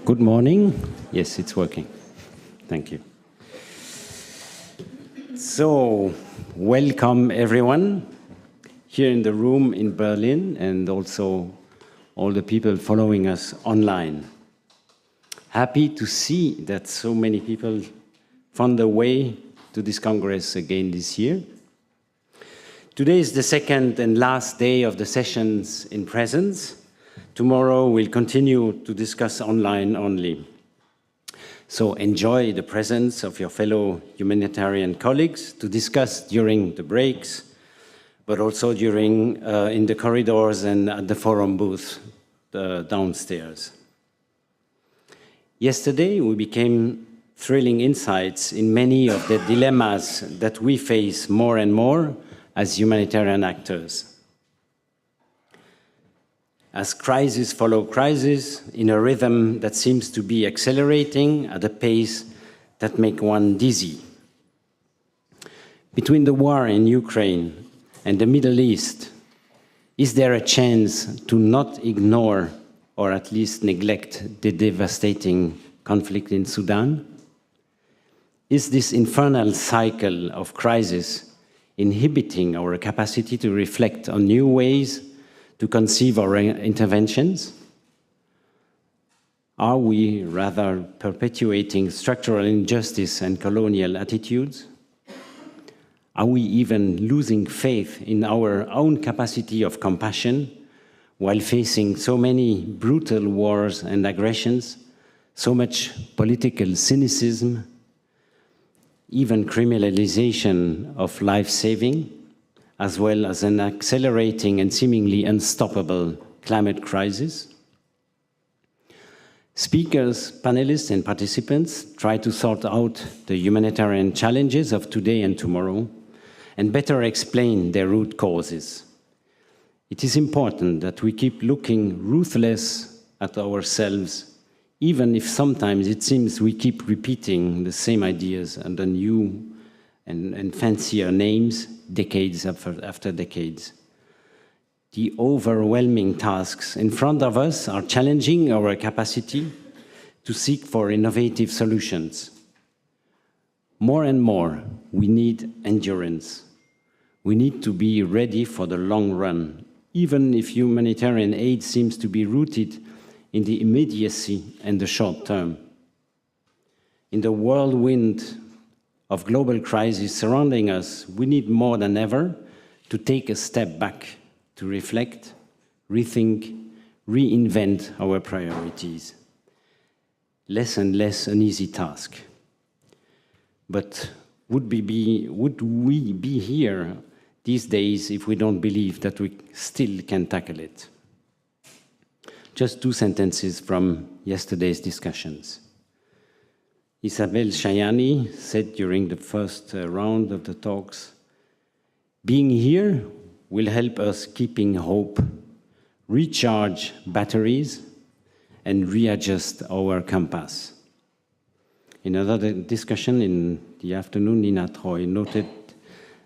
Good morning. Yes, it's working. Thank you. So, welcome everyone here in the room in Berlin and also all the people following us online. Happy to see that so many people found their way to this Congress again this year. Today is the second and last day of the sessions in presence. Tomorrow we'll continue to discuss online only. So enjoy the presence of your fellow humanitarian colleagues to discuss during the breaks, but also during in the corridors and at the forum booth downstairs. Yesterday we became thrilling insights in many of the dilemmas that we face more and more as humanitarian actors. As crises follow crises in a rhythm that seems to be accelerating at a pace that makes one dizzy. Between the war in Ukraine and the Middle East, is there a chance to not ignore or at least neglect the devastating conflict in Sudan? Is this infernal cycle of crisis inhibiting our capacity to reflect on new ways to conceive our interventions? Are we rather perpetuating structural injustice and colonial attitudes? Are we even losing faith in our own capacity of compassion while facing so many brutal wars and aggressions, so much political cynicism, even criminalization of life-saving, as well as an accelerating and seemingly unstoppable climate crisis? Speakers, panelists, and participants try to sort out the humanitarian challenges of today and tomorrow and better explain their root causes. It is important that we keep looking ruthless at ourselves, even if sometimes it seems we keep repeating the same ideas under new and fancier names, decades after decades. The overwhelming tasks in front of us are challenging our capacity to seek for innovative solutions. More and more, we need endurance. We need to be ready for the long run, even if humanitarian aid seems to be rooted in the immediacy and the short term. In the whirlwind of global crisis surrounding us, we need more than ever to take a step back, to reflect, rethink, reinvent our priorities. Less and less an easy task. But would we be here these days if we don't believe that we still can tackle it? Just 2 sentences from yesterday's discussions. Isabel Shayani said during the first round of the talks, being here will help us keeping hope, recharge batteries, and readjust our compass. In another discussion in the afternoon, Nina Troy noted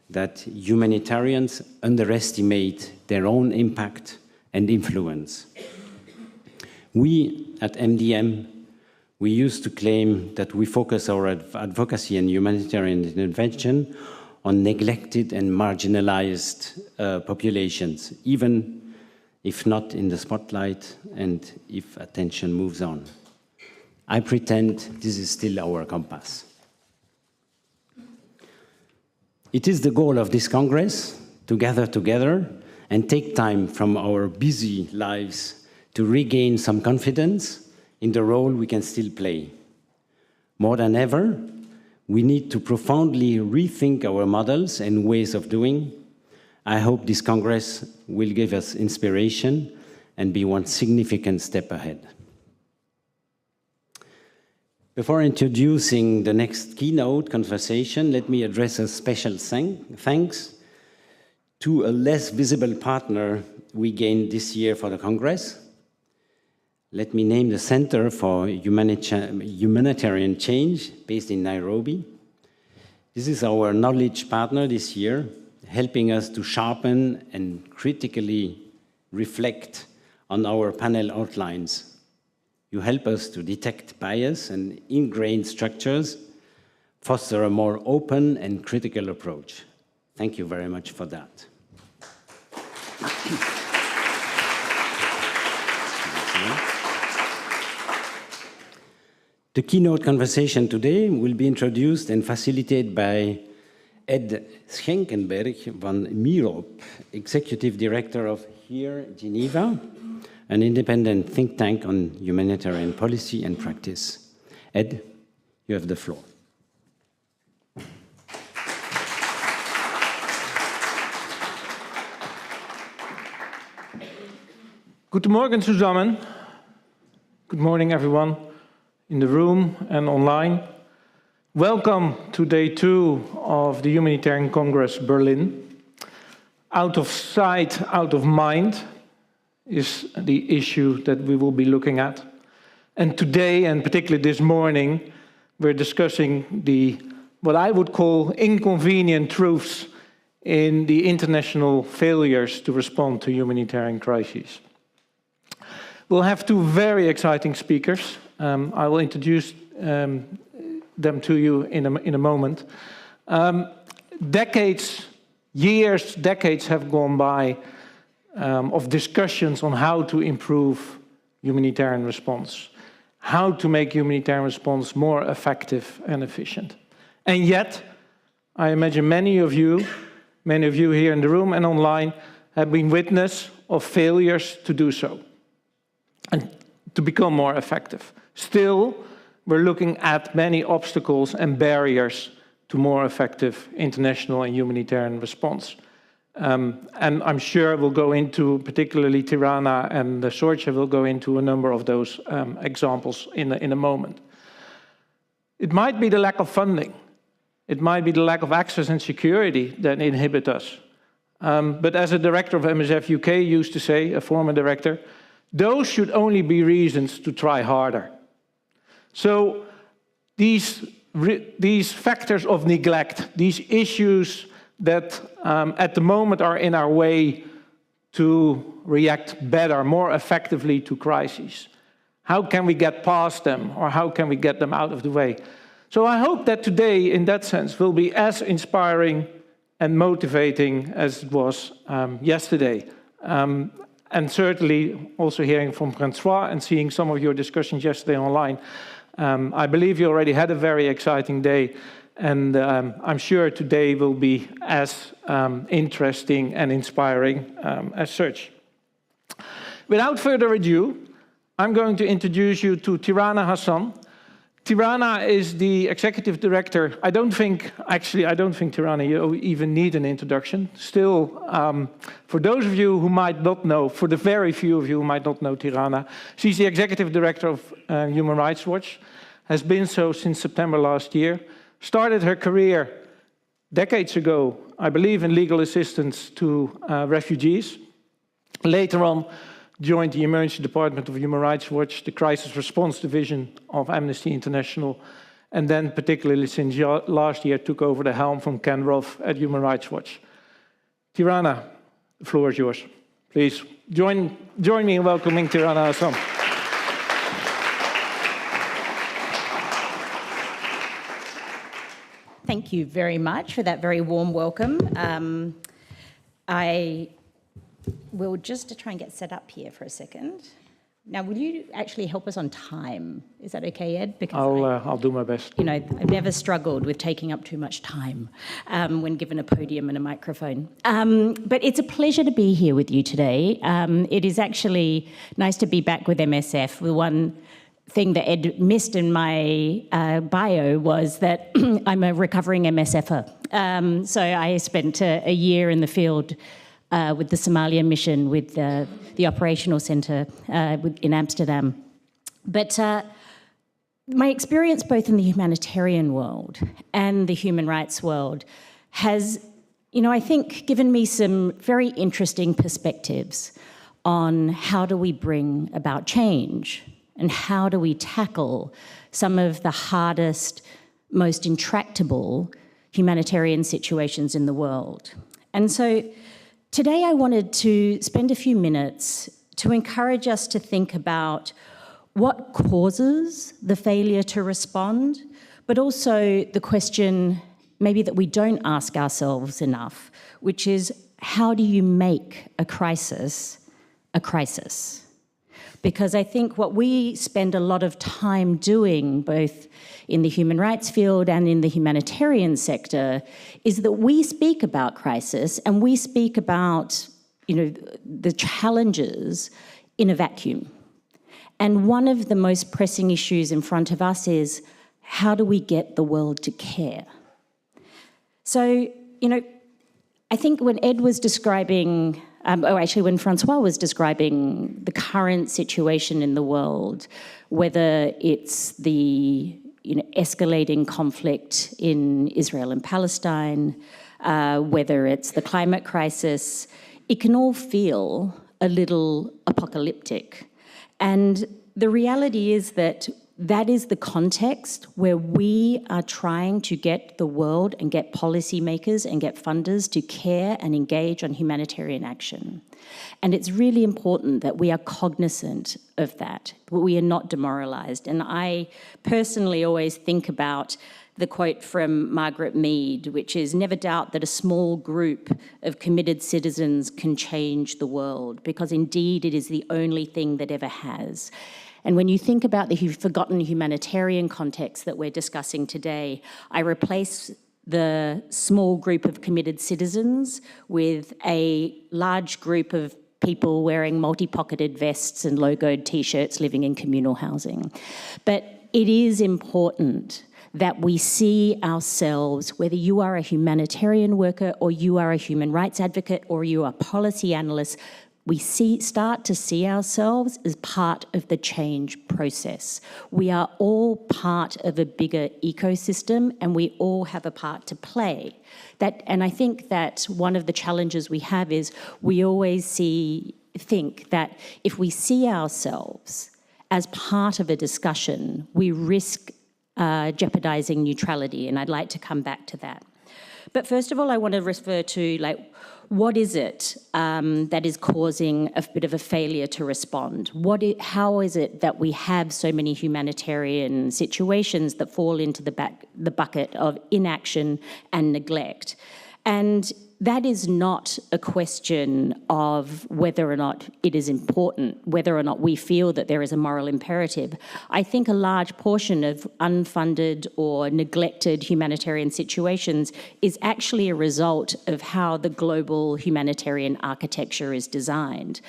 that humanitarians underestimate their own impact and influence. We at MDM, we used to claim that we focus our advocacy and humanitarian intervention on neglected and marginalized populations, even if not in the spotlight and if attention moves on. I pretend this is still our compass. It is the goal of this Congress to gather together and take time from our busy lives to regain some confidence in the role we can still play. More than ever, we need to profoundly rethink our models and ways of doing. I hope this Congress will give us inspiration and be one significant step ahead. Before introducing the next keynote conversation, let me address a special thanks to a less visible partner we gained this year for the Congress. Let me name the Center for Humanitarian Change, based in Nairobi. This is our knowledge partner this year, helping us to sharpen and critically reflect on our panel outlines. You help us to detect bias and ingrained structures, foster a more open and critical approach. Thank you very much for that. The keynote conversation today will be introduced and facilitated by Ed Schenkenberg van Mierop, Executive Director of HERE Geneva, an independent think tank on humanitarian policy and practice. Ed, you have the floor. Guten Morgen zusammen. Good morning, everyone in the room and online. Welcome to day 2 of the Humanitarian Congress Berlin. Out of sight, out of mind is the issue that we will be looking at. And today, and particularly this morning, we're discussing what I would call inconvenient truths in the international failures to respond to humanitarian crises. We'll have 2 very exciting speakers. I will introduce them to you in a moment. Decades have gone by of discussions on how to improve humanitarian response, how to make humanitarian response more effective and efficient. And yet, I imagine many of you here in the room and online have been witness of failures to do so and to become more effective. Still, we're looking at many obstacles and barriers to more effective international and humanitarian response. And I'm sure we'll go into, particularly Tirana and Sorcha will go into a number of those examples in a moment. It might be the lack of funding. It might be the lack of access and security that inhibit us. But as a director of MSF UK used to say, a former director, those should only be reasons to try harder. So these factors of neglect, these issues that at the moment are in our way to react better, more effectively to crises. How can we get past them, or how can we get them out of the way? So I hope that today, in that sense, will be as inspiring and motivating as it was yesterday. And certainly also hearing from Francois and seeing some of your discussions yesterday online. I believe you already had a very exciting day, and I'm sure today will be as interesting and inspiring as such. Without further ado, I'm going to introduce you to Tirana Hassan. Tirana is the executive director. I don't think, Tirana, you even need an introduction. Still, for those of you who might not know, for the very few of you who might not know Tirana, she's the executive director of Human Rights Watch, has been so since September last year, started her career decades ago, I believe, in legal assistance to refugees. Later on, joined the Emergency Department of Human Rights Watch, the Crisis Response Division of Amnesty International, and then particularly since last year took over the helm from Ken Roth at Human Rights Watch. Tirana, the floor is yours. Please join me in welcoming Tirana Hassan. Thank you very much for that very warm welcome. We'll just try and get set up here for a second. Now, will you actually help us on time? Is that okay, Ed? Because I'll do my best. You know, I've never struggled with taking up too much time when given a podium and a microphone. But it's a pleasure to be here with you today. It is actually nice to be back with MSF. The one thing that Ed missed in my bio was that I'm a recovering MSFer. So I spent a year in the field with the Somalia mission, with the operational centre in Amsterdam. But my experience both in the humanitarian world and the human rights world has, I think, given me some very interesting perspectives on how do we bring about change and how do we tackle some of the hardest, most intractable humanitarian situations in the world. And so today I wanted to spend a few minutes to encourage us to think about what causes the failure to respond, but also the question maybe that we don't ask ourselves enough, which is, how do you make a crisis a crisis? Because I think what we spend a lot of time doing, both in the human rights field and in the humanitarian sector, is that we speak about crisis and we speak about, the challenges in a vacuum. And one of the most pressing issues in front of us is, how do we get the world to care? So, I think when Ed was describing, when Francois was describing the current situation in the world, whether it's the escalating conflict in Israel and Palestine, whether it's the climate crisis, it can all feel a little apocalyptic. And the reality is that is the context where we are trying to get the world and get policymakers and get funders to care and engage on humanitarian action. And it's really important that we are cognizant of that, but we are not demoralised. And I personally always think about the quote from Margaret Mead, which is, never doubt that a small group of committed citizens can change the world, because indeed it is the only thing that ever has. And when you think about the forgotten humanitarian context that we're discussing today, I replace the small group of committed citizens with a large group of people wearing multi-pocketed vests and logoed T-shirts living in communal housing. But it is important that we see ourselves, whether you are a humanitarian worker or you are a human rights advocate or you are a policy analyst, we start to see ourselves as part of the change process. We are all part of a bigger ecosystem and we all have a part to play. And I think that one of the challenges we have is we always think that if we see ourselves as part of a discussion, we risk jeopardizing neutrality, and I'd like to come back to that. But first of all, I want to refer to what is it that is causing a bit of a failure to respond? How is it that we have so many humanitarian situations that fall into the bucket of inaction and neglect? And that is not a question of whether or not it is important, whether or not we feel that there is a moral imperative. I think a large portion of unfunded or neglected humanitarian situations is actually a result of how the global humanitarian architecture is designed.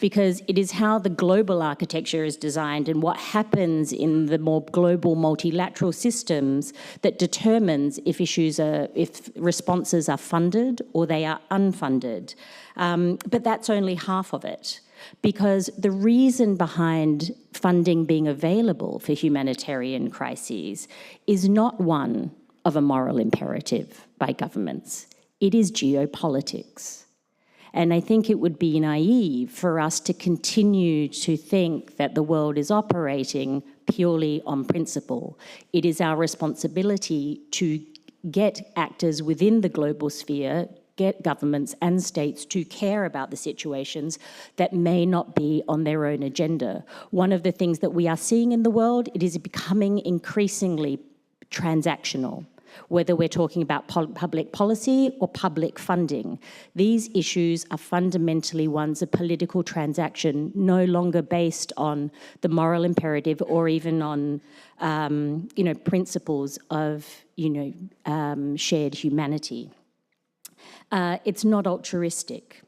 Because it is how the global architecture is designed and what happens in the more global multilateral systems that determines if responses are funded or they are unfunded. But that's only half of it. Because the reason behind funding being available for humanitarian crises is not one of a moral imperative by governments. It is geopolitics. And I think it would be naive for us to continue to think that the world is operating purely on principle. It is our responsibility to get actors within the global sphere, get governments and states to care about the situations that may not be on their own agenda. One of the things that we are seeing in the world, it is becoming increasingly transactional. Whether we're talking about public policy or public funding. These issues are fundamentally ones of political transaction, no longer based on the moral imperative or even on, principles of, shared humanity. It's not altruistic.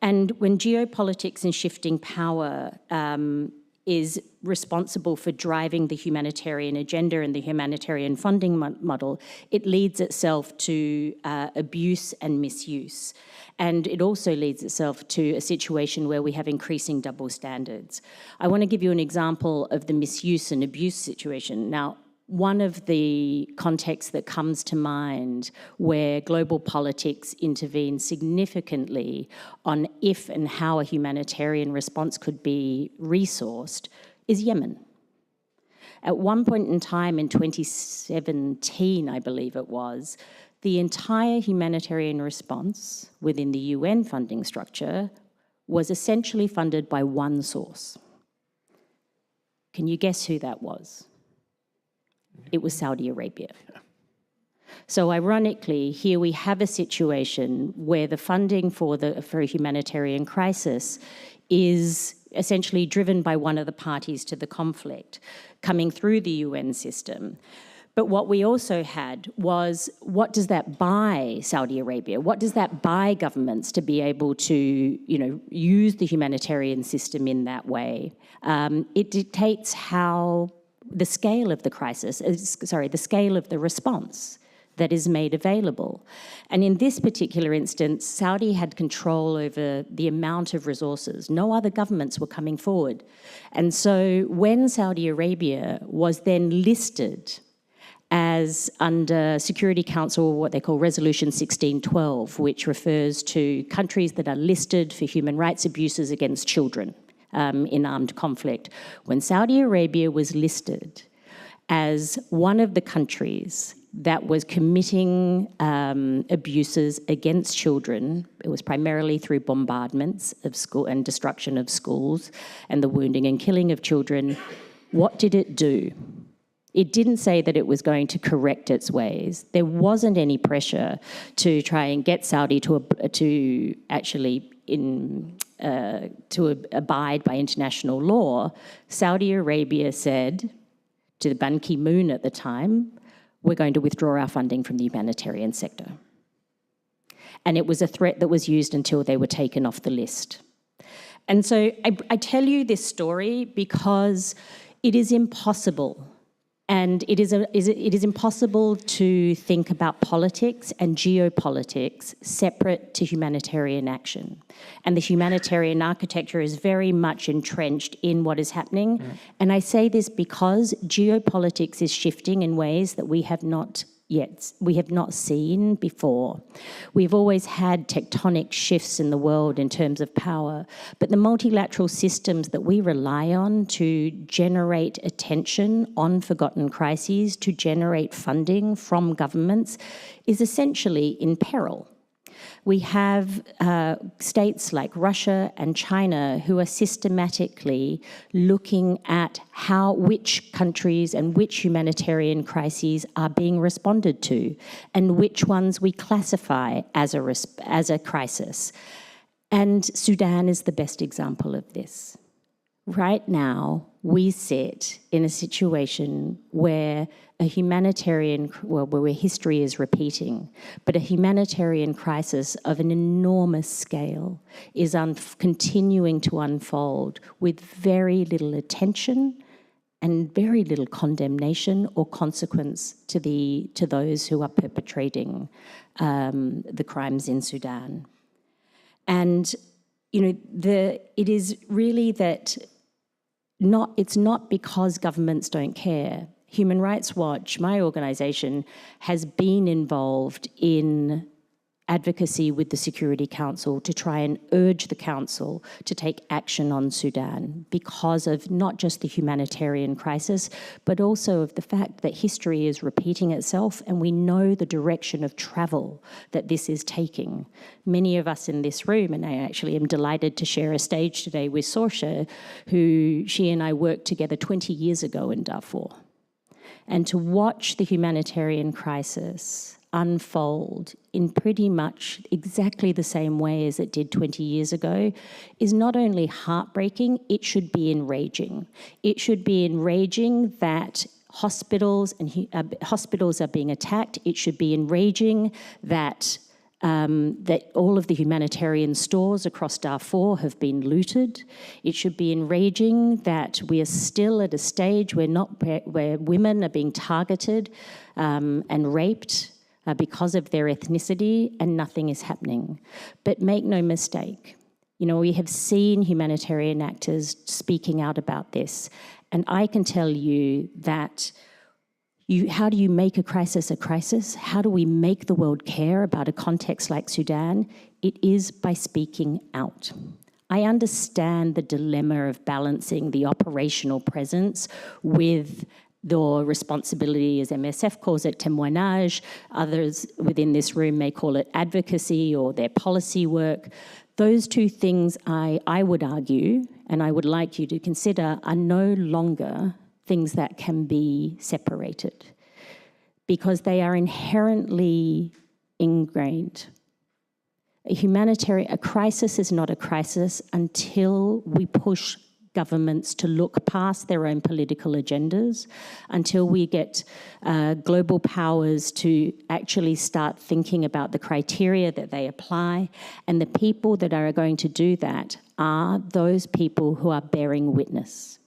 And when geopolitics and shifting power is responsible for driving the humanitarian agenda and the humanitarian funding model, it leads itself to abuse and misuse. And it also leads itself to a situation where we have increasing double standards. I want to give you an example of the misuse and abuse situation. Now, one of the contexts that comes to mind where global politics intervene significantly on if and how a humanitarian response could be resourced is Yemen. At one point in time in 2017, I believe it was, the entire humanitarian response within the UN funding structure was essentially funded by one source. Can you guess who that was? It was Saudi Arabia. So ironically, here we have a situation where the funding for a humanitarian crisis is essentially driven by one of the parties to the conflict, coming through the UN system. But what we also had was, what does that buy Saudi Arabia? What does that buy governments to be able to, use the humanitarian system in that way? It dictates how the scale of the crisis, the scale of the response that is made available. And in this particular instance, Saudi had control over the amount of resources. No other governments were coming forward. And so when Saudi Arabia was then listed as under Security Council, what they call Resolution 1612, which refers to countries that are listed for human rights abuses against children in armed conflict. When Saudi Arabia was listed as one of the countries that was committing abuses against children, it was primarily through bombardments of school and destruction of schools and the wounding and killing of children, what did it do? It didn't say that it was going to correct its ways. There wasn't any pressure to try and get Saudi to actually abide by international law. Saudi Arabia said to Ban Ki-moon at the time, we're going to withdraw our funding from the humanitarian sector. And it was a threat that was used until they were taken off the list. And so I tell you this story because it is impossible. And it is impossible to think about politics and geopolitics separate to humanitarian action. And the humanitarian architecture is very much entrenched in what is happening. And I say this because geopolitics is shifting in ways that we have not seen before. We've always had tectonic shifts in the world in terms of power, but the multilateral systems that we rely on to generate attention on forgotten crises, to generate funding from governments, is essentially in peril. We have states like Russia and China who are systematically looking at which countries and which humanitarian crises are being responded to and which ones we classify as a crisis. And Sudan is the best example of this. Right now, we sit in a situation where where history is repeating, but a humanitarian crisis of an enormous scale is continuing to unfold with very little attention and very little condemnation or consequence to those who are perpetrating the crimes in Sudan. And it is really that it's not because governments don't care. Human Rights Watch, my organisation, has been involved in advocacy with the Security Council to try and urge the Council to take action on Sudan because of not just the humanitarian crisis, but also of the fact that history is repeating itself and we know the direction of travel that this is taking. Many of us in this room, and I actually am delighted to share a stage today with Sorsha, she and I worked together 20 years ago in Darfur. And to watch the humanitarian crisis unfold in pretty much exactly the same way as it did 20 years ago is not only heartbreaking, it should be enraging. It should be enraging that hospitals are being attacked. It should be enraging that all of the humanitarian stores across Darfur have been looted. It should be enraging that we are still at a stage where women are being targeted and raped because of their ethnicity, and nothing is happening. But make no mistake, we have seen humanitarian actors speaking out about this, and I can tell you that how do you make a crisis a crisis? How do we make the world care about a context like Sudan? It is by speaking out. I understand the dilemma of balancing the operational presence with the responsibility, as MSF calls it, témoignage. Others within this room may call it advocacy or their policy work. Those two things, I would argue, and I would like you to consider, are no longer things that can be separated, because they are inherently ingrained. A crisis is not a crisis until we push governments to look past their own political agendas, until we get global powers to actually start thinking about the criteria that they apply. And the people that are going to do that are those people who are bearing witness.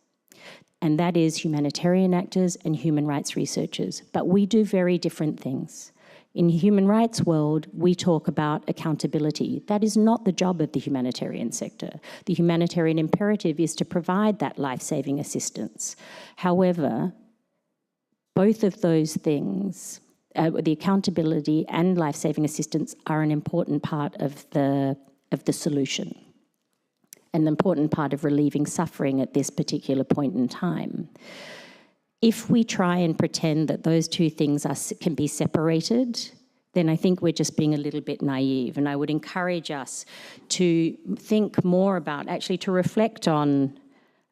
And that is humanitarian actors and human rights researchers. But we do very different things. In the human rights world, we talk about accountability. That is not the job of the humanitarian sector. The humanitarian imperative is to provide that life-saving assistance. However, both of those things, the accountability and life-saving assistance, are an important part of the solution, an important part of relieving suffering at this particular point in time. If we try and pretend that those two things can be separated, then I think we're just being a little bit naive. And I would encourage us to think more about, actually to reflect on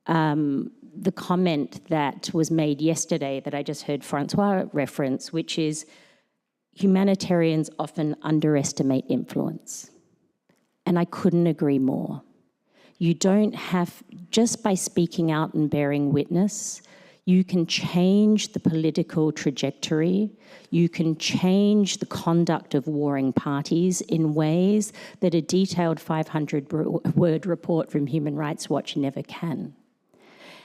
the comment that was made yesterday that I just heard Francois reference, which is humanitarians often underestimate influence. And I couldn't agree more. You don't have, just by speaking out and bearing witness, you can change the political trajectory, you can change the conduct of warring parties in ways that a detailed 500-word report from Human Rights Watch never can.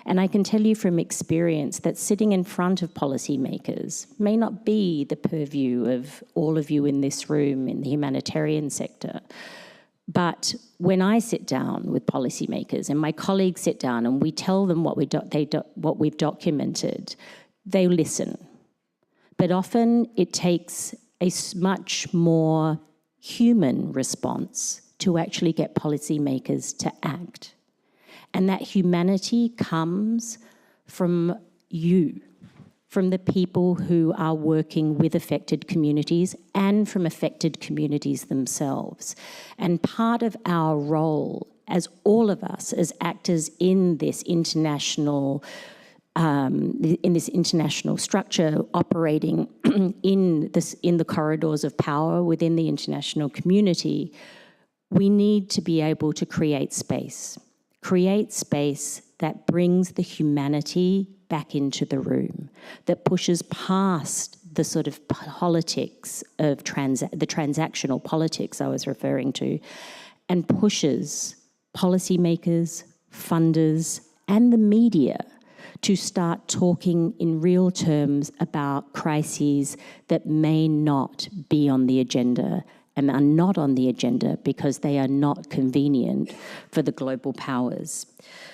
And I can tell you from experience that sitting in front of policymakers may not be the purview of all of you in this room in the humanitarian sector. But when I sit down with policymakers and my colleagues sit down and we tell them what we've documented, they listen. But often it takes a much more human response to actually get policymakers to act. And that humanity comes from you, from the people who are working with affected communities and from affected communities themselves. And part of our role, as all of us, as actors in this international structure, operating in the corridors of power within the international community, we need to be able to create space that brings the humanity back into the room, that pushes past the sort of politics of the transactional politics I was referring to, and pushes policymakers, funders, and the media to start talking in real terms about crises that may not be on the agenda and are not on the agenda because they are not convenient for the global powers.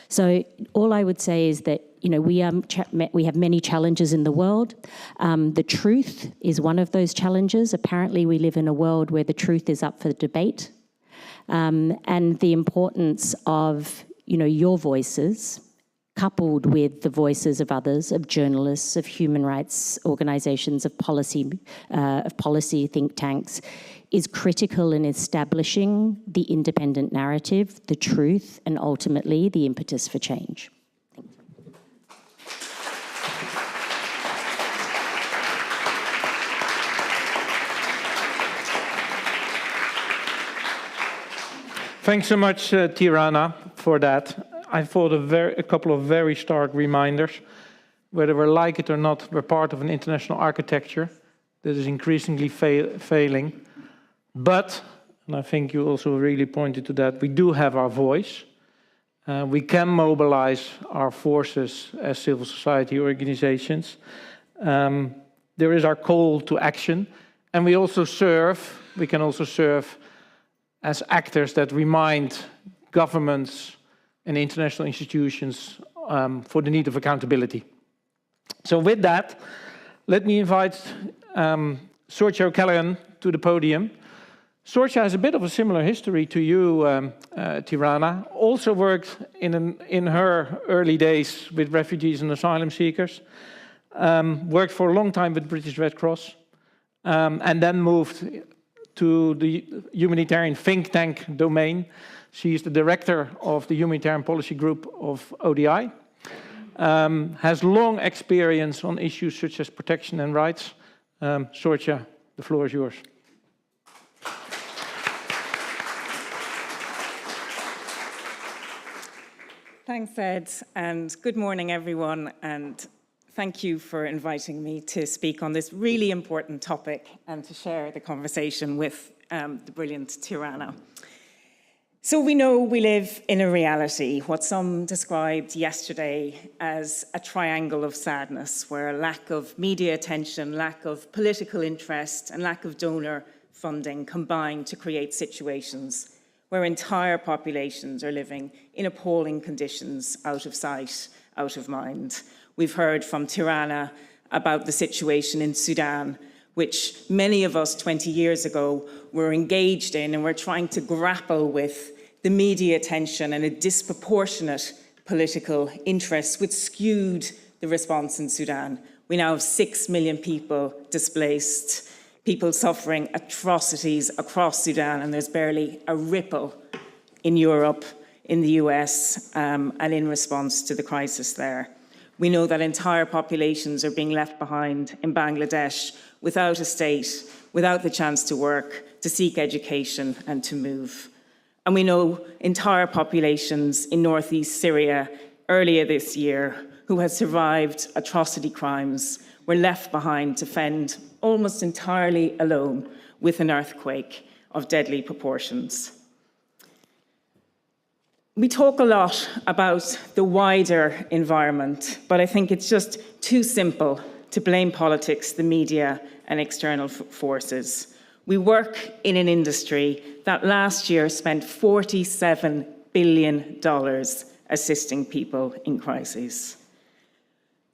So all I would say is that, you know, we have many challenges in the world. The truth is one of those challenges. Apparently we live in a world where the truth is up for debate. And the importance of, you know, your voices, coupled with the voices of others, of journalists, of human rights organizations, of policy think tanks, is critical in establishing the independent narrative, the truth, and ultimately the impetus for change. Thank you. Thanks so much, Tirana, for that. I thought a couple of very stark reminders. Whether we like it or not, we're part of an international architecture that is increasingly failing. But, and I think you also really pointed to that, we do have our voice. We can mobilize our forces as civil society organizations. There is our call to action. And we can also serve as actors that remind governments and international institutions for the need of accountability. So with that, let me invite Sorcha O'Callaghan to the podium. Sorcha has a bit of a similar history to you, Tirana. Also worked in her early days with refugees and asylum seekers. Worked for a long time with British Red Cross. And then moved to the humanitarian think tank domain. She is the director of the Humanitarian Policy Group of ODI, has long experience on issues such as protection and rights. Sorcha, the floor is yours. Thanks, Ed, and good morning, everyone, and thank you for inviting me to speak on this really important topic and to share the conversation with the brilliant Tirana. So we know we live in a reality, what some described yesterday as a triangle of sadness, where a lack of media attention, lack of political interest, and lack of donor funding combine to create situations where entire populations are living in appalling conditions, out of sight, out of mind. We've heard from Tirana about the situation in Sudan, which many of us 20 years ago were engaged in and were trying to grapple with the media attention and a disproportionate political interest which skewed the response in Sudan. We now have 6 million people displaced, people suffering atrocities across Sudan, and there's barely a ripple in Europe, in the US, and in response to the crisis there. We know that entire populations are being left behind in Bangladesh without a state, without the chance to work, to seek education, and to move. And we know entire populations in northeast Syria earlier this year who had survived atrocity crimes were left behind to fend almost entirely alone with an earthquake of deadly proportions. We talk a lot about the wider environment, but I think it's just too simple to blame politics, the media, and external forces. We work in an industry that last year spent $47 billion assisting people in crises.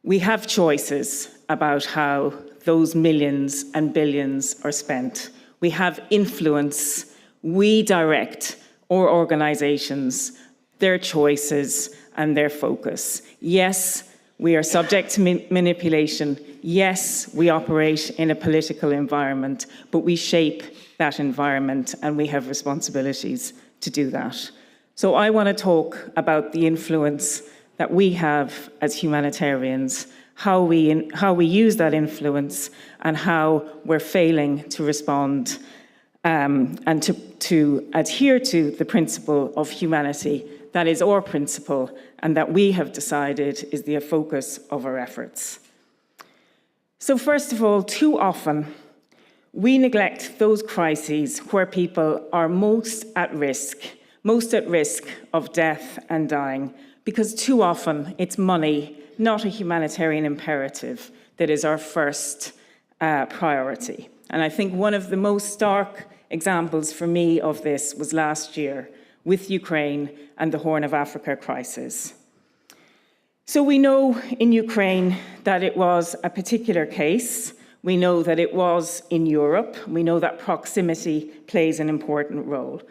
We have choices about how those millions and billions are spent. We have influence. We direct our organizations, their choices and their focus. Yes, we are subject to manipulation. Yes, we operate in a political environment, but we shape that environment and we have responsibilities to do that. So I want to talk about the influence that we have as humanitarians, how we use that influence and how we're failing to respond and to adhere to the principle of humanity. That is our principle, and that we have decided is the focus of our efforts. So first of all, too often, we neglect those crises where people are most at risk of death and dying, because too often it's money, not a humanitarian imperative, that is our first priority. And I think one of the most stark examples for me of this was last year with Ukraine and the Horn of Africa crisis. So we know in Ukraine that it was a particular case. We know that it was in Europe. We know that proximity plays an important role.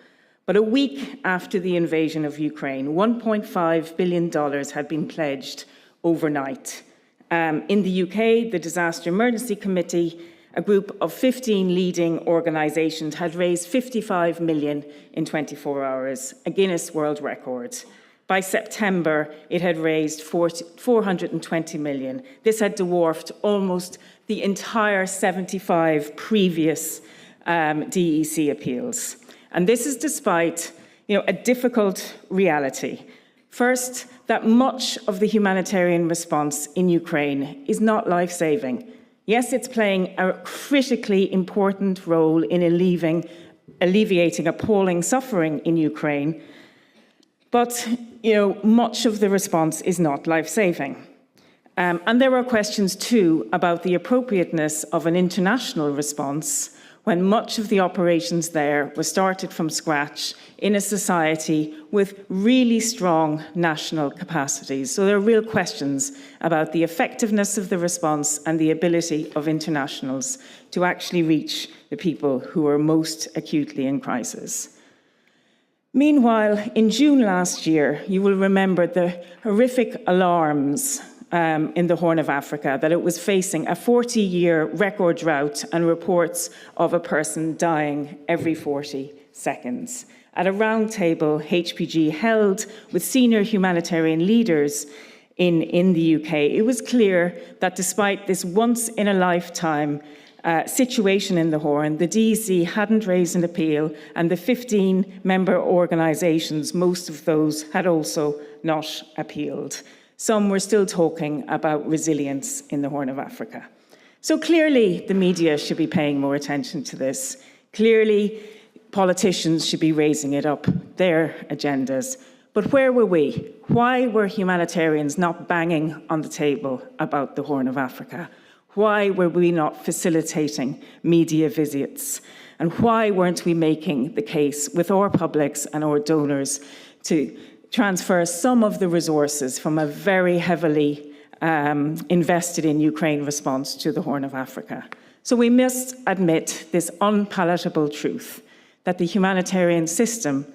But a week after the invasion of Ukraine, $1.5 billion had been pledged overnight. In the UK, the Disaster Emergency Committee, a group of 15 leading organisations, had raised 55 million in 24 hours, a Guinness World Record. By September, it had raised 420 million. This had dwarfed almost the entire 75 previous DEC appeals. And this is despite a difficult reality. First, that much of the humanitarian response in Ukraine is not life-saving. Yes, it's playing a critically important role in alleviating appalling suffering in Ukraine, but much of the response is not life-saving. And there are questions too about the appropriateness of an international response when much of the operations there were started from scratch in a society with really strong national capacities. So there are real questions about the effectiveness of the response and the ability of internationals to actually reach the people who are most acutely in crisis. Meanwhile, in June last year, you will remember the horrific alarms in the Horn of Africa, that it was facing a 40-year record drought and reports of a person dying every 40 seconds. At a roundtable HPG held with senior humanitarian leaders in the UK, it was clear that despite this once-in-a-lifetime situation in the Horn, the DEC hadn't raised an appeal, and the 15 member organisations, most of those had also not appealed. Some were still talking about resilience in the Horn of Africa. So clearly the media should be paying more attention to this. Clearly politicians should be raising it up their agendas. But where were we? Why were humanitarians not banging on the table about the Horn of Africa? Why were we not facilitating media visits? And why weren't we making the case with our publics and our donors to transfer some of the resources from a very heavily invested in Ukraine response to the Horn of Africa? So we must admit this unpalatable truth that the humanitarian system,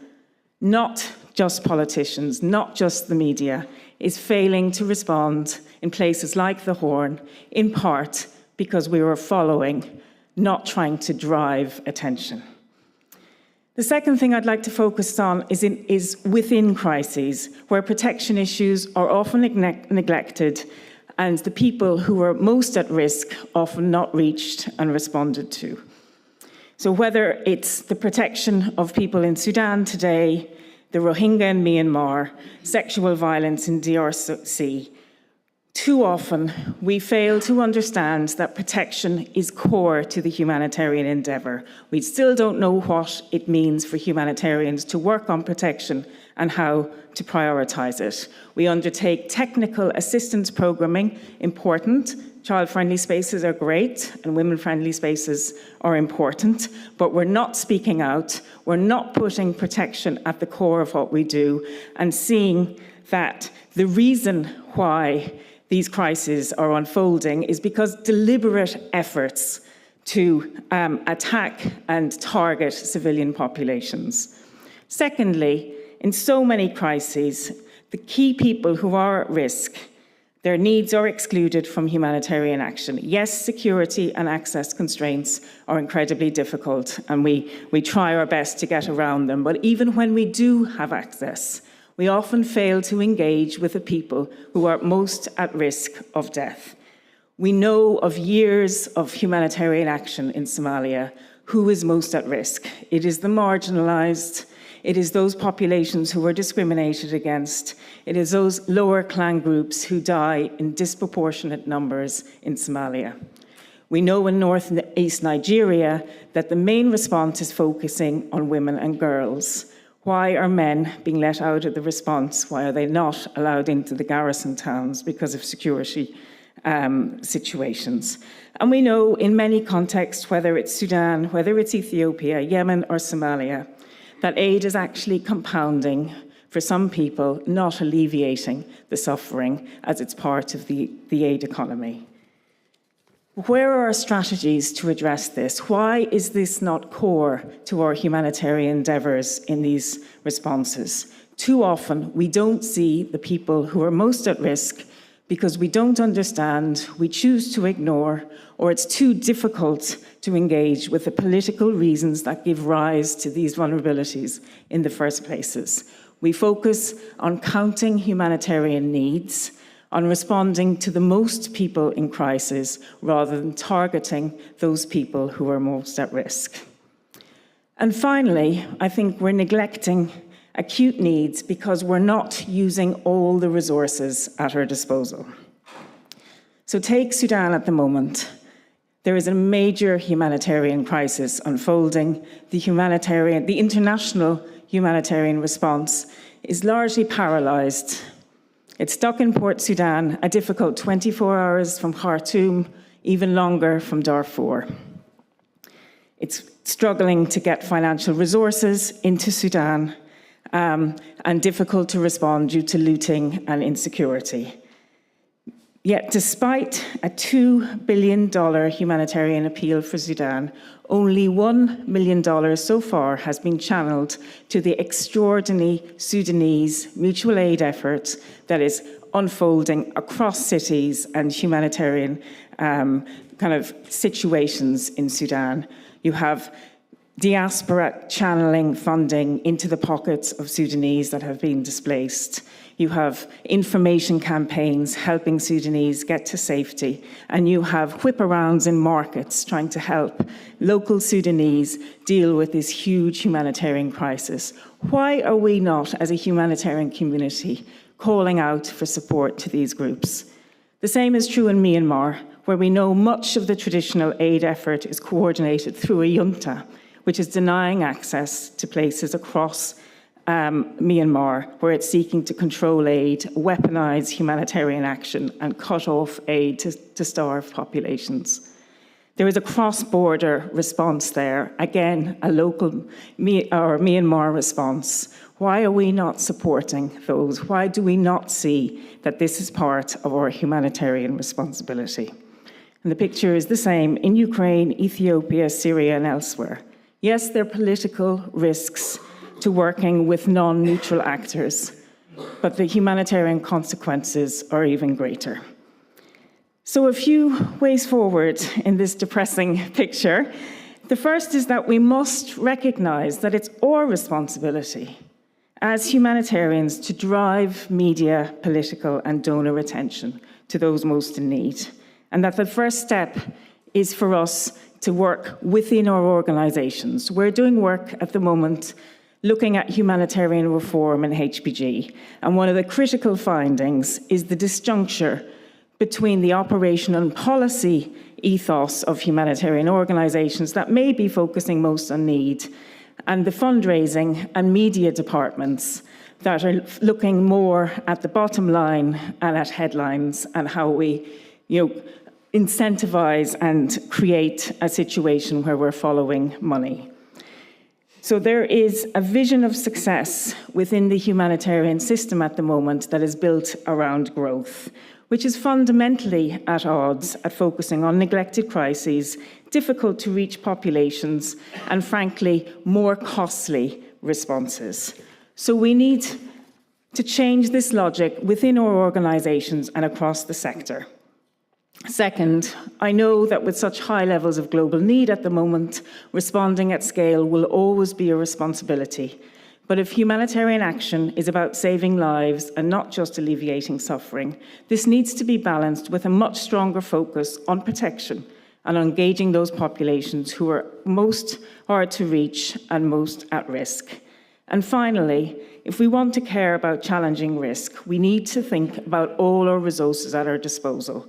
not just politicians, not just the media, is failing to respond in places like the Horn, in part because we were following, not trying to drive attention. The second thing I'd like to focus on is within crises, where protection issues are often neglected and the people who are most at risk often not reached and responded to. So whether it's the protection of people in Sudan today, the Rohingya in Myanmar, sexual violence in DRC, too often we fail to understand that protection is core to the humanitarian endeavour. We still don't know what it means for humanitarians to work on protection and how to prioritise it. We undertake technical assistance programming, important. Child-friendly spaces are great and women-friendly spaces are important, but we're not speaking out, we're not putting protection at the core of what we do, and seeing that the reason why these crises are unfolding is because deliberate efforts to attack and target civilian populations. Secondly, in so many crises, the key people who are at risk, their needs are excluded from humanitarian action. Yes, security and access constraints are incredibly difficult, and we try our best to get around them. But even when we do have access, we often fail to engage with the people who are most at risk of death. We know of years of humanitarian action in Somalia. Who is most at risk? It is the marginalized. It is those populations who are discriminated against. It is those lower clan groups who die in disproportionate numbers in Somalia. We know in North and East Nigeria that the main response is focusing on women and girls. Why are men being let out of the response? Why are they not allowed into the garrison towns because of security situations? And we know in many contexts, whether it's Sudan, whether it's Ethiopia, Yemen or Somalia, that aid is actually compounding for some people, not alleviating the suffering as it's part of the aid economy. Where are our strategies to address this? Why is this not core to our humanitarian endeavours in these responses? Too often, we don't see the people who are most at risk because we don't understand, we choose to ignore, or it's too difficult to engage with the political reasons that give rise to these vulnerabilities in the first places. We focus on counting humanitarian needs, on responding to the most people in crisis, rather than targeting those people who are most at risk. And finally, I think we're neglecting acute needs because we're not using all the resources at our disposal. So take Sudan at the moment. There is a major humanitarian crisis unfolding. The international humanitarian response is largely paralyzed. It's stuck in Port Sudan, a difficult 24 hours from Khartoum, even longer from Darfur. It's struggling to get financial resources into Sudan, and difficult to respond due to looting and insecurity. Yet, despite a $2 billion humanitarian appeal for Sudan, only $1 million so far has been channeled to the extraordinary Sudanese mutual aid effort that is unfolding across cities and humanitarian kind of situations in Sudan. You have diaspora channeling funding into the pockets of Sudanese that have been displaced. You have information campaigns helping Sudanese get to safety, and you have whip-arounds in markets trying to help local Sudanese deal with this huge humanitarian crisis. Why are we not, as a humanitarian community, calling out for support to these groups? The same is true in Myanmar, where we know much of the traditional aid effort is coordinated through a junta, which is denying access to places across Myanmar, where it's seeking to control aid, weaponize humanitarian action, and cut off aid to starved populations. There is a cross-border response there, again, a local or Myanmar response. Why are we not supporting those? Why do we not see that this is part of our humanitarian responsibility? And the picture is the same in Ukraine, Ethiopia, Syria, and elsewhere. Yes, there are political risks to working with non-neutral actors, but the humanitarian consequences are even greater. So a few ways forward in this depressing picture. The first is that we must recognize that it's our responsibility as humanitarians to drive media, political, and donor attention to those most in need. And that the first step is for us to work within our organizations. We're doing work at the moment looking at humanitarian reform in HPG. And one of the critical findings is the disjuncture between the operational and policy ethos of humanitarian organizations that may be focusing most on need, and the fundraising and media departments that are looking more at the bottom line and at headlines and how we, incentivize and create a situation where we're following money. So there is a vision of success within the humanitarian system at the moment that is built around growth, which is fundamentally at odds at focusing on neglected crises, difficult to reach populations, and frankly, more costly responses. So we need to change this logic within our organizations and across the sector. Second, I know that with such high levels of global need at the moment, responding at scale will always be a responsibility. But if humanitarian action is about saving lives and not just alleviating suffering, this needs to be balanced with a much stronger focus on protection and on engaging those populations who are most hard to reach and most at risk. And finally, if we want to care about challenging risk, we need to think about all our resources at our disposal.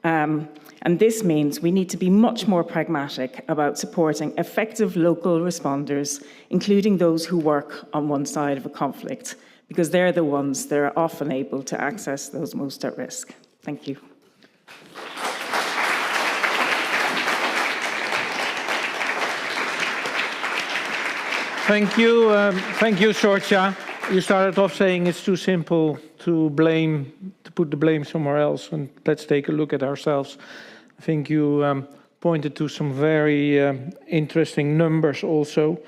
And this means we need to be much more pragmatic about supporting effective local responders, including those who work on one side of a conflict, because they're the ones that are often able to access those most at risk. Thank you. Thank you, Sorcha. You started off saying it's too simple to put the blame somewhere else, and let's take a look at ourselves. I think you pointed to some very interesting numbers also.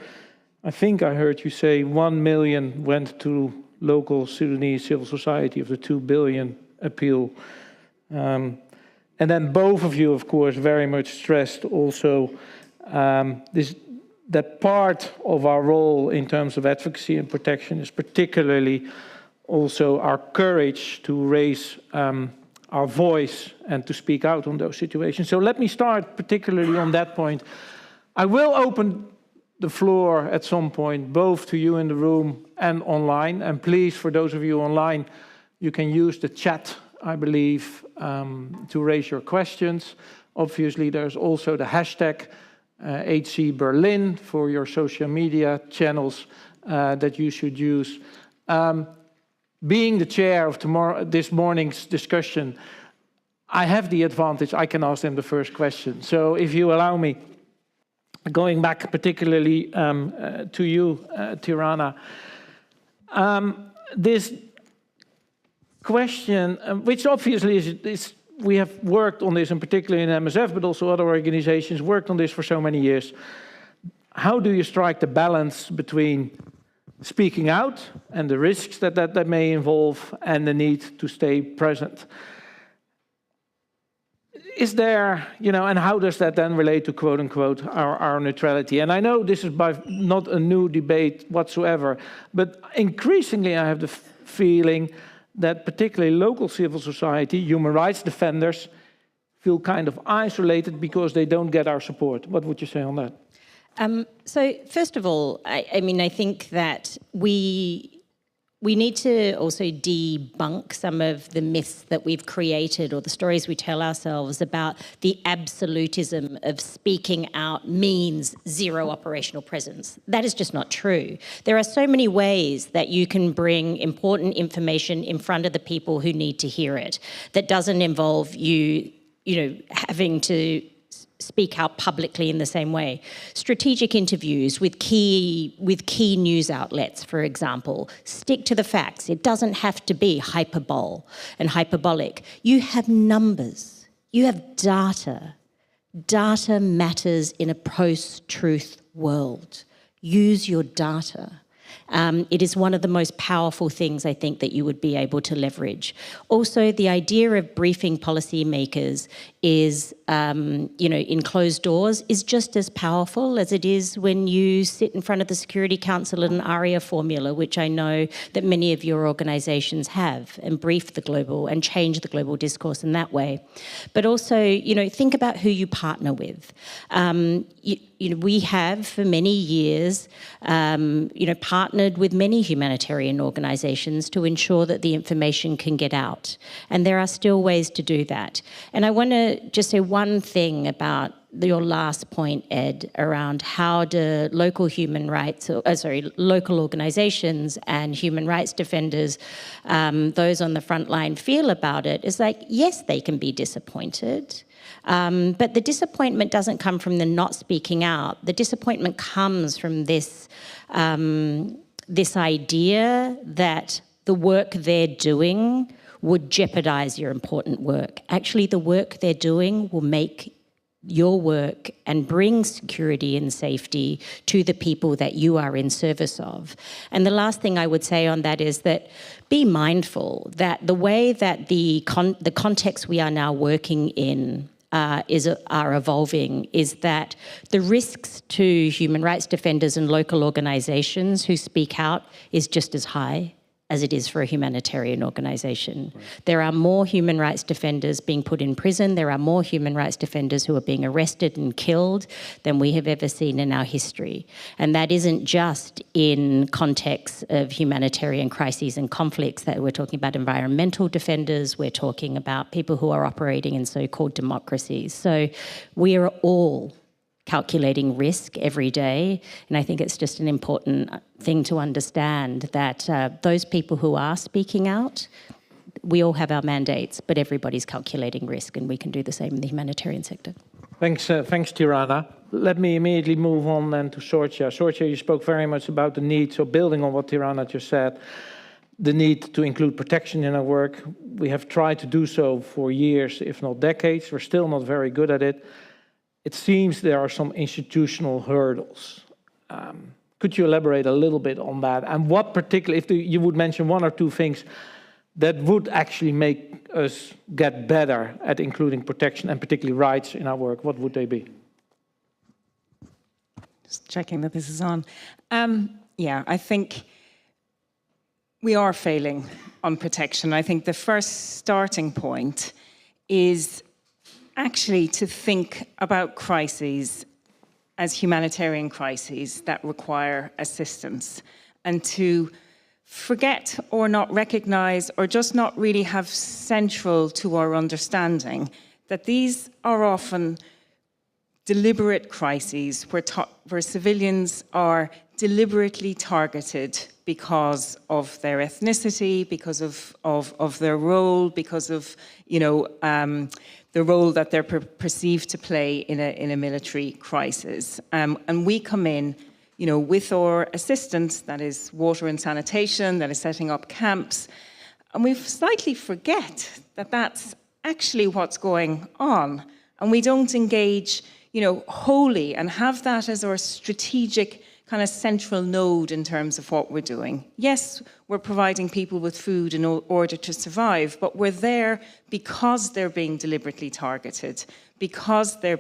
I think I heard you say 1 million went to local Sudanese civil society of the 2 billion appeal. And then both of you, of course, very much stressed also that part of our role in terms of advocacy and protection is particularly also our courage to raise our voice and to speak out on those situations. So let me start particularly on that point. I will open the floor at some point, both to you in the room and online. And please, for those of you online, you can use the chat, I believe, to raise your questions. Obviously, there's also the hashtag HC Berlin for your social media channels that you should use. Being the chair of this morning's discussion, I have the advantage, I can ask them the first question. So if you allow me, going back particularly to you, Tirana, this question, which obviously is we have worked on this, in particular in MSF, but also other organizations worked on this for so many years. How do you strike the balance between speaking out and the risks that may involve and the need to stay present? Is there, and how does that then relate to quote unquote our neutrality? And I know this is not a new debate whatsoever, but increasingly I have the feeling that particularly local civil society, human rights defenders, feel kind of isolated because they don't get our support. What would you say on that? So first of all, I think that we need to also debunk some of the myths that we've created or the stories we tell ourselves about the absolutism of speaking out means zero operational presence. That is just not true. There are so many ways that you can bring important information in front of the people who need to hear it that doesn't involve you having to speak out publicly in the same way. Strategic interviews with key news outlets, for example. Stick to the facts. It doesn't have to be hyperbole and hyperbolic. You have numbers. You have data. Data matters in a post-truth world. Use your data. It is one of the most powerful things, I think, that you would be able to leverage. Also, the idea of briefing policymakers is, in closed doors, is just as powerful as it is when you sit in front of the Security Council at an ARIA formula, which I know that many of your organisations have, and brief the global and change the global discourse in that way. But also, think about who you partner with. We have for many years, partnered with many humanitarian organisations to ensure that the information can get out. And there are still ways to do that. And I want to just say one thing about your last point, Ed, around how do local local organisations and human rights defenders, those on the front line, feel about it. It's like, yes, they can be disappointed. But the disappointment doesn't come from the not speaking out. The disappointment comes from this idea that the work they're doing would jeopardize your important work. Actually, the work they're doing will make your work and bring security and safety to the people that you are in service of. And the last thing I would say on that is that be mindful that the way that the context we are now working in are evolving is that the risks to human rights defenders and local organisations who speak out is just as high as it is for a humanitarian organisation. Right. There are more human rights defenders being put in prison. There are more human rights defenders who are being arrested and killed than we have ever seen in our history. And that isn't just in context of humanitarian crises and conflicts, that we're talking about environmental defenders, we're talking about people who are operating in so-called democracies. So we are all calculating risk every day. And I think it's just an important thing to understand that those people who are speaking out, we all have our mandates, but everybody's calculating risk, and we can do the same in the humanitarian sector. Thanks, Tirana. Let me immediately move on then to Sorcha. Sorcha, you spoke very much about the need, so building on what Tirana just said, the need to include protection in our work. We have tried to do so for years, if not decades. We're still not very good at it. It seems there are some institutional hurdles. Could you elaborate a little bit on that? And what particularly, if you would mention one or two things that would actually make us get better at including protection and particularly rights in our work, what would they be? Just checking that this is on. I think we are failing on protection. I think the first starting point is actually to think about crises as humanitarian crises that require assistance, and to forget or not recognize or just not really have central to our understanding that these are often deliberate crises where civilians are deliberately targeted because of their ethnicity, because of their role, because of the role that they're perceived to play in a military crisis. And we come in, with our assistance, that is water and sanitation, that is setting up camps, and we slightly forget that that's actually what's going on, and we don't engage, wholly and have that as our strategic kind of central node in terms of what we're doing. Yes, we're providing people with food in order to survive, but we're there because they're being deliberately targeted, because they're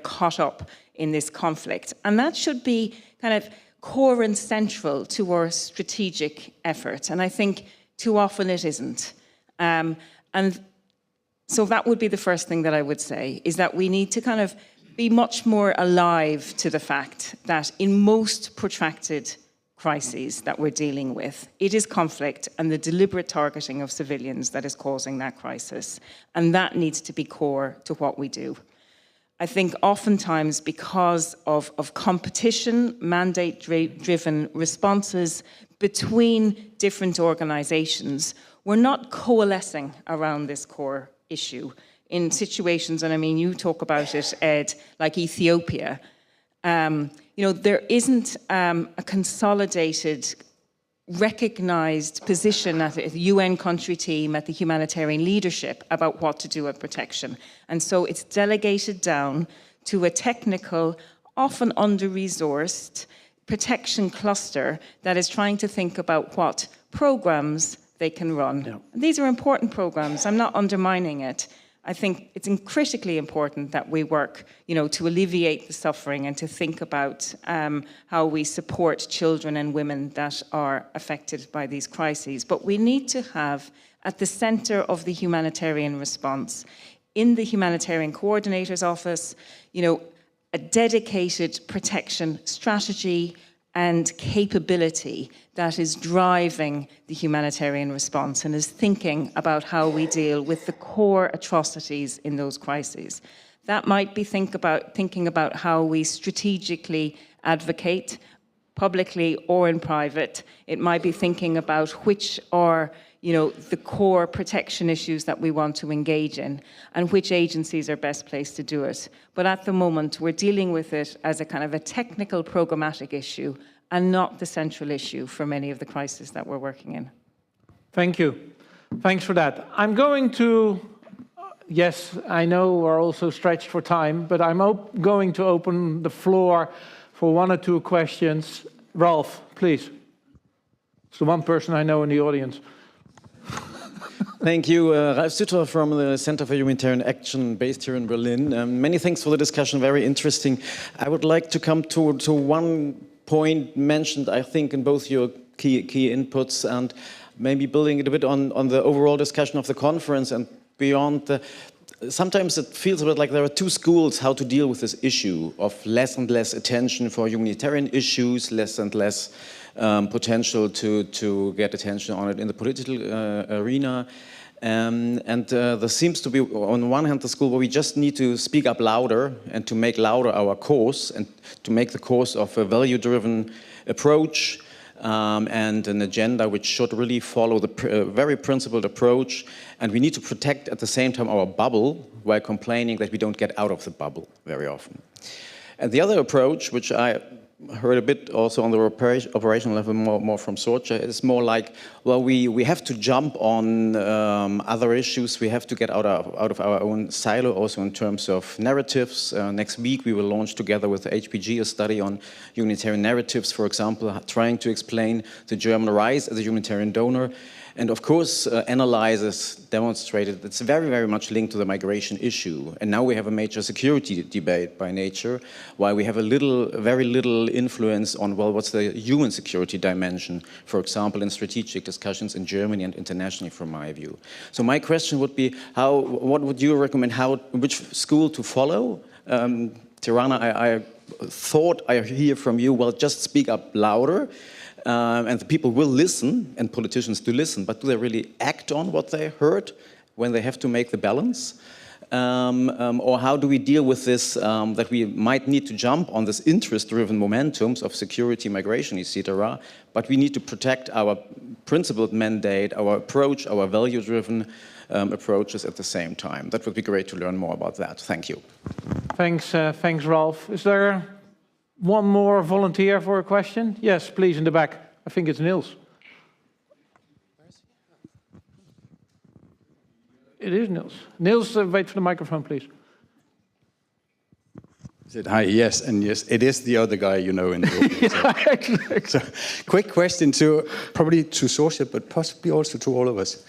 caught up in this conflict. And that should be kind of core and central to our strategic effort. And I think too often it isn't. And so that would be the first thing that I would say, is that we need to kind of be much more alive to the fact that in most protracted crises that we're dealing with, it is conflict and the deliberate targeting of civilians that is causing that crisis. And that needs to be core to what we do. I think oftentimes because of competition, mandate-driven responses between different organizations, we're not coalescing around this core issue. In situations, and I mean, you talk about it, Ed, like Ethiopia, there isn't a consolidated, recognized position at the UN country team, at the humanitarian leadership about what to do with protection. And so it's delegated down to a technical, often under-resourced protection cluster that is trying to think about what programs they can run. Yeah. These are important programs. I'm not undermining it. I think it's critically important that we work, to alleviate the suffering and to think about how we support children and women that are affected by these crises. But we need to have, at the center of the humanitarian response, in the Humanitarian Coordinator's Office, a dedicated protection strategy and capability that is driving the humanitarian response and is thinking about how we deal with the core atrocities in those crises. That might be thinking about how we strategically advocate, publicly or in private. It might be thinking about which are the core protection issues that we want to engage in and which agencies are best placed to do it. But at the moment, we're dealing with it as a kind of a technical programmatic issue and not the central issue for many of the crises that we're working in. Thank you. Thanks for that. I'm going to, yes, I know we're also stretched for time, but I'm going to open the floor for one or two questions. Ralph, please. It's the one person I know in the audience. Thank you. Ralf Sütter from the Center for Humanitarian Action based here in Berlin. Many thanks for the discussion, very interesting. I would like to come to one point mentioned, I think, in both your key inputs and maybe building it a bit on the overall discussion of the conference and beyond. Sometimes it feels a bit like there are two schools how to deal with this issue of less and less attention for humanitarian issues, less and less potential to get attention on it in the political arena. And there seems to be, on one hand, the school where we just need to speak up louder and to make louder our course and to make the course of a value-driven approach and an agenda which should really follow the very principled approach. And we need to protect at the same time our bubble while complaining that we don't get out of the bubble very often. And the other approach, which I heard a bit also on the operational level more from Sorcha, is more like, well, we have to jump on other issues. We have to get out of our own silo also in terms of narratives. Next week we will launch together with the HPG a study on humanitarian narratives, for example, trying to explain the German rise as a humanitarian donor. And of course, analyzers demonstrated it's very, very much linked to the migration issue. And now we have a major security debate by nature, while we have very little influence on, well, what's the human security dimension, for example, in strategic discussions in Germany and internationally, from my view. So my question would be, what would you recommend, which school to follow? Tirana, I thought I hear from you, well, just speak up louder. And the people will listen, and politicians do listen, but do they really act on what they heard when they have to make the balance? Or how do we deal with this, that we might need to jump on this interest-driven momentums of security, migration, etc., but we need to protect our principled mandate, our approach, our value-driven approaches at the same time? That would be great to learn more about that. Thank you. Thanks, Ralph. Is there one more volunteer for a question? Yes, please, in the back. I think it's Niels. It is Niels. Niels, wait for the microphone, please. Hi, yes, and yes, it is the other guy you know in the audience. So, quick question probably to Sorcha, but possibly also to all of us.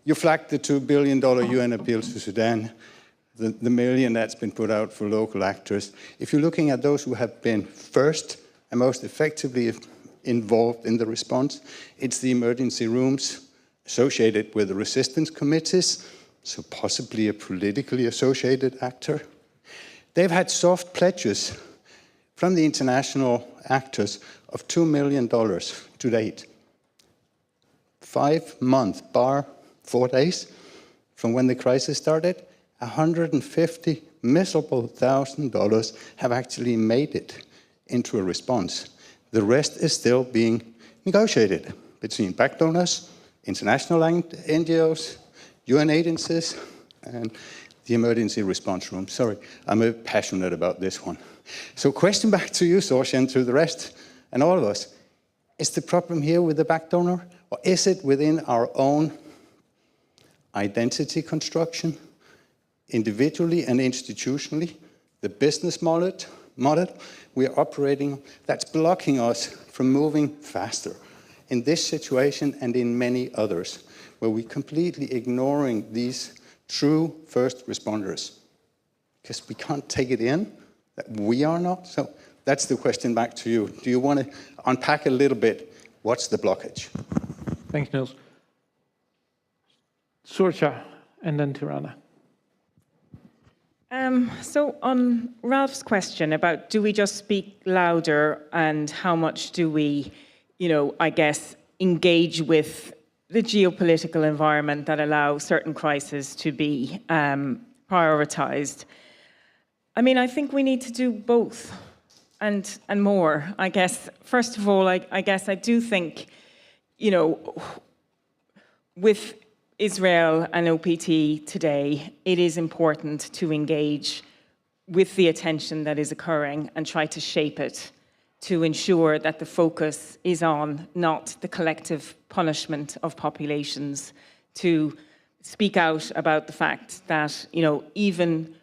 You flagged the $2 billion UN appeal to Sudan, the million that's been put out for local actors. If you're looking at those who have been first and most effectively involved in the response, it's the emergency rooms associated with the resistance committees, so possibly a politically associated actor. They've had soft pledges from the international actors of $2 million to date. 5 months, bar 4 days, from when the crisis started, $150 miserable thousand have actually made it into a response. The rest is still being negotiated between back donors, international NGOs, UN agencies, and the emergency response room. Sorry, I'm passionate about this one. So question back to you, Sorcha, and to the rest, and all of us. Is the problem here with the back donor, or is it within our own identity construction, individually and institutionally, the business model we are operating that's blocking us from moving faster in this situation and in many others, where we're completely ignoring these true first responders, because we can't take it in that we are not. So that's the question back to you. Do you want to unpack a little bit what's the blockage? Thanks, Niels. Sorcha, and then Tirana. So on Ralph's question about do we just speak louder and how much do we, I guess, engage with the geopolitical environment that allows certain crises to be prioritized. I mean, I think we need to do both and more. I guess, first of all, I guess I do think, with Israel and OPT today, it is important to engage with the attention that is occurring and try to shape it to ensure that the focus is on not the collective punishment of populations, to speak out about the fact that, even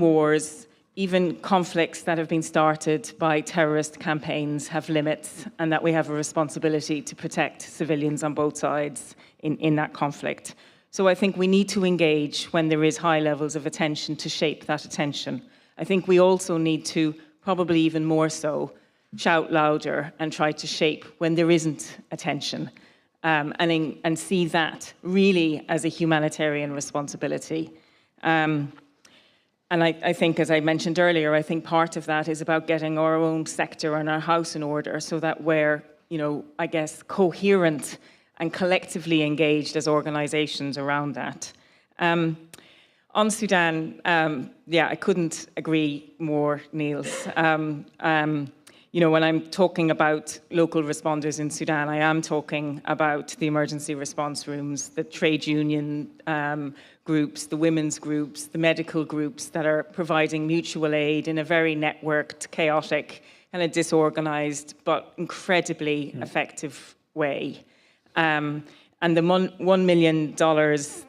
wars, even conflicts that have been started by terrorist campaigns have limits, and that we have a responsibility to protect civilians on both sides in that conflict. So I think we need to engage when there is high levels of attention to shape that attention. I think we also need to, probably even more so, shout louder and try to shape when there isn't attention, and see that really as a humanitarian responsibility. And I think, as I mentioned earlier, I think part of that is about getting our own sector and our house in order so that we're, I guess, coherent and collectively engaged as organizations around that. On Sudan, I couldn't agree more, Niels. When I'm talking about local responders in Sudan, I am talking about the emergency response rooms, the trade union groups, the women's groups, the medical groups that are providing mutual aid in a very networked, chaotic, kind of disorganized, but incredibly effective way. And the $1 million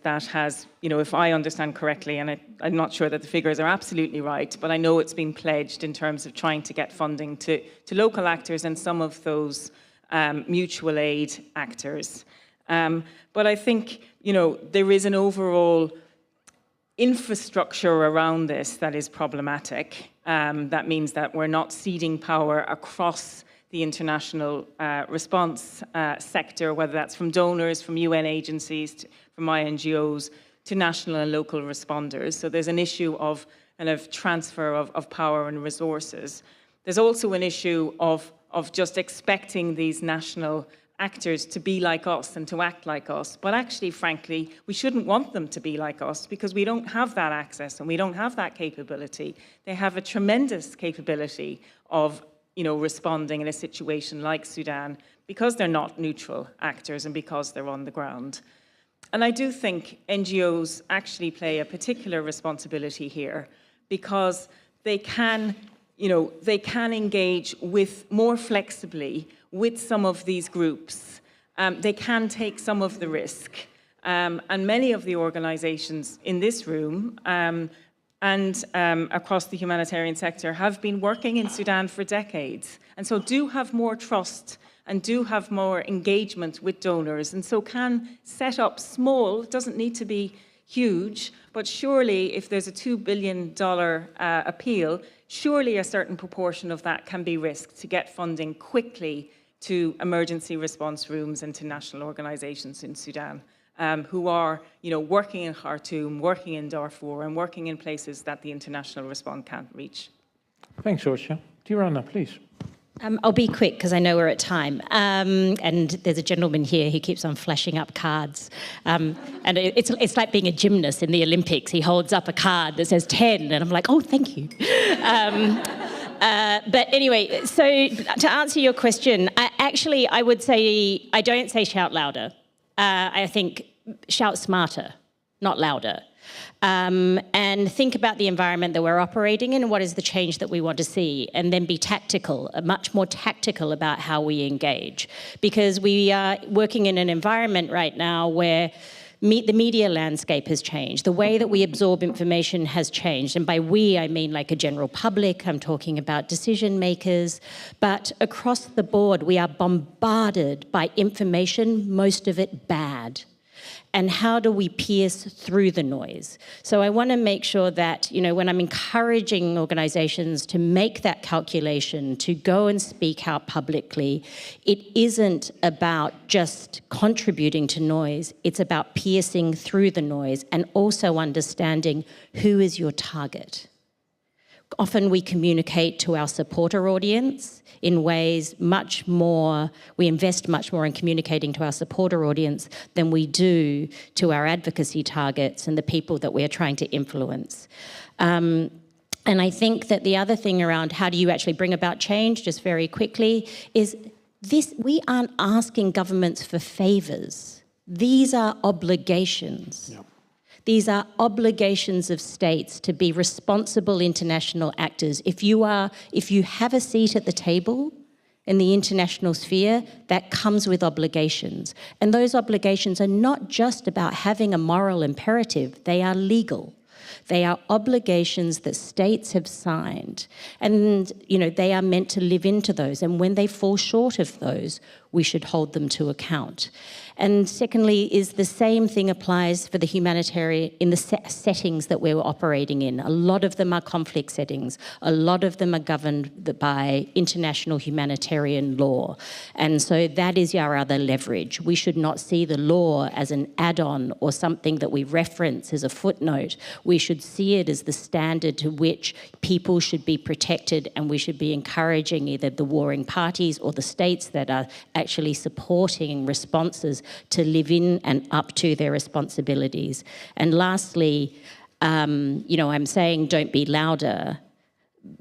that has, if I understand correctly, and I'm not sure that the figures are absolutely right, but I know it's been pledged in terms of trying to get funding to local actors and some of those mutual aid actors. But I think, there is an overall infrastructure around this that is problematic. That means that we're not ceding power across the international response sector, whether that's from donors, from UN agencies, from INGOs, to national and local responders. So there's an issue of kind of transfer of power and resources. There's also an issue of just expecting these national actors to be like us and to act like us. But actually, frankly, we shouldn't want them to be like us because we don't have that access and we don't have that capability. They have a tremendous capability of responding in a situation like Sudan because they're not neutral actors and because they're on the ground. And I do think NGOs actually play a particular responsibility here because they can engage with more flexibly with some of these groups. They can take some of the risk. And many of the organizations in this room and across the humanitarian sector have been working in Sudan for decades, and so do have more trust and do have more engagement with donors, and so can set up small, it doesn't need to be huge, but surely if there's a $2 billion appeal, surely a certain proportion of that can be risked to get funding quickly to emergency response rooms and to national organizations in Sudan. Who are, working in Khartoum, working in Darfur, and working in places that the international response can't reach. Thanks, Sorcha. Tirana, please. I'll be quick because I know we're at time. And there's a gentleman here who keeps on flashing up cards. And it's like being a gymnast in the Olympics. He holds up a card that says 10, and I'm like, oh, thank you. But anyway, so to answer your question, I would say, I don't say shout louder. I think shout smarter, not louder. And think about the environment that we're operating in and what is the change that we want to see, and then be tactical, much more tactical about how we engage. Because we are working in an environment right now where the media landscape has changed. The way that we absorb information has changed. And by we, I mean like a general public. I'm talking about decision makers. But across the board, we are bombarded by information, most of it bad. And how do we pierce through the noise? So I want to make sure that, when I'm encouraging organizations to make that calculation, to go and speak out publicly, it isn't about just contributing to noise. It's about piercing through the noise and also understanding who is your target. Often we communicate to our supporter audience in ways we invest much more in communicating to our supporter audience than we do to our advocacy targets and the people that we are trying to influence. And I think that the other thing around how do you actually bring about change, just very quickly, is we aren't asking governments for favors. These are obligations. Yeah. These are obligations of states to be responsible international actors. If you have a seat at the table in the international sphere, that comes with obligations. And those obligations are not just about having a moral imperative, they are legal. They are obligations that states have signed. And, they are meant to live into those. And when they fall short of those, we should hold them to account. And secondly, is the same thing applies for the humanitarian in the settings that we're operating in. A lot of them are conflict settings. A lot of them are governed by international humanitarian law. And so that is our other leverage. We should not see the law as an add-on or something that we reference as a footnote. We should see it as the standard to which people should be protected, and we should be encouraging either the warring parties or the states that are actually supporting responses to live in and up to their responsibilities. And lastly, I'm saying don't be louder,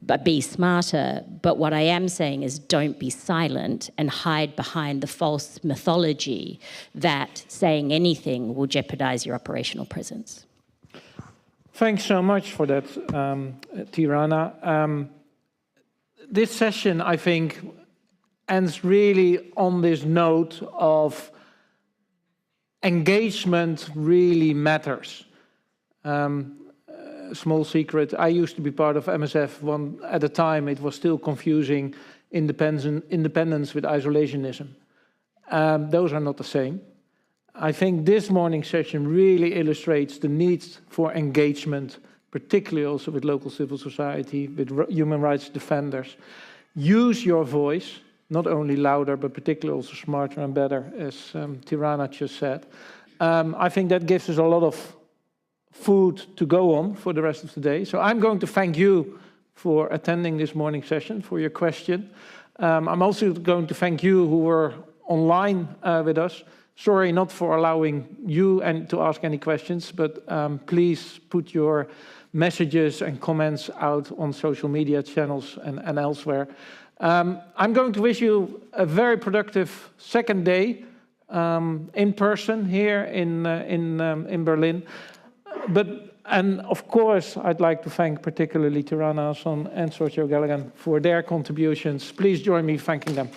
but be smarter. But what I am saying is don't be silent and hide behind the false mythology that saying anything will jeopardize your operational presence. Thanks so much for that, Tirana. This session, I think, ends really on this note of engagement really matters. Small secret, I used to be part of MSF. At the time, it was still confusing independence with isolationism. Those are not the same. I think this morning's session really illustrates the need for engagement, particularly also with local civil society, with human rights defenders. Use your voice, not only louder, but particularly also smarter and better, as Tirana just said. I think that gives us a lot of food to go on for the rest of the day. So I'm going to thank you for attending this morning's session, for your question. I'm also going to thank you who were online with us. Sorry not for allowing you to ask any questions, but please put your messages and comments out on social media channels and elsewhere. I'm going to wish you a very productive second day in person here in Berlin. And of course, I'd like to thank particularly Tirana Hassan and Sorcha O'Callaghan for their contributions. Please join me thanking them.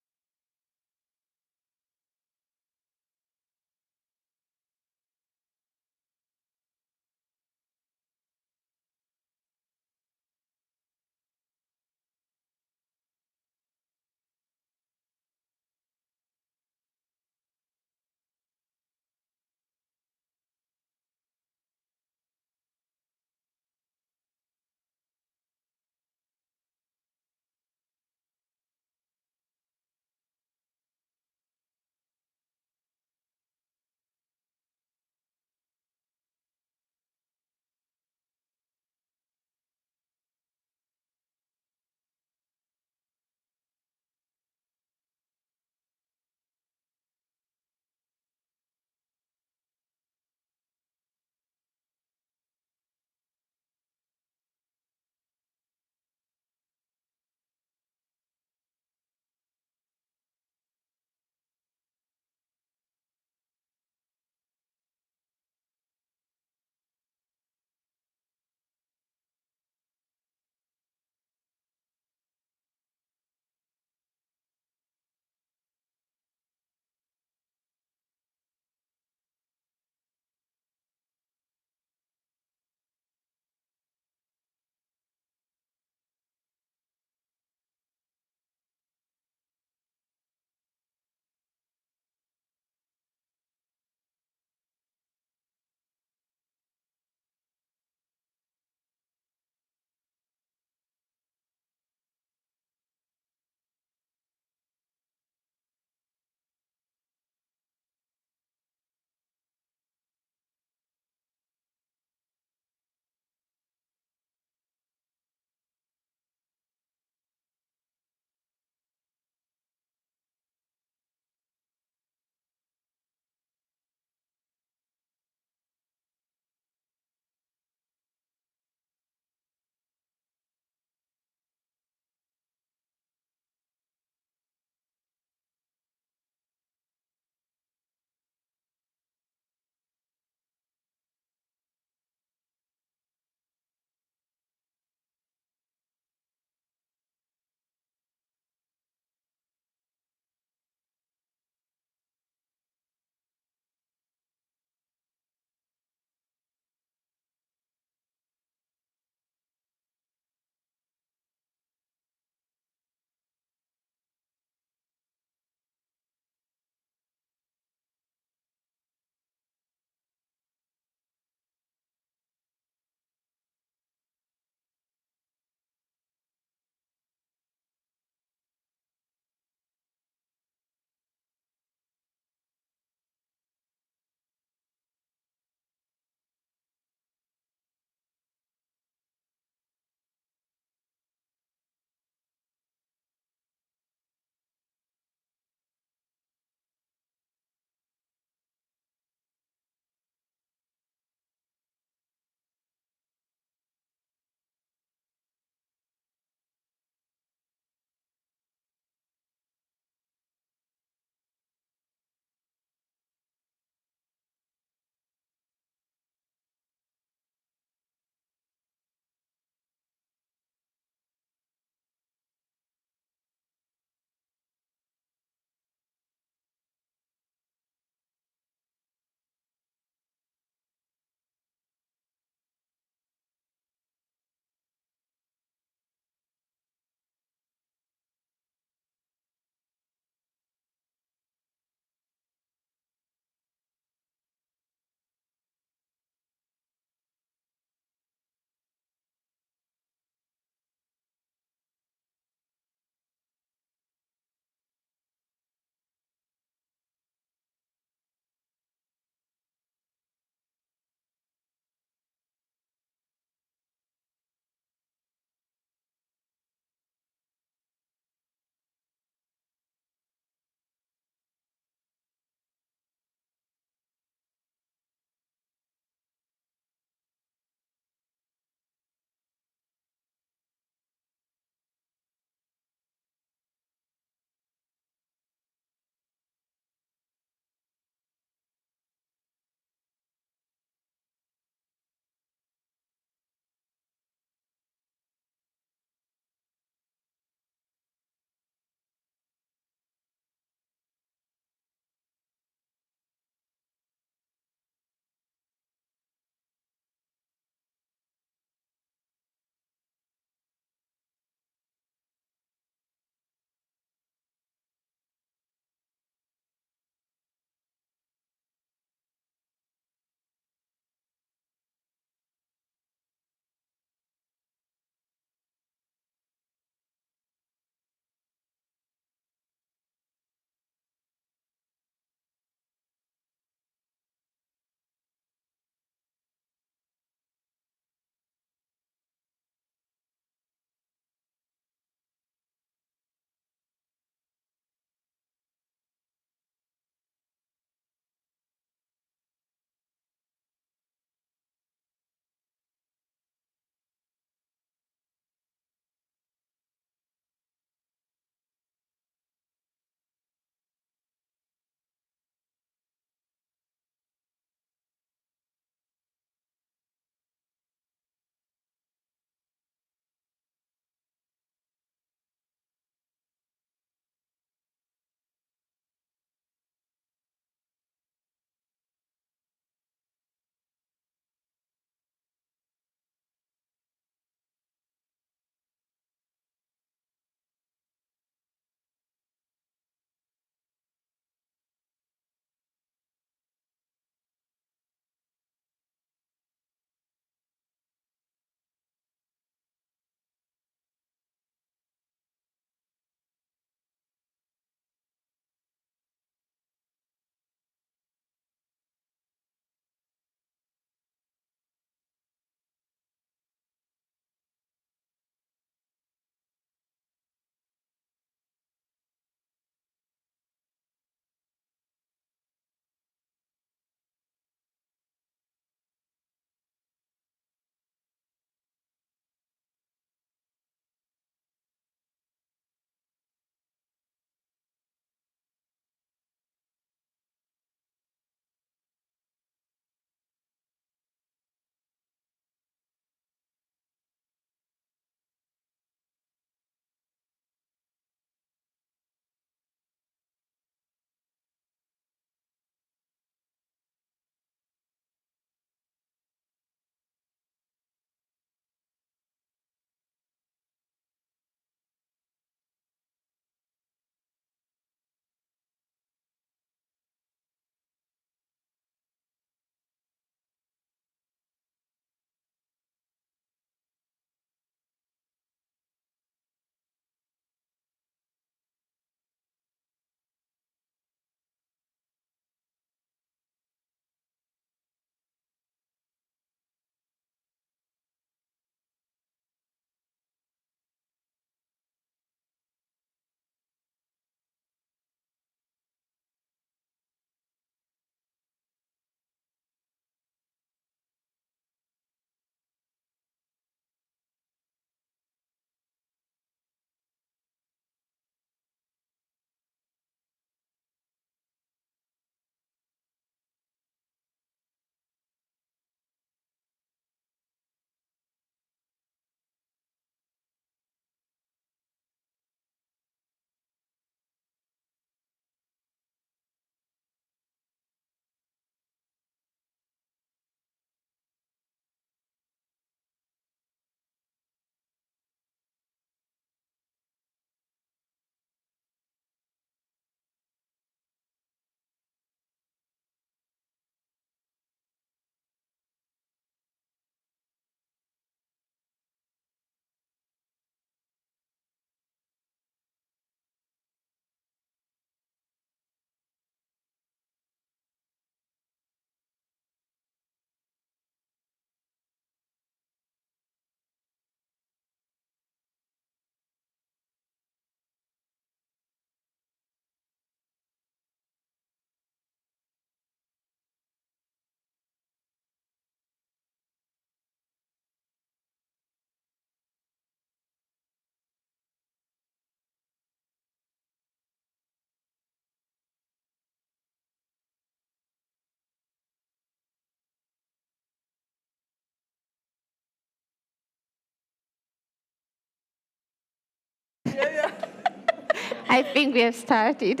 I think we have started.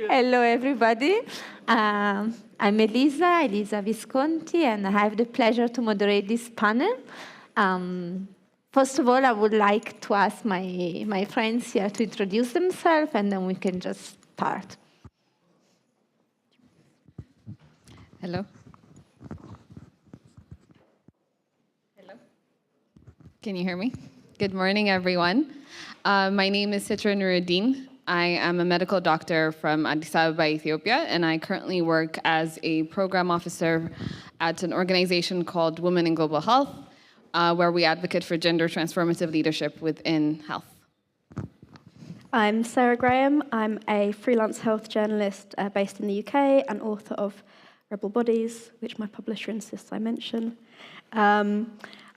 Hello, everybody. I'm Elisa Visconti, and I have the pleasure to moderate this panel. First of all, I would like to ask my friends here to introduce themselves, and then we can just start. Hello. Hello. Can you hear me? Good morning, everyone. My name is Sitra Nuruddin. I am a medical doctor from Addis Ababa, Ethiopia, and I currently work as a program officer at an organization called Women in Global Health, where we advocate for gender transformative leadership within health. I'm Sarah Graham. I'm a freelance health journalist based in the UK and author of Rebel Bodies, which my publisher insists I mention.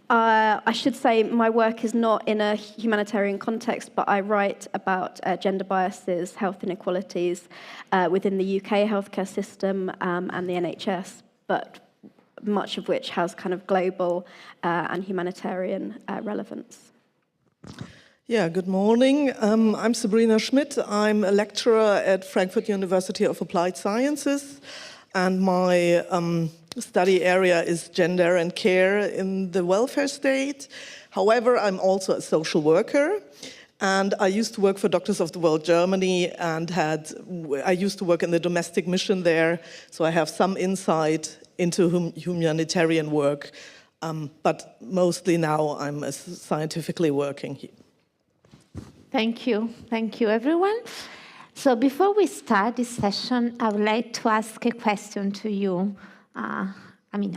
I should say my work is not in a humanitarian context, but I write about gender biases, health inequalities within the UK healthcare system and the NHS, but much of which has kind of global and humanitarian relevance. Yeah, good morning. I'm Sabrina Schmidt. I'm a lecturer at Frankfurt University of Applied Sciences, and my study area is gender and care in the welfare state. However, I'm also a social worker, and I used to work for Doctors of the World Germany, and I used to work in the domestic mission there, so I have some insight into humanitarian work, but mostly now I'm scientifically working here. Thank you, everyone. So before we start this session, I would like to ask a question to you.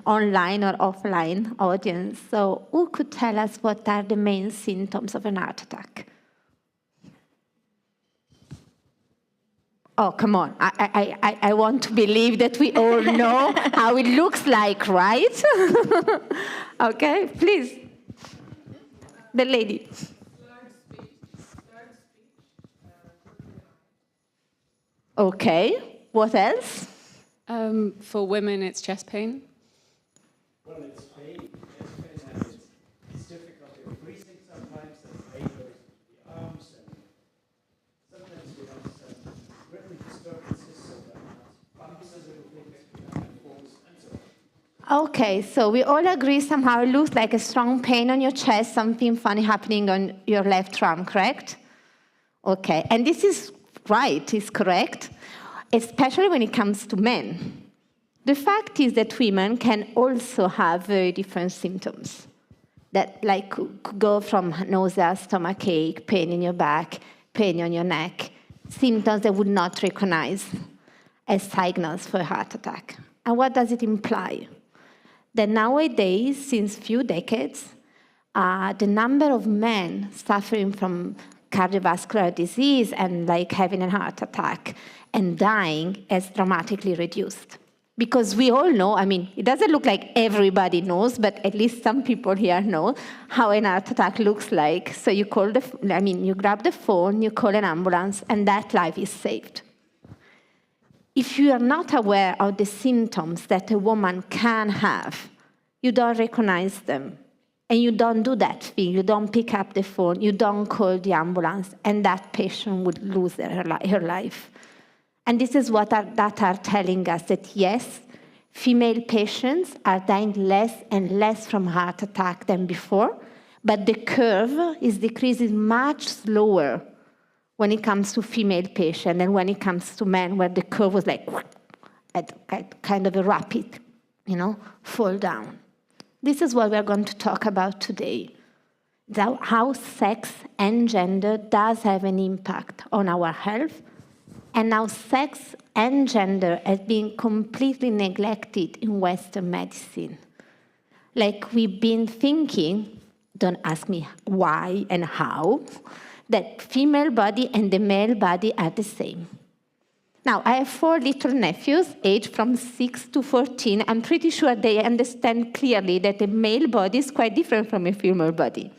Online or offline audience. So who could tell us what are the main symptoms of an heart attack? Oh, come on. I want to believe that we all know how it looks like, right? Okay, please. The lady. Okay, what else? For women, it's chest pain. Well, it's pain, chest pain, and it's difficulty of breathing sometimes, and pain goes to the arms, and sometimes we have rhythm disturbances, so that bumps a little bit, and falls, and so on. Okay, so we all agree somehow it looks like a strong pain on your chest, something funny happening on your left arm, correct? Okay, and this is right, is correct, especially when it comes to men. The fact is that women can also have very different symptoms that could go from nausea, stomachache, pain in your back, pain on your neck, symptoms that would not recognize as signals for a heart attack. And what does it imply? That nowadays, since few decades, the number of men suffering from cardiovascular disease and having a heart attack and dying has dramatically reduced. Because we all know, it doesn't look like everybody knows, but at least some people here know how an heart attack looks like. So you call you grab the phone, you call an ambulance, and that life is saved. If you are not aware of the symptoms that a woman can have, you don't recognize them. And you don't do that thing, you don't pick up the phone, you don't call the ambulance, and that patient would lose her life. And this is what data are telling us, that yes, female patients are dying less and less from heart attack than before, but the curve is decreasing much slower when it comes to female patients than when it comes to men, where the curve was at kind of a rapid, fall down. This is what we're going to talk about today, how sex and gender does have an impact on our health, and how sex and gender has been completely neglected in Western medicine. We've been thinking, don't ask me why and how, that female body and the male body are the same. Now, I have 4 little nephews, aged from 6 to 14. I'm pretty sure they understand clearly that a male body is quite different from a female body.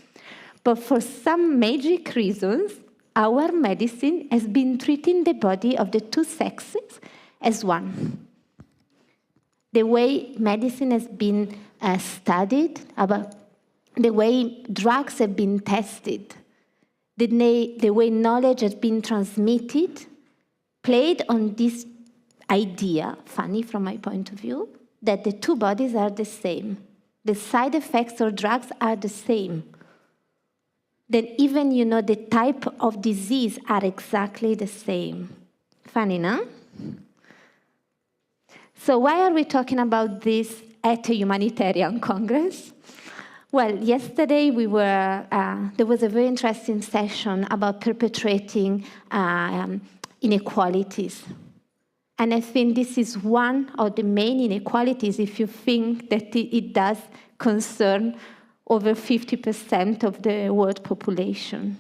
But for some magic reasons, our medicine has been treating the body of the two sexes as one. The way medicine has been studied, about the way drugs have been tested, the way knowledge has been transmitted played on this idea, funny from my point of view, that the two bodies are the same. The side effects of drugs are the same. Then even, the type of disease are exactly the same. Funny, no? So why are we talking about this at a Humanitarian Congress? Well, yesterday there was a very interesting session about perpetrating inequalities. And I think this is one of the main inequalities if you think that it does concern over 50% of the world population.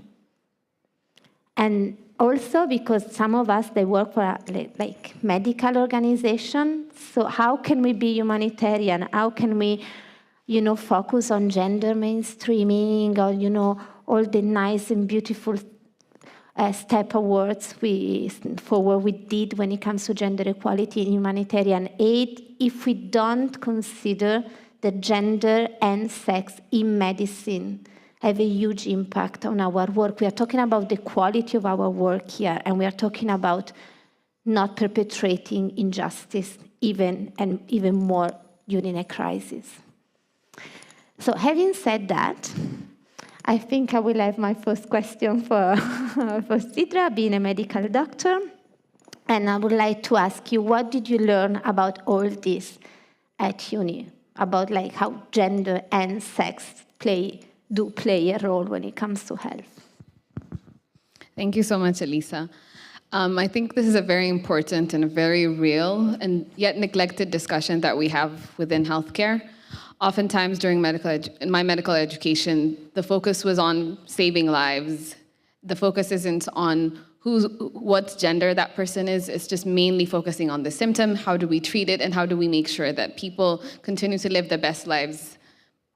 And also because some of us, they work for like medical organizations. So how can we be humanitarian? How can we, focus on gender mainstreaming or, all the nice and beautiful step awards for what we did when it comes to gender equality in humanitarian aid if we don't consider that gender and sex in medicine have a huge impact on our work. We are talking about the quality of our work here, and we are talking about not perpetrating injustice even more during a crisis. So having said that, I think I will have my first question for Sidra, being a medical doctor. And I would like to ask you, what did you learn about all this at uni? About how gender and sex do play a role when it comes to health? Thank you so much, Elisa. I think this is a very important and a very real and yet neglected discussion that we have within healthcare. Oftentimes during in my medical education, the focus was on saving lives. The focus isn't on what gender that person is. It's just mainly focusing on the symptom, how do we treat it, and how do we make sure that people continue to live their best lives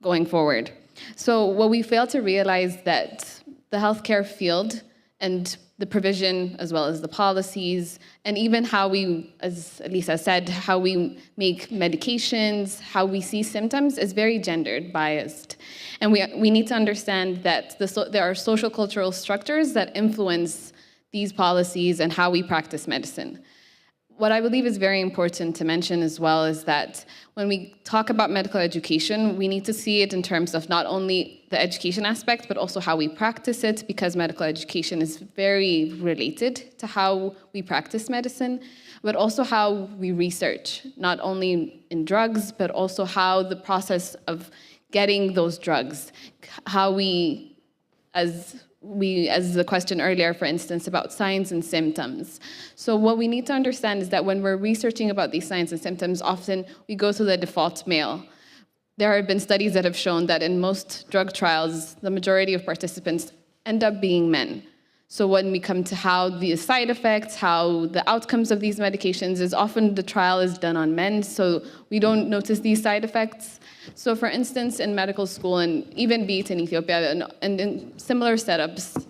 going forward. So what we fail to realize that the healthcare field and the provision, as well as the policies, and even how we, as Elisa said, how we make medications, how we see symptoms is very gendered, biased. And we need to understand that there are social cultural structures that influence these policies and how we practice medicine. What I believe is very important to mention as well is that when we talk about medical education, we need to see it in terms of not only the education aspect, but also how we practice it, because medical education is very related to how we practice medicine, but also how we research, not only in drugs, but also how the process of getting those drugs, how we, as the question earlier, for instance, about signs and symptoms. So what we need to understand is that when we're researching about these signs and symptoms, often we go to the default male. There have been studies that have shown that in most drug trials, the majority of participants end up being men. So when we come to how the side effects, how the outcomes of these medications is often the trial is done on men, so we don't notice these side effects. So for instance, in medical school, and even be it in Ethiopia, and in similar setups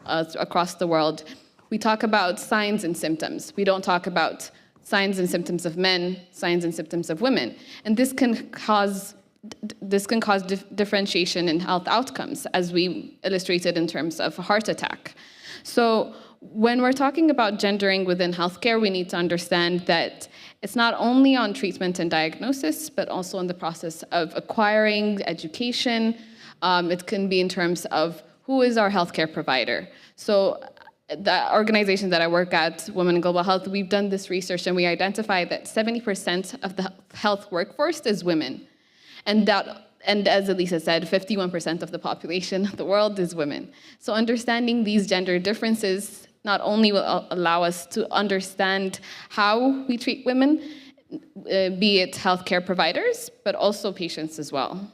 across the world, we talk about signs and symptoms. We don't talk about signs and symptoms of men, signs and symptoms of women. And this can cause differentiation in health outcomes, as we illustrated in terms of a heart attack. So when we're talking about gendering within healthcare, we need to understand that it's not only on treatment and diagnosis, but also in the process of acquiring education. It can be in terms of who is our healthcare provider. So the organization that I work at, Women in Global Health, we've done this research and we identified that 70% of the health workforce is women. And as Elisa said, 51% of the population of the world is women. So understanding these gender differences not only will allow us to understand how we treat women, be it healthcare providers, but also patients as well.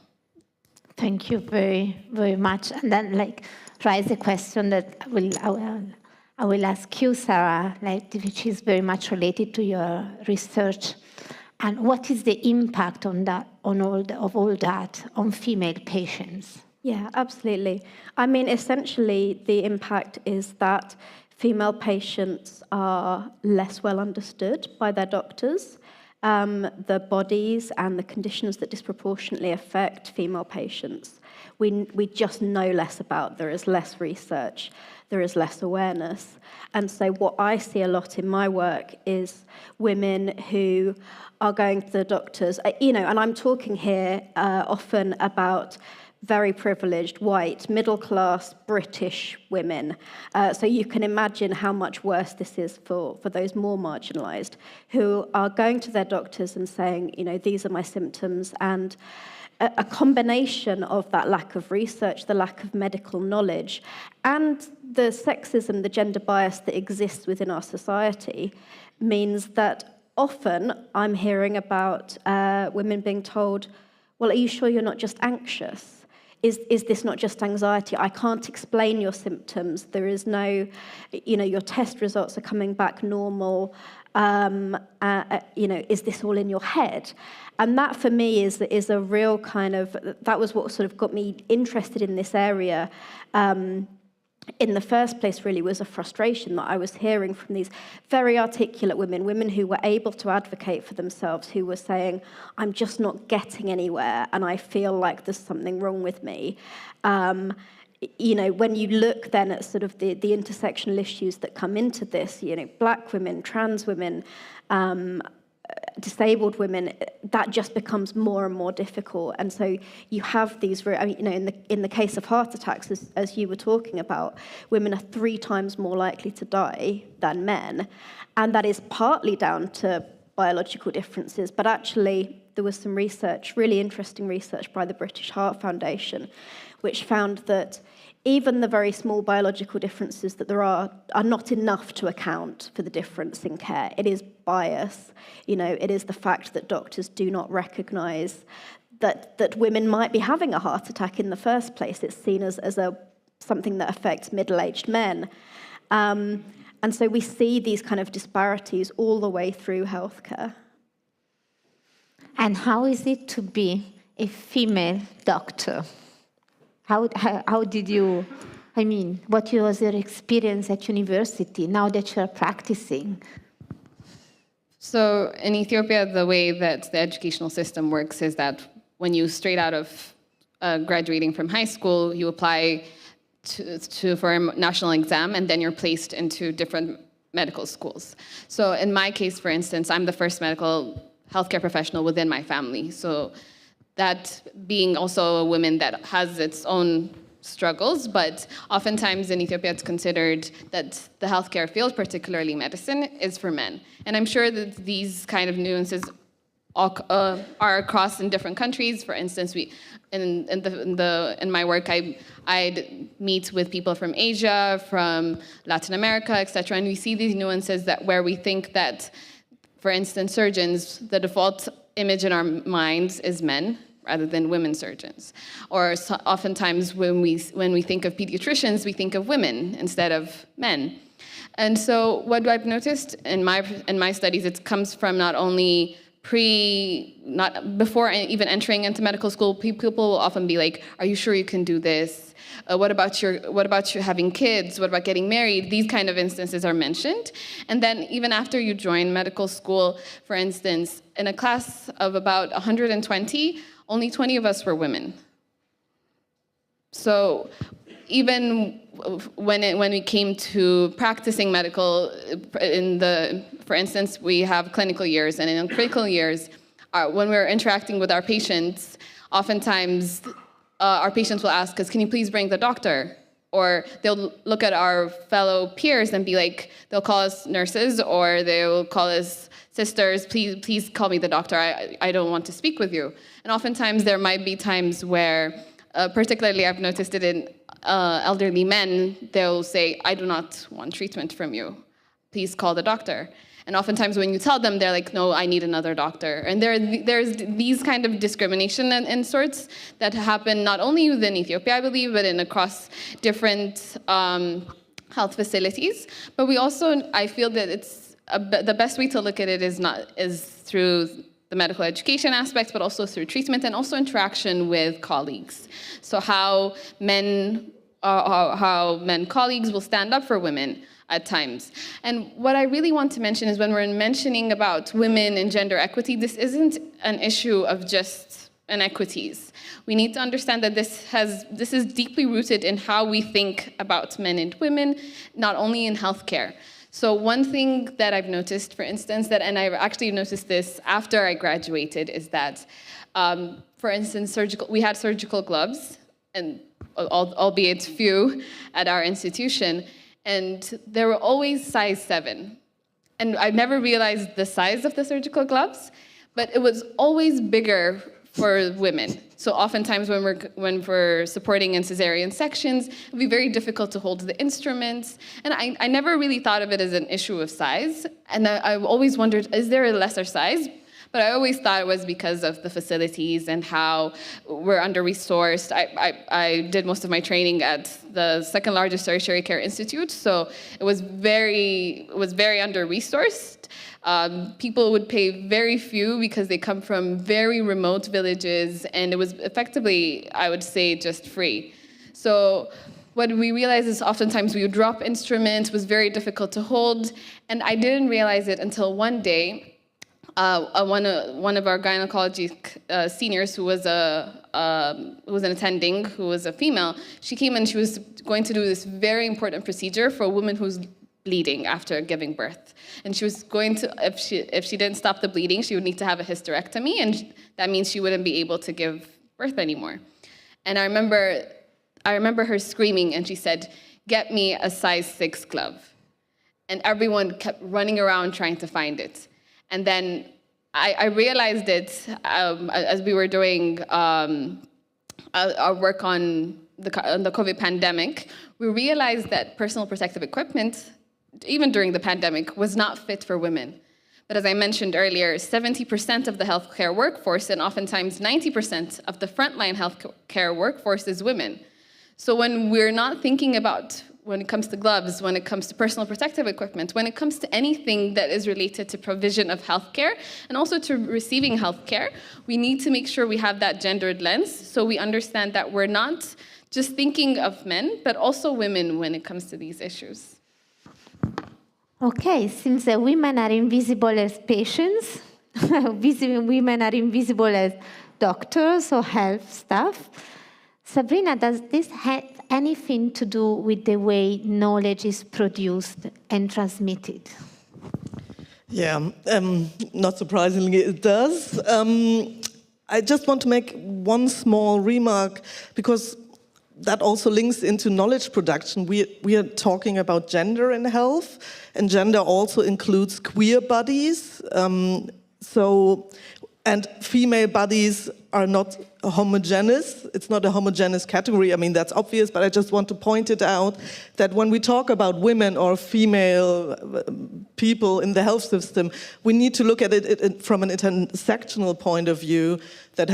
Thank you very, very much. And then, rise a question that I will ask you, Sarah, which is very much related to your research. And what is the impact on that, of all that on female patients? Yeah, absolutely. I mean, essentially, the impact is that female patients are less well understood by their doctors. The bodies and the conditions that disproportionately affect female patients. we just know less about. There is less research, there is less awareness. And so what I see a lot in my work is women who are going to the doctors, and I'm talking here often about very privileged, white, middle-class British women. So you can imagine how much worse this is for those more marginalised, who are going to their doctors and saying, these are my symptoms, and a combination of that lack of research, the lack of medical knowledge, and the sexism, the gender bias that exists within our society means that often I'm hearing about women being told, well, are you sure you're not just anxious? Is this not just anxiety? I can't explain your symptoms. There is no, your test results are coming back normal. Is this all in your head? And that for me is a real kind of, that was what sort of got me interested in this area. In the first place, really, was a frustration that I was hearing from these very articulate women who were able to advocate for themselves, who were saying, I'm just not getting anywhere, and I feel like there's something wrong with me. When you look then at sort of the intersectional issues that come into this, black women, trans women, disabled women, that just becomes more and more difficult. And so you have these, in the case of heart attacks, as you were talking about, women are 3 times more likely to die than men. And that is partly down to biological differences, but actually there was some research, really interesting research by the British Heart Foundation, which found that even the very small biological differences that there are not enough to account for the difference in care. It is bias. It is the fact that doctors do not recognise that women might be having a heart attack in the first place. It's seen as something that affects middle-aged men. And so we see these kind of disparities all the way through healthcare. And how is it to be a female doctor? How did you, what was your experience at university now that you are practicing? So in Ethiopia, the way that the educational system works is that when you straight out of graduating from high school, you apply for a national exam, and then you're placed into different medical schools. So in my case, for instance, I'm the first medical healthcare professional within my family. So that being also a woman that has its own struggles, but oftentimes in Ethiopia it's considered that the healthcare field, particularly medicine, is for men. And I'm sure that these kind of nuances are across in different countries. For instance, in my work, I'd meet with people from Asia, from Latin America, etc., and we see these nuances where we think that, for instance, surgeons, the default image in our minds is men rather than women surgeons. Or oftentimes when we think of pediatricians, we think of women instead of men. And so what I've noticed in my studies, it comes from not only before even entering into medical school, people will often be like, are you sure you can do this? What about you having kids? What about getting married? These kind of instances are mentioned. And then even after you join medical school, for instance, in a class of about 120, only 20 of us were women. So even when we came to practicing medical, for instance, we have clinical years, and in clinical years, when we're interacting with our patients, oftentimes our patients will ask us, can you please bring the doctor? Or they'll look at our fellow peers and be like, they'll call us nurses, or they'll call us sisters, please call me the doctor, I don't want to speak with you. And oftentimes there might be times where, particularly I've noticed it in elderly men, they'll say, I do not want treatment from you, please call the doctor. And oftentimes when you tell them, they're like, no, I need another doctor. And there's these kind of discrimination and sorts that happen not only within Ethiopia, I believe, but across different health facilities. But we also, I feel that it's the best way to look at it is through the medical education aspects, but also through treatment and also interaction with colleagues. So how men colleagues will stand up for women at times. And what I really want to mention is when we're mentioning about women and gender equity, this isn't an issue of just inequities. We need to understand that this is deeply rooted in how we think about men and women, not only in healthcare. So one thing that I've noticed, for instance, and I've actually noticed this after I graduated, is that, for instance, we had surgical gloves, and albeit few at our institution, and they were always size 7. And I never realized the size of the surgical gloves, but it was always bigger for women. So oftentimes when we're supporting in cesarean sections, it would be very difficult to hold the instruments. And I never really thought of it as an issue of size. And I've always wondered, is there a lesser size? But I always thought it was because of the facilities and how we're under-resourced. I did most of my training at the second largest tertiary care institute, so it was very under-resourced. People would pay very few because they come from very remote villages, and it was effectively, I would say, just free. So what we realized is oftentimes we would drop instruments, it was very difficult to hold, and I didn't realize it until one day. One of our gynecology seniors, who was an attending, who was a female, she came and she was going to do this very important procedure for a woman who's bleeding after giving birth. And she was going to, if she didn't stop the bleeding, she would need to have a hysterectomy, and that means she wouldn't be able to give birth anymore. And I remember her screaming, and she said, "Get me a size 6 glove." And everyone kept running around trying to find it. And then I realized it as we were doing our work on the COVID pandemic. We realized that personal protective equipment, even during the pandemic, was not fit for women. But as I mentioned earlier, 70% of the healthcare workforce, and oftentimes 90% of the frontline healthcare workforce, is women. So when we're not thinking about, when it comes to gloves, when it comes to personal protective equipment, when it comes to anything that is related to provision of healthcare and also to receiving healthcare, we need to make sure we have that gendered lens so we understand that we're not just thinking of men, but also women when it comes to these issues. Okay, since women are invisible as patients, women are invisible as doctors or health staff, Sabrina, does this have anything to do with the way knowledge is produced and transmitted? Yeah, not surprisingly, it does. I just want to make one small remark, because that also links into knowledge production. We are talking about gender in health, and gender also includes queer bodies. And female bodies are not homogeneous. It's not a homogeneous category. I mean, that's obvious, but I just want to point it out that when we talk about women or female people in the health system, we need to look at it from an intersectional point of view, that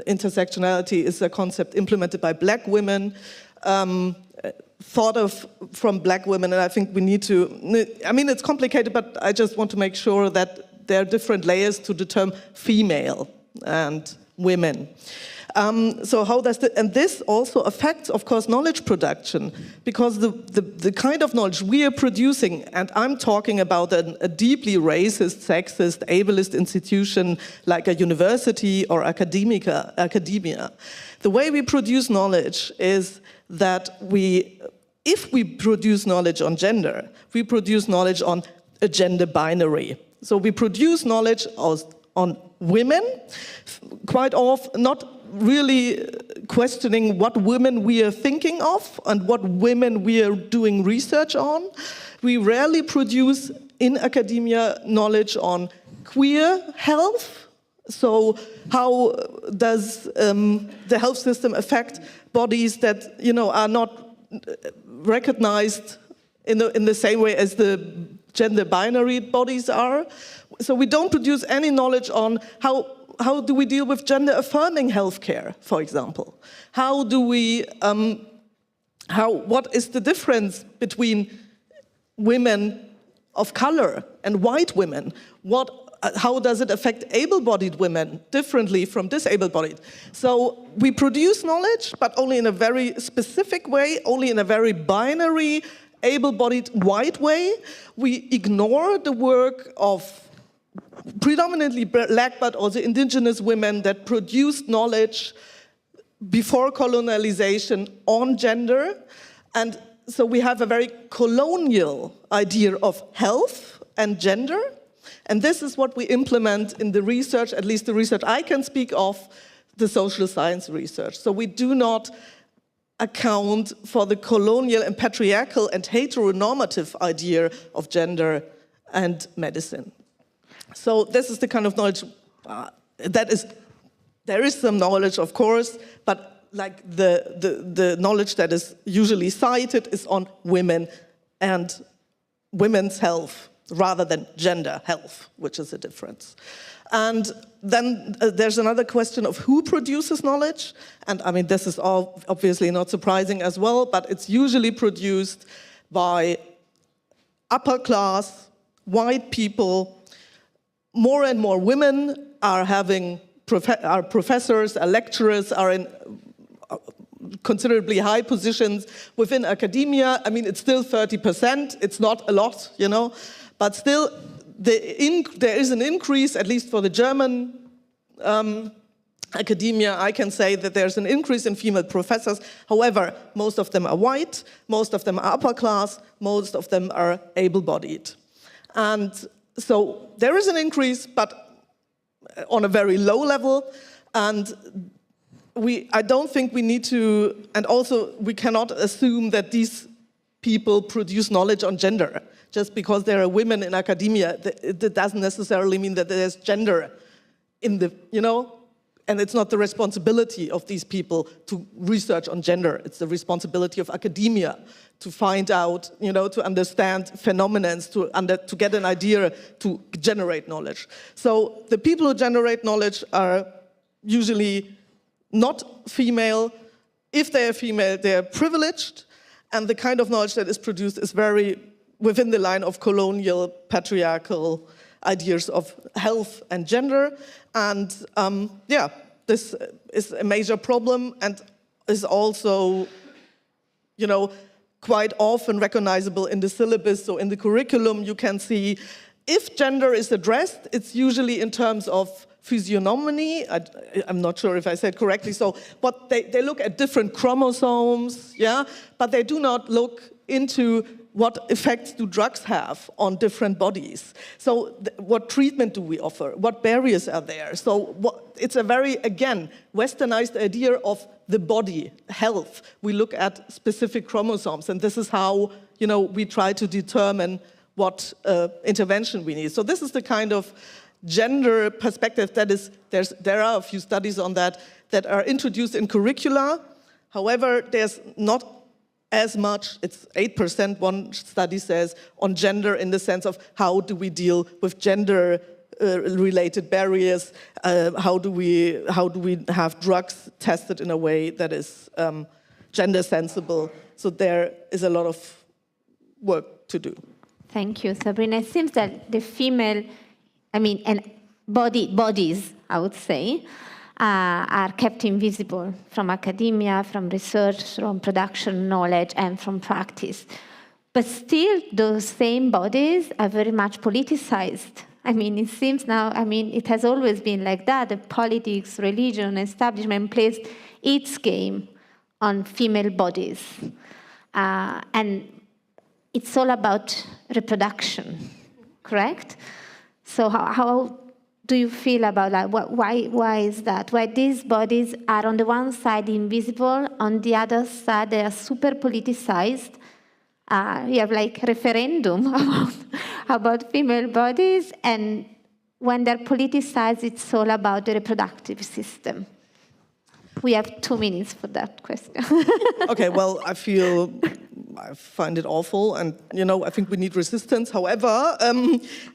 intersectionality is a concept implemented by Black women, thought of from Black women, and I think we need to, I mean, it's complicated, but I just want to make sure that there are different layers to the term female and women. So how does and this also affects, of course, knowledge production, because the kind of knowledge we are producing, and I'm talking about a deeply racist, sexist, ableist institution like a university or academia. The way we produce knowledge is that if we produce knowledge on gender, we produce knowledge on a gender binary. So we produce knowledge on women, quite often not really questioning what women we are thinking of and what women we are doing research on. We rarely produce in academia knowledge on queer health. So how does the health system affect bodies that are not recognized in the same way as the gender binary bodies are? So we don't produce any knowledge on how do we deal with gender affirming healthcare, for example? How do we what is the difference between women of color and white women? How does it affect able-bodied women differently from disabled-bodied? So we produce knowledge, but only in a very specific way, only in a very binary, able-bodied white way. We ignore the work of predominantly black, but also indigenous women that produced knowledge before colonialization on gender. And so we have a very colonial idea of health and gender. And this is what we implement in the research, at least the research I can speak of, the social science research. So we do not account for the colonial and patriarchal and heteronormative idea of gender and medicine. So this is the kind of knowledge there is some knowledge, of course, but like the knowledge that is usually cited is on women and women's health rather than gender health, which is a difference. And then there's another question of who produces knowledge. And I mean, this is all obviously not surprising as well, but it's usually produced by upper class, white people. More and more women are are professors, are lecturers, are in considerably high positions within academia. I mean, it's still 30%. It's not a lot, you know, but still there is an increase, at least for the German academia. I can say that there's an increase in female professors. However, most of them are white, most of them are upper class, most of them are able-bodied. And so there is an increase, but on a very low level, and I don't think we need to, and also we cannot assume that these people produce knowledge on gender. Just because there are women in academia, that doesn't necessarily mean that there's gender in the, you know, and it's not the responsibility of these people to research on gender. It's the responsibility of academia to find out, you know, to understand phenomena, to get an idea, to generate knowledge. So the people who generate knowledge are usually not female. If they are female, they are privileged, and the kind of knowledge that is produced is very within the line of colonial, patriarchal ideas of health and gender. And yeah, this is a major problem and is also, you know, quite often recognizable in the syllabus. So in the curriculum, you can see if gender is addressed, it's usually in terms of physiognomy. I'm not sure if I said correctly. So what they look at different chromosomes, yeah, but they do not look into what effects do drugs have on different bodies? So what treatment do we offer? What barriers are there? So it's a very, again, westernized idea of the body, health. We look at specific chromosomes, and this is how, you know, we try to determine what intervention we need. So this is the kind of gender perspective that is, there are a few studies on that are introduced in curricula. However, there's not as much, it's 8%, one study says, on gender in the sense of how do we deal with gender related barriers, how do we have drugs tested in a way that is gender sensible. So there is a lot of work to do. Thank you, Sabrina. It seems that the female, and bodies, I would say, are kept invisible from academia, from research, from production knowledge, and from practice. But still, those same bodies are very much politicized. It seems now, it has always been like that. The politics, religion, establishment plays its game on female bodies. And it's all about reproduction, correct? So how do you feel about that? Why is that? Why these bodies are on the one side invisible, on the other side they are super politicized. You have like referendum about female bodies, and when they're politicized, it's all about the reproductive system. We have 2 minutes for that question. Okay, well, I find it awful, and I think we need resistance. However,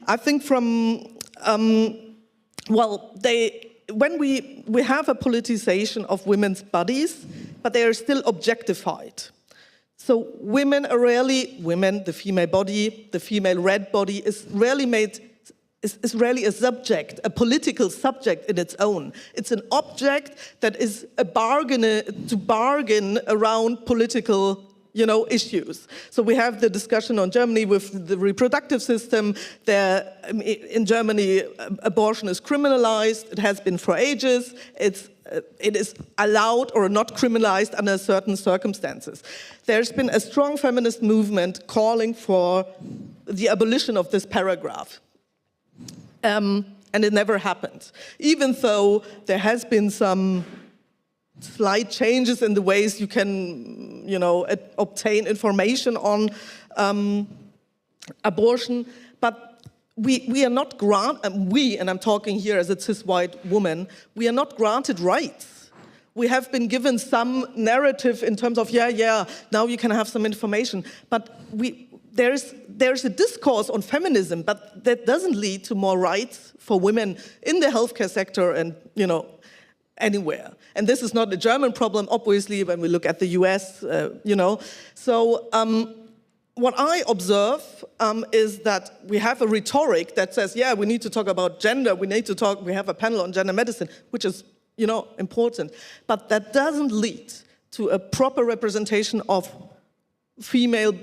I think when we have a politicization of women's bodies, but they are still objectified. So women are rarely, the female body, the female red body is rarely a subject, a political subject in its own. It's an object that is to bargain around political issues. So we have the discussion on Germany with the reproductive system. In Germany, abortion is criminalized. It has been for ages. It is allowed or not criminalized under certain circumstances. There's been a strong feminist movement calling for the abolition of this paragraph. And it never happened, even though there has been some slight changes in the ways you can, obtain information on abortion. But we are not and I'm talking here as a cis white woman, we are not granted rights. We have been given some narrative in terms of, now you can have some information. But there's a discourse on feminism, but that doesn't lead to more rights for women in the healthcare sector and, anywhere. And this is not a German problem, obviously, when we look at the US, So what I observe is that we have a rhetoric that says, we need to talk about gender, we have a panel on gender medicine, which is, important. But that doesn't lead to a proper representation of female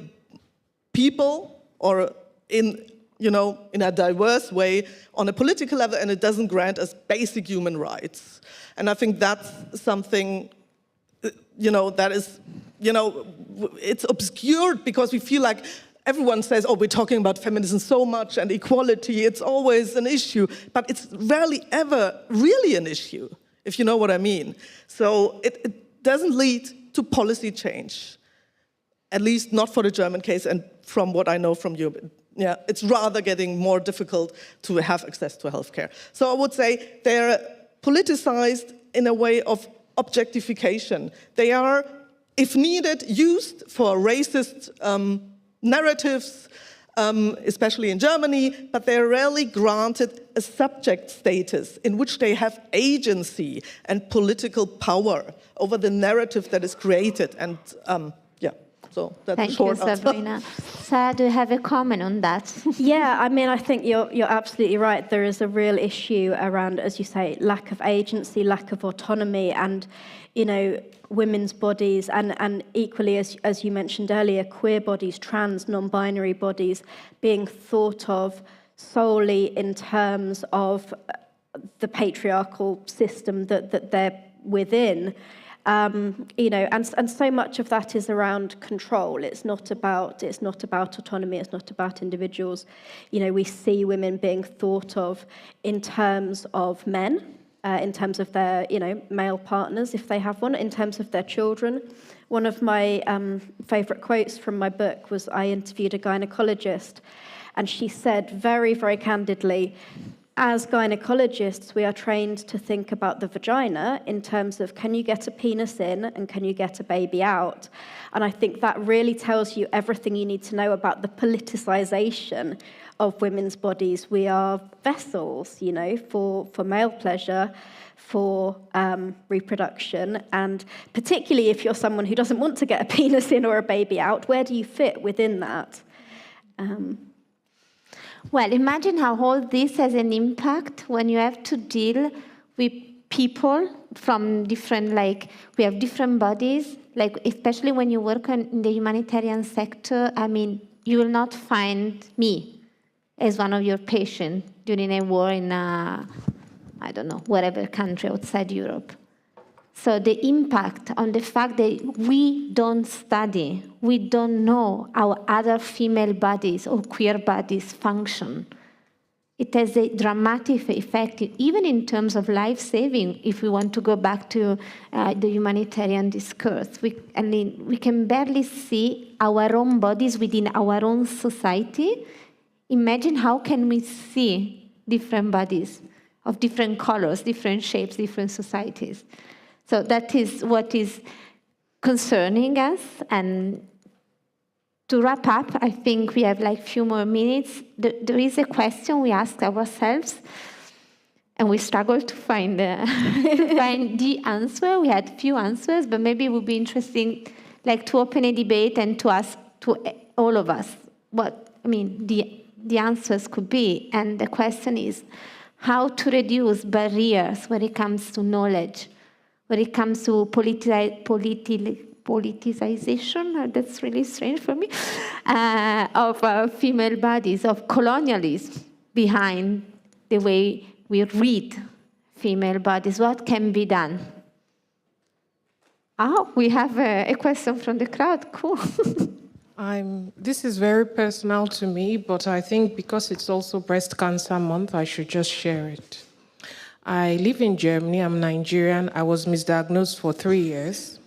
people or in a diverse way on a political level, and it doesn't grant us basic human rights. And I think that's something, that is, it's obscured because we feel like everyone says, we're talking about feminism so much and equality, it's always an issue, but it's rarely ever really an issue, if you know what I mean. So it doesn't lead to policy change, at least not for the German case and from what I know from Europe. It's rather getting more difficult to have access to healthcare. So I would say they're politicized in a way of objectification. They are, if needed, used for racist narratives, especially in Germany, but they're rarely granted a subject status in which they have agency and political power over the narrative that is created. And so that's Thank a short you, answer. Sabrina. Sarah, do you have a comment on that? I think you're absolutely right. There is a real issue around, as you say, lack of agency, lack of autonomy, and women's bodies, and equally, as you mentioned earlier, queer bodies, trans, non-binary bodies, being thought of solely in terms of the patriarchal system that they're within. And so much of that is around control. It's not about autonomy. It's not about individuals. We see women being thought of in terms of men, in terms of their, male partners, if they have one, in terms of their children. One of my favorite quotes from my book was I interviewed a gynecologist, and she said very, very candidly, as gynecologists, we are trained to think about the vagina in terms of can you get a penis in and can you get a baby out? And I think that really tells you everything you need to know about the politicization of women's bodies. We are vessels, for male pleasure, for reproduction, and particularly if you're someone who doesn't want to get a penis in or a baby out, where do you fit within that? Well, imagine how all this has an impact when you have to deal with people from different, we have different bodies, especially when you work in the humanitarian sector. You will not find me as one of your patients during a war in, whatever country outside Europe. So the impact on the fact that we don't study, we don't know how other female bodies or queer bodies function, it has a dramatic effect, even in terms of life-saving, if we want to go back to the humanitarian discourse. We can barely see our own bodies within our own society. Imagine how can we see different bodies of different colors, different shapes, different societies. So that is what is concerning us. And to wrap up, I think we have a few more minutes. There is a question we asked ourselves, and we struggled to find the answer. We had few answers, but maybe it would be interesting to open a debate and to ask to all of us what the answers could be. And the question is how to reduce barriers when it comes to knowledge, when it comes to politicization, that's really strange for me, of female bodies, of colonialism behind the way we read female bodies. What can be done? Oh, we have a question from the crowd. Cool. This is very personal to me, but I think because it's also Breast Cancer Month, I should just share it. I live in Germany. I'm Nigerian. I was misdiagnosed for 3 years.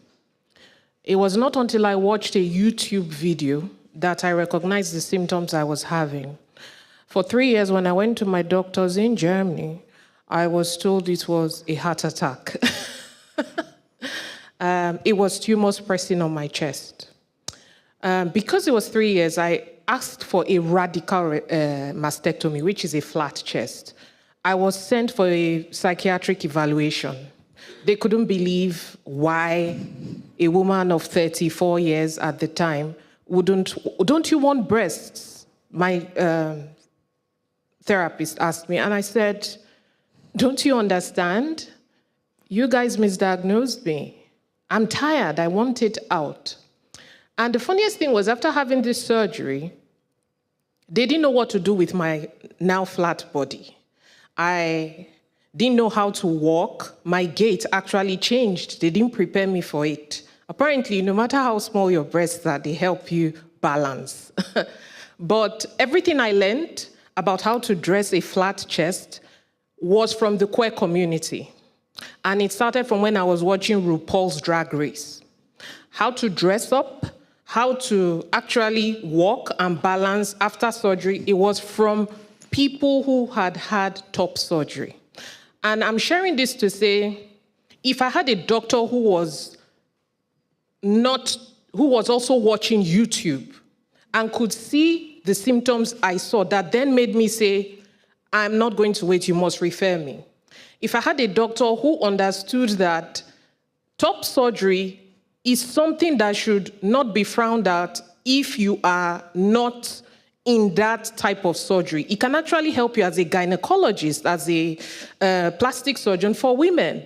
It was not until I watched a YouTube video that I recognized the symptoms I was having. For 3 years, when I went to my doctors in Germany, I was told it was a heart attack. It was tumors pressing on my chest. Because it was 3 years, I asked for a radical mastectomy, which is a flat chest. I was sent for a psychiatric evaluation. They couldn't believe why a woman of 34 years at the time don't you want breasts? My therapist asked me, and I said, don't you understand? You guys misdiagnosed me. I'm tired, I want it out. And the funniest thing was, after having this surgery, they didn't know what to do with my now flat body. I didn't know how to walk. My gait actually changed. They didn't prepare me for it. Apparently, no matter how small your breasts are, they help you balance. But everything I learned about how to dress a flat chest was from the queer community. And it started from when I was watching RuPaul's Drag Race. How to dress up, how to actually walk and balance after surgery. It was from people who had had top surgery. And I'm sharing this to say, if I had a doctor who was also watching YouTube and could see the symptoms I saw, that then made me say, I'm not going to wait, you must refer me. If I had a doctor who understood that top surgery is something that should not be frowned at if you are not in that type of surgery. It can actually help you as a gynecologist, as a plastic surgeon for women.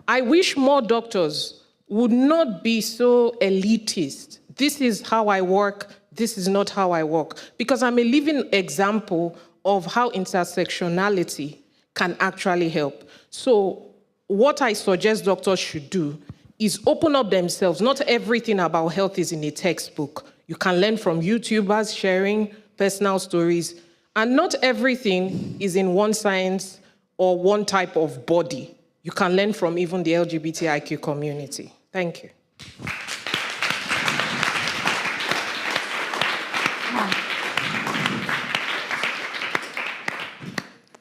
I wish more doctors would not be so elitist. This is how I work, this is not how I work. Because I'm a living example of how intersectionality can actually help. So what I suggest doctors should do is open up themselves. Not everything about health is in a textbook. You can learn from YouTubers sharing personal stories, and not everything is in one science or one type of body. You can learn from even the LGBTIQ community. Thank you.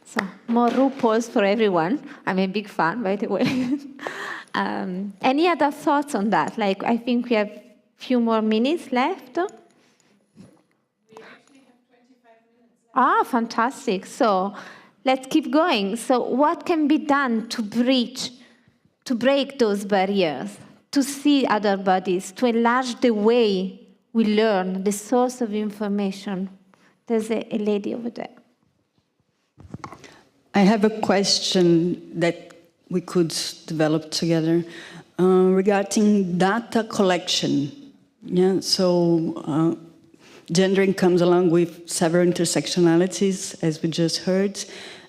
So, more RuPaul's for everyone. I'm a big fan, by the way. Any other thoughts on that? Like, I think we have a few more minutes left. Ah, fantastic. So let's keep going. So what can be done to break those barriers, to see other bodies, to enlarge the way we learn, the source of information? There's a lady over there. I have a question that we could develop together regarding data collection. Yeah, so gendering comes along with several intersectionalities, as we just heard.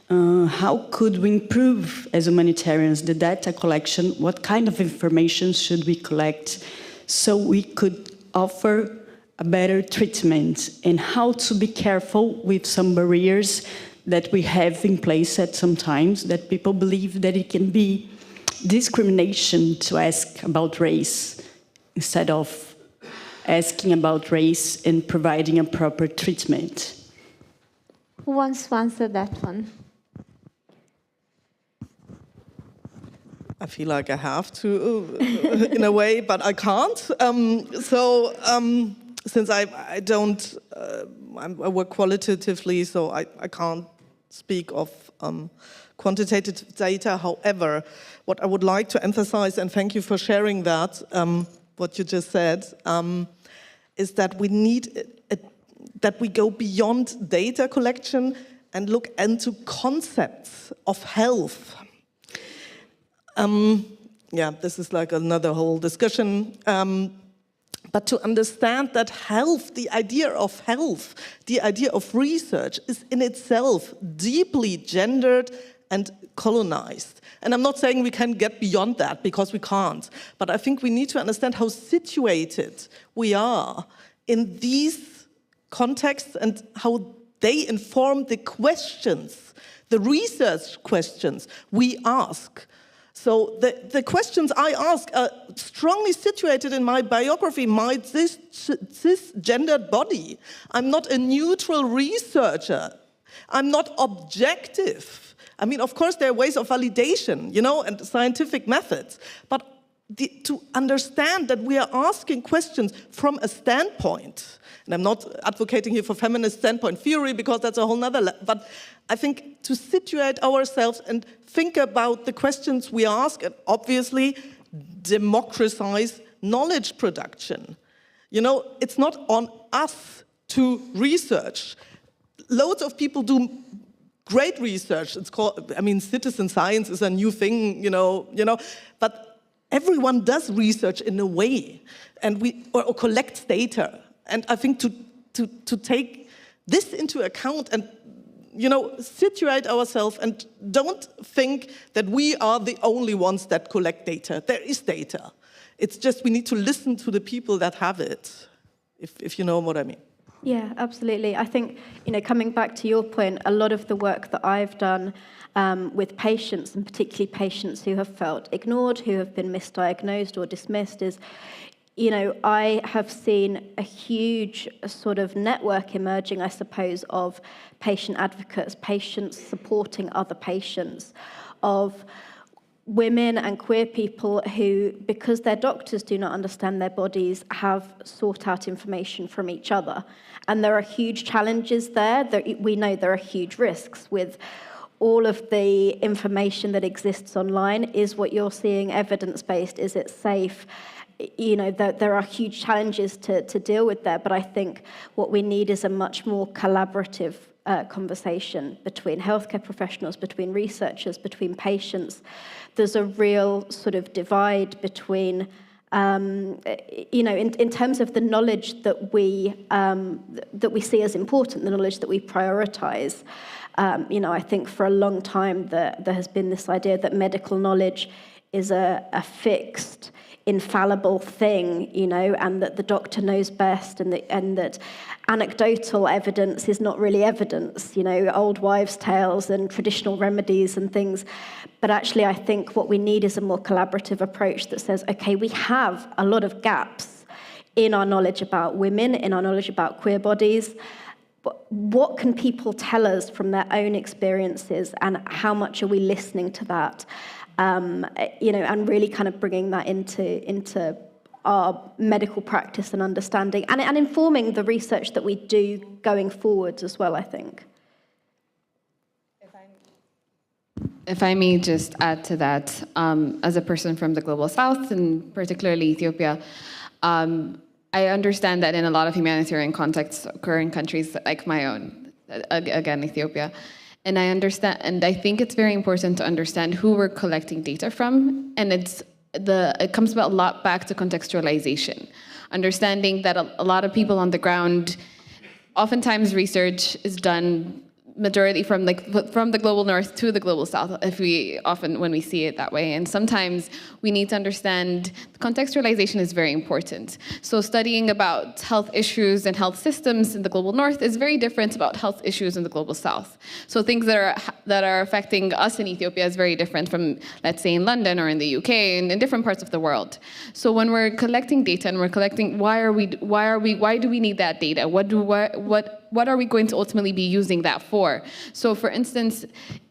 How could we improve, as humanitarians, the data collection? What kind of information should we collect so we could offer a better treatment? And how to be careful with some barriers that we have in place at some times, that people believe that it can be discrimination to ask about race instead of asking about race and providing a proper treatment. Who wants to answer that one? I feel like I have to, in a way, but I can't. Since I don't, I work qualitatively, so I can't speak of quantitative data. However, what I would like to emphasize, and thank you for sharing that, what you just said, is that we need that we go beyond data collection and look into concepts of health. Yeah, this is like another whole discussion. but to understand that health, the idea of health, the idea of research is in itself deeply gendered and colonized. And I'm not saying we can get beyond that, because we can't. But I think we need to understand how situated we are in these contexts and how they inform the questions, the research questions we ask. So the questions I ask are strongly situated in my biography, my cisgendered body. I'm not a neutral researcher. I'm not objective. I mean, of course, there are ways of validation, and scientific methods. But to understand that we are asking questions from a standpoint, and I'm not advocating here for feminist standpoint theory, because that's a whole nother level, but I think to situate ourselves and think about the questions we ask, and obviously democratize knowledge production. It's not on us to research. Loads of people do great research. It's called, citizen science is a new thing, but everyone does research in a way, and or collects data. And I think to take this into account and situate ourselves, and don't think that we are the only ones that collect data. There is data. It's just we need to listen to the people that have it, if you know what I mean. Yeah, absolutely. I think, coming back to your point, a lot of the work that I've done with patients, and particularly patients who have felt ignored, who have been misdiagnosed or dismissed, is, I have seen a huge sort of network emerging, I suppose, of patient advocates, patients supporting other patients, of women and queer people who, because their doctors do not understand their bodies, have sought out information from each other. And there are huge challenges there. We know there are huge risks with all of the information that exists online. Is what you're seeing evidence-based? Is it safe? There are huge challenges to deal with there, but I think what we need is a much more collaborative conversation between healthcare professionals, between researchers, between patients. There's a real sort of divide between, in terms of the knowledge that we see as important, the knowledge that we prioritize. I think for a long time there has been this idea that medical knowledge is a fixed, infallible thing, and that the doctor knows best, and that anecdotal evidence is not really evidence, old wives' tales and traditional remedies and things. But actually, I think what we need is a more collaborative approach that says, okay, we have a lot of gaps in our knowledge about women, in our knowledge about queer bodies. But what can people tell us from their own experiences, and how much are we listening to that? And really kind of bringing that into our medical practice and understanding, and informing the research that we do going forwards as well, I think. If I may just add to that, as a person from the Global South, and particularly Ethiopia, I understand that in a lot of humanitarian contexts occur in countries like my own, again, Ethiopia. And I understand, and I think it's very important to understand who we're collecting data from, and it comes a lot back to contextualization, understanding that a lot of people on the ground, oftentimes research is done majority from the global north to the global south, when we see it that way. And sometimes we need to understand contextualization is very important. So studying about health issues and health systems in the global north is very different about health issues in the global south. So things that are affecting us in Ethiopia is very different from, let's say, in London or in the UK and in different parts of the world. So when we're collecting data and we're collecting, why do we need that data? What are we going to ultimately be using that for? So for instance,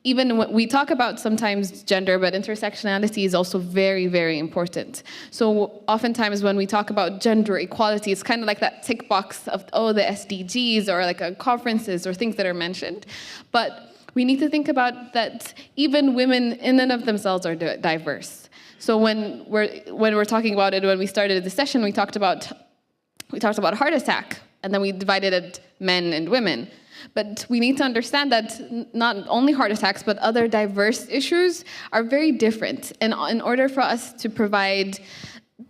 even when we talk about sometimes gender, but intersectionality is also very, very important. So oftentimes when we talk about gender equality, it's kind of like that tick box of, the SDGs or like conferences or things that are mentioned. But we need to think about that even women in and of themselves are diverse. So when we're talking about it, when we started the session, we talked about heart attack, and then we divided it men and women. But we need to understand that not only heart attacks, but other diverse issues are very different. And in order for us to provide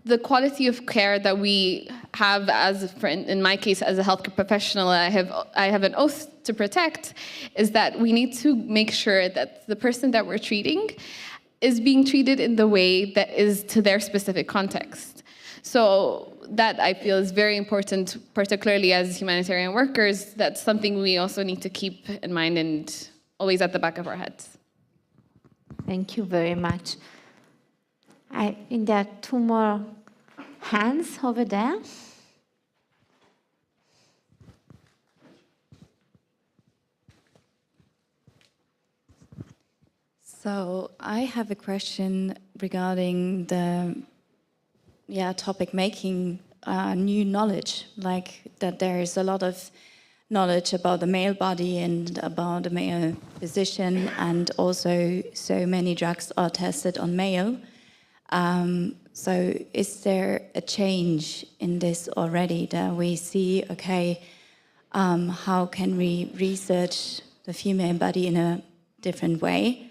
the quality of care that we have as, in my case, as a healthcare professional, I have an oath to protect, is that we need to make sure that the person that we're treating is being treated in the way that is to their specific context. So that I feel is very important, particularly as humanitarian workers. That's something we also need to keep in mind and always at the back of our heads. Thank you very much. I think there are two more hands over there. So I have a question regarding the topic making new knowledge, like that there is a lot of knowledge about the male body and about the male physician, and also so many drugs are tested on male. So is there a change in this already that we see, okay, how can we research the female body in a different way?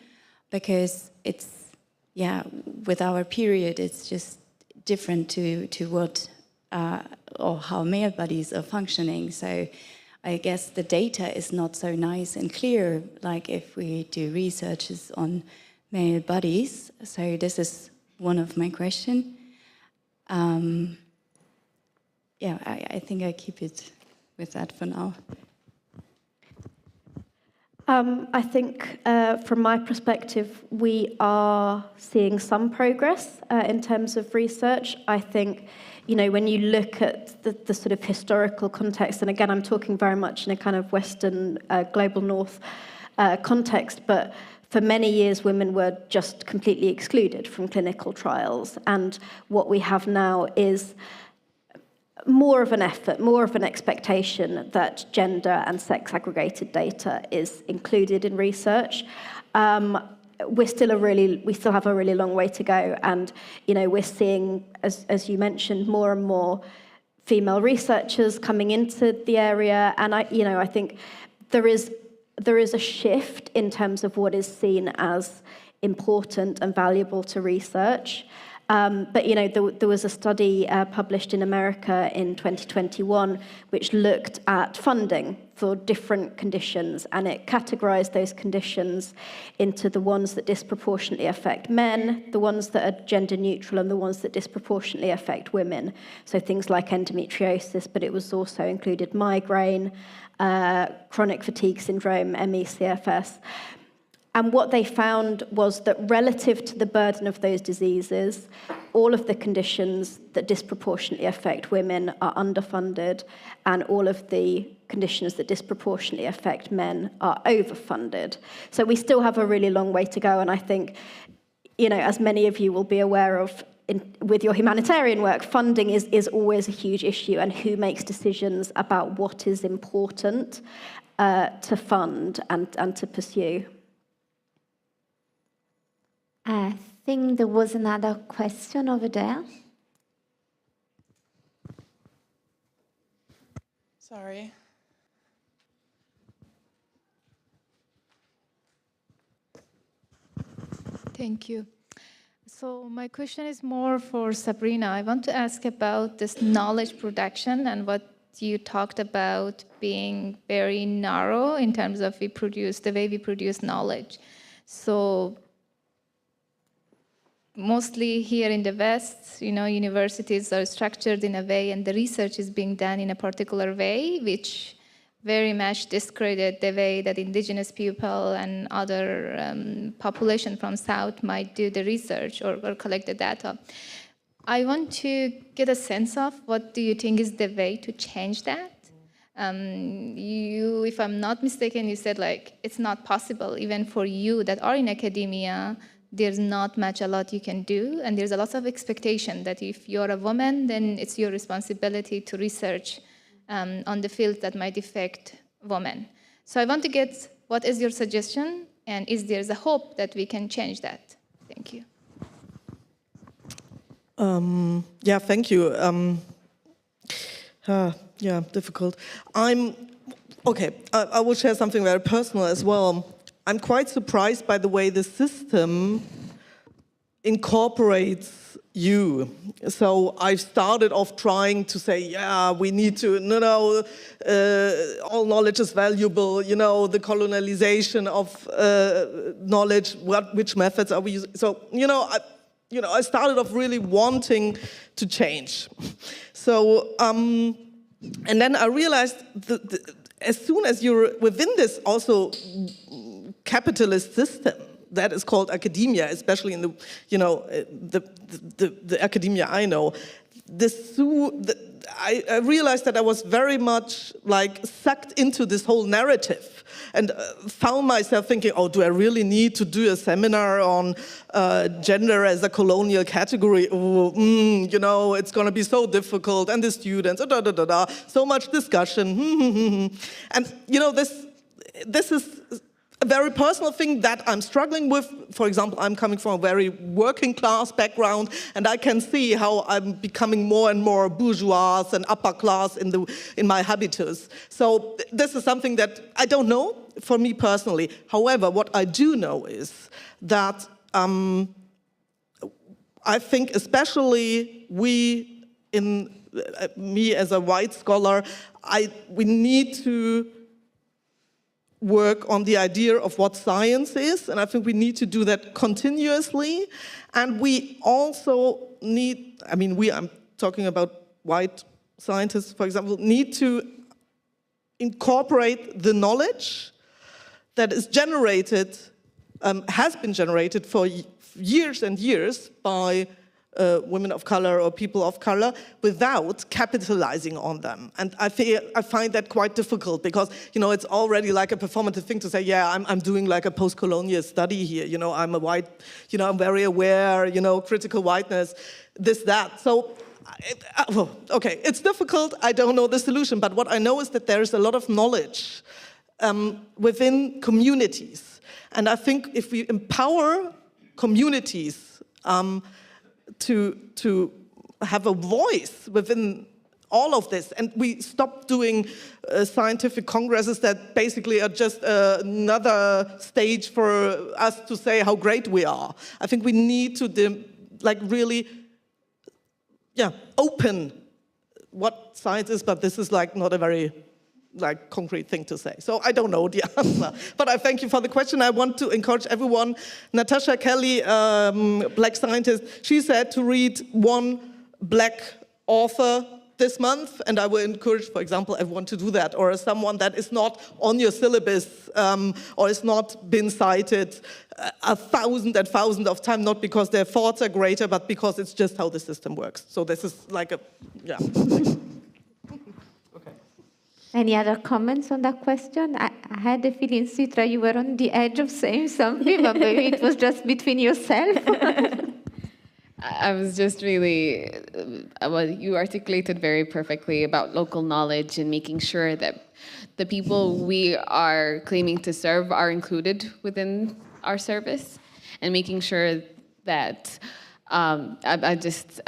Because it's, with our period, it's just different to what, or how male bodies are functioning. So I guess the data is not so nice and clear, like if we do researches on male bodies. So this is one of my questions. I think I keep it with that for now. I think from my perspective, we are seeing some progress in terms of research. I think, when you look at the sort of historical context, and again, I'm talking very much in a kind of Western, global North context, but for many years, women were just completely excluded from clinical trials. And what we have now is more of an effort, more of an expectation that gender and sex aggregated data is included in research. We still have a really long way to go, and we're seeing, as you mentioned, more and more female researchers coming into the area, and I think there is a shift in terms of what is seen as important and valuable to research. But there was a study published in America in 2021 which looked at funding for different conditions, and it categorized those conditions into the ones that disproportionately affect men, the ones that are gender neutral, and the ones that disproportionately affect women. So things like endometriosis, but it was also included migraine, chronic fatigue syndrome, ME/CFS. And what they found was that relative to the burden of those diseases, all of the conditions that disproportionately affect women are underfunded, and all of the conditions that disproportionately affect men are overfunded. So we still have a really long way to go, and I think, as many of you will be aware of, with your humanitarian work, funding is always a huge issue, and who makes decisions about what is important to fund and to pursue. I think there was another question over there. Sorry. Thank you. So my question is more for Sabrina. I want to ask about this knowledge production and what you talked about being very narrow in terms of the way we produce knowledge. So mostly here in the West, universities are structured in a way and the research is being done in a particular way, which very much discredit the way that indigenous people and other population from South might do the research or collect the data. I want to get a sense of what do you think is the way to change that? If I'm not mistaken, you said it's not possible, even for you that are in academia, there's not a lot you can do, and there's a lot of expectation that if you're a woman, then it's your responsibility to research on the fields that might affect women. So I want to get what is your suggestion, and is there a hope that we can change that? Thank you. Thank you. Difficult. I will share something very personal as well. I'm quite surprised by the way the system incorporates you. So I started off trying to say, yeah, we need to, all knowledge is valuable, the colonialization of knowledge, which methods are we using? So, I started off really wanting to change. So, and then I realized as soon as you're within this also capitalist system, that is called academia, especially in the academia I know. I realized that I was very much sucked into this whole narrative, and found myself thinking, oh, do I really need to do a seminar on gender as a colonial category? Oh, it's going to be so difficult, and the students, so much discussion. And this is a very personal thing that I'm struggling with. For example, I'm coming from a very working class background, and I can see how I'm becoming more and more bourgeois and upper class in my habitus. So this is something that I don't know for me personally. However, what I do know is that I think especially me as a white scholar, we need to work on the idea of what science is, and I think we need to do that continuously. And we also need, I'm talking about white scientists, for example, need to incorporate the knowledge that is generated, has been generated for years and years by women of color or people of color without capitalizing on them. And I find that quite difficult because, it's already like a performative thing to say, yeah, I'm doing like a post-colonial study here, I'm a white, I'm very aware, critical whiteness, this, that. So, okay, it's difficult, I don't know the solution, but what I know is that there is a lot of knowledge within communities. And I think if we empower communities to have a voice within all of this, and we stop doing scientific congresses that basically are just another stage for us to say how great we are. I think we need to really open what science is, but this is not a very concrete thing to say. So I don't know the answer, but I thank you for the question. I want to encourage everyone. Natasha Kelly, black scientist, she said to read one black author this month, and I will encourage, for example, everyone to do that, or someone that is not on your syllabus, or is not been cited 1,000 and thousands of times, not because their thoughts are greater, but because it's just how the system works. So this is Any other comments on that question? I had the feeling, Sitra, you were on the edge of saying something, but maybe it was just between yourself. I was just really, you articulated very perfectly about local knowledge and making sure that the people we are claiming to serve are included within our service, and making sure that I just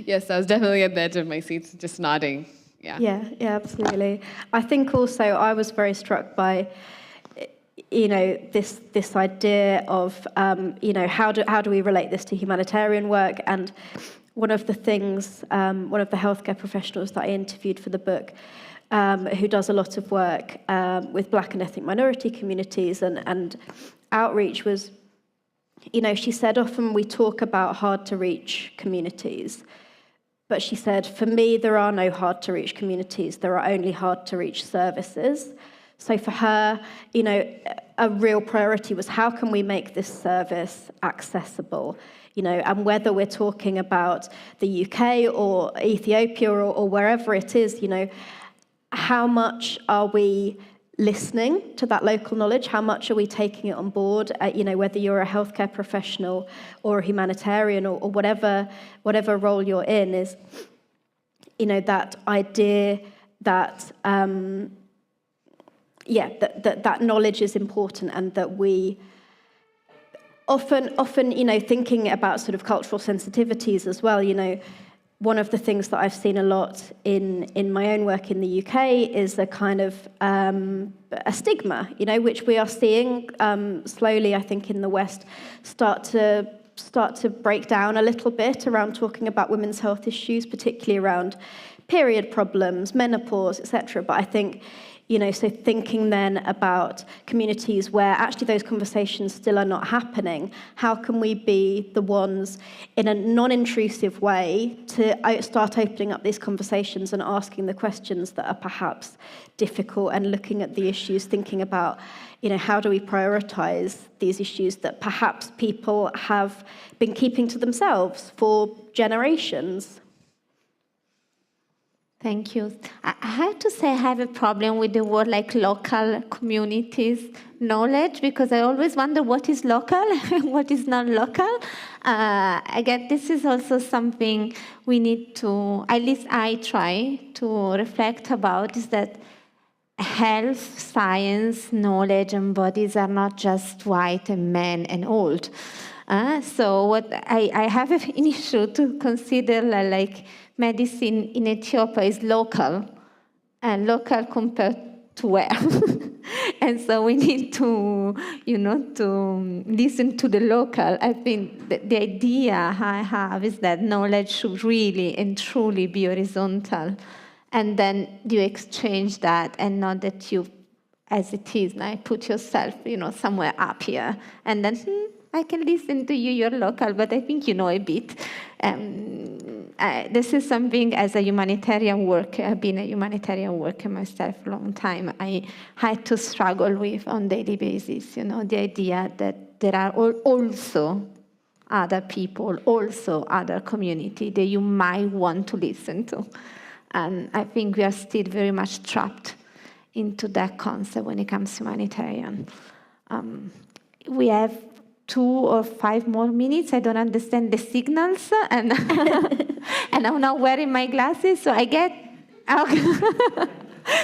yes, I was definitely at the edge of my seat, just nodding. Yeah, absolutely. I think also I was very struck by, this idea of, how do we relate this to humanitarian work? And one of the things, one of the healthcare professionals that I interviewed for the book, who does a lot of work with Black and ethnic minority communities and outreach was, she said often we talk about hard-to-reach communities. But she said, for me, there are no hard-to-reach communities. There are only hard-to-reach services. So for her, a real priority was how can we make this service accessible? And whether we're talking about the UK or Ethiopia or wherever it is, how much are we listening to that local knowledge? How much are we taking it on board? Whether you're a healthcare professional or a humanitarian or whatever role you're in, is that idea that that knowledge is important, and that we often thinking about sort of cultural sensitivities as well. One of the things that I've seen a lot in my own work in the UK is a kind of a stigma, which we are seeing slowly, I think, in the West start to start to break down a little bit around talking about women's health issues, particularly around period problems, menopause, etc. But I think, so thinking then about communities where actually those conversations still are not happening, how can we be the ones in a non-intrusive way to start opening up these conversations and asking the questions that are perhaps difficult and looking at the issues, thinking about, how do we prioritize these issues that perhaps people have been keeping to themselves for generations? Thank you. I have to say I have a problem with the word like local communities knowledge, because I always wonder what is local and what is non-local. Again, this is also something we need to, at least I try to reflect about, is that health, science, knowledge, and bodies are not just white and men and old. So what I have an issue to consider like medicine in Ethiopia is local, and local compared to where. And so we need to, to listen to the local. I think the idea I have is that knowledge should really and truly be horizontal. And then you exchange that, and not that you, as it is now, put yourself, somewhere up here. And then, I can listen to you, you're local, but I think you know a bit. This is something as a humanitarian worker, I've been a humanitarian worker myself for a long time, I had to struggle with on a daily basis, the idea that there are also other people, also other community that you might want to listen to. And I think we are still very much trapped into that concept when it comes to humanitarian. We have 2 or 5 more minutes. I don't understand the signals, and and I'm not wearing my glasses, so I get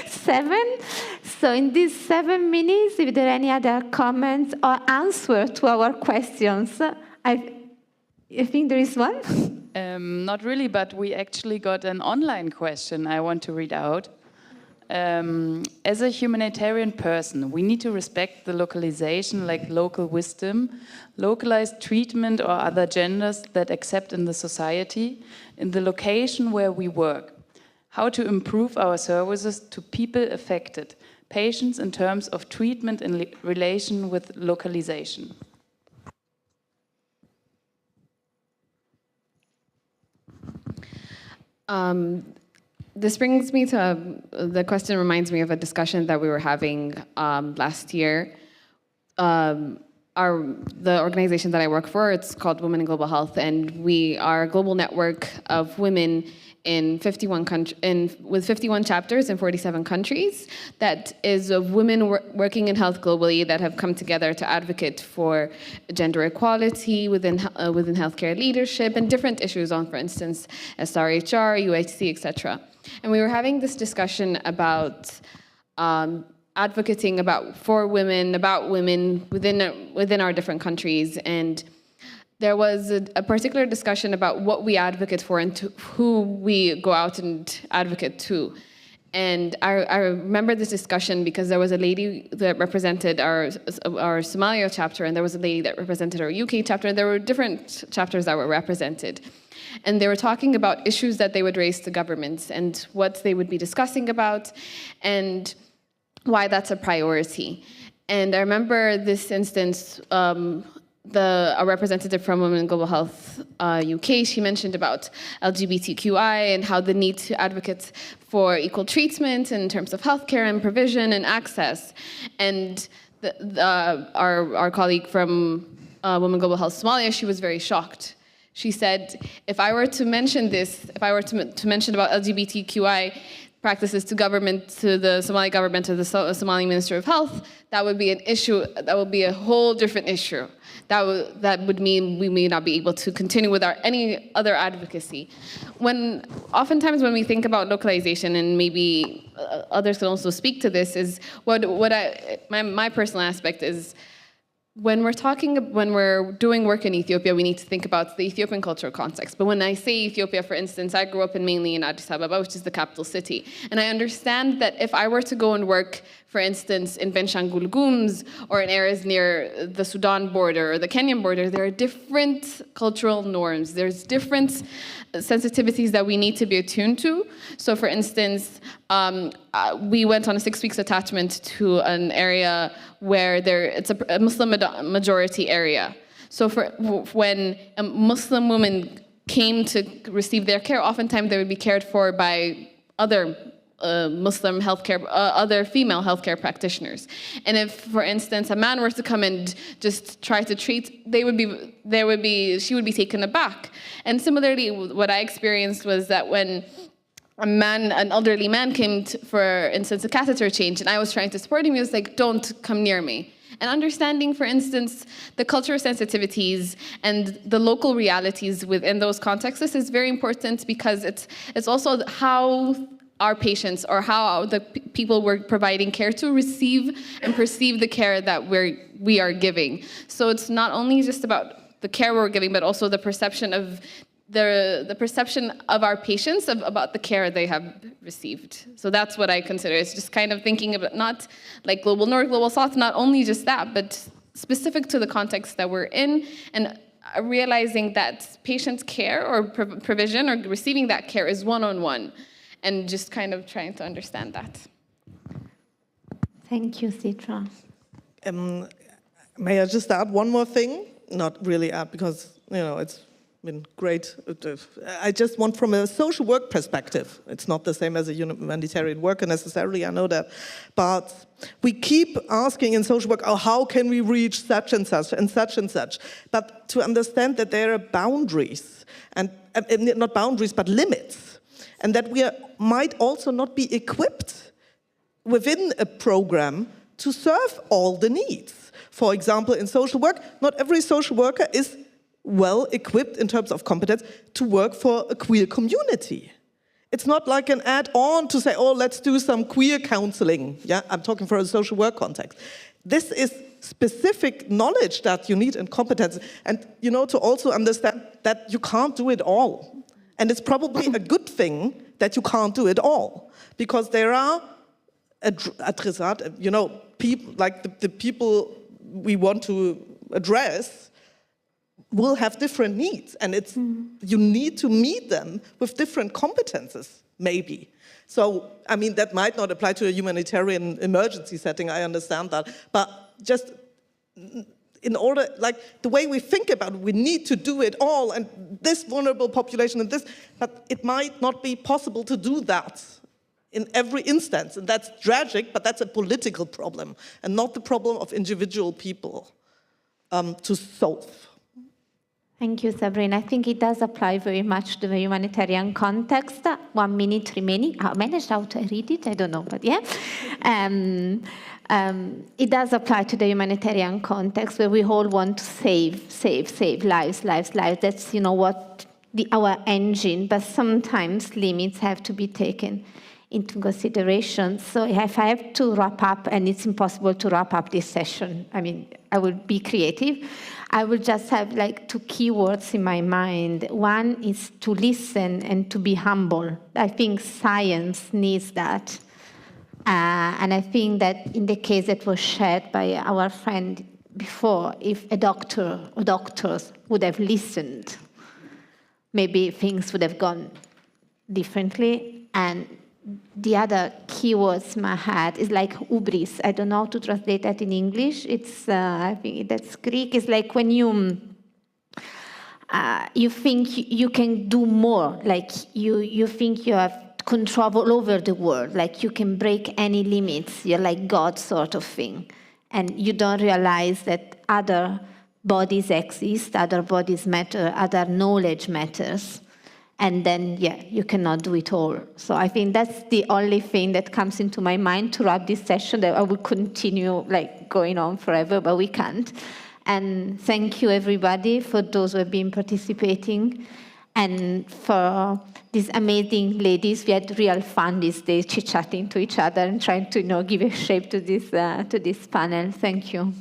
7. So in these 7 minutes, if there are any other comments or answer to our questions, I think there is one. Not really, but we actually got an online question I want to read out. As a humanitarian person, we need to respect the localization, like local wisdom, localized treatment or other genders that accept in the society, in the location where we work. How to improve our services to people affected, patients in terms of treatment in relation with localization. This brings me to, the question reminds me of a discussion that we were having last year. The organization that I work for, it's called Women in Global Health, and we are a global network of women in 51 with 51 chapters in 47 countries. That is of women working in health globally that have come together to advocate for gender equality within healthcare leadership and different issues on, for instance, SRHR, UHC, etc. And we were having this discussion about advocating for women, about women within our different countries. And there was a particular discussion about what we advocate for and to who we go out and advocate to. And I remember this discussion because there was a lady that represented our Somalia chapter, and there was a lady that represented our UK chapter, and there were different chapters that were represented. And they were talking about issues that they would raise to governments and what they would be discussing about and why that's a priority. And I remember this instance, a representative from Women in Global Health UK, she mentioned about LGBTQI and how the need to advocate for equal treatment in terms of healthcare and provision and access. And our colleague from Women in Global Health Somalia, she was very shocked. She said, if I were to mention this, if I were to mention about LGBTQI practices to government, to the Somali government, to the Somali Minister of Health, that would be an issue, that would be a whole different issue. That would mean we may not be able to continue with any other advocacy. Oftentimes when we think about localization, and maybe others can also speak to this, is my personal aspect is when we're doing work in Ethiopia, we need to think about the Ethiopian cultural context. But when I say Ethiopia, for instance, I grew up mainly in Addis Ababa, which is the capital city. And I understand that if I were to go and work, for instance, in Benshangul Gumuz or in areas near the Sudan border or the Kenyan border, there are different cultural norms. There's different sensitivities that we need to be attuned to. So for instance, we went on a 6 weeks attachment to an area where it's a Muslim majority area. So when a Muslim woman came to receive their care, oftentimes they would be cared for by other Muslim healthcare, other female healthcare practitioners. And if, for instance, a man were to come and just try to treat, she would be taken aback. And similarly, what I experienced was that when an elderly man came for instance, a catheter change, and I was trying to support him, he was like, "Don't come near me." And understanding, for instance, the cultural sensitivities and the local realities within those contexts is very important, because it's also how our patients or how the people we're providing care to receive and perceive the care that we are giving. So it's not only just about the care we're giving, but also the perception of our patients about the care they have received. So that's what I consider. It's just kind of thinking about not like global north, global south, not only just that, but specific to the context that we're in, and realizing that patient's care or provision or receiving that care is one-on-one, and just kind of trying to understand that. Thank you, Citra. May I just add one more thing? Not really add, because it's been great. I just want, from a social work perspective, it's not the same as a humanitarian worker necessarily, I know that, but we keep asking in social work, how can we reach such and such and such and such? But to understand that there are boundaries, and not boundaries, but limits, and that we might also not be equipped within a program to serve all the needs. For example, in social work, not every social worker is well equipped in terms of competence to work for a queer community. It's not like an add-on to say, let's do some queer counseling. Yeah, I'm talking for a social work context. This is specific knowledge that you need and competence, and to also understand that you can't do it all. And it's probably a good thing that you can't do it all, because there are people, like the people we want to address will have different needs, and you need to meet them with different competences, maybe. So, I mean, that might not apply to a humanitarian emergency setting, I understand that, but just in order, like the way we think about it, we need to do it all, and this vulnerable population and this, but it might not be possible to do that in every instance, and that's tragic, but that's a political problem, and not the problem of individual people to solve. Thank you, Sabrina. I think it does apply very much to the humanitarian context. 1 minute remaining. I managed how to read it, I don't know, but yeah. It does apply to the humanitarian context, where we all want to save lives. That's, what our engine, but sometimes limits have to be taken into consideration. So if I have to wrap up, and it's impossible to wrap up this session, I mean, I will be creative. I will just have like 2 keywords in my mind. One is to listen and to be humble. I think science needs that. And I think that in the case that was shared by our friend before, if a doctor or doctors would have listened, maybe things would have gone differently. And the other keywords in my head is like hubris. I don't know how to translate that in English. It's, I think that's Greek. It's like when you think you can do more, like you think you have control over the world, like you can break any limits. You're like God sort of thing. And you don't realize that other bodies exist, other bodies matter, other knowledge matters. And then, you cannot do it all. So I think that's the only thing that comes into my mind to wrap this session. That I would continue like going on forever, but we can't. And thank you, everybody, for those who have been participating. And for these amazing ladies, we had real fun these days, chit-chatting to each other and trying to give a shape to this panel. Thank you.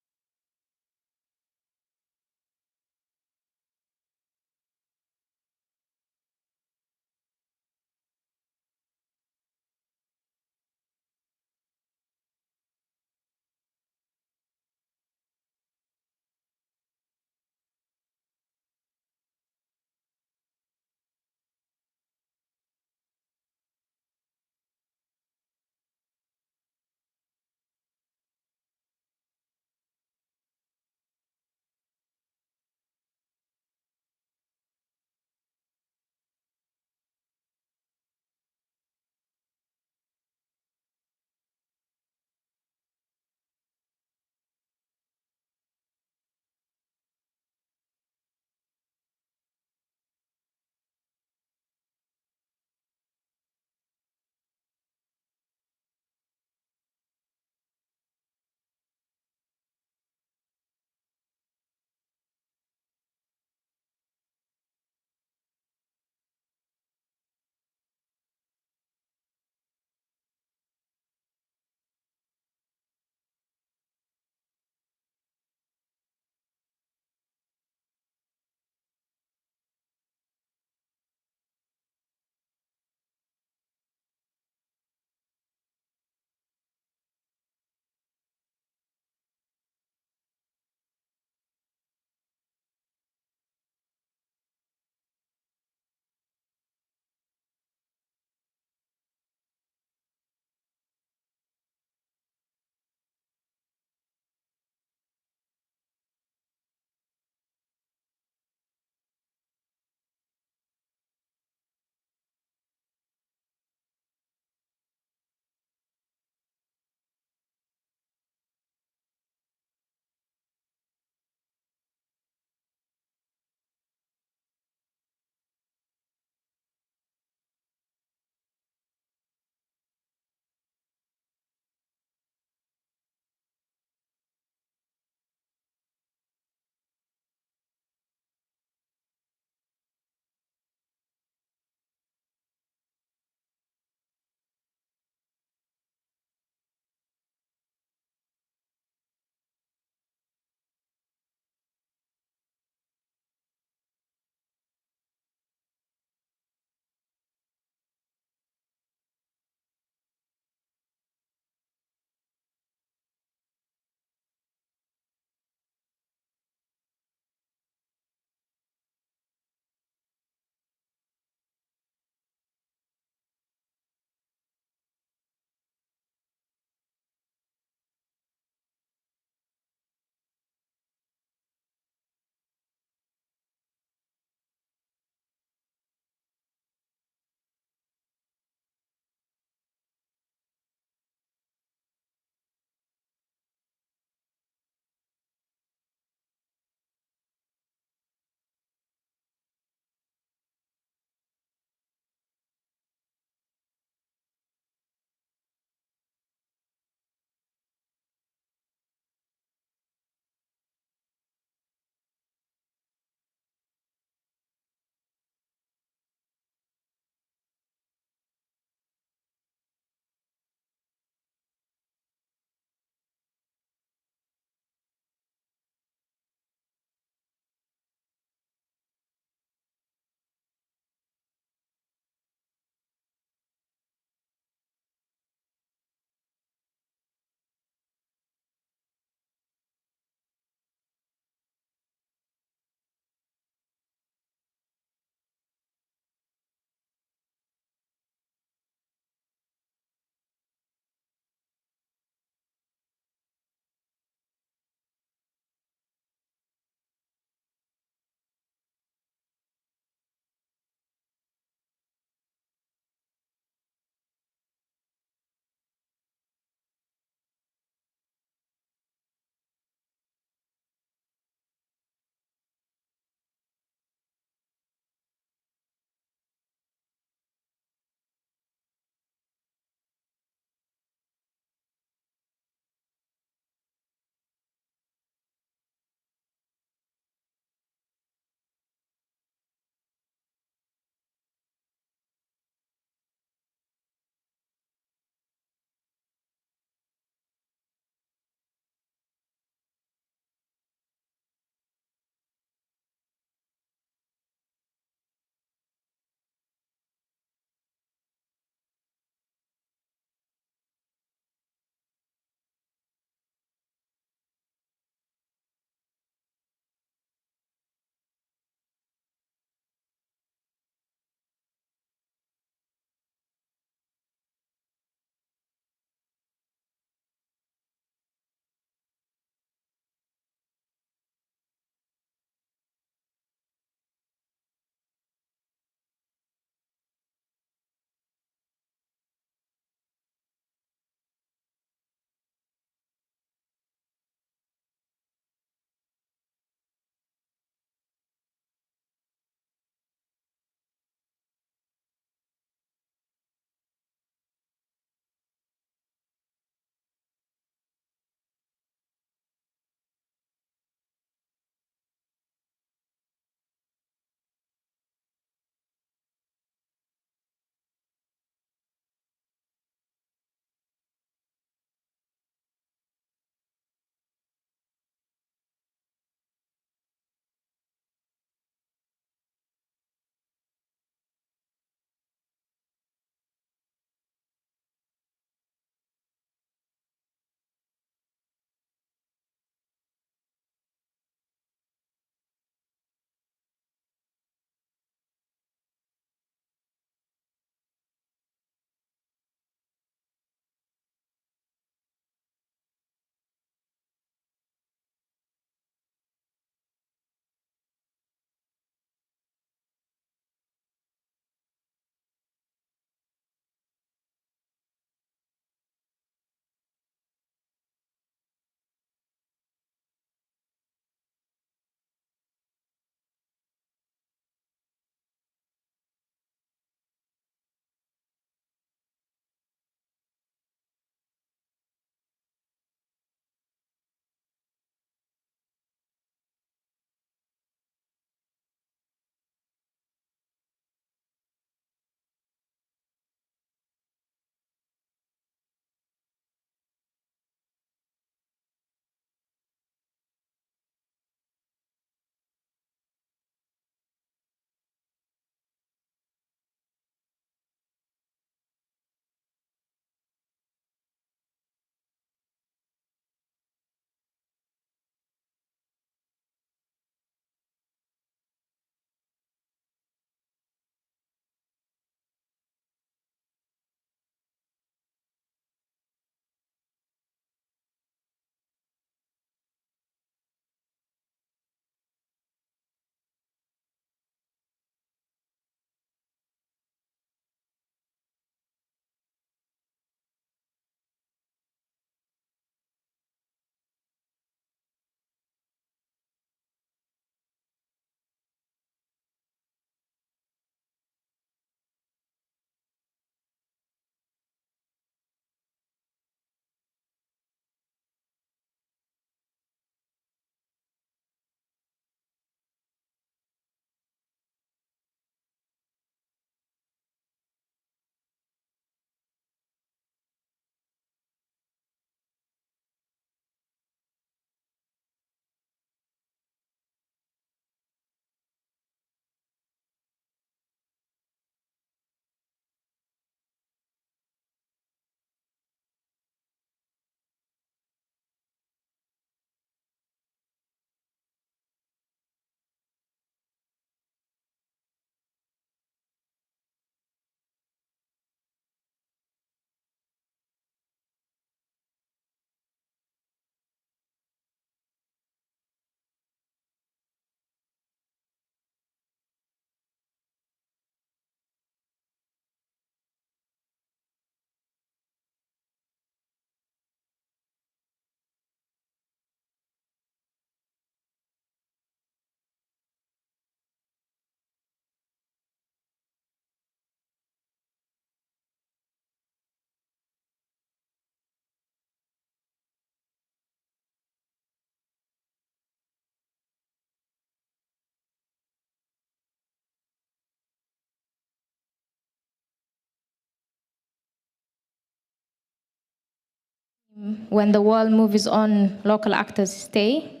When the world moves on, local actors stay.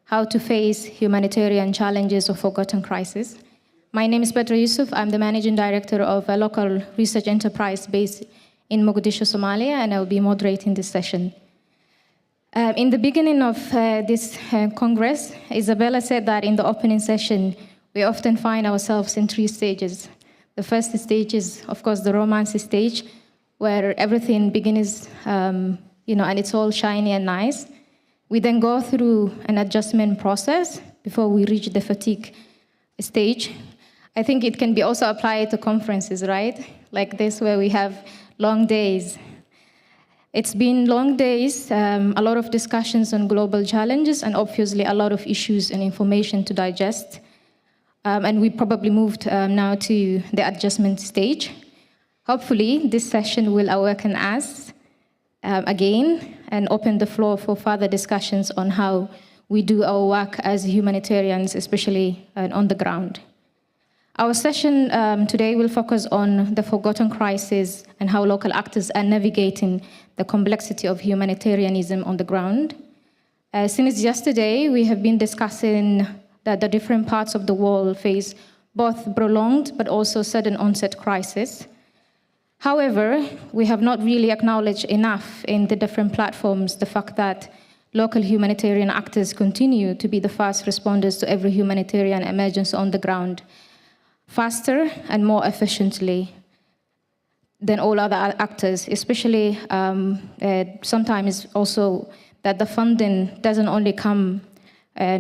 How to face humanitarian challenges of forgotten crises. My name is Petra Yusuf. I'm the managing director of a local research enterprise based in Mogadishu, Somalia, and I'll be moderating this session. In the beginning of this Congress, Isabella said that in the opening session, we often find ourselves in 3 stages. The first stage is, of course, the romance stage, where everything begins, and it's all shiny and nice. We then go through an adjustment process before we reach the fatigue stage. I think it can be also applied to conferences, right? Like this, where we have long days. It's been long days, a lot of discussions on global challenges, and obviously a lot of issues and information to digest. And we probably moved now to the adjustment stage. Hopefully, this session will awaken us again and open the floor for further discussions on how we do our work as humanitarians, especially on the ground. Our session today will focus on the forgotten crisis and how local actors are navigating the complexity of humanitarianism on the ground. Since yesterday, we have been discussing that the different parts of the world face both prolonged but also sudden onset crisis. However, we have not really acknowledged enough in the different platforms the fact that local humanitarian actors continue to be the first responders to every humanitarian emergency on the ground, faster and more efficiently than all other actors, especially sometimes also that the funding doesn't only come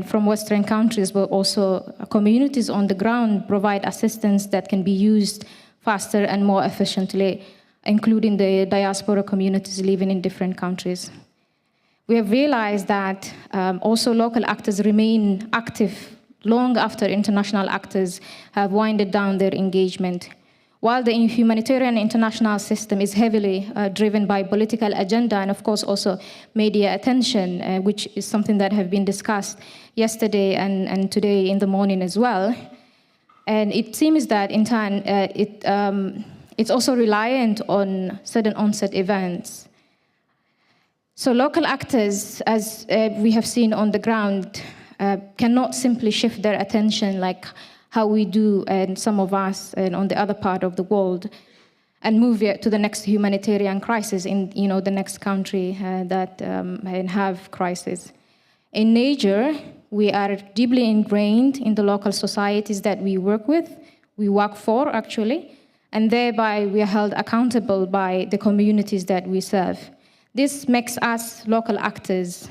from Western countries, but also communities on the ground provide assistance that can be used faster and more efficiently, including the diaspora communities living in different countries. We have realized that also local actors remain active long after international actors have winded down their engagement. While the humanitarian international system is heavily driven by political agenda and of course also media attention, which is something that have been discussed yesterday and today in the morning as well. And it seems that in time, it's also reliant on sudden onset events. So local actors, as we have seen on the ground, cannot simply shift their attention like how we do, and some of us and on the other part of the world, and move it to the next humanitarian crisis in the next country that have crisis. In Niger, we are deeply ingrained in the local societies that we work with, we work for actually, and thereby we are held accountable by the communities that we serve. This makes us local actors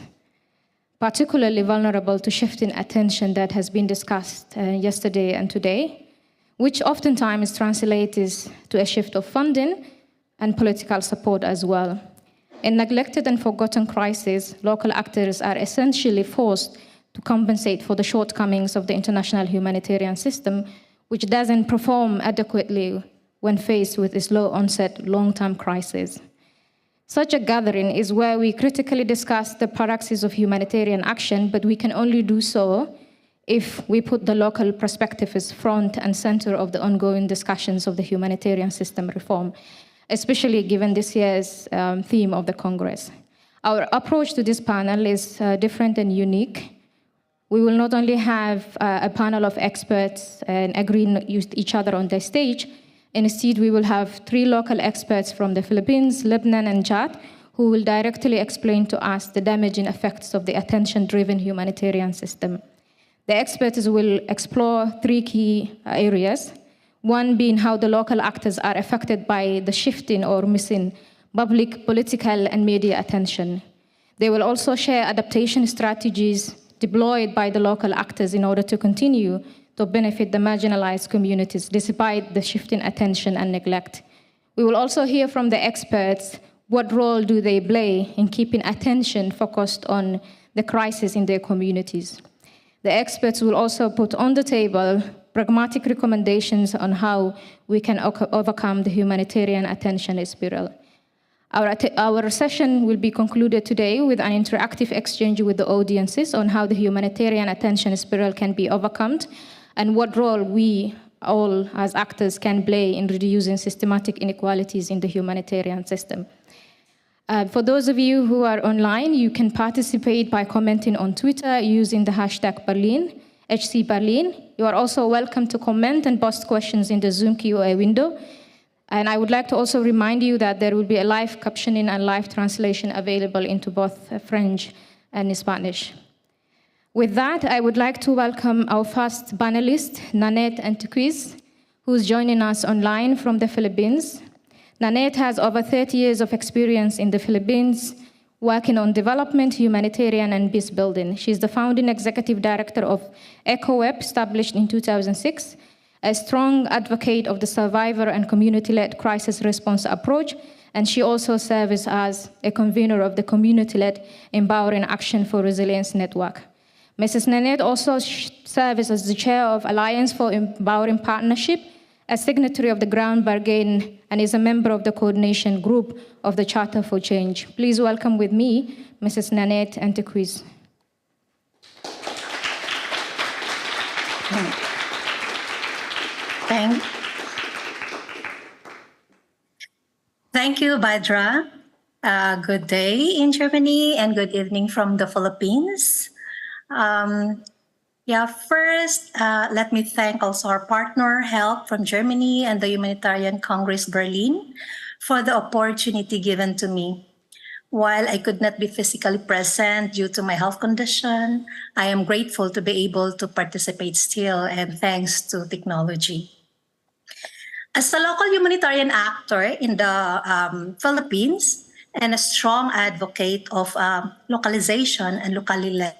particularly vulnerable to shifting attention that has been discussed yesterday and today, which oftentimes translates to a shift of funding and political support as well. In neglected and forgotten crises, local actors are essentially forced to compensate for the shortcomings of the international humanitarian system, which doesn't perform adequately when faced with a slow onset, long-term crisis. Such a gathering is where we critically discuss the paradoxes of humanitarian action, but we can only do so if we put the local perspective as front and center of the ongoing discussions of the humanitarian system reform, especially given this year's theme of the Congress. Our approach to this panel is different and unique. We will not only have a panel of experts and agreeing with each other on the stage. Instead, we will have 3 local experts from the Philippines, Lebanon, and Chad, who will directly explain to us the damaging effects of the attention-driven humanitarian system. The experts will explore 3 key areas, one being how the local actors are affected by the shifting or missing public, political, and media attention. They will also share adaptation strategies deployed by the local actors in order to continue to benefit the marginalized communities despite the shifting attention and neglect. We will also hear from the experts what role do they play in keeping attention focused on the crisis in their communities. The experts will also put on the table pragmatic recommendations on how we can overcome the humanitarian attention spiral. Our session will be concluded today with an interactive exchange with the audiences on how the humanitarian attention spiral can be overcome and what role we all as actors can play in reducing systematic inequalities in the humanitarian system. For those of you who are online, you can participate by commenting on Twitter using the hashtag Berlin, HC Berlin. You are also welcome to comment and post questions in the Zoom Q&A window. And I would like to also remind you that there will be a live captioning and live translation available into both French and Spanish. With that, I would like to welcome our first panelist, Nanette Antiquis, who's joining us online from the Philippines. Nanette has over 30 years of experience in the Philippines, working on development, humanitarian, and peace building. She's the founding executive director of EcoWeb, established in 2006, a strong advocate of the survivor and community-led crisis response approach, and she also serves as a convener of the community-led Empowering Action for Resilience Network. Mrs. Nanette also serves as the chair of Alliance for Empowering Partnership, a signatory of the Ground Bargain, and is a member of the coordination group of the Charter for Change. Please welcome with me, Mrs. Nanette Antiquis. Thank you, Badra. Good day in Germany and good evening from the Philippines. First, let me thank also our partner, HELP from Germany and the Humanitarian Congress Berlin for the opportunity given to me. While I could not be physically present due to my health condition, I am grateful to be able to participate still, and thanks to technology. As a local humanitarian actor in the Philippines and a strong advocate of localization and locally led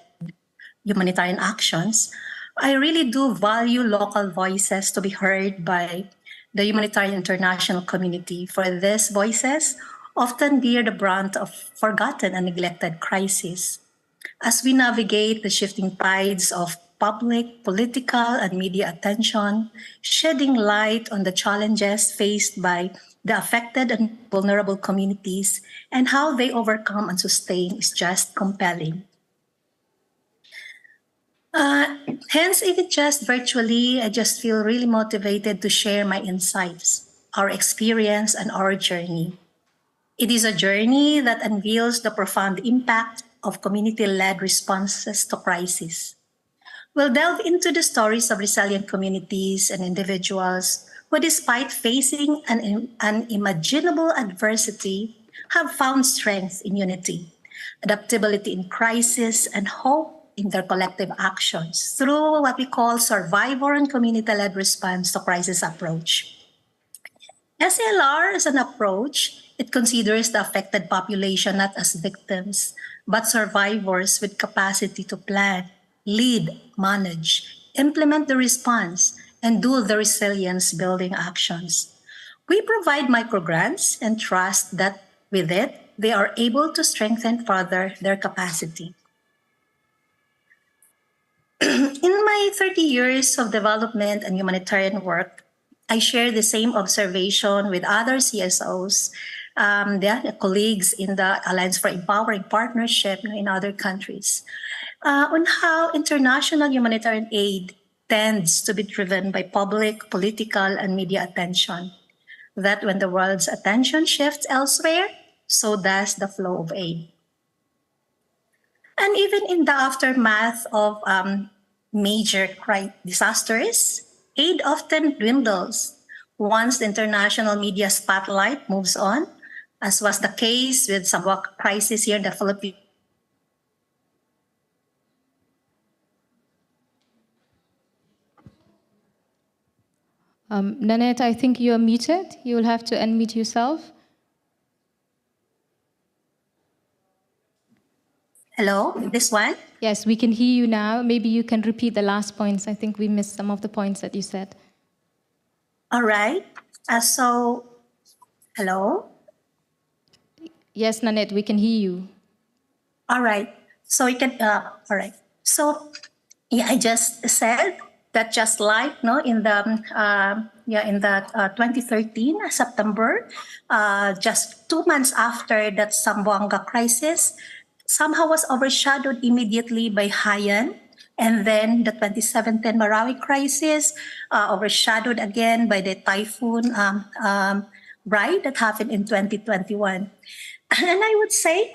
humanitarian actions, I really do value local voices to be heard by the humanitarian international community, for these voices often bear the brunt of forgotten and neglected crises. As we navigate the shifting tides of public, political, and media attention, shedding light on the challenges faced by the affected and vulnerable communities and how they overcome and sustain is just compelling. Hence, even just virtually, I just feel really motivated to share my insights, our experience, and our journey. It is a journey that unveils the profound impact of community-led responses to crisis. We'll delve into the stories of resilient communities and individuals who, despite facing an unimaginable adversity, have found strength in unity, adaptability in crisis, and hope in their collective actions through what we call survivor and community-led response to crisis approach. SLR is an approach. It considers the affected population not as victims, but survivors with capacity to plan, lead, manage, implement the response, and do the resilience-building actions. We provide microgrants and trust that with it, they are able to strengthen further their capacity. In my 30 years of development and humanitarian work, I share the same observation with other CSOs, the colleagues in the Alliance for Empowering Partnership in other countries, on how international humanitarian aid tends to be driven by public, political, and media attention. That when the world's attention shifts elsewhere, so does the flow of aid. And even in the aftermath of major disasters, aid often dwindles once the international media spotlight moves on, as was the case with some crisis here in the Philippines. Nanette, I think you're muted. You will have to unmute yourself. Hello, this one? Yes, we can hear you now. Maybe you can repeat the last points. I think we missed some of the points that you said. All right. Hello? Yes, Nanette, we can hear you. All right. So you can, all right. So yeah, I just said that just like in the 2013 September, just 2 months after that Zamboanga crisis, somehow was overshadowed immediately by Haiyan, and then the 2017 Marawi crisis, overshadowed again by the typhoon Rai that happened in 2021. And I would say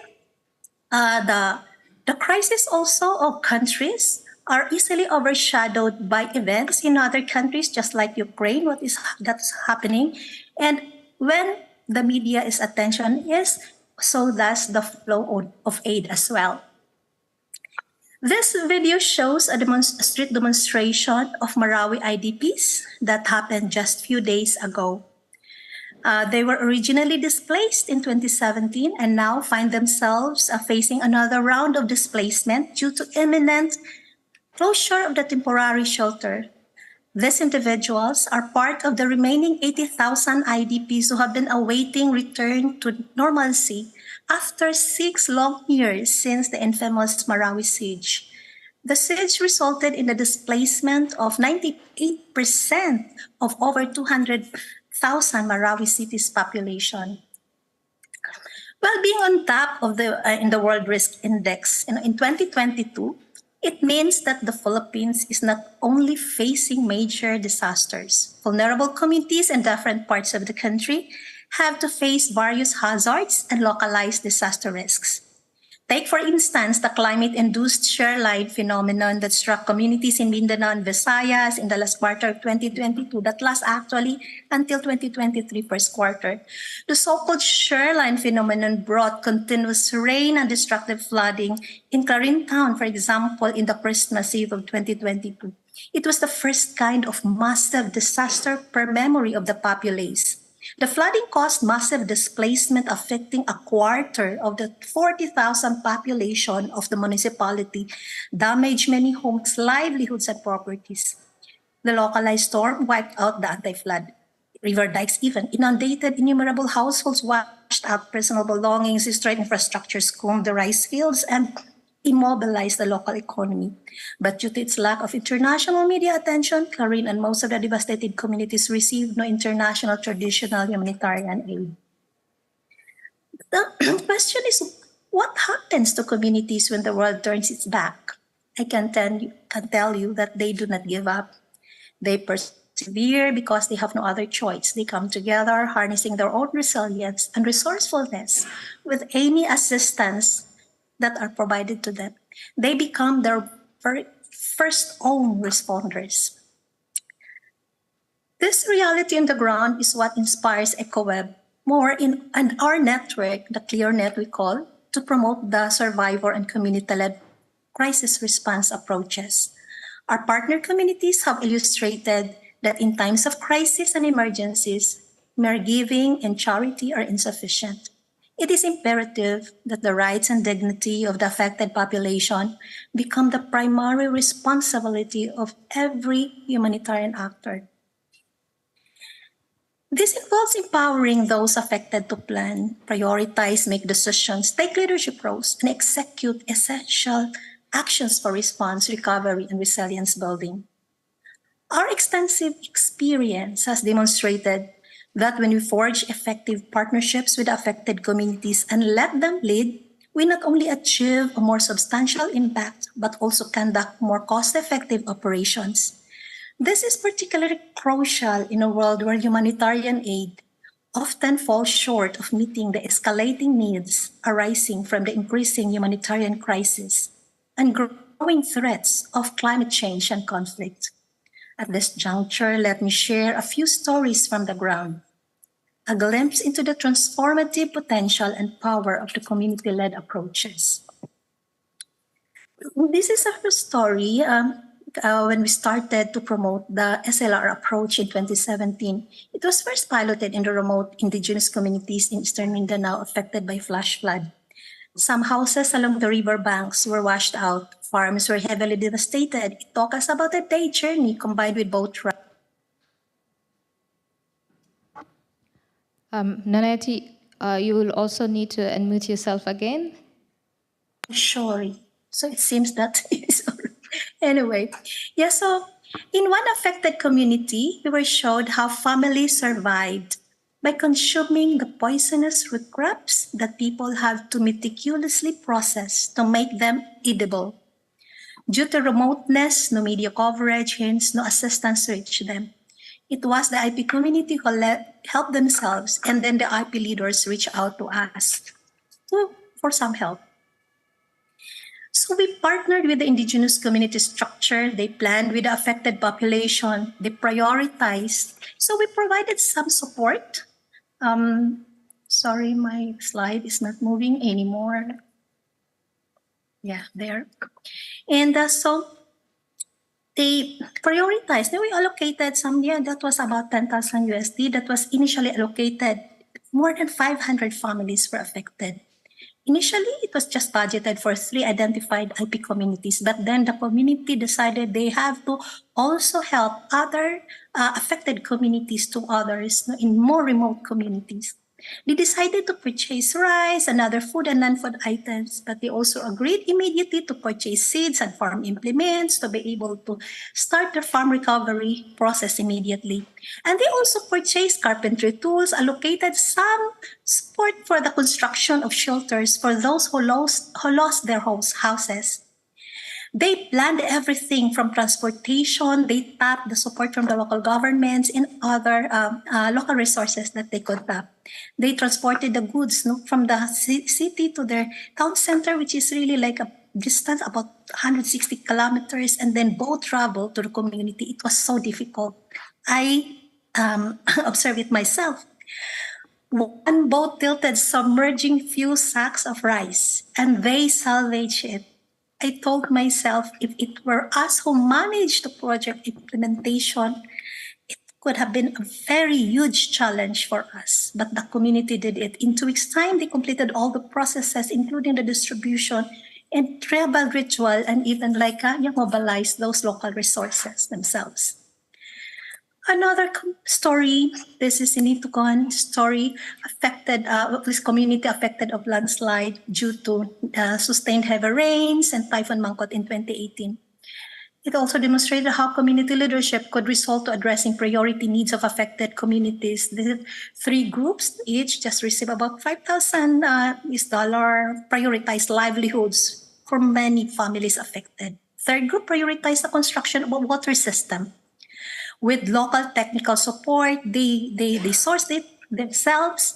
the crisis also of countries are easily overshadowed by events in other countries, just like Ukraine, that's happening. And when the media's attention is, so does the flow of aid as well. This video shows a street demonstration of Marawi IDPs that happened just a few days ago. They were originally displaced in 2017 and now find themselves facing another round of displacement due to imminent closure of the temporary shelter. These individuals are part of the remaining 80,000 IDPs who have been awaiting return to normalcy after 6 long years since the infamous Marawi siege. The siege resulted in the displacement of 98% of over 200,000 Marawi city's population. Well, being on top of in the World Risk Index in 2022, it means that the Philippines is not only facing major disasters. Vulnerable communities in different parts of the country have to face various hazards and localized disaster risks. Take, for instance, the climate-induced shoreline phenomenon that struck communities in Mindanao and Visayas in the last quarter of 2022 that lasts actually until 2023 first quarter. The so-called shoreline phenomenon brought continuous rain and destructive flooding in Clarin Town, for example, in the Christmas Eve of 2022. It was the first kind of massive disaster per memory of the populace. The flooding caused massive displacement, affecting a quarter of the 40,000 population of the municipality, damaged many homes, livelihoods, and properties. The localized storm wiped out the anti-flood river dikes, even inundated innumerable households, washed out personal belongings, destroyed infrastructures, combed the rice fields, and immobilized the local economy. But due to its lack of international media attention, Clarin and most of the devastated communities received no international traditional humanitarian aid. The question is, what happens to communities when the world turns its back? I can tell you that they do not give up. They persevere because they have no other choice. They come together, harnessing their own resilience and resourcefulness with any assistance that are provided to them. They become their first own responders. This reality on the ground is what inspires EcoWeb more in our network, the ClearNet we call, to promote the survivor and community-led crisis response approaches. Our partner communities have illustrated that in times of crisis and emergencies, mere giving and charity are insufficient. It is imperative that the rights and dignity of the affected population become the primary responsibility of every humanitarian actor. This involves empowering those affected to plan, prioritize, make decisions, take leadership roles, and execute essential actions for response, recovery, and resilience building. Our extensive experience has demonstrated that when we forge effective partnerships with affected communities and let them lead, we not only achieve a more substantial impact, but also conduct more cost-effective operations. This is particularly crucial in a world where humanitarian aid often falls short of meeting the escalating needs arising from the increasing humanitarian crisis and growing threats of climate change and conflict. At this juncture, let me share a few stories from the ground, a glimpse into the transformative potential and power of the community-led approaches. This is our story when we started to promote the SLR approach in 2017. It was first piloted in the remote indigenous communities in eastern Mindanao affected by flash flood. Some houses along the river banks were washed out. Farms were heavily devastated. It took us about a day journey combined with boat rides. Naneti, you will also need to unmute yourself again. Sure. So it seems that anyway. Yeah, so in one affected community, we were showed how families survived by consuming the poisonous root crops that people have to meticulously process to make them edible. Due to remoteness, no media coverage, hence no assistance reached them. It was the IP community who helped themselves, and then the IP leaders reached out to us. for some help. So we partnered with the indigenous community structure. They planned with the affected population. They prioritized. So we provided some support. Sorry, my slide is not moving anymore. Yeah, there. And so they prioritized. Then we allocated some, that was about 10,000 USD. That was initially allocated. More than 500 families were affected. Initially, it was just budgeted for 3 identified IP communities, but then the community decided they have to also help other affected communities to others in more remote communities. They decided to purchase rice and other food and non-food items, but they also agreed immediately to purchase seeds and farm implements to be able to start their farm recovery process immediately. And they also purchased carpentry tools, allocated some support for the construction of shelters for those who lost their houses. They planned everything from transportation. They tapped the support from the local governments and other local resources that they could tap. They transported the goods from the city to their town center, which is really like a distance about 160 kilometers, and then boat travel to the community. It was so difficult. I observed it myself. One boat tilted, submerging few sacks of rice, and they salvaged it. I told myself, if it were us who managed the project implementation, it could have been a very huge challenge for us. But the community did it. In 2 weeks' time, they completed all the processes, including the distribution and tribal ritual, and even mobilized those local resources themselves. Another story, this is in Itugon story, this community affected of landslide due to sustained heavy rains and Typhoon Mangkhut in 2018. It also demonstrated how community leadership could result to addressing priority needs of affected communities. The 3 groups each just received about $5,000 prioritized livelihoods for many families affected. Third group prioritized the construction of a water system. With local technical support, they sourced it themselves.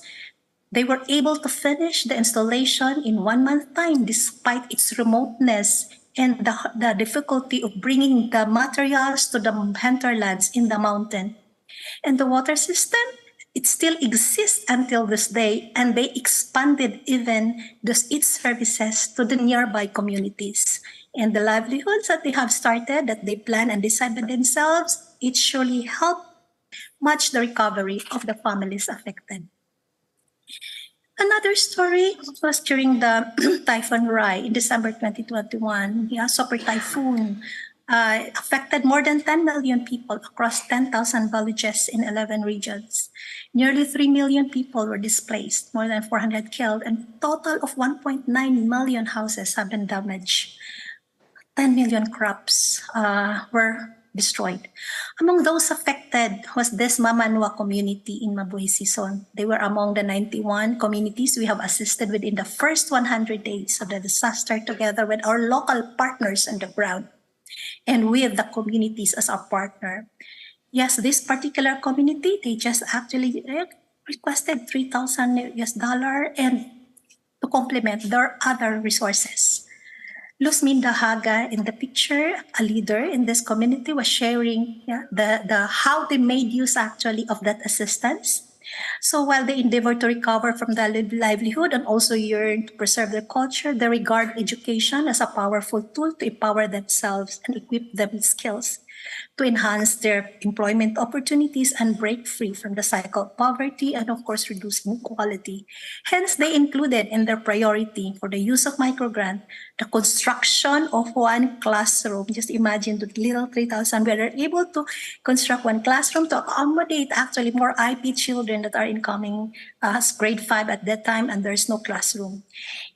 They were able to finish the installation in 1 month time, despite its remoteness and the difficulty of bringing the materials to the hinterlands in the mountain. And the water system, it still exists until this day, and they expanded even its services to the nearby communities. And the livelihoods that they have started, that they plan and decide by themselves, it surely helped much the recovery of the families affected. Another story was during the Typhoon Rai in December 2021. Yeah, Super Typhoon affected more than 10 million people across 10,000 villages in 11 regions. Nearly 3 million people were displaced, more than 400 killed, and a total of 1.9 million houses have been damaged. 10 million crops were destroyed. Among those affected was this Mamanua community in Mabuhay Sison. They were among the 91 communities we have assisted within the first 100 days of the disaster, together with our local partners on the ground and with the communities as our partner. Yes, this particular community, they just actually requested $3,000 and to complement their other resources. Luz Mindahaga in the picture, a leader in this community, was sharing the how they made use actually of that assistance. So while they endeavor to recover from the livelihood and also yearn to preserve their culture, they regard education as a powerful tool to empower themselves and equip them with skills to enhance their employment opportunities and break free from the cycle of poverty and, of course, reduce inequality. Hence, they included in their priority for the use of microgrant the construction of 1 classroom. Just imagine the little 3,000, we are able to construct 1 classroom to accommodate actually more IP children that are incoming as grade 5 at that time, and there's no classroom.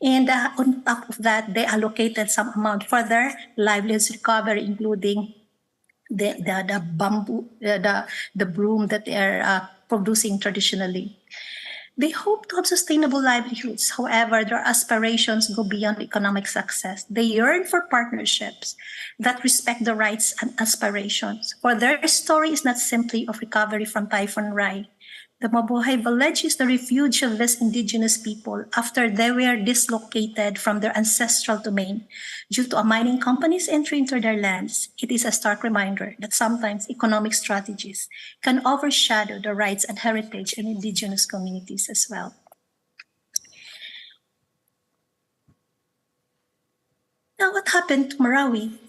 And on top of that, they allocated some amount for their livelihoods recovery, including the bamboo, the broom that they are producing traditionally. They hope to have sustainable livelihoods. However, their aspirations go beyond economic success. They yearn for partnerships that respect the rights and aspirations. For their story is not simply of recovery from Typhoon Rai. The Mabuhay village is the refuge of these indigenous people after they were dislocated from their ancestral domain due to a mining company's entry into their lands. It is a stark reminder that sometimes economic strategies can overshadow the rights and heritage of indigenous communities as well. Now, what happened to Marawi?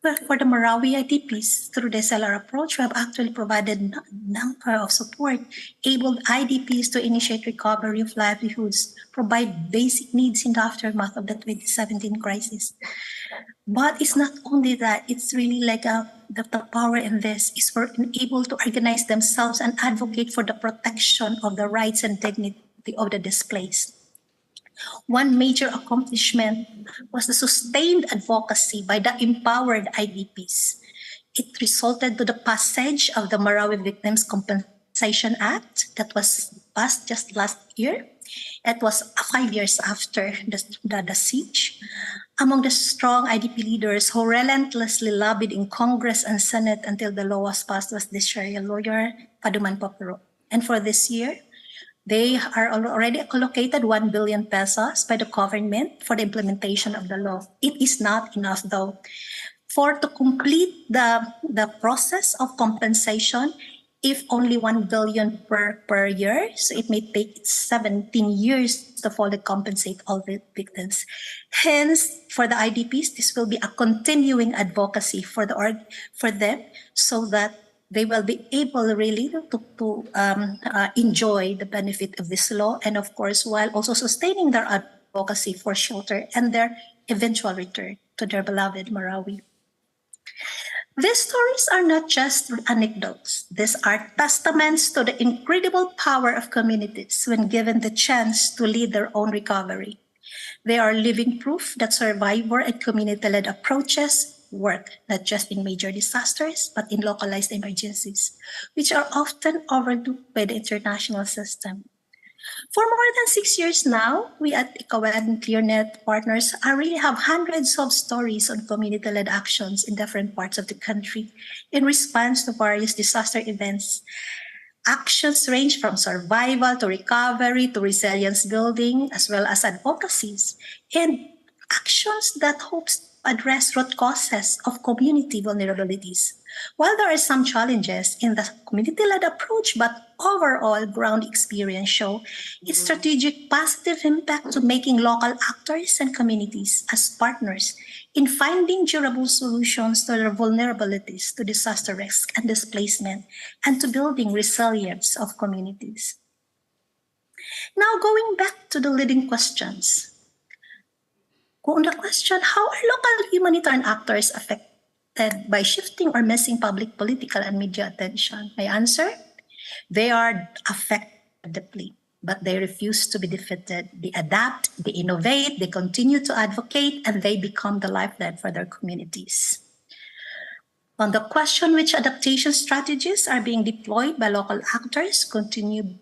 Well, for the Marawi IDPs, through the SLR approach, we have actually provided a number of support, enabled IDPs to initiate recovery of livelihoods, provide basic needs in the aftermath of the 2017 crisis. But it's not only that, it's really like the power in this is for able to organize themselves and advocate for the protection of the rights and dignity of the displaced. One major accomplishment was the sustained advocacy by the empowered IDPs. It resulted to the passage of the Marawi Victims Compensation Act that was passed just last year. It was 5 years after the siege. Among the strong IDP leaders who relentlessly lobbied in Congress and Senate until the law was passed was the Sharia lawyer, Paduman Papero. And for this year, they are already allocated 1 billion pesos by the government for the implementation of the law. It is not enough though. To complete the process of compensation, if only 1 billion per year, so it may take 17 years to fully compensate all the victims. Hence, for the IDPs, this will be a continuing advocacy for them so that they will be able really to enjoy the benefit of this law, and of course, while also sustaining their advocacy for shelter and their eventual return to their beloved Marawi. These stories are not just anecdotes. These are testaments to the incredible power of communities when given the chance to lead their own recovery. They are living proof that survivor and community-led approaches work, not just in major disasters, but in localized emergencies, which are often overlooked by the international system. For more than 6 years now, we at ICAWED and ClearNet partners really have hundreds of stories on community-led actions in different parts of the country in response to various disaster events. Actions range from survival to recovery to resilience building, as well as advocacies, and actions that hopes address root causes of community vulnerabilities. While there are some challenges in the community-led approach, but overall ground experience show its strategic positive impact to making local actors and communities as partners in finding durable solutions to their vulnerabilities to disaster risk and displacement, and to building resilience of communities. Now, going back to the leading questions. On the question, how are local humanitarian actors affected by shifting or missing public, political, and media attention? My answer? They are affected deeply, but they refuse to be defeated. They adapt, they innovate, they continue to advocate, and they become the lifeline for their communities. On the question which adaptation strategies are being deployed by local actors continue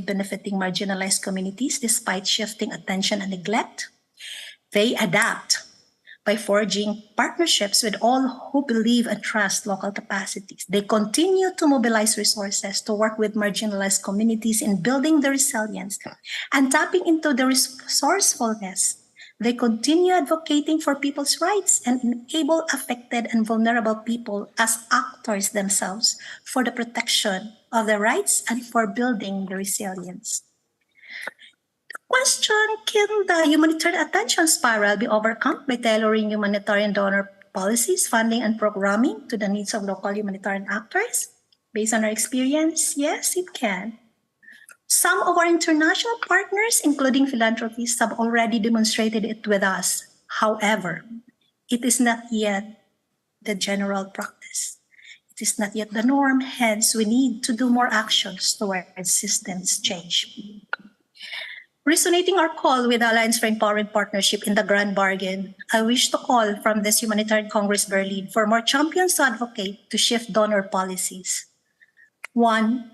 benefiting marginalized communities despite shifting attention and neglect, they adapt by forging partnerships with all who believe and trust local capacities. They continue to mobilize resources to work with marginalized communities in building their resilience and tapping into their resourcefulness. They continue advocating for people's rights and enable affected and vulnerable people as actors themselves for the protection of their rights and for building the resilience. Question, can the humanitarian attention spiral be overcome by tailoring humanitarian donor policies, funding, and programming to the needs of local humanitarian actors? Based on our experience, yes, it can. Some of our international partners, including philanthropists, have already demonstrated it with us. However, it is not yet the general practice. It is not yet the norm, hence we need to do more actions towards systems change. Resonating our call with the Alliance for Empowering Partnership in the Grand Bargain, I wish to call from this Humanitarian Congress Berlin for more champions to advocate to shift donor policies. 1,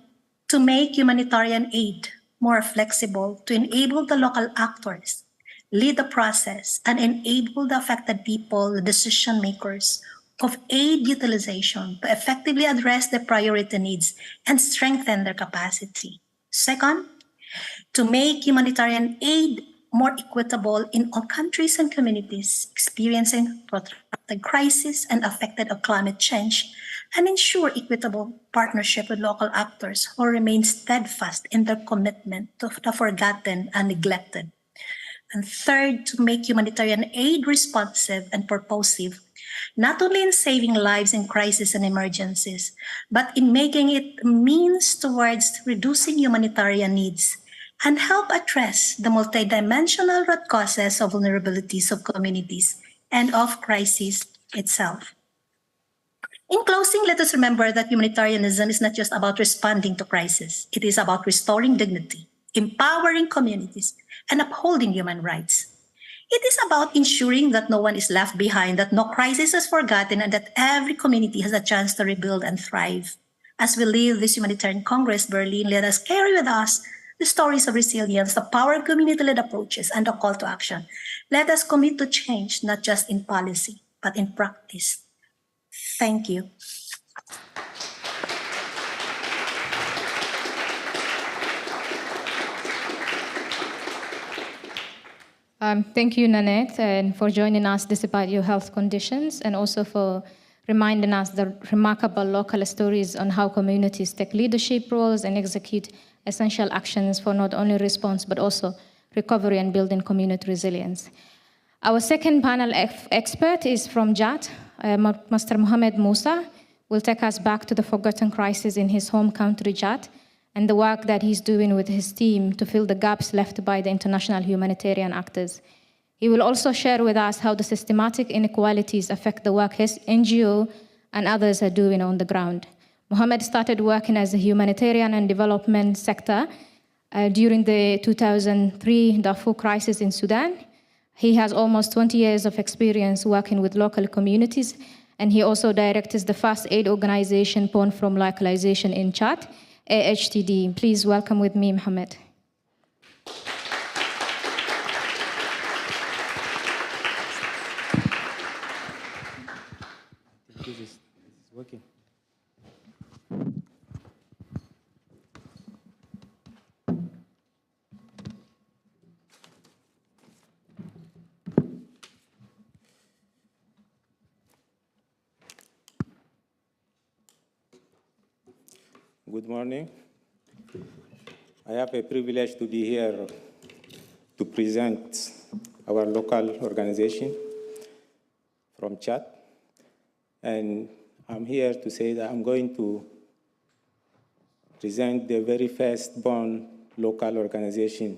to make humanitarian aid more flexible to enable the local actors, lead the process, and enable the affected people, the decision makers, of aid utilization to effectively address the priority needs and strengthen their capacity. Second, to make humanitarian aid more equitable in all countries and communities experiencing protracted crisis and affected of climate change, and ensure equitable partnership with local actors who remain steadfast in their commitment to the forgotten and neglected. And third, to make humanitarian aid responsive and purposive, not only in saving lives in crises and emergencies, but in making it a means towards reducing humanitarian needs and help address the multidimensional root causes of vulnerabilities of communities and of crisis itself. In closing, let us remember that humanitarianism is not just about responding to crisis. It is about restoring dignity, empowering communities, and upholding human rights. It is about ensuring that no one is left behind, that no crisis is forgotten, and that every community has a chance to rebuild and thrive. As we leave this Humanitarian Congress, Berlin, let us carry with us the stories of resilience, the power of community-led approaches, and the call to action. Let us commit to change, not just in policy, but in practice. Thank you. Thank you, Nanette, and for joining us despite your health conditions, and also for reminding us the remarkable local stories on how communities take leadership roles and execute essential actions for not only response, but also recovery and building community resilience. Our second panel expert is from Chad. Mr. Mohamed Musa will take us back to the forgotten crisis in his home country, Chad, and the work that he's doing with his team to fill the gaps left by the international humanitarian actors. He will also share with us how the systematic inequalities affect the work his NGO and others are doing on the ground. Mohamed started working as a humanitarian and development sector during the 2003 Darfur crisis in Sudan. He has almost 20 years of experience working with local communities, and he also directs the first aid organization born from localization in Chad, AHTD. Please welcome with me, Mohamed. This is working. Good morning. I have a privilege to be here to present our local organization from Chad. And I'm here to say that I'm going to present the very first born local organization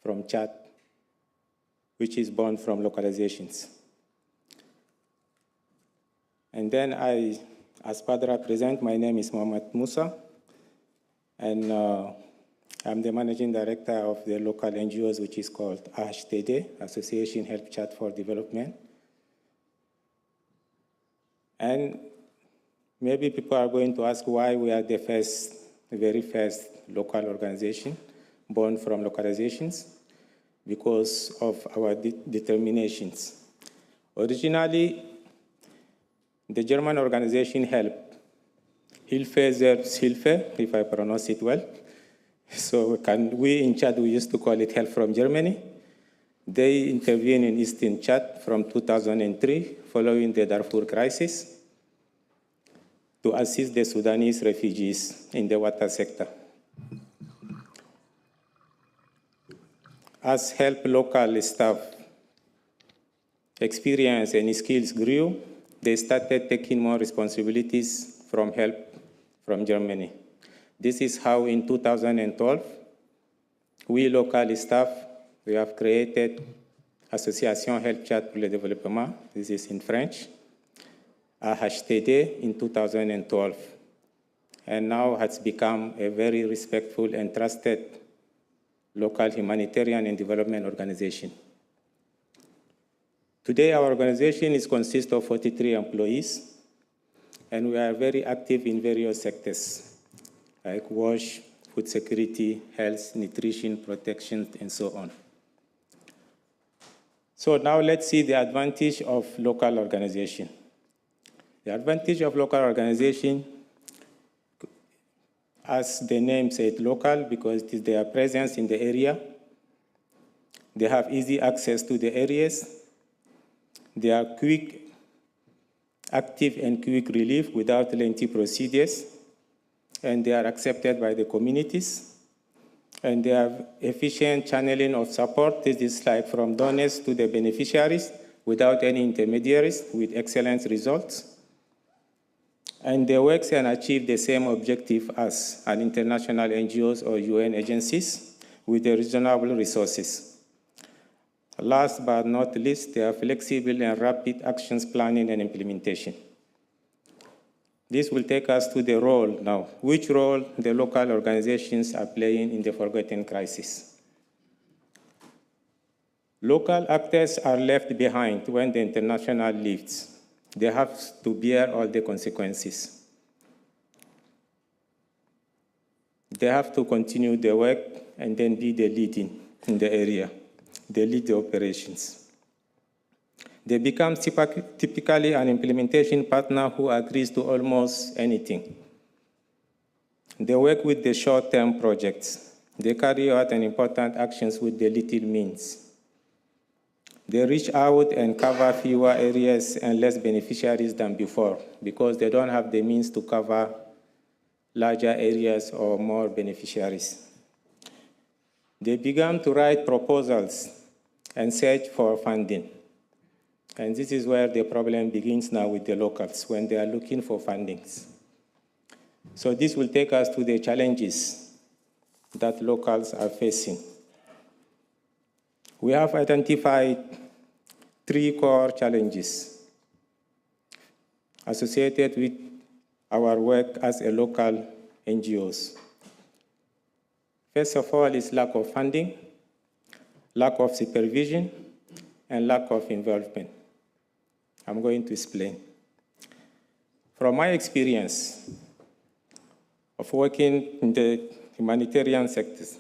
from Chad, which is born from localizations. And then as Padra present, my name is Mohamed Musa, and I'm the managing director of the local NGOs, which is called AHTD, Association Help Chad for Development. And maybe people are going to ask why we are the very first local organization born from localizations, because of our determinations. Originally, the German organization HELP, Hilfe selbst Hilfe, if I pronounce it well. So we in Chad, we used to call it Help from Germany. They intervened in Eastern Chad from 2003, following the Darfur crisis, to assist the Sudanese refugees in the water sector. As HELP local staff experience and skills grew, they started taking more responsibilities from HELP from Germany. This is how in 2012, we local staff, we have created Association Help Chad pour le Développement, this is in French, AHTD in 2012, and now has become a very respectful and trusted local humanitarian and development organization. Today, our organization consists of 43 employees, and we are very active in various sectors, like wash, food security, health, nutrition, protection, and so on. So now let's see the advantage of local organization. The advantage of local organization, as the name said, local, because it is their presence in the area. They have easy access to the areas. They are quick, active and quick relief without lengthy procedures. And they are accepted by the communities. And they have efficient channeling of support. This is like from donors to the beneficiaries without any intermediaries, with excellent results. And they work and achieve the same objective as an international NGOs or UN agencies with the reasonable resources. Last but not least, they are flexible and rapid actions planning and implementation. This will take us to the role now. Which role the local organizations are playing in the forgotten crisis? Local actors are left behind when the international leaves. They have to bear all the consequences. They have to continue the work and then be the leading in the area. They lead the operations. They become typically an implementation partner who agrees to almost anything. They work with the short-term projects. They carry out important actions with the little means. They reach out and cover fewer areas and less beneficiaries than before because they don't have the means to cover larger areas or more beneficiaries. They began to write proposals and search for funding. And this is where the problem begins now with the locals, when they are looking for fundings. So this will take us to the challenges that locals are facing. We have identified 3 core challenges associated with our work as a local NGOs. First of all is lack of funding, lack of supervision, and lack of involvement. I'm going to explain. From my experience of working in the humanitarian sectors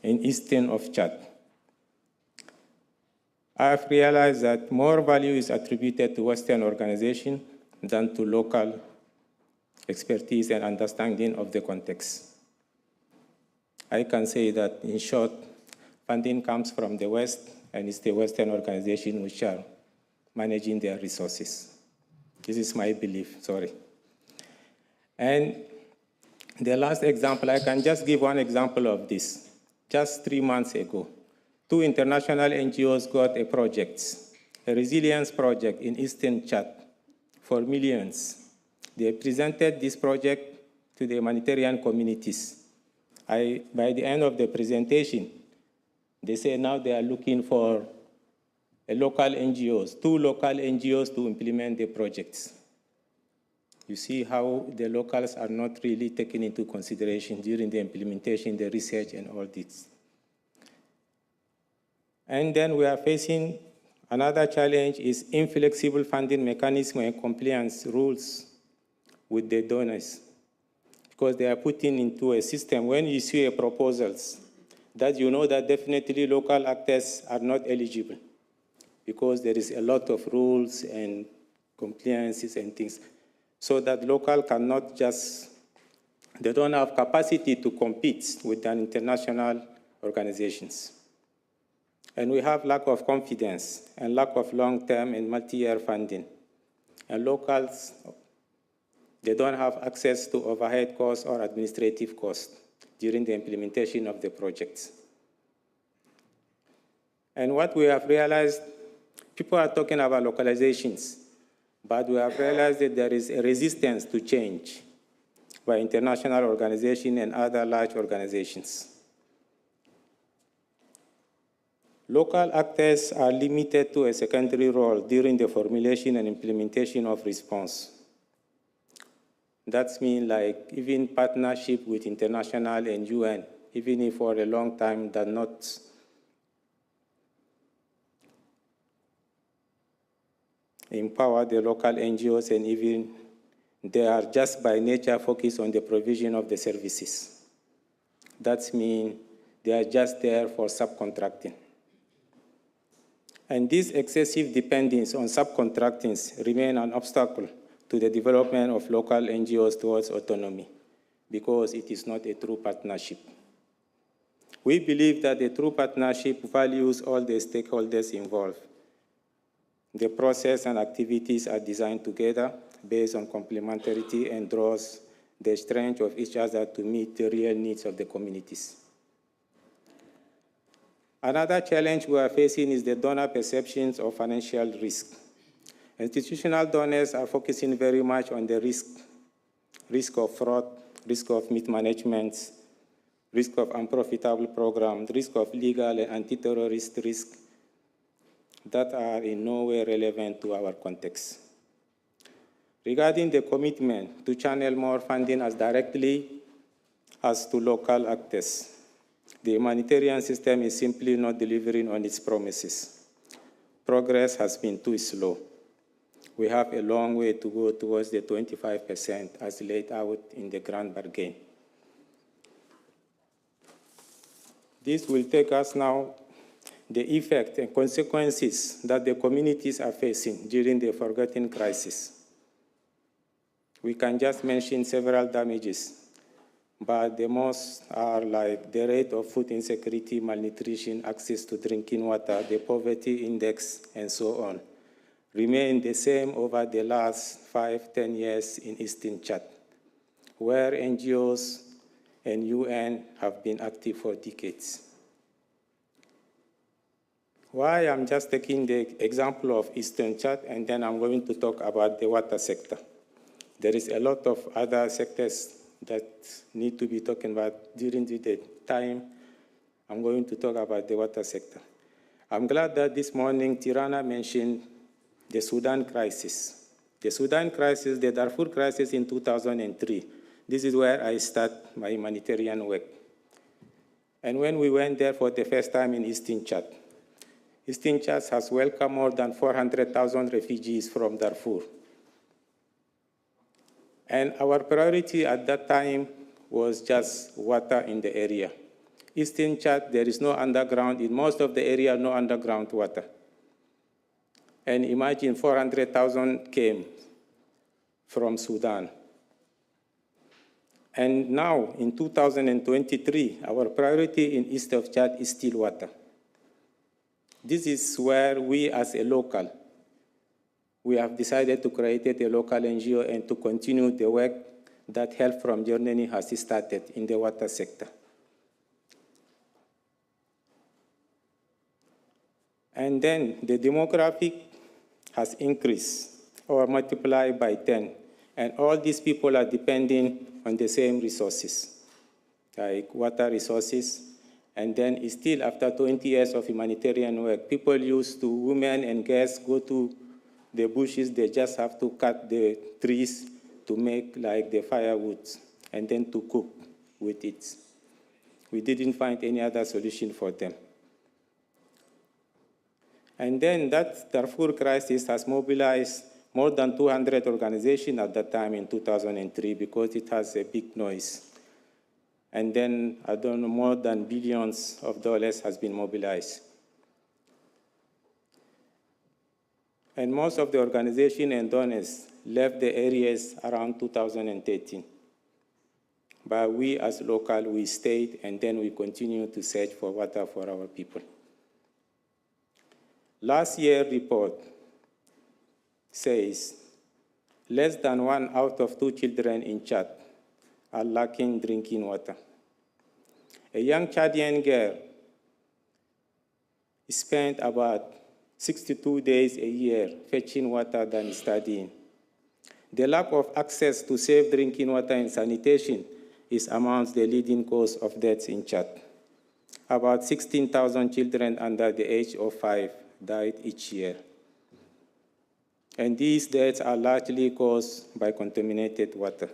in eastern of Chad, I have realized that more value is attributed to Western organizations than to local expertise and understanding of the context. I can say that, in short, funding comes from the West, and it's the Western organizations which are managing their resources. This is my belief, sorry. And the last example, I can just give one example of this. Just 3 months ago, 2 international NGOs got a project, a resilience project in Eastern Chad for millions. They presented this project to the humanitarian communities. By the end of the presentation, they say now they are looking for a local NGOs, 2 local NGOs to implement the projects. You see how the locals are not really taken into consideration during the implementation, the research, and all this. And then we are facing another challenge is inflexible funding mechanism and compliance rules with the donors, because they are putting into a system when you see a proposals that you know that definitely local actors are not eligible because there is a lot of rules and compliances and things. So that local cannot just, they don't have capacity to compete with the international organizations. And we have lack of confidence and lack of long-term and multi-year funding. And locals, they don't have access to overhead costs or administrative costs during the implementation of the projects. And what we have realized, people are talking about localizations, but we have realized that there is a resistance to change by international organizations and other large organizations. Local actors are limited to a secondary role during the formulation and implementation of response. That means like even partnership with international and UN, even if for a long time does not empower the local NGOs, and even they are just by nature focused on the provision of the services. That means they are just there for subcontracting. And this excessive dependence on subcontracting remains an obstacle to to the development of local NGOs towards autonomy, because it is not a true partnership. We believe that a true partnership values all the stakeholders involved. The process and activities are designed together based on complementarity and draws the strength of each other to meet the real needs of the communities. Another challenge we are facing is the donor perceptions of financial risk. Institutional donors are focusing very much on the risk of fraud, risk of mismanagement, risk of unprofitable programs, risk of legal and anti-terrorist risk that are in no way relevant to our context. Regarding the commitment to channel more funding as directly as to local actors, the humanitarian system is simply not delivering on its promises. Progress has been too slow. We have a long way to go towards the 25% as laid out in the Grand Bargain. This will take us now the effect and consequences that the communities are facing during the forgotten crisis. We can just mention several damages, but the most are like the rate of food insecurity, malnutrition, access to drinking water, the poverty index, and so on, remain the same over the last 5-10 years in Eastern Chad, where NGOs and UN have been active for decades. Why I'm just taking the example of Eastern Chad, and then I'm going to talk about the water sector. There is a lot of other sectors that need to be talking about during the time. I'm going to talk about the water sector. I'm glad that this morning Tirana mentioned the Sudan crisis. The Sudan crisis, the Darfur crisis in 2003. This is where I start my humanitarian work. And when we went there for the first time in Eastern Chad has welcomed more than 400,000 refugees from Darfur. And our priority at that time was just water in the area. Eastern Chad, there is no underground, in most of the area, no underground water. And imagine 400,000 came from Sudan. And now, in 2023, our priority in east of Chad is still water. This is where we, as a local, we have decided to create a local NGO and to continue the work that Help from Germany has started in the water sector. And then the demographic has increased or multiplied by 10. And all these people are depending on the same resources, like water resources. And then still, after 20 years of humanitarian work, people used to, women and girls, go to the bushes. They just have to cut the trees to make like the firewood and then to cook with it. We didn't find any other solution for them. And then that Darfur crisis has mobilized more than 200 organizations at that time in 2003 because it has a big noise. And then, I don't know, more than billions of dollars has been mobilized. And most of the organizations and donors left the areas around 2013. But we as local, we stayed, and then we continue to search for water for our people. Last year's report says less than 1 out of 2 children in Chad are lacking drinking water. A young Chadian girl spent about 62 days a year fetching water than studying. The lack of access to safe drinking water and sanitation is amongst the leading cause of deaths in Chad. About 16,000 children under the age of 5 died each year. And these deaths are largely caused by contaminated water.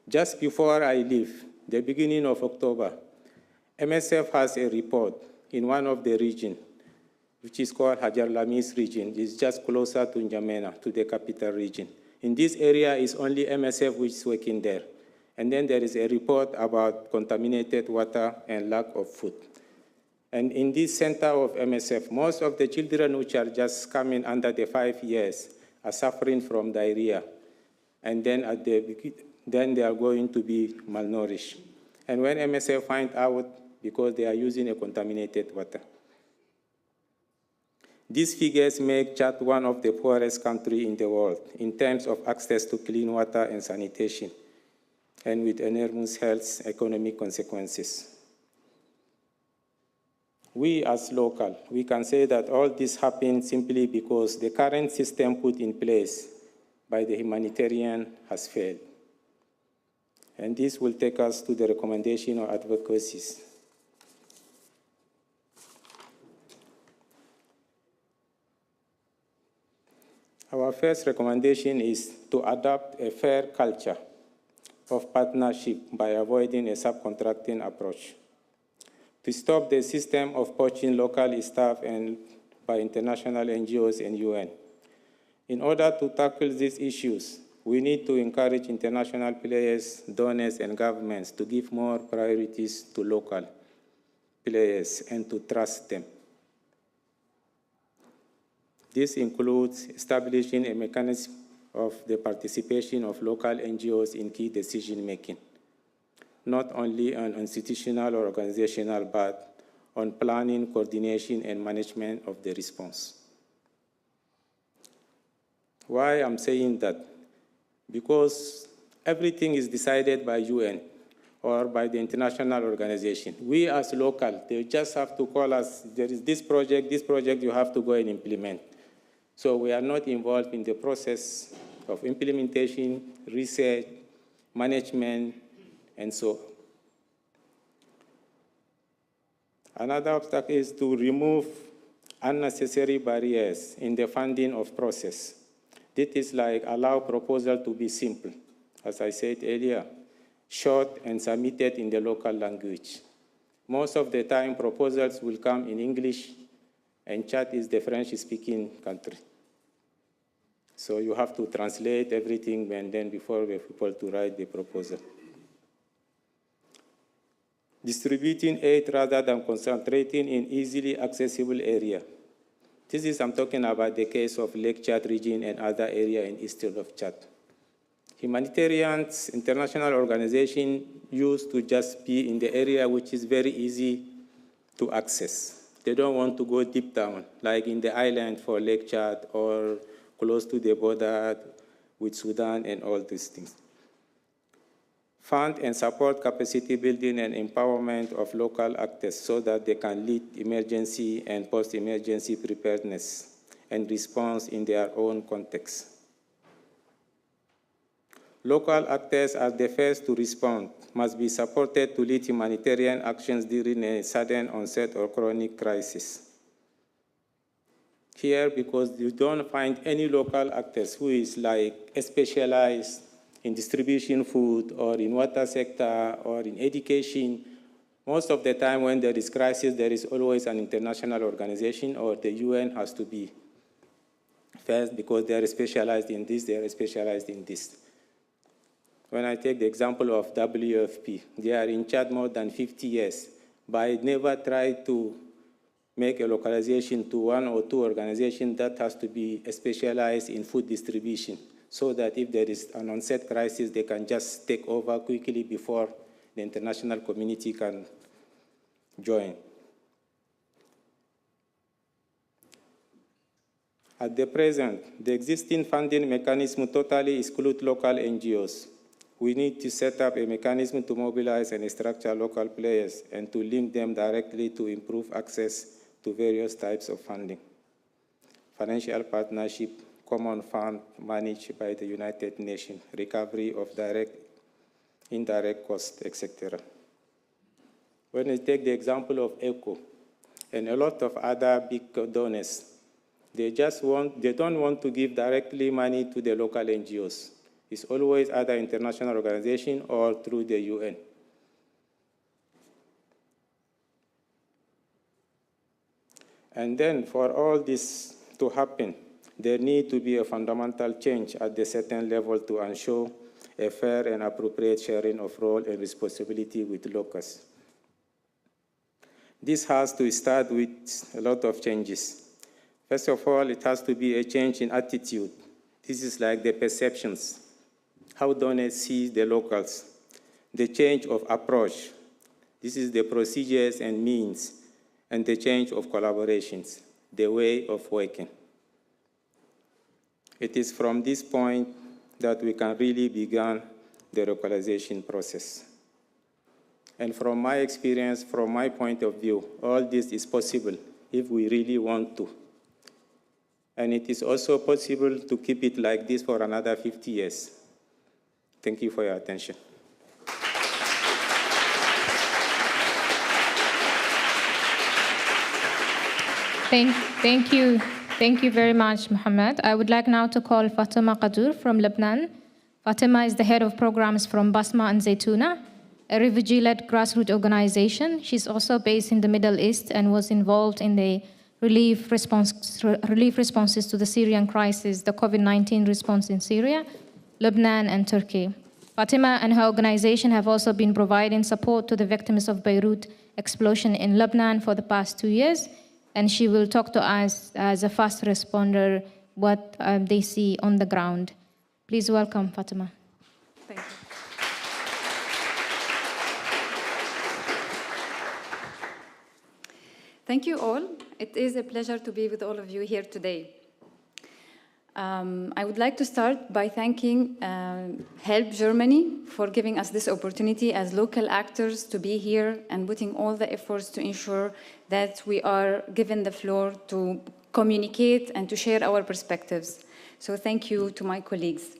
Just before I leave, the beginning of October, MSF has a report in one of the regions, which is called Hajar Lamis region. It's just closer to N'Djamena, to the capital region. In this area, it's only MSF which is working there. And then there is a report about contaminated water and lack of food. And in this center of MSF, most of the children which are just coming under the 5 years are suffering from diarrhea, and then they are going to be malnourished. And when MSF find out, because they are using a contaminated water. These figures make Chad one of the poorest countries in the world in terms of access to clean water and sanitation, and with enormous health economic consequences. We as local, we can say that all this happened simply because the current system put in place by the Humanitarian has failed. And this will take us to the recommendation or advocacies. Our first recommendation is to adopt a fair culture of partnership by avoiding a subcontracting approach, to stop the system of poaching local staff and by international NGOs and UN. In order to tackle these issues, we need to encourage international players, donors, and governments to give more priorities to local players and to trust them. This includes establishing a mechanism of the participation of local NGOs in key decision-making, not only on institutional or organizational, but on planning, coordination, and management of the response. Why I'm saying that? Because everything is decided by UN or by the international organization. We as local, they just have to call us, there is this project you have to go and implement. So we are not involved in the process of implementation, research, management, and so on. Another obstacle is to remove unnecessary barriers in the funding of process. This is like allow proposal to be simple, as I said earlier, short and submitted in the local language. Most of the time, proposals will come in English, and Chad is the French-speaking country. So you have to translate everything and then before the people to write the proposal. Distributing aid rather than concentrating in easily accessible area. This is, I'm talking about the case of Lake Chad region and other area in eastern of Chad. Humanitarians, international organization used to just be in the area which is very easy to access. They don't want to go deep down, like in the island for Lake Chad or close to the border with Sudan and all these things. Fund and support capacity building and empowerment of local actors so that they can lead emergency and post-emergency preparedness and response in their own context. Local actors are the first to respond, must be supported to lead humanitarian actions during a sudden onset or chronic crisis. Here, because you don't find any local actors who is like specialized in distribution food or in water sector or in education, most of the time when there is crisis, there is always an international organization or the UN has to be first because they are specialized in this, they are specialized in this. When I take the example of WFP, they are in Chad more than 50 years, but I never tried to make a localization to one or two organizations that has to be specialized in food distribution, so that if there is an onset crisis, they can just take over quickly before the international community can join. At the present, the existing funding mechanism totally excludes local NGOs. We need to set up a mechanism to mobilize and structure local players and to link them directly to improve access to various types of funding. Financial partnership, common fund managed by the United Nations, recovery of direct, indirect costs, etc. When we take the example of ECHO and a lot of other big donors, they don't want to give directly money to the local NGOs. It's always either international organization or through the UN. And then for all this to happen, there needs to be a fundamental change at the certain level to ensure a fair and appropriate sharing of role and responsibility with locals. This has to start with a lot of changes. First of all, it has to be a change in attitude This is like the perceptions, how donors see the locals, the change of approach. This is the procedures and means, and the change of collaborations, the way of working. It is from this point that we can really begin the localization process. And from my experience, from my point of view, all this is possible if we really want to. And it is also possible to keep it like this for another 50 years. Thank you for your attention. Thank you very much, Mohammed. I would like now to call Fatima Qadur from Lebanon. Fatima is the head of programs from Basma and Zaytuna, a refugee-led grassroots organization. She's also based in the Middle East and was involved in the relief responses to the Syrian crisis, the COVID-19 response in Syria, Lebanon, and Turkey. Fatima and her organization have also been providing support to the victims of Beirut explosion in Lebanon for the past 2 years, and she will talk to us as a fast responder what they see on the ground. Please welcome Fatima. Thank you. Thank you all. It is a pleasure to be with all of you here today. I would like to start by thanking Help Germany for giving us this opportunity as local actors to be here and putting all the efforts to ensure that we are given the floor to communicate and to share our perspectives. So thank you to my colleagues.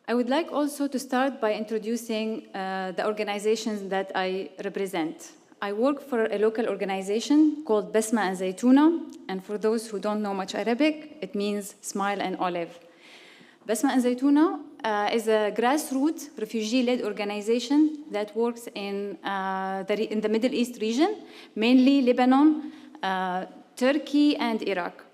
I would like also to start by introducing the organizations that I represent. I work for a local organization called Basma and Zaytuna, and for those who don't know much Arabic, it means smile and olive. Basma and Zaytuna is a grassroots refugee-led organization that works in the Middle East region, mainly Lebanon, Turkey, and Iraq.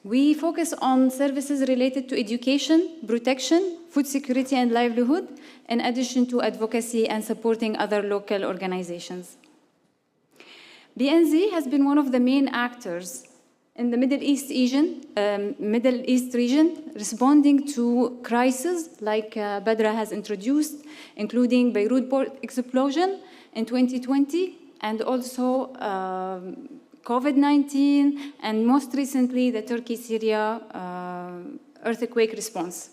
We focus on services related to education, protection, food security, and livelihood, in addition to advocacy and supporting other local organizations. BNZ has been one of the main actors in the Middle East region, responding to crises like Badra has introduced, including Beirut port explosion in 2020, and also COVID-19, and most recently the Turkey-Syria earthquake response.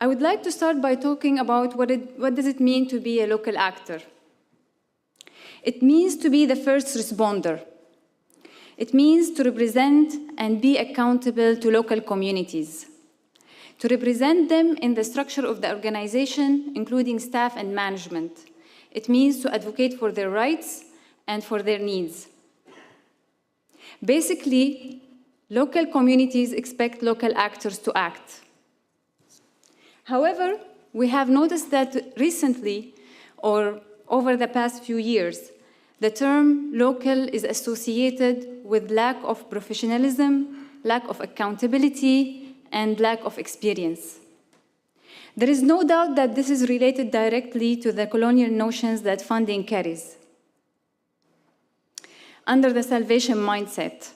I would like to start by talking about what does it mean to be a local actor. It means to be the first responder. It means to represent and be accountable to local communities, to represent them in the structure of the organization, including staff and management. It means to advocate for their rights and for their needs. Basically, local communities expect local actors to act. However, we have noticed that recently, or over the past few years, the term local is associated with lack of professionalism, lack of accountability, and lack of experience. There is no doubt that this is related directly to the colonial notions that funding carries. Under the salvation mindset.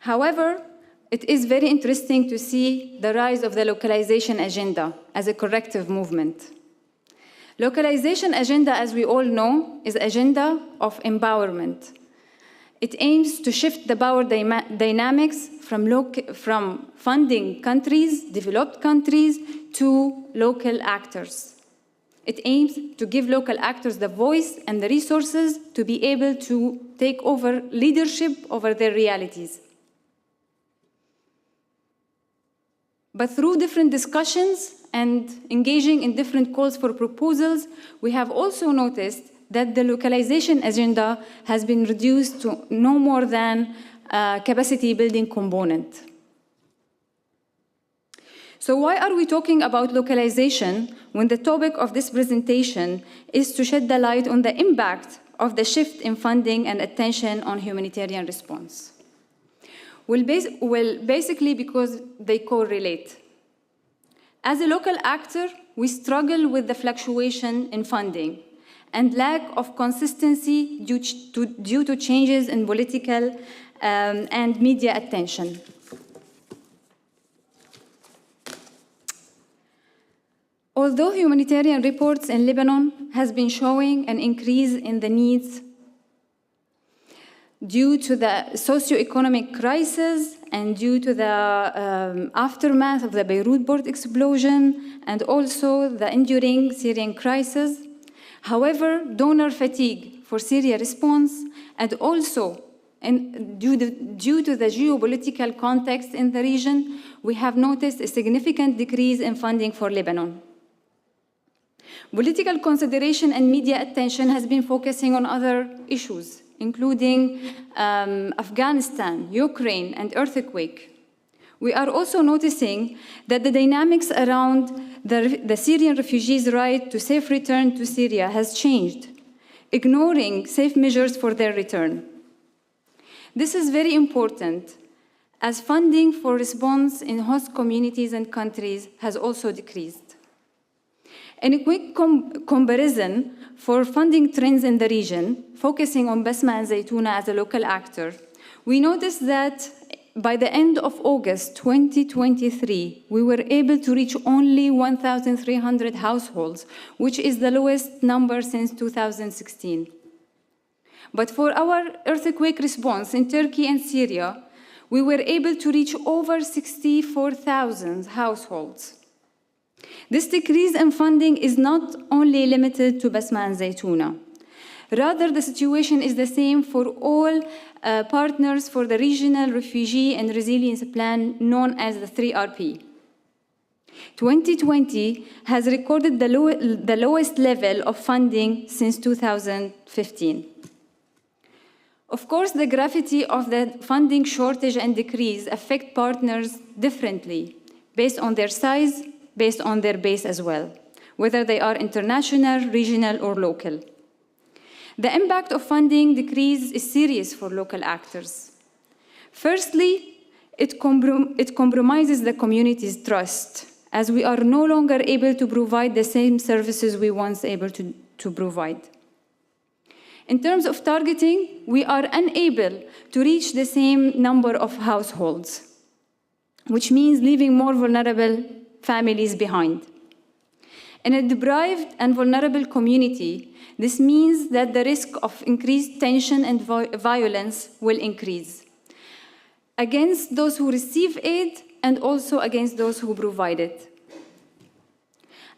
However, it is very interesting to see the rise of the localization agenda as a corrective movement. Localization agenda, as we all know, is an agenda of empowerment. It aims to shift the power dynamics from funding countries, developed countries, to local actors. It aims to give local actors the voice and the resources to be able to take over leadership over their realities. But through different discussions and engaging in different calls for proposals, we have also noticed that the localization agenda has been reduced to no more than a capacity building component. So why are we talking about localization when the topic of this presentation is to shed the light on the impact of the shift in funding and attention on humanitarian response? Well, basically because they correlate. As a local actor, we struggle with the fluctuation in funding and lack of consistency due to changes in political and media attention. Although humanitarian reports in Lebanon has been showing an increase in the needs due to the socio-economic crisis and due to the aftermath of the Beirut port explosion and also the enduring Syrian crisis. However, donor fatigue for Syria response and also due to the geopolitical context in the region, we have noticed a significant decrease in funding for Lebanon. Political consideration and media attention has been focusing on other issues, including Afghanistan, Ukraine, and earthquake. We are also noticing that the dynamics around the Syrian refugees' right to safe return to Syria has changed, ignoring safe measures for their return. This is very important, as funding for response in host communities and countries has also decreased. In a quick comparison for funding trends in the region, focusing on Basma and Zaytuna as a local actor, we noticed that by the end of August 2023, we were able to reach only 1,300 households, which is the lowest number since 2016. But for our earthquake response in Turkey and Syria, we were able to reach over 64,000 households. This decrease in funding is not only limited to Basma and Zaytuna. Rather, the situation is the same for all partners for the Regional Refugee and Resilience Plan known as the 3RP. 2020 has recorded the lowest level of funding since 2015. Of course, the gravity of the funding shortage and decrease affect partners differently, based on their size, based on their base as well, whether they are international, regional, or local. The impact of funding decrease is serious for local actors. Firstly, it compromises the community's trust, as we are no longer able to provide the same services we once able to provide. In terms of targeting, we are unable to reach the same number of households, which means leaving more vulnerable families behind. In a deprived and vulnerable community, this means that the risk of increased tension and violence will increase against those who receive aid and also against those who provide it.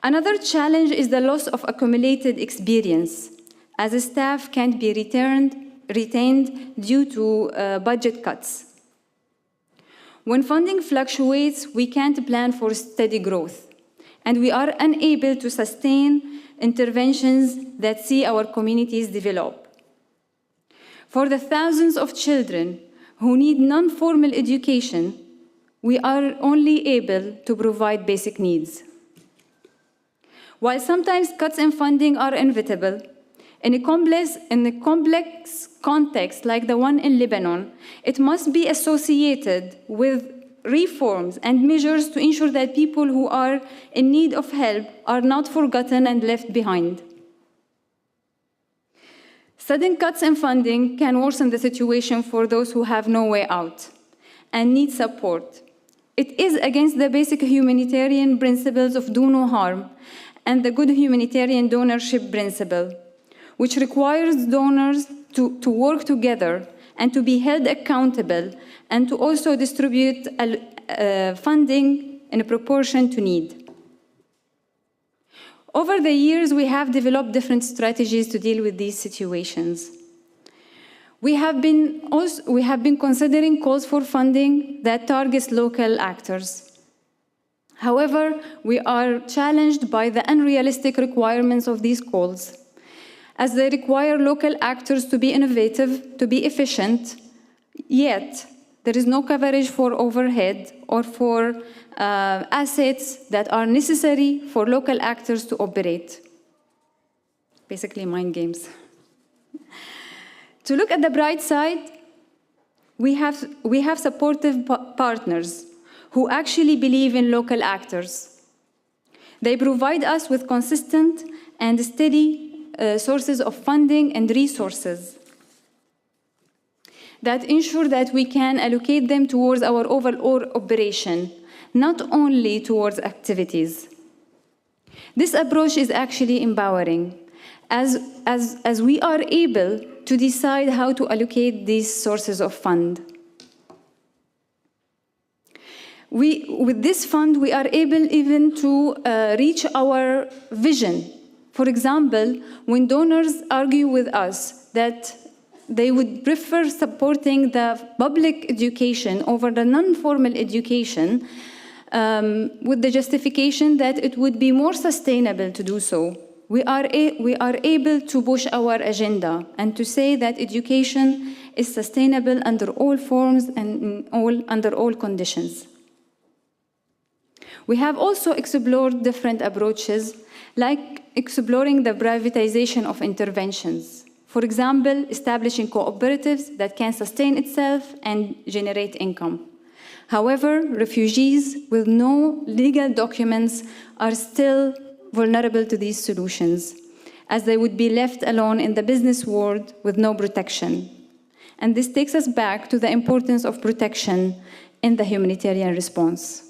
Another challenge is the loss of accumulated experience, as the staff can't be retained due to budget cuts. When funding fluctuates, we can't plan for steady growth, and we are unable to sustain interventions that see our communities develop. For the thousands of children who need non-formal education, we are only able to provide basic needs. While sometimes cuts in funding are inevitable, in a complex context like the one in Lebanon, it must be associated with reforms and measures to ensure that people who are in need of help are not forgotten and left behind. Sudden cuts in funding can worsen the situation for those who have no way out and need support. It is against the basic humanitarian principles of do no harm and the good humanitarian donorship principle, which requires donors to work together and to be held accountable and to also distribute funding in proportion to need. Over the years, we have developed different strategies to deal with these situations. We have been considering calls for funding that targets local actors. However, we are challenged by the unrealistic requirements of these calls, as they require local actors to be innovative, to be efficient, yet there is no coverage for overhead or for assets that are necessary for local actors to operate. Basically, mind games. To look at the bright side, we have supportive partners who actually believe in local actors. They provide us with consistent and steady sources of funding and resources that ensure that we can allocate them towards our overall operation, not only towards activities. This approach is actually empowering, as we are able to decide how to allocate these sources of fund. With this fund, we are able even to reach our vision. For example, when donors argue with us that they would prefer supporting the public education over the non-formal education, with the justification that it would be more sustainable to do so, we are able to push our agenda and to say that education is sustainable under all forms and under all conditions. We have also explored different approaches, like exploring the privatization of interventions. For example, establishing cooperatives that can sustain itself and generate income. However, refugees with no legal documents are still vulnerable to these solutions, as they would be left alone in the business world with no protection. And this takes us back to the importance of protection in the humanitarian response.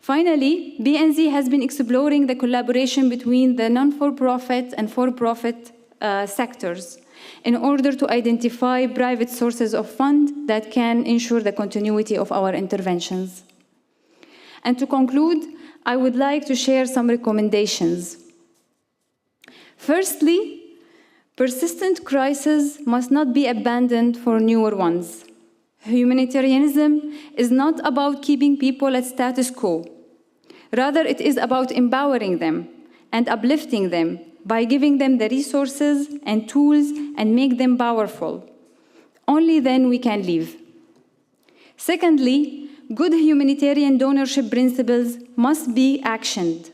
Finally, BNZ has been exploring the collaboration between the non-for-profit and for-profit sectors in order to identify private sources of fund that can ensure the continuity of our interventions. And to conclude, I would like to share some recommendations. Firstly, persistent crises must not be abandoned for newer ones. Humanitarianism is not about keeping people at status quo. Rather, it is about empowering them and uplifting them by giving them the resources and tools and make them powerful. Only then we can live. Secondly, good humanitarian donorship principles must be actioned.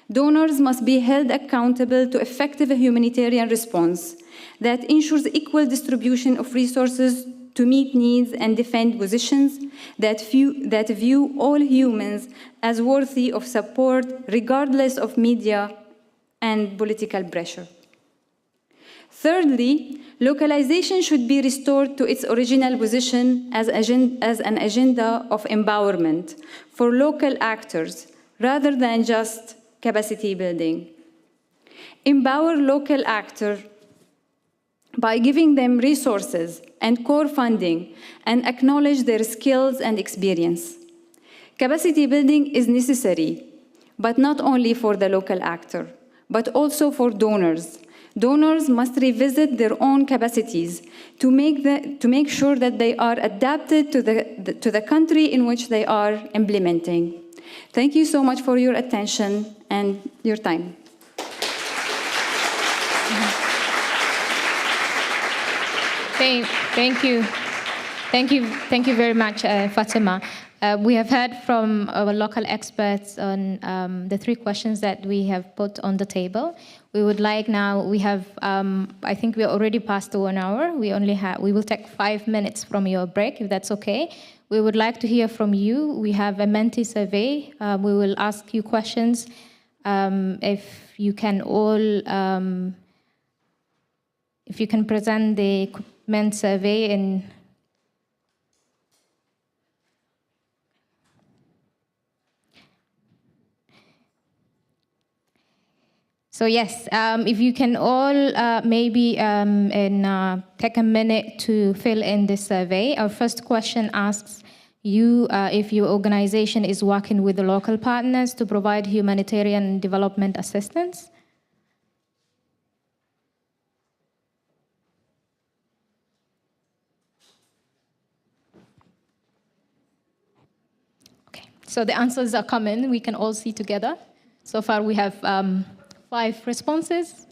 Donors must be held accountable to effective humanitarian response that ensures equal distribution of resources to meet needs and defend positions that view all humans as worthy of support regardless of media and political pressure. Thirdly, localization should be restored to its original position as an agenda of empowerment for local actors rather than just capacity building. Empower local actors by giving them resources and core funding and acknowledge their skills and experience. Capacity building is necessary, but not only for the local actor, but also for donors. Donors must revisit their own capacities to make sure that they are adapted to the country in which they are implementing. Thank you so much for your attention and your time. Thank you very much, Fatima. We have heard from our local experts on the 3 questions that we have put on the table. We would like now, we have, I think we are already past the 1 hour. We will take 5 minutes from your break, if that's okay. We would like to hear from you. We have a Menti survey. We will ask you questions. If you can all, if you can present the Menti survey in. So yes, if you can all maybe take a minute to fill in this survey. Our first question asks you if your organization is working with the local partners to provide humanitarian development assistance. Okay, so the answers are coming. We can all see together. So far we have 5 responses.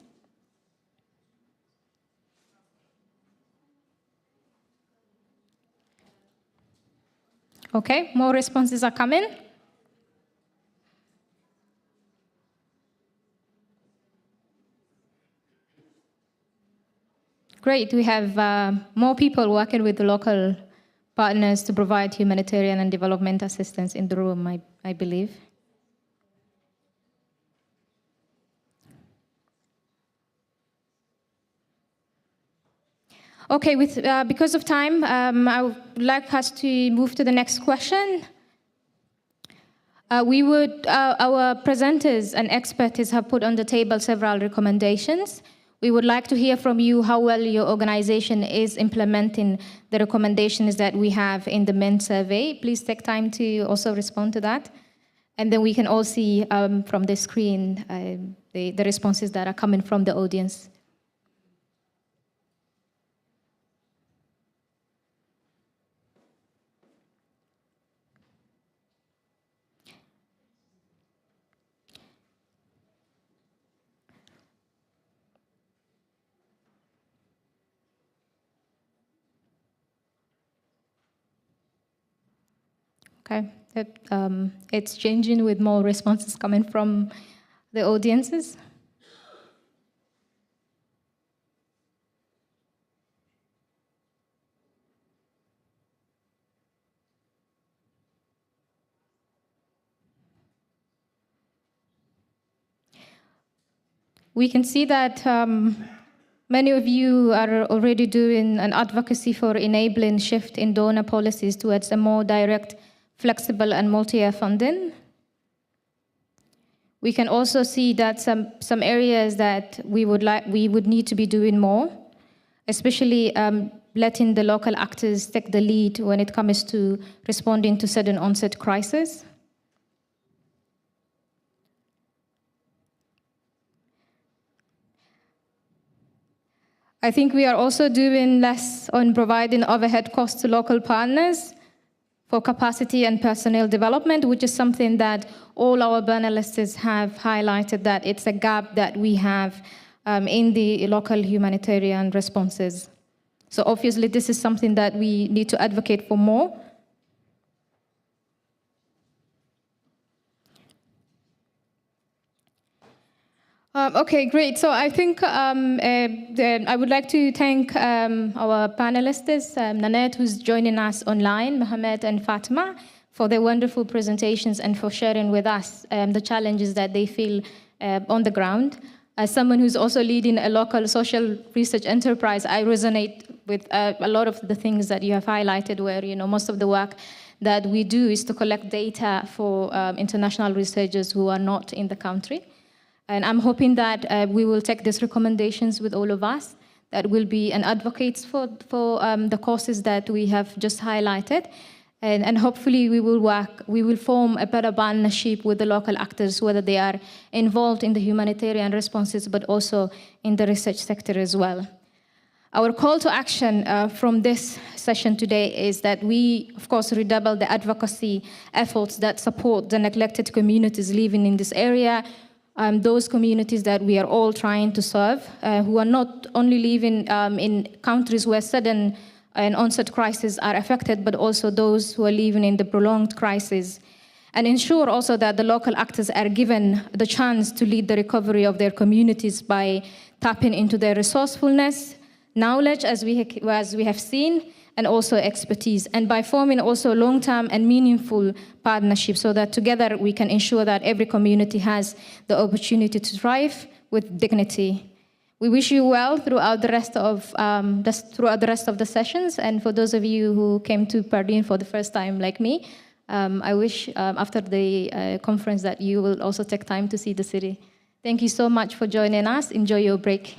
Okay, more responses are coming. Great, we have more people working with the local partners to provide humanitarian and development assistance in the room, I believe. Okay, because of time, I would like us to move to the next question. Our presenters and experts have put on the table several recommendations. We would like to hear from you how well your organization is implementing the recommendations that we have in the main survey. Please take time to also respond to that. And then we can all see from the screen the responses that are coming from the audience. Okay, it's changing with more responses coming from the audiences. We can see that many of you are already doing an advocacy for enabling shift in donor policies towards a more direct, flexible, and multi-year funding. We can also see that some areas that we would need to be doing more, especially letting the local actors take the lead when it comes to responding to sudden onset crisis. I think we are also doing less on providing overhead costs to local partners for capacity and personnel development, which is something that all our panelists have highlighted, that it's a gap that we have in the local humanitarian responses. So obviously this is something that we need to advocate for more. Okay, great. So I think I would like to thank our panelists, Nanette, who's joining us online, Mohamed and Fatima, for their wonderful presentations and for sharing with us the challenges that they feel on the ground. As someone who's also leading a local social research enterprise, I resonate with a lot of the things that you have highlighted, where most of the work that we do is to collect data for international researchers who are not in the country. And I'm hoping that we will take these recommendations with all of us, that will be an advocates for the causes that we have just highlighted. And hopefully we will form a better partnership with the local actors, whether they are involved in the humanitarian responses, but also in the research sector as well. Our call to action from this session today is that we, of course, redouble the advocacy efforts that support the neglected communities living in this area, those communities that we are all trying to serve, who are not only living in countries where sudden and onset crises are affected, but also those who are living in the prolonged crisis, and ensure also that the local actors are given the chance to lead the recovery of their communities by tapping into their resourcefulness, knowledge, as we have seen, and also expertise, and by forming also long-term and meaningful partnerships so that together we can ensure that every community has the opportunity to thrive with dignity. We wish you well throughout the rest of the sessions, and for those of you who came to Pardine for the first time like me, I wish after the conference that you will also take time to see the city. Thank you so much for joining us. Enjoy your break.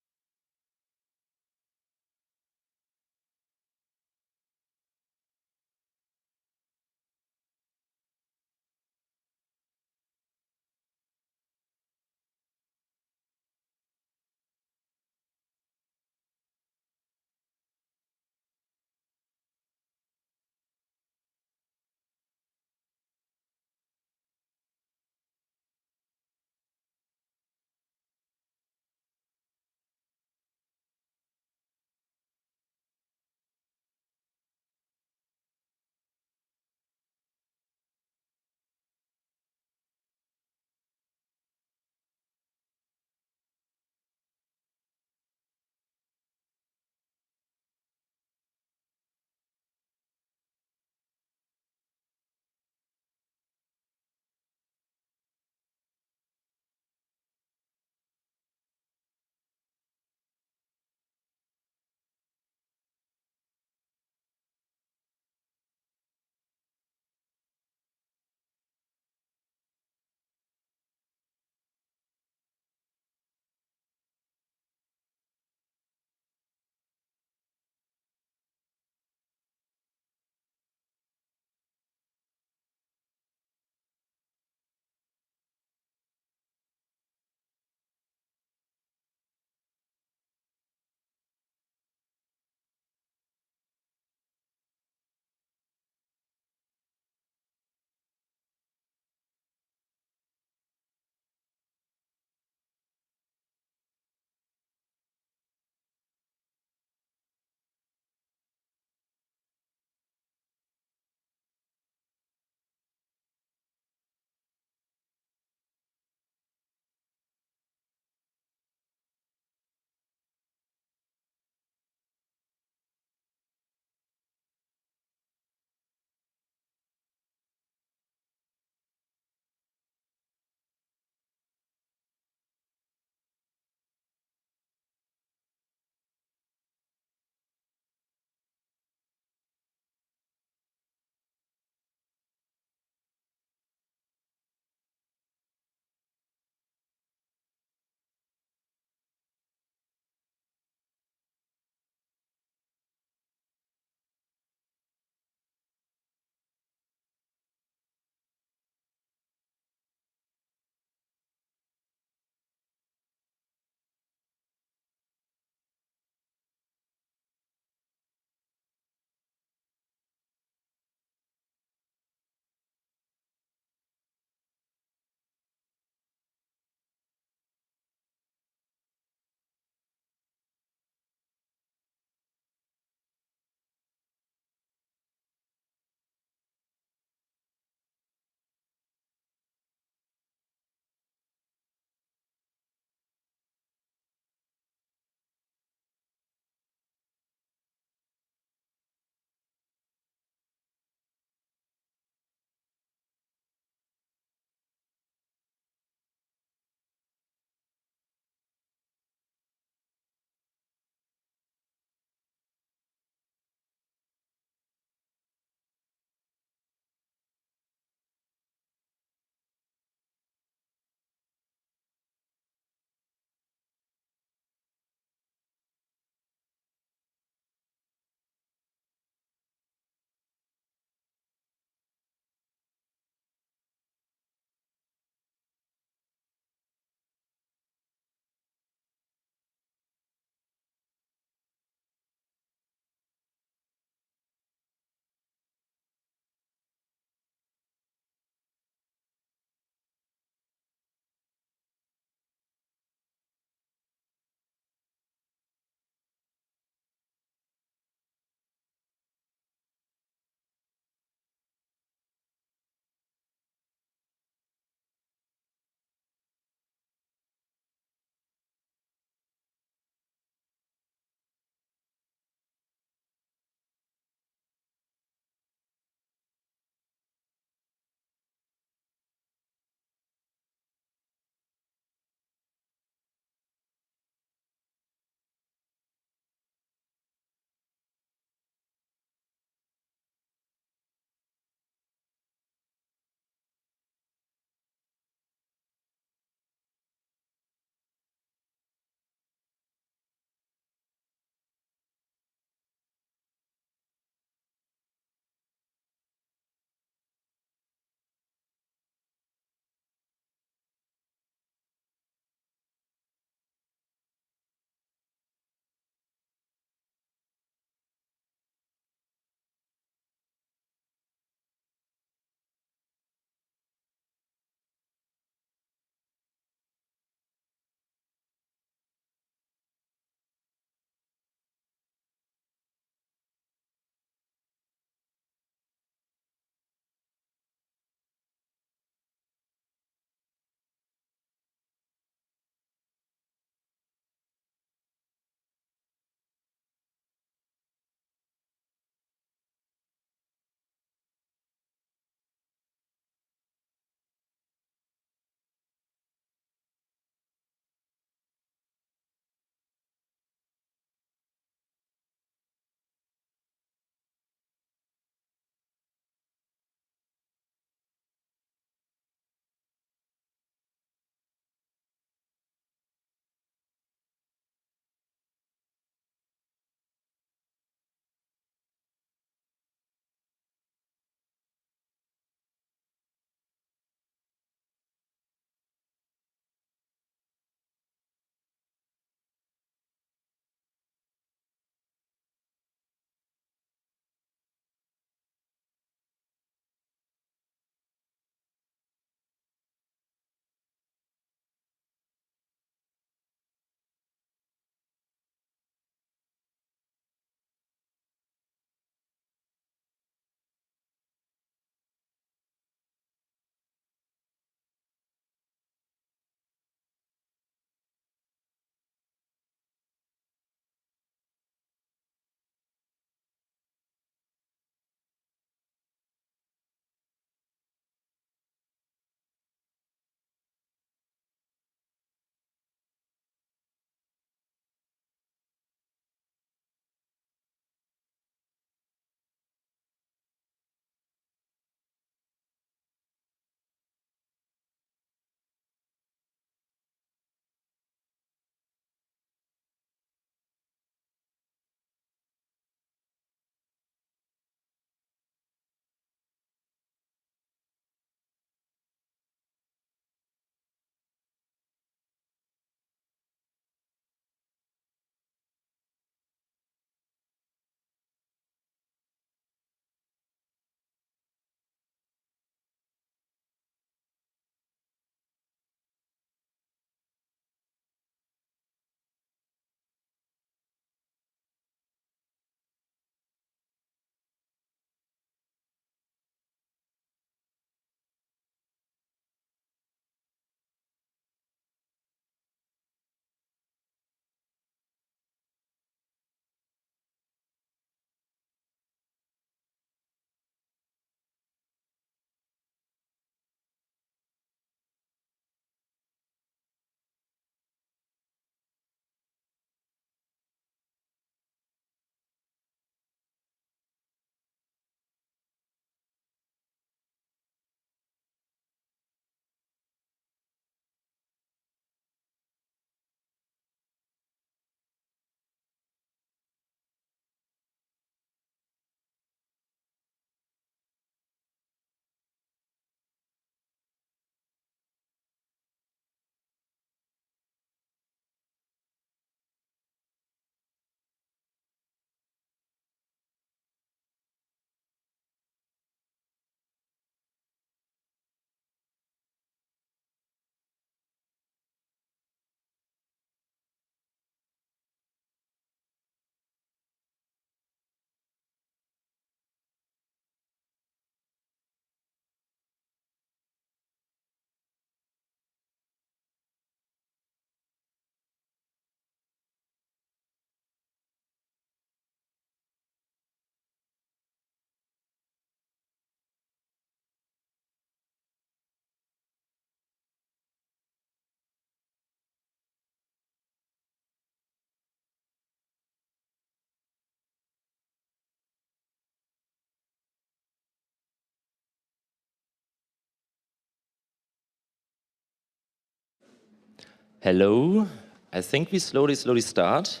Hello. I think we slowly start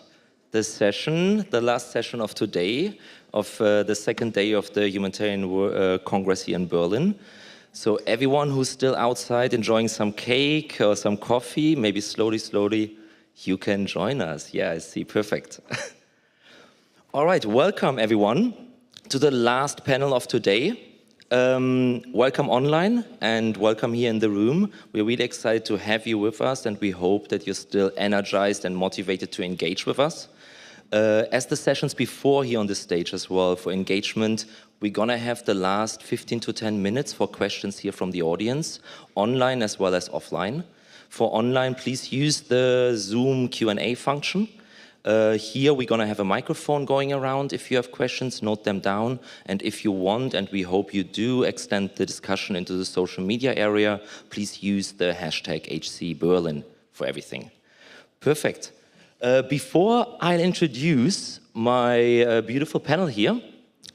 this session, the last session of today, of the second day of the Humanitarian Congress here in Berlin. So everyone who's still outside enjoying some cake or some coffee, maybe slowly, you can join us. Yeah, I see, perfect. All right, welcome everyone to the last panel of today. Welcome online and welcome here in the room. We're really excited to have you with us and we hope that you're still energized and motivated to engage with us. As the sessions before here on the stage as well for engagement, we're gonna have the last 15 to 10 minutes for questions here from the audience, online as well as offline. For online, please use the Zoom Q&A function. Here we're gonna have a microphone going around. If you have questions, note them down. And if you want, and we hope you do, extend the discussion into the social media area, please use the hashtag HCBerlin for everything. Perfect. Before I introduce my beautiful panel here,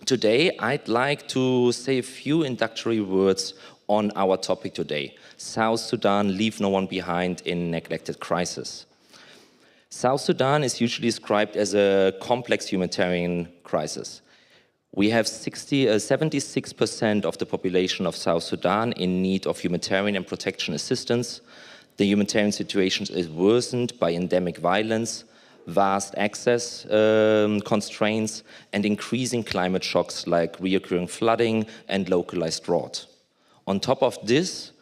today I'd like to say a few introductory words on our topic today. South Sudan, leave no one behind in neglected crisis. South Sudan is usually described as a complex humanitarian crisis. We have 76% of the population of South Sudan in need of humanitarian and protection assistance. The humanitarian situation is worsened by endemic violence, vast access constraints, and increasing climate shocks like recurring flooding and localized drought. On top of this,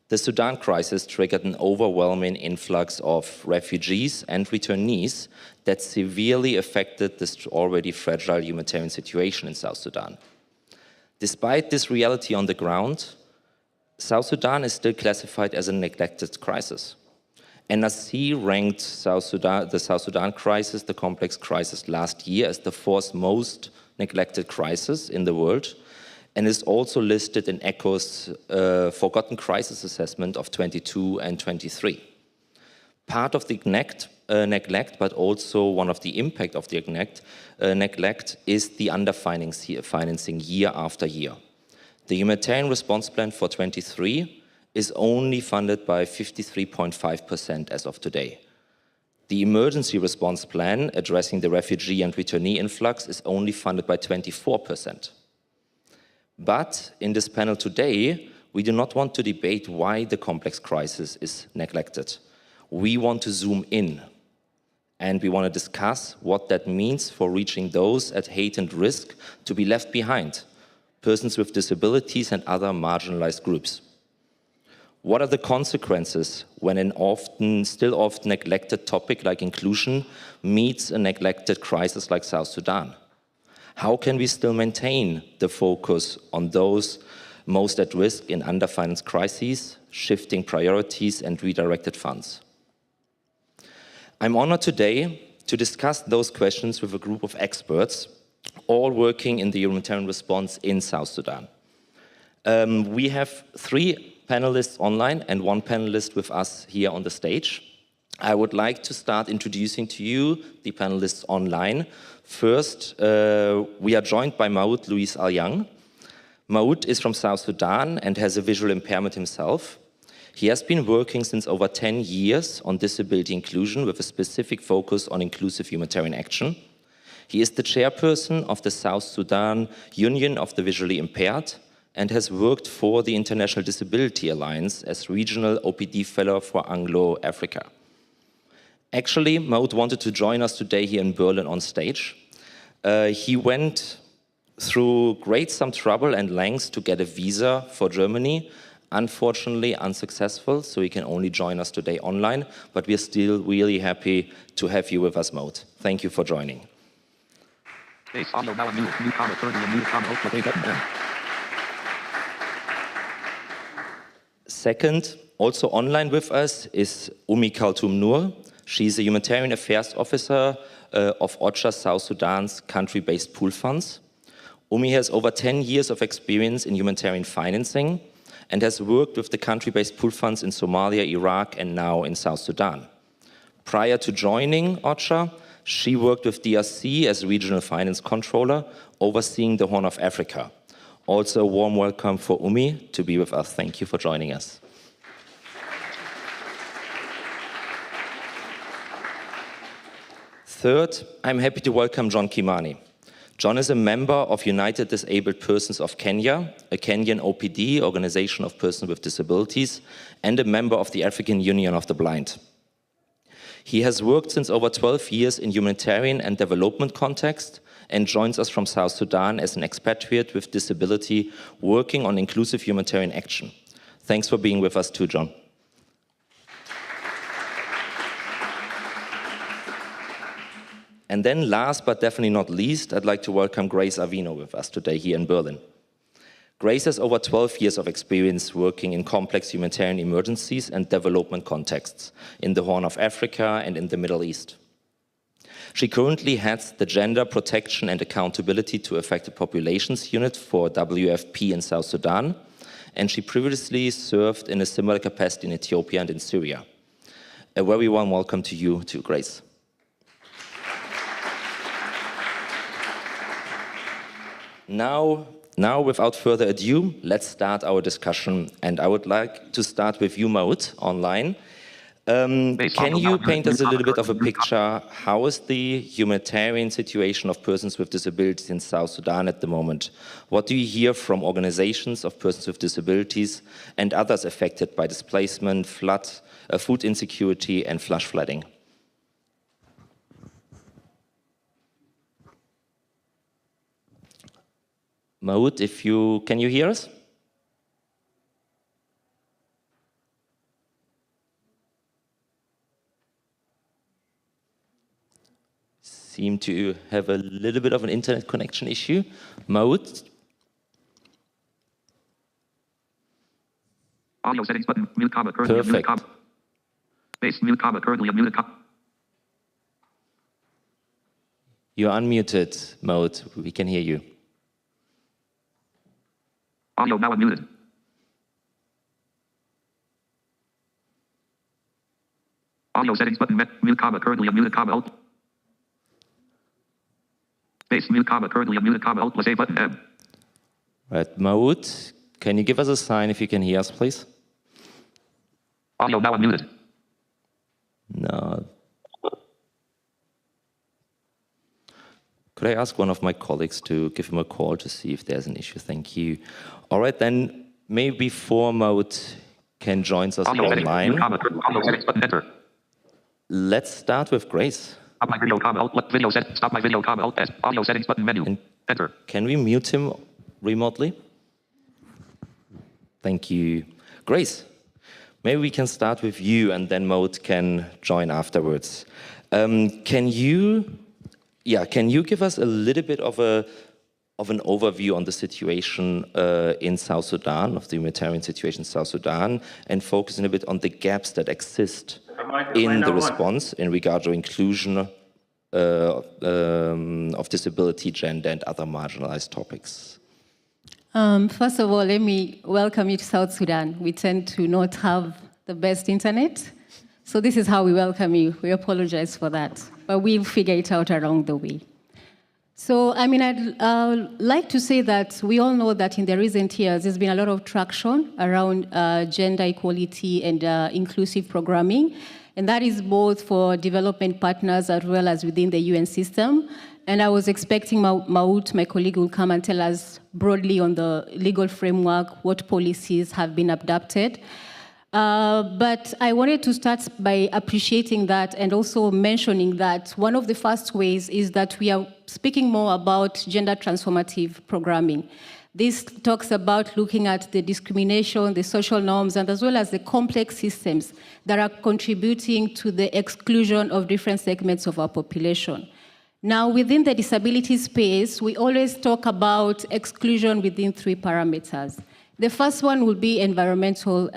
the Sudan crisis triggered an overwhelming influx of refugees and returnees that severely affected this already fragile humanitarian situation in South Sudan. Despite this reality on the ground, South Sudan is still classified as a neglected crisis. NRC ranked the South Sudan crisis, the complex crisis, last year as the fourth most neglected crisis in the world, and is also listed in ECHO's Forgotten Crisis Assessment of 22 and 23. Part of the neglect, but also one of the impact of the neglect is the underfinancing year after year. The humanitarian response plan for 23 is only funded by 53.5% as of today. The emergency response plan addressing the refugee and returnee influx is only funded by 24%. But in this panel today, we do not want to debate why the complex crisis is neglected. We want to zoom in, and we want to discuss what that means for reaching those at heightened risk to be left behind, persons with disabilities and other marginalized groups. What are the consequences when an still often neglected topic like inclusion meets a neglected crisis like South Sudan? How can we still maintain the focus on those most at risk in underfinanced crises, shifting priorities and redirected funds? I'm honored today to discuss those questions with a group of experts, all working in the humanitarian response in South Sudan. We have 3 panelists online and 1 panelist with us here on the stage. I would like to start introducing to you the panelists online. First, we are joined by Maud Louis Al-Yang. Maud is from South Sudan and has a visual impairment himself. He has been working since over 10 years on disability inclusion with a specific focus on inclusive humanitarian action. He is the chairperson of the South Sudan Union of the Visually Impaired and has worked for the International Disability Alliance as Regional OPD Fellow for Anglo-Africa. Actually, Maud wanted to join us today here in Berlin on stage. He went through some trouble and lengths to get a visa for Germany. Unfortunately, unsuccessful, so he can only join us today online, but we're still really happy to have you with us, Maud. Thank you for joining. Second, also online with us is Umi Kaltum Noor. She's a humanitarian affairs officer of OCHA South Sudan's country-based pool funds. Umi has over 10 years of experience in humanitarian financing and has worked with the country-based pool funds in Somalia, Iraq, and now in South Sudan. Prior to joining OCHA, she worked with DRC as regional finance controller, overseeing the Horn of Africa. Also, a warm welcome for Umi to be with us. Thank you for joining us. Third, I'm happy to welcome John Kimani. John is a member of United Disabled Persons of Kenya, a Kenyan OPD, Organization of Persons with Disabilities, and a member of the African Union of the Blind. He has worked since over 12 years in humanitarian and development context and joins us from South Sudan as an expatriate with disability working on inclusive humanitarian action. Thanks for being with us too, John. And then last but definitely not least, I'd like to welcome Grace Avino with us today here in Berlin. Grace has over 12 years of experience working in complex humanitarian emergencies and development contexts in the Horn of Africa and in the Middle East. She currently heads the Gender Protection and Accountability to Affected Populations Unit for WFP in South Sudan, and she previously served in a similar capacity in Ethiopia and in Syria. A very warm welcome to you too, Grace. Now, without further ado, let's start our discussion. And I would like to start with you, Maud, online. Can you paint us a little bit of a picture? How is the humanitarian situation of persons with disabilities in South Sudan at the moment? What do you hear from organizations of persons with disabilities and others affected by displacement, flood, food insecurity, and flash flooding? Maud, can you hear us? Seem to have a little bit of an internet connection issue. Maud? Audio settings button, mute comma, currently Perfect. mute comma. Base mute comma, currently muted comma. You're unmuted, Maud. We can hear you. Audio now unmuted. Audio settings button, mute comma, currently unmuted comma, alt. Base mute comma, currently unmuted comma, alt plus A button, M. Right, Maud, can you give us a sign if you can hear us, please? Audio now unmuted. No. Could I ask one of my colleagues to give him a call to see if there's an issue? Thank you. All right, then maybe before Maud can join us online, let's start with Grace. Stop my video comma, alt, video set, stop my video comma, alt, S. Audio settings button, menu. Enter. Can we mute him remotely? Thank you. Grace, maybe we can start with you and then Maud can join afterwards. Can you give us a little bit of an overview on the situation in South Sudan, of the humanitarian situation in South Sudan, and focusing a bit on the gaps that exist in the response in regard to inclusion of disability, gender, and other marginalized topics? First of all, let me welcome you to South Sudan. We tend to not have the best internet, so this is how we welcome you. We apologize for that, but we'll figure it out along the way. So, I mean, I'd like to say that we all know that in the recent years, there's been a lot of traction around gender equality and inclusive programming, and that is both for development partners as well as within the UN system. And I was expecting Maud, my colleague, will come and tell us broadly on the legal framework, what policies have been adopted. But I wanted to start by appreciating that and also mentioning that one of the first ways is that we are speaking more about gender transformative programming. This talks about looking at the discrimination, the social norms, and as well as the complex systems that are contributing to the exclusion of different segments of our population. Now, within the disability space, we always talk about exclusion within 3 parameters. The first one will be environmental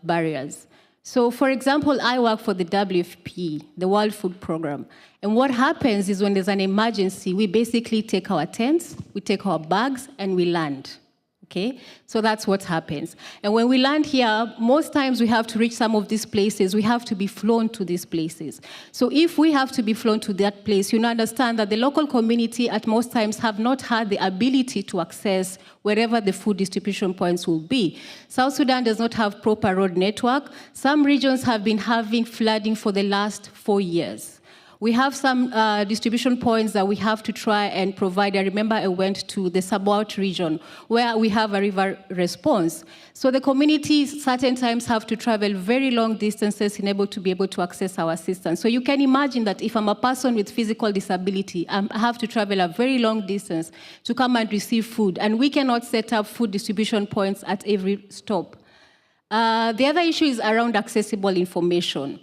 barriers. So, for example, I work for the WFP, the World Food Program. And what happens is when there's an emergency, we basically take our tents, we take our bags, and we land. Okay? So that's what happens. And when we land here, most times we have to reach some of these places. We have to be flown to these places. So if we have to be flown to that place, you understand that the local community at most times have not had the ability to access wherever the food distribution points will be. South Sudan does not have proper road network. Some regions have been having flooding for the last 4 years. We have some distribution points that we have to try and provide. I remember I went to the Sabot region where we have a river response. So the communities certain times have to travel very long distances in order to be able to access our assistance. So you can imagine that if I'm a person with physical disability, I have to travel a very long distance to come and receive food. And we cannot set up food distribution points at every stop. The other issue is around accessible information.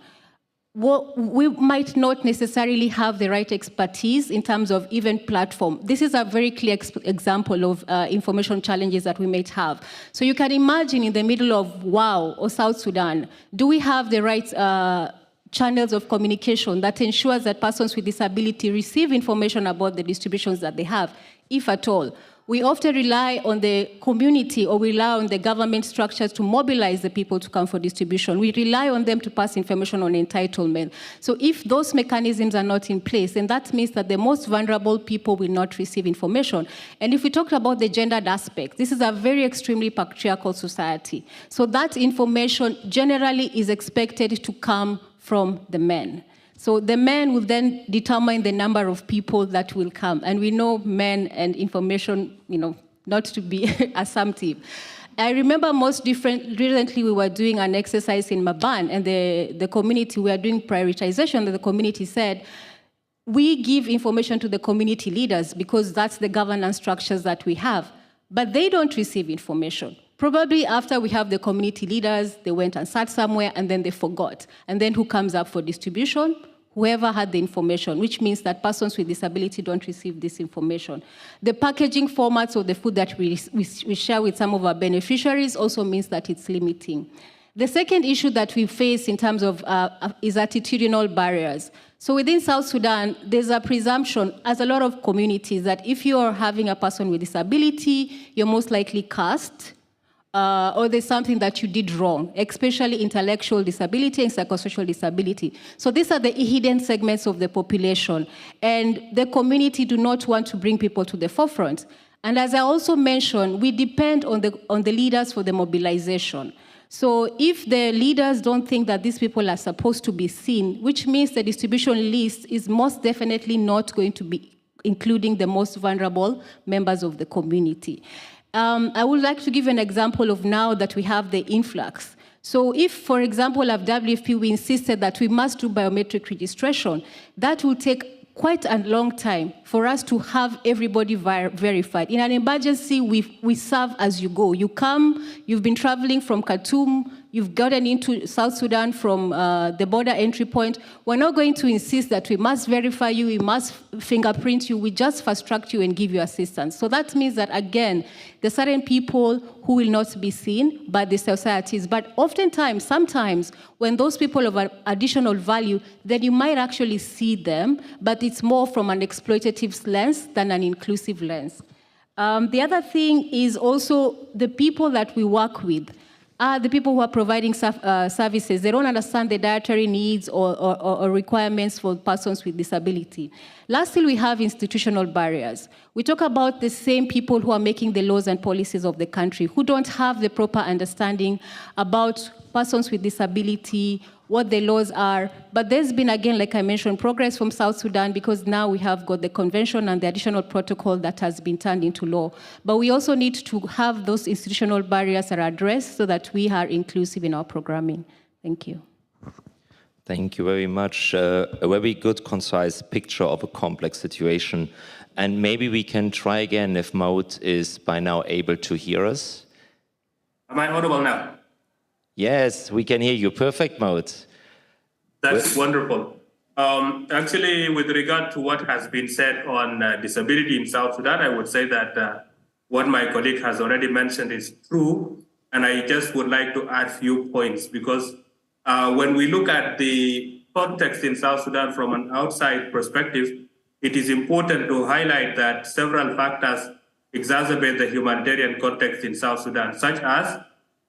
Well, we might not necessarily have the right expertise in terms of even platform. This is a very clear example of information challenges that we might have. So you can imagine in the middle of WOW or South Sudan, do we have the right channels of communication that ensures that persons with disability receive information about the distributions that they have, if at all? We often rely on the community or we rely on the government structures to mobilize the people to come for distribution. We rely on them to pass information on entitlement. So if those mechanisms are not in place, then that means that the most vulnerable people will not receive information. And if we talk about the gendered aspect, this is a very extremely patriarchal society. So that information generally is expected to come from the men. So the men will then determine the number of people that will come. And we know men and information, not to be assumptive. I remember recently we were doing an exercise in Maban, and the community, we are doing prioritization, and the community said, we give information to the community leaders because that's the governance structures that we have. But they don't receive information. Probably after we have the community leaders, they went and sat somewhere and then they forgot. And then who comes up for distribution? Whoever had the information, which means that persons with disability don't receive this information. The packaging formats of the food that we share with some of our beneficiaries also means that it's limiting. The second issue that we face in terms of is attitudinal barriers. So within South Sudan, there's a presumption, as a lot of communities, that if you're having a person with disability, you're most likely caste, or there's something that you did wrong, especially intellectual disability and psychosocial disability. So these are the hidden segments of the population, and the community do not want to bring people to the forefront. And as I also mentioned, we depend on the leaders for the mobilization. So if the leaders don't think that these people are supposed to be seen, which means the distribution list is most definitely not going to be including the most vulnerable members of the community. I would like to give an example of now that we have the influx. So if, for example, at WFP, we insisted that we must do biometric registration, that will take quite a long time for us to have everybody verified. In an emergency, we serve as you go. You come, you've been traveling from Khartoum, you've gotten into South Sudan from the border entry point. We're not going to insist that we must verify you, we must fingerprint you, we just fast-track you and give you assistance. So that means that, again, there's certain people who will not be seen by the societies. But oftentimes, sometimes, when those people of additional value, then you might actually see them, but it's more from an exploitative lens than an inclusive lens. The other thing is also the people that we work with. The people who are providing services, they don't understand the dietary needs or requirements for persons with disability. Lastly, we have institutional barriers. We talk about the same people who are making the laws and policies of the country, who don't have the proper understanding about persons with disability, what the laws are. But there's been, again, like I mentioned, progress from South Sudan because now we have got the convention and the additional protocol that has been turned into law. But we also need to have those institutional barriers that are addressed so that we are inclusive in our programming. Thank you. Thank you very much. A very good, concise picture of a complex situation. And maybe we can try again if Maud is by now able to hear us. Am I audible now? Yes, we can hear you. Perfect, Maud. That's wonderful. Actually, with regard to what has been said on disability in South Sudan, I would say that what my colleague has already mentioned is true. And I just would like to add a few points because when we look at the context in South Sudan from an outside perspective, it is important to highlight that several factors exacerbate the humanitarian context in South Sudan, such as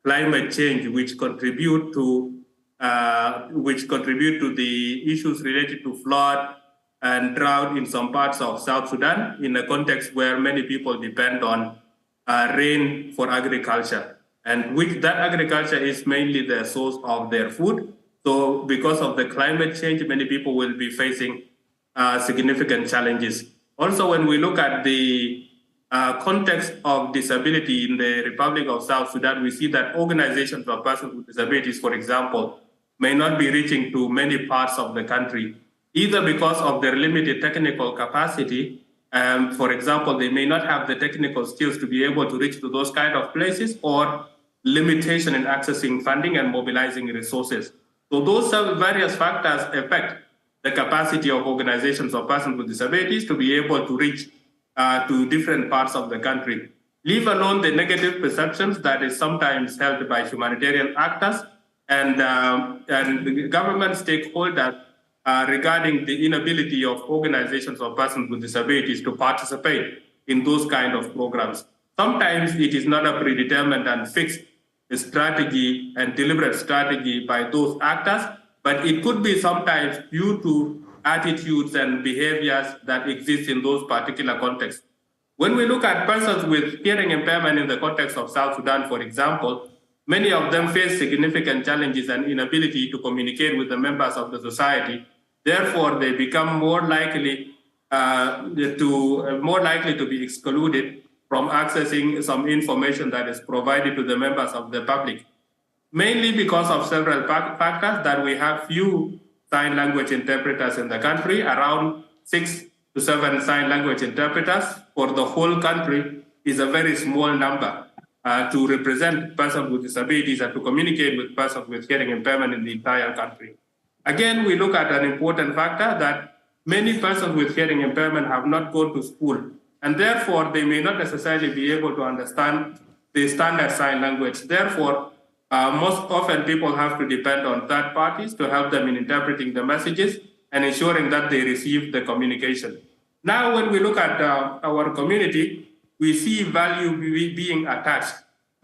climate change, which contribute to the issues related to flood and drought in some parts of South Sudan, in a context where many people depend on rain for agriculture, and that agriculture is mainly the source of their food. So because of the climate change, many people will be facing significant challenges. Also, when we look at the context of disability in the Republic of South Sudan, we see that organizations for persons with disabilities, for example, may not be reaching to many parts of the country, either because of their limited technical capacity. For example, they may not have the technical skills to be able to reach to those kind of places, or limitation in accessing funding and mobilizing resources. So those various factors affect the capacity of organizations of persons with disabilities to be able to reach to different parts of the country, leave alone the negative perceptions that is sometimes held by humanitarian actors and the government stakeholders regarding the inability of organizations of persons with disabilities to participate in those kind of programs. Sometimes it is not a predetermined and fixed strategy and deliberate strategy by those actors, but it could be sometimes due to attitudes and behaviors that exist in those particular contexts. When we look at persons with hearing impairment in the context of South Sudan, for example, many of them face significant challenges and inability to communicate with the members of the society. Therefore, they become more likely to be excluded from accessing some information that is provided to the members of the public, mainly because of several factors that we have few sign language interpreters in the country, around 6 to 7 sign language interpreters for the whole country is a very small number to represent persons with disabilities and to communicate with persons with hearing impairment in the entire country. Again, we look at an important factor that many persons with hearing impairment have not gone to school, and therefore they may not necessarily be able to understand the standard sign language. Therefore, most often people have to depend on third parties to help them in interpreting the messages and ensuring that they receive the communication. Now, when we look at our community, we see value being attached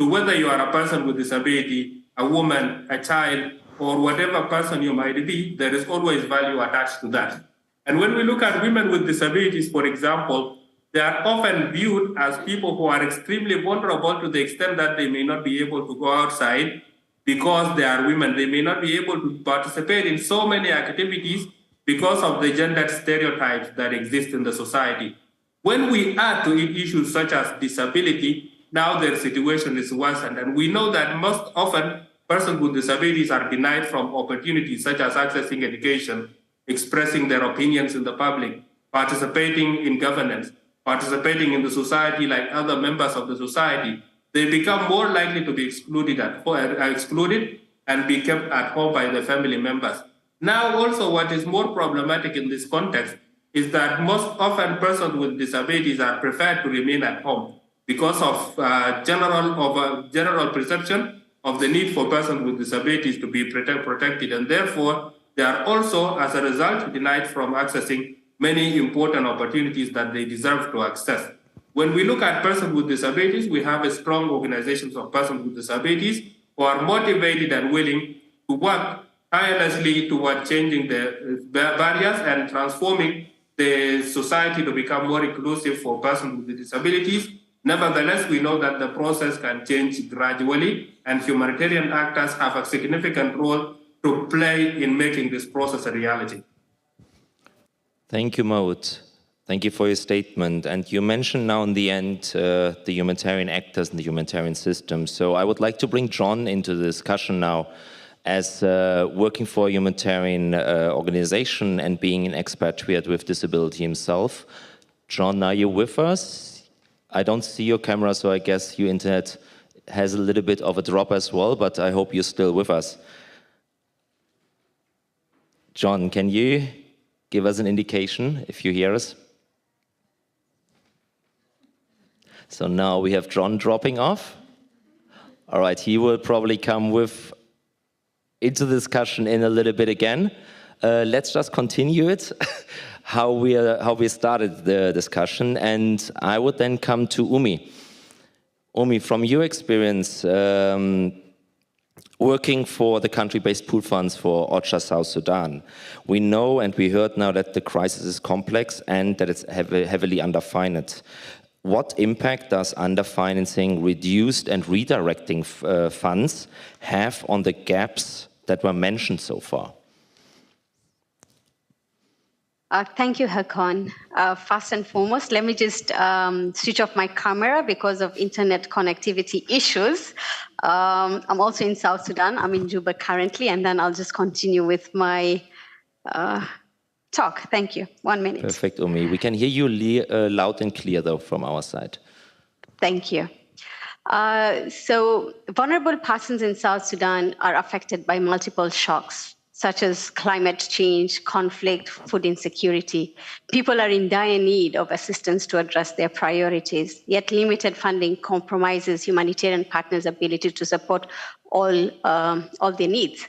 to whether you are a person with disability, a woman, a child, or whatever person you might be, there is always value attached to that. And when we look at women with disabilities, for example, they are often viewed as people who are extremely vulnerable to the extent that they may not be able to go outside because they are women. They may not be able to participate in so many activities because of the gender stereotypes that exist in the society. When we add to it issues such as disability, now their situation is worsened. And we know that most often persons with disabilities are denied from opportunities such as accessing education, expressing their opinions in the public, participating in governance, participating in the society like other members of the society. They become more likely to be excluded and be kept at home by their family members. Now, also, what is more problematic in this context is that most often persons with disabilities are preferred to remain at home because of general perception of the need for persons with disabilities to be protected, and therefore they are also, as a result, denied from accessing many important opportunities that they deserve to access. When we look at persons with disabilities, we have a strong organizations of persons with disabilities who are motivated and willing to work tirelessly toward changing the barriers and transforming the society to become more inclusive for persons with disabilities. Nevertheless, we know that the process can change gradually, and humanitarian actors have a significant role to play in making this process a reality. Thank you, Maud. Thank you for your statement. And you mentioned now in the end the humanitarian actors and the humanitarian system. So I would like to bring John into the discussion now as working for a humanitarian organization and being an expatriate with disability himself. John, are you with us? I don't see your camera, so I guess your internet has a little bit of a drop as well, but I hope you're still with us. John, can you give us an indication if you hear us? So now we have John dropping off. All right, he will probably come into the discussion in a little bit again. Let's just continue it, how we started the discussion. And I would then come to Umi. Umi, from your experience working for the country-based pool funds for OCHA South Sudan, we know and we heard now that the crisis is complex and that it's heavily underfinanced. What impact does underfinancing, reduced and redirecting funds have on the gaps that were mentioned so far? Thank you, Hakan. First and foremost, let me just switch off my camera because of internet connectivity issues. I'm also in South Sudan. I'm in Juba currently, and then I'll just continue with my talk. Thank you. 1 minute. Perfect, Umi. We can hear you loud and clear, though, from our side. Thank you. So vulnerable persons in South Sudan are affected by multiple shocks, such as climate change, conflict, food insecurity. People are in dire need of assistance to address their priorities, yet limited funding compromises humanitarian partners' ability to support all their needs.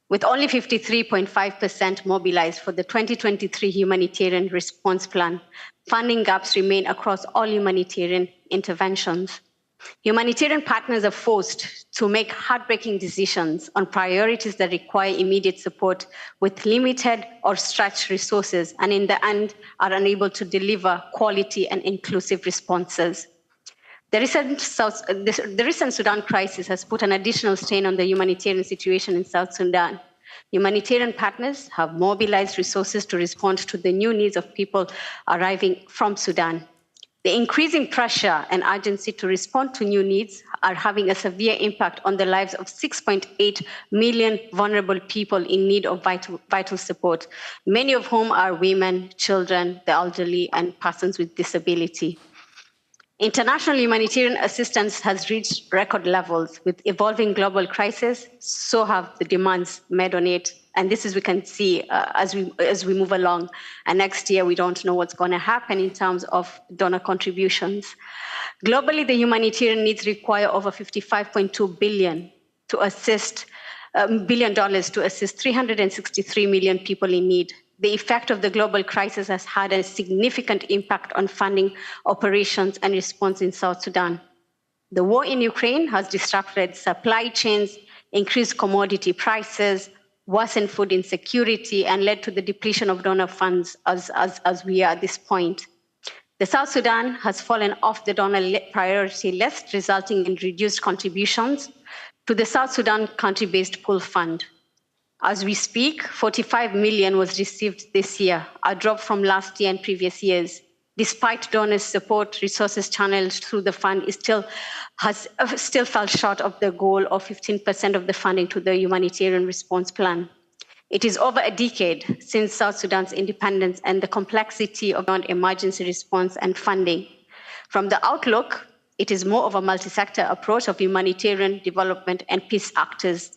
With only 53.5% mobilized for the 2023 Humanitarian Response Plan, funding gaps remain across all humanitarian interventions. Humanitarian partners are forced to make heartbreaking decisions on priorities that require immediate support with limited or stretched resources, and in the end are unable to deliver quality and inclusive responses. The recent Sudan crisis has put an additional strain on the humanitarian situation in South Sudan. Humanitarian partners have mobilized resources to respond to the new needs of people arriving from Sudan. The increasing pressure and urgency to respond to new needs are having a severe impact on the lives of 6.8 million vulnerable people in need of vital support, many of whom are women, children, the elderly, and persons with disability. International humanitarian assistance has reached record levels. With evolving global crisis, so have the demands made on it. And this is, we can see as we move along. And next year, we don't know what's going to happen in terms of donor contributions. Globally, the humanitarian needs require over $55.2 billion to assist to assist 363 million people in need. The effect of the global crisis has had a significant impact on funding operations and response in South Sudan. The war in Ukraine has disrupted supply chains, increased commodity prices, worsened food insecurity, and led to the depletion of donor funds as we are at this point. The South Sudan has fallen off the donor priority list, resulting in reduced contributions to the South Sudan country-based pool fund. As we speak, 45 million was received this year, a drop from last year and previous years. Despite donors' support, resources channeled through the fund still fell short of the goal of 15% of the funding to the Humanitarian Response Plan. It is over a decade since South Sudan's independence, and the complexity of emergency response and funding. From the outlook, it is more of a multi-sector approach of humanitarian development and peace actors.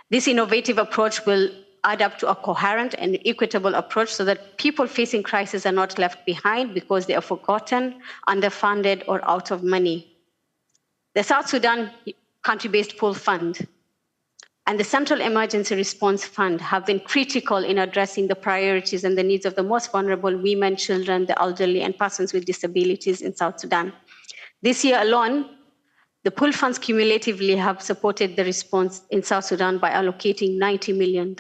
This innovative approach will add up to a coherent and equitable approach so that people facing crisis are not left behind because they are forgotten, underfunded, or out of money. The South Sudan Country-Based Pool Fund and the Central Emergency Response Fund have been critical in addressing the priorities and the needs of the most vulnerable women, children, the elderly, and persons with disabilities in South Sudan. This year alone, the pool funds cumulatively have supported the response in South Sudan by allocating $90 million.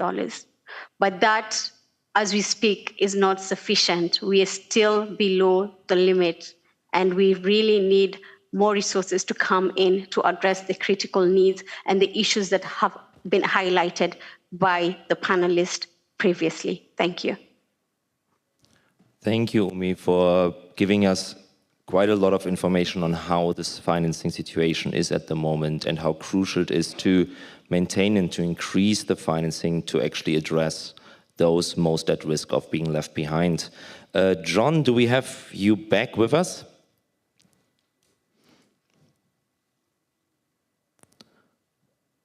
But that, as we speak, is not sufficient. We are still below the limit, and we really need more resources to come in to address the critical needs and the issues that have been highlighted by the panelists previously. Thank you. Thank you, Umi, for giving us quite a lot of information on how this financing situation is at the moment and how crucial it is to maintain and to increase the financing to actually address those most at risk of being left behind. John, do we have you back with us?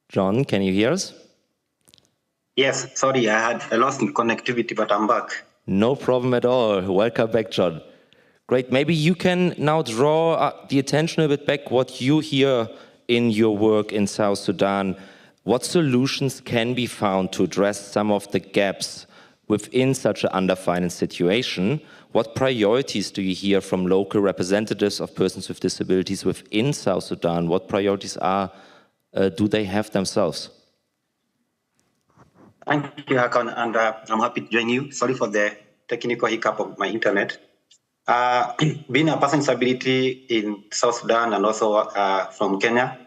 John, can you hear us? Yes, sorry, I lost connectivity, but I'm back. No problem at all. Welcome back, John. Great. Maybe you can now draw the attention a bit back what you hear in your work in South Sudan. What solutions can be found to address some of the gaps within such an underfinanced situation? What priorities do you hear from local representatives of persons with disabilities within South Sudan? What priorities do they have themselves? Thank you, Hakan, and I'm happy to join you. Sorry for the technical hiccup of my internet. Being a person with disability in South Sudan and also from Kenya,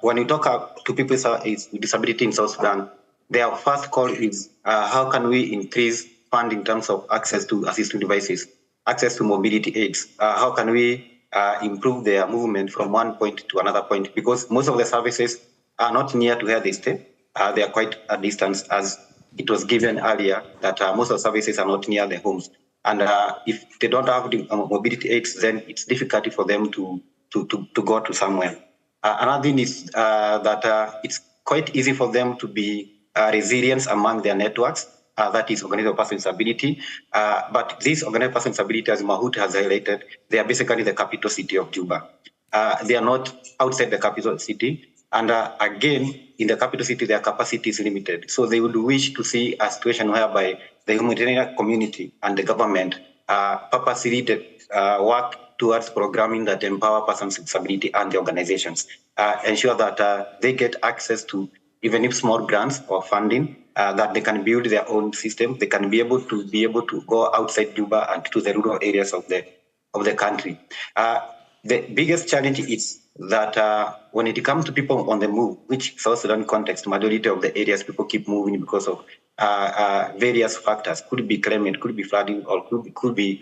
when you talk to people with disability in South Sudan, their first call is how can we increase fund in terms of access to assistive devices, access to mobility aids. How can we improve their movement from one point to another point? Because most of the services are not near to where they stay. They are quite a distance, as it was given earlier, that most of the services are not near their homes. And if they don't have the mobility aids, then it's difficult for them to go to somewhere. Another thing is that it's quite easy for them to be resilient among their networks. That is organized person with disability. But these organized person with disability, as Mahut has highlighted, they are basically the capital city of Juba. They are not outside the capital city. And again, in the capital city, their capacity is limited. So they would wish to see a situation whereby the humanitarian community and the government purposely work towards programming that empower persons with disability and the organizations, ensure that they get access to even if small grants or funding, that they can build their own system. They can be able to go outside Juba and to the rural areas of the country. The biggest challenge is that when it comes to people on the move, which South Sudan context, majority of the areas people keep moving because of various factors, could be climate, could be flooding, or could be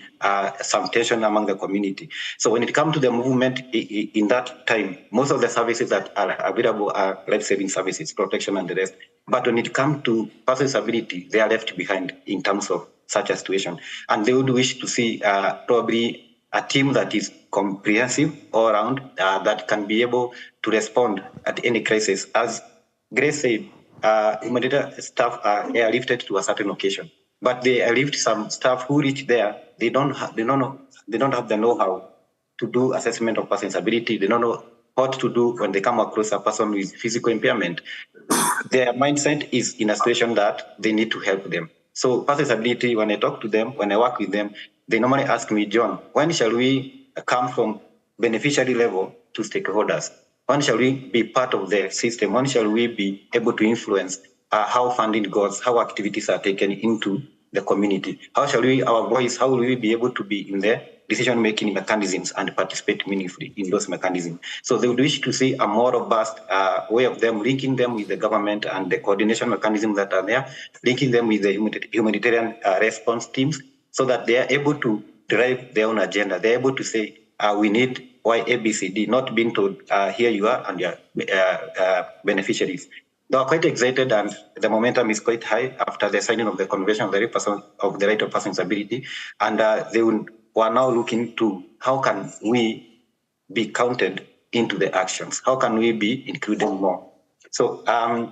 some tension among the community. So when it comes to the movement in that time, most of the services that are available are life-saving services, protection and the rest. But when it comes to person with disability, they are left behind in terms of such a situation. And they would wish to see probably a team that is comprehensive all around, that can be able to respond at any crisis. As Grace said, humanitarian staff are airlifted to a certain occasion, but they airlift some staff who reach there. They don't have the know-how to do assessment of person's ability. They don't know what to do when they come across a person with physical impairment. Their mindset is in a situation that they need to help them. So person's ability, when I talk to them, when I work with them, they normally ask me, John, when shall we come from beneficiary level to stakeholders? When shall we be part of the system? When shall we be able to influence how funding goes, how activities are taken into the community? How shall we, our voice, how will we be able to be in the decision-making mechanisms and participate meaningfully in those mechanisms? So they would wish to see a more robust way of them linking them with the government and the coordination mechanisms that are there, linking them with the humanitarian response teams, so that they are able to drive their own agenda. They're able to say, we need Y, A, B, C, D, not being told, here you are and your beneficiaries. They are quite excited, and the momentum is quite high after the signing of the Convention of the Right of Persons with Disability. And they are now looking to how can we be counted into the actions? How can we be included more? So the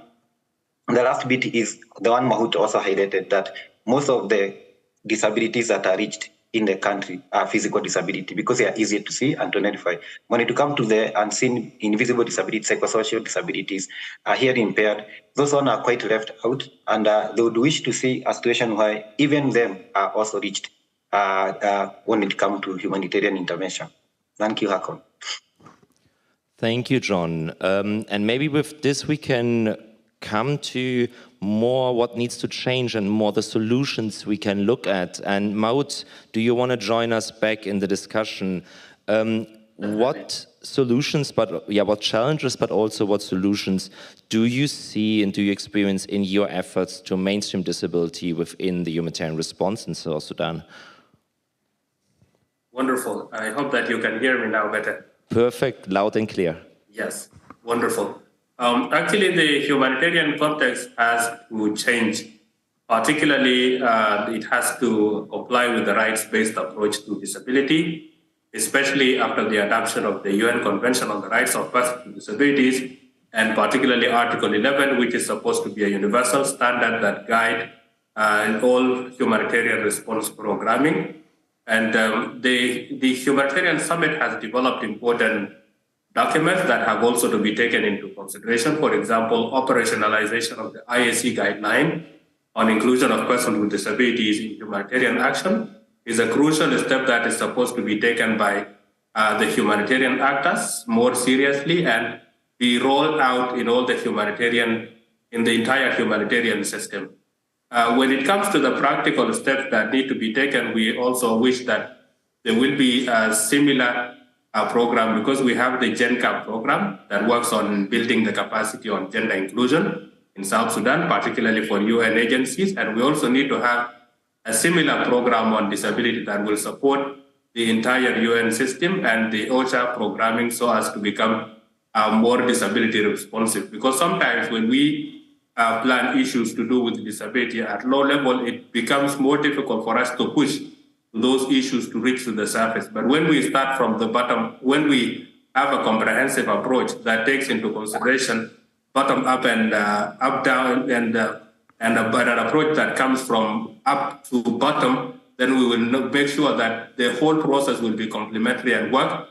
last bit is the one Mahut also highlighted, that most of the disabilities that are reached in the country are physical disability because they are easier to see and to identify. When it comes to the unseen invisible disabilities, psychosocial disabilities, hearing impaired, those ones are quite left out, and they would wish to see a situation where even them are also reached when it comes to humanitarian intervention. Thank you, Hakon. Thank you, John. And maybe with this we can come to more what needs to change and more the solutions we can look at. And Maud, do you want to join us back in the discussion? What solutions, what challenges, but also what solutions do you see and do you experience in your efforts to mainstream disability within the humanitarian response in South Sudan? Wonderful. I hope that you can hear me now better. Perfect, loud and clear. Yes, wonderful. Actually, the humanitarian context has to change. Particularly, it has to comply with the rights-based approach to disability, especially after the adoption of the UN Convention on the Rights of Persons with Disabilities, and particularly Article 11, which is supposed to be a universal standard that guide all humanitarian response programming. And the Humanitarian Summit has developed important documents that have also to be taken into consideration. For example, operationalization of the IAC guideline on inclusion of persons with disabilities in humanitarian action is a crucial step that is supposed to be taken by the humanitarian actors more seriously and be rolled out in all the in the entire humanitarian system. When it comes to the practical steps that need to be taken, we also wish that there will be a similar program, because we have the GenCap program that works on building the capacity on gender inclusion in South Sudan, particularly for UN agencies. And we also need to have a similar program on disability that will support the entire UN system and the OSHA programming so as to become more disability responsive. Because sometimes when we plan issues to do with disability at low level, it becomes more difficult for us to push those issues to reach to the surface. But when we start from the bottom, when we have a comprehensive approach that takes into consideration bottom up and up down and an approach that comes from up to bottom, then we will make sure that the whole process will be complementary and work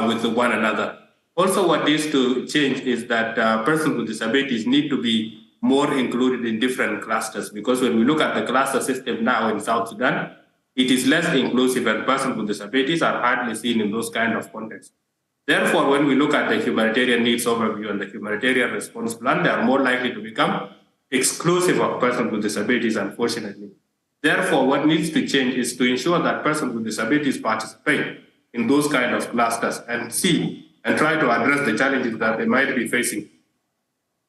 with one another. Also, what needs to change is that persons with disabilities need to be more included in different clusters, because when we look at the cluster system now in South Sudan, it is less inclusive and persons with disabilities are hardly seen in those kind of contexts. Therefore, when we look at the humanitarian needs overview and the humanitarian response plan, they are more likely to become exclusive of persons with disabilities, unfortunately. Therefore, what needs to change is to ensure that persons with disabilities participate in those kind of clusters and see and try to address the challenges that they might be facing.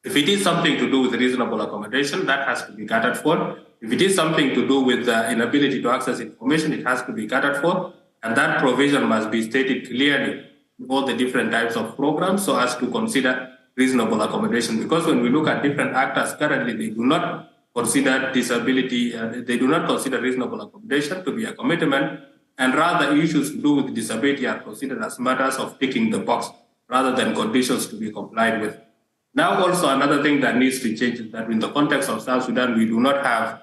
If it is something to do with reasonable accommodation, that has to be catered for. If it is something to do with the inability to access information, it has to be catered for. And that provision must be stated clearly in all the different types of programs so as to consider reasonable accommodation. Because when we look at different actors currently, they do not consider disability, they do not consider reasonable accommodation to be a commitment, and rather issues to do with disability are considered as matters of ticking the box rather than conditions to be complied with. Now, also another thing that needs to change is that in the context of South Sudan, we do not have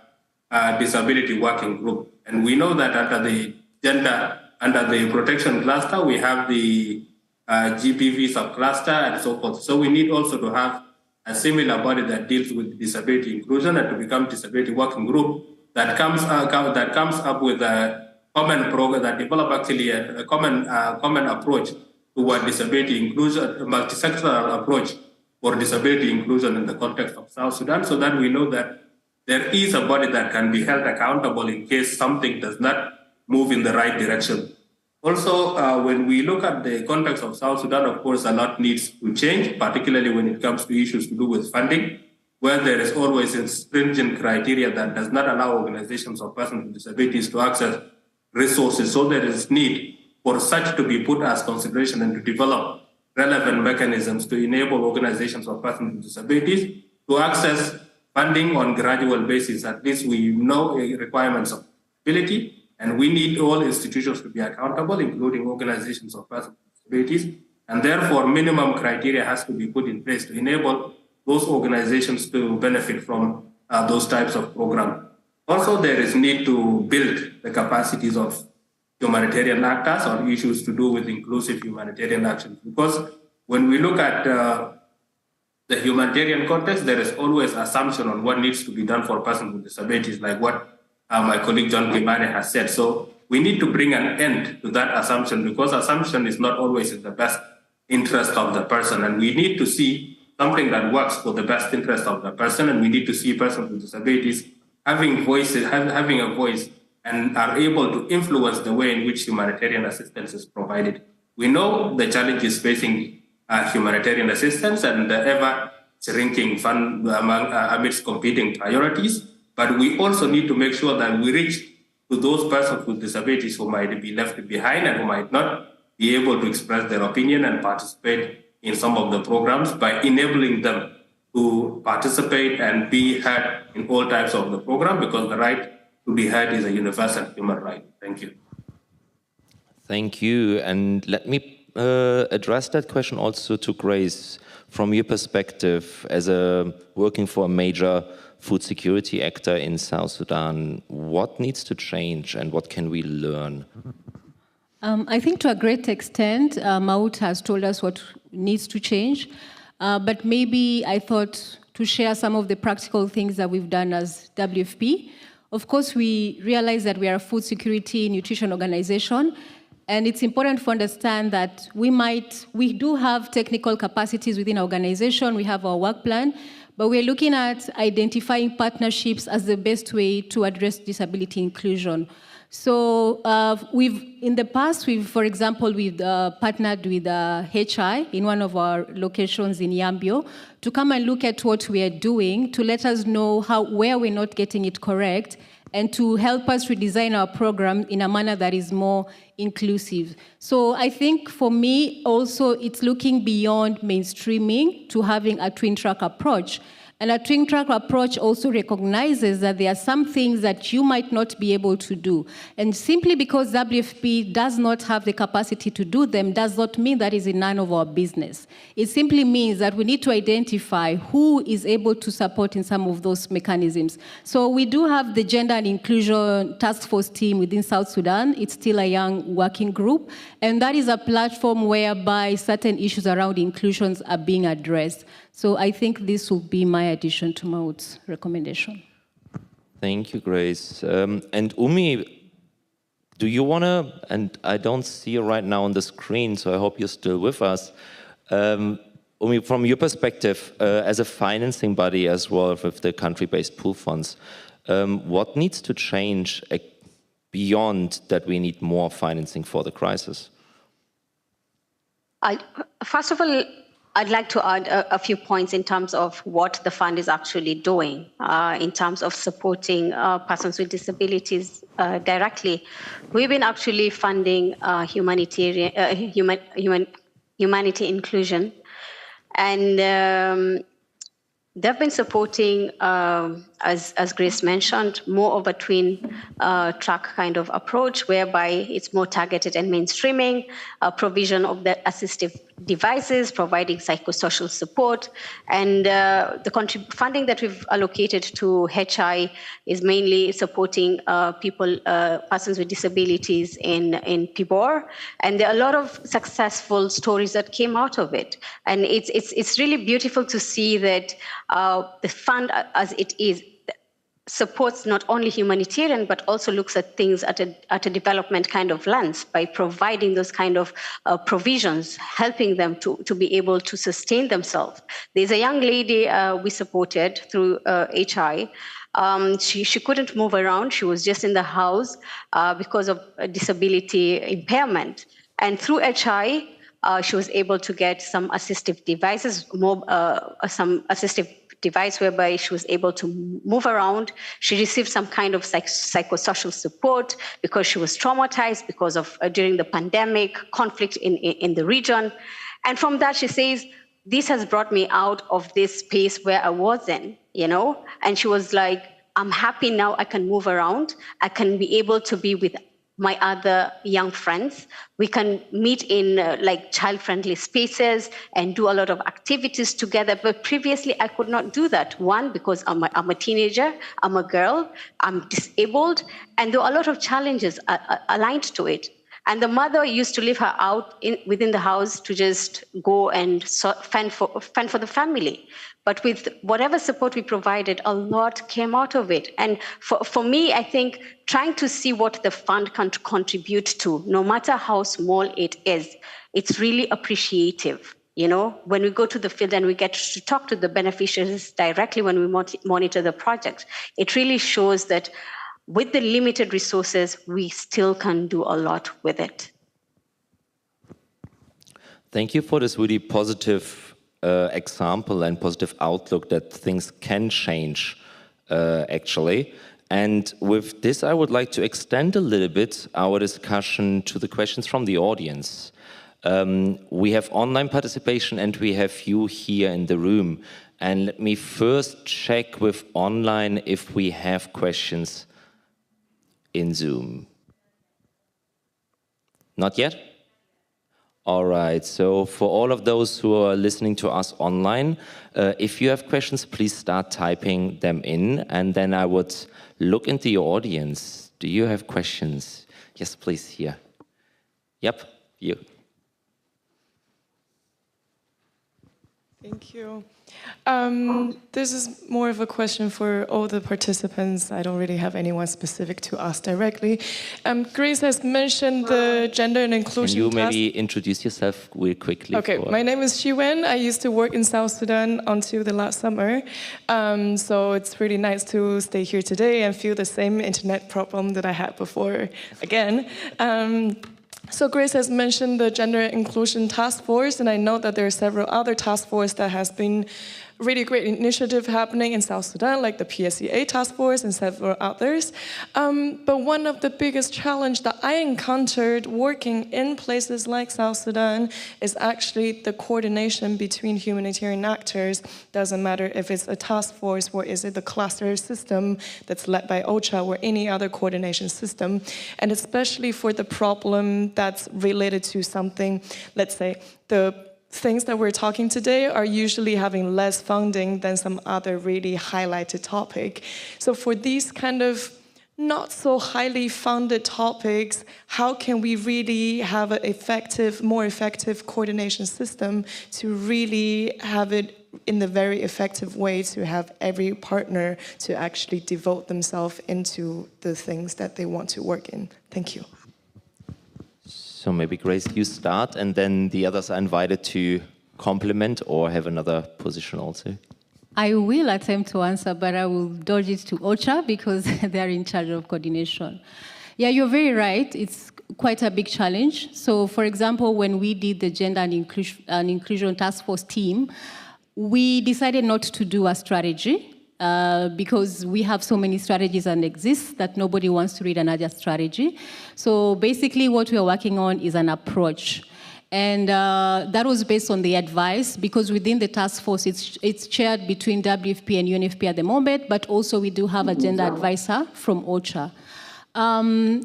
a disability working group. And we know that under the protection cluster, we have the GPV subcluster and so forth. So we need also to have a similar body that deals with disability inclusion and to become disability working group that comes up with a common program that develop actually a common approach toward disability inclusion, a multisectoral approach for disability inclusion in the context of South Sudan, so that we know that there is a body that can be held accountable in case something does not move in the right direction. Also, when we look at the context of South Sudan, of course, a lot needs to change, particularly when it comes to issues to do with funding, where there is always a stringent criteria that does not allow organizations of persons with disabilities to access resources. So there is need for such to be put as consideration and to develop relevant mechanisms to enable organizations of persons with disabilities to access funding on gradual basis. At least we know requirements of ability, and we need all institutions to be accountable, including organizations of persons with disabilities. And therefore, minimum criteria has to be put in place to enable those organizations to benefit from those types of programs. Also, there is need to build the capacities of humanitarian actors on issues to do with inclusive humanitarian action. Because when we look at the humanitarian context, there is always assumption on what needs to be done for persons with disabilities, like what my colleague John Kimani has said. So we need to bring an end to that assumption, because assumption is not always in the best interest of the person. And we need to see something that works for the best interest of the person. And we need to see persons with disabilities having a voice and are able to influence the way in which humanitarian assistance is provided. We know the challenges facing humanitarian assistance and the ever-shrinking fund amidst competing priorities, but we also need to make sure that we reach to those persons with disabilities who might be left behind and who might not be able to express their opinion and participate in some of the programs, by enabling them to participate and be heard in all types of the program, because the right to be heard is a universal human right. Thank you. Thank you. And let me address that question also to Grace. From your perspective, as working for a major food security actor in South Sudan, what needs to change and what can we learn? I think to a great extent, Maut has told us what needs to change, but maybe I thought to share some of the practical things that we've done as WFP. Of course, we realize that we are a food security nutrition organization, and it's important to understand that we do have technical capacities within our organization, we have our work plan, but we're looking at identifying partnerships as the best way to address disability inclusion. So in the past, for example, we've partnered with HI in one of our locations in Yambio to come and look at what we are doing, to let us know where we're not getting it correct, and to help us redesign our program in a manner that is more inclusive. So I think for me also it's looking beyond mainstreaming to having a twin-track approach. And a twin-track approach also recognizes that there are some things that you might not be able to do. And simply because WFP does not have the capacity to do them does not mean that is in none of our business. It simply means that we need to identify who is able to support in some of those mechanisms. So we do have the Gender and Inclusion Task Force team within South Sudan. It's still a young working group. And that is a platform whereby certain issues around inclusions are being addressed. So I think this will be my addition to Maud's recommendation. Thank you, Grace. And Umi, do you want to, and I don't see you right now on the screen, so I hope you're still with us. Umi, from your perspective, as a financing body as well with the country-based pool funds, what needs to change beyond that we need more financing for the crisis? First of all, I'd like to add a few points in terms of what the fund is actually doing in terms of supporting persons with disabilities directly. We've been actually funding humanity inclusion, and they've been supporting, as Grace mentioned, more of a twin-track kind of approach, whereby it's more targeted and mainstreaming, provision of the assistive devices, providing psychosocial support, and the funding that we've allocated to HI is mainly supporting persons with disabilities in Pibor, and there are a lot of successful stories that came out of it, and it's really beautiful to see that the fund, as it is, supports not only humanitarian, but also looks at things at a development kind of lens by providing those kind of provisions, helping them to be able to sustain themselves. There's a young lady we supported through HI. She couldn't move around. She was just in the house because of a disability impairment. And through HI, she was able to get some assistive devices, some assistive device whereby she was able to move around. She received some kind of psychosocial support because she was traumatized because of during the pandemic, conflict in the region. And from that, she says, this has brought me out of this space where I was in, and she was like, I'm happy now I can move around. I can be able to be with my other young friends. We can meet in like child-friendly spaces and do a lot of activities together. But previously, I could not do that. One, because I'm a teenager, I'm a girl, I'm disabled, and there are a lot of challenges aligned to it. And the mother used to leave her out within the house to just go and fend for the family. But with whatever support we provided, a lot came out of it. And for me, I think trying to see what the fund can contribute to, no matter how small it is, it's really appreciative. When we go to the field and we get to talk to the beneficiaries directly when we monitor the project, it really shows that with the limited resources, we still can do a lot with it. Thank you for this really positive example and positive outlook that things can change, actually. And with this, I would like to extend a little bit our discussion to the questions from the audience. We have online participation and we have you here in the room. And let me first check with online if we have questions in Zoom. Not yet? All right, so for all of those who are listening to us online, if you have questions, please start typing them in, and then I would look into the audience. Do you have questions? Yes, please, here. Yep, you. Thank you. This is more of a question for all the participants. I don't really have anyone specific to ask directly. Grace has mentioned the gender and inclusion. Can you maybe introduce yourself really quickly? Okay, my name is Shiwen. I used to work in South Sudan until the last summer. So it's really nice to stay here today and feel the same internet problem that I had before again. So Grace has mentioned the Gender Inclusion Task Force, and I know that there are several other task forces that has been really great initiative happening in South Sudan, like the PSCA task force and several others. But one of the biggest challenges that I encountered working in places like South Sudan is actually the coordination between humanitarian actors. Doesn't matter if it's a task force or is it the cluster system that's led by OCHA or any other coordination system. And especially for the problem that's related to something, let's say, the things that we're talking today are usually having less funding than some other really highlighted topic. So for these kind of not so highly funded topics, how can we really have an effective, more effective coordination system to really have it in the very effective way to have every partner to actually devote themselves into the things that they want to work in? Thank you. So maybe Grace, you start, and then the others are invited to complement or have another position also. I will attempt to answer, but I will dodge it to OCHA because they are in charge of coordination. Yeah, you're very right. It's quite a big challenge. So, for example, when we did the Gender and Inclusion Task Force team, we decided not to do a strategy because we have so many strategies that exist that nobody wants to read another strategy. So basically what we are working on is an approach. And that was based on the advice, because within the task force, it's chaired between WFP and UNFP at the moment, but also we do have a gender advisor from OCHA.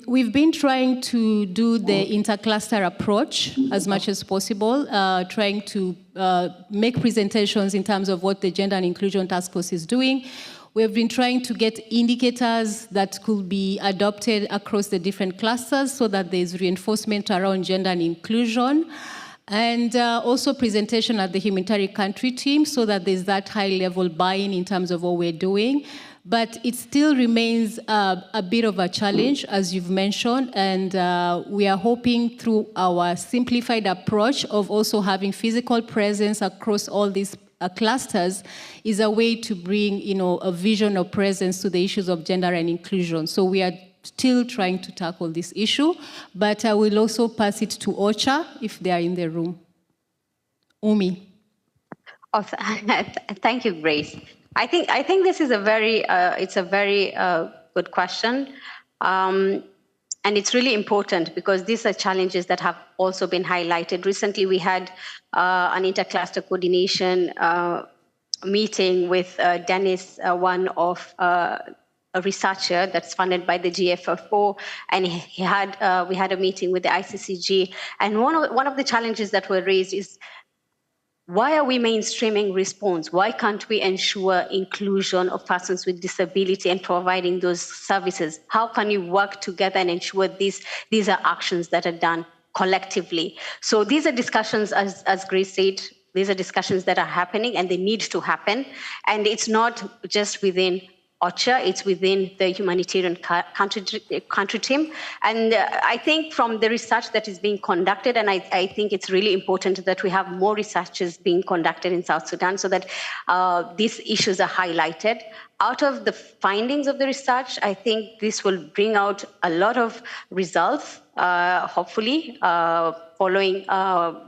We've been trying to do the intercluster approach as much as possible, trying to make presentations in terms of what the Gender and Inclusion Task Force is doing. We've been trying to get indicators that could be adopted across the different clusters so that there's reinforcement around gender and inclusion. And also presentation at the humanitarian country team so that there's that high-level buy-in in terms of what we're doing. But it still remains a bit of a challenge, as you've mentioned, and we are hoping through our simplified approach of also having physical presence across all these clusters is a way to bring, a vision of presence to the issues of gender and inclusion. So we are still trying to tackle this issue, but I will also pass it to OCHA if they are in the room. Umi. Oh, thank you, Grace. I think this is a very good question, and it's really important because these are challenges that have also been highlighted. Recently, we had an intercluster coordination meeting with Dennis, one of a researcher that's funded by the GFFO, and we had a meeting with the ICCG. And one of the challenges that were raised is, why are we mainstreaming response? Why can't we ensure inclusion of persons with disability and providing those services? How can you work together and ensure these are actions that are done collectively? So these are discussions, as Grace said, these are discussions that are happening and they need to happen. And it's not just within OCHA, it's within the humanitarian country team. And I think from the research that is being conducted, and I think it's really important that we have more researches being conducted in South Sudan so that these issues are highlighted. Out of the findings of the research, I think this will bring out a lot of results, hopefully, following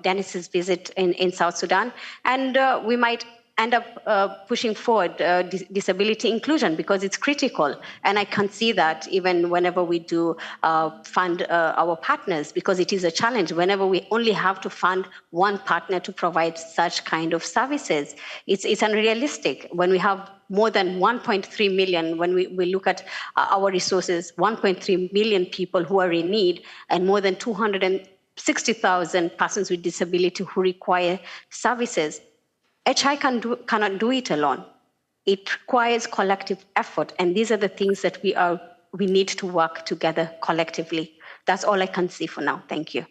Dennis's visit in South Sudan. And we might end up pushing forward disability inclusion because it's critical. And I can see that even whenever we do fund our partners, because it is a challenge. Whenever we only have to fund one partner to provide such kind of services, it's unrealistic. When we have more than 1.3 million, when we look at our resources, 1.3 million people who are in need and more than 260,000 persons with disability who require services. HI cannot do it alone. It requires collective effort, and these are the things that we need to work together collectively. That's all I can say for now. Thank you.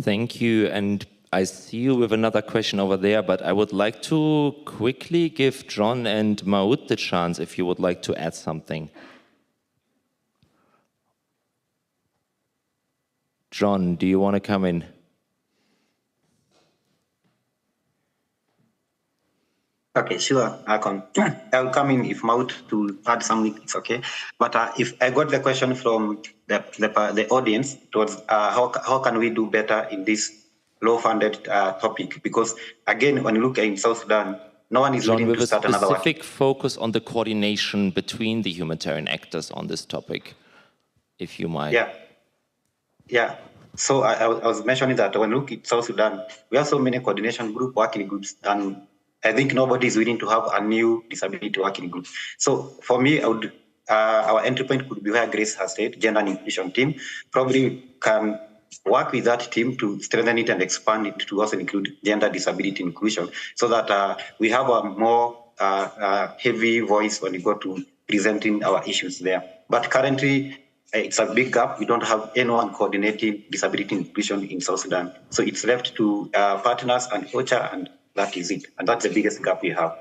Thank you, and I see you with another question over there, but I would like to quickly give John and Maud the chance if you would like to add something. John, do you want to come in? Okay, sure. I'll come in if Maud to add something. It's okay. But if I got the question from the audience towards how can we do better in this low-funded topic, because again, when you look in South Sudan, no one is willing to start another one. With a specific focus on the coordination between the humanitarian actors on this topic, if you might. Yeah. So I was mentioning that when you look at South Sudan, we have so many coordination group, working groups, and I think nobody is willing to have a new disability working group. So for me, I would, our entry point could be where Grace has said, gender and inclusion team, probably can work with that team to strengthen it and expand it to also include gender disability inclusion, so that we have a more heavy voice when we go to presenting our issues there. But currently, it's a big gap. We don't have anyone coordinating disability inclusion in South Sudan. So it's left to partners and OCHA, and that is it. And that's the biggest gap we have.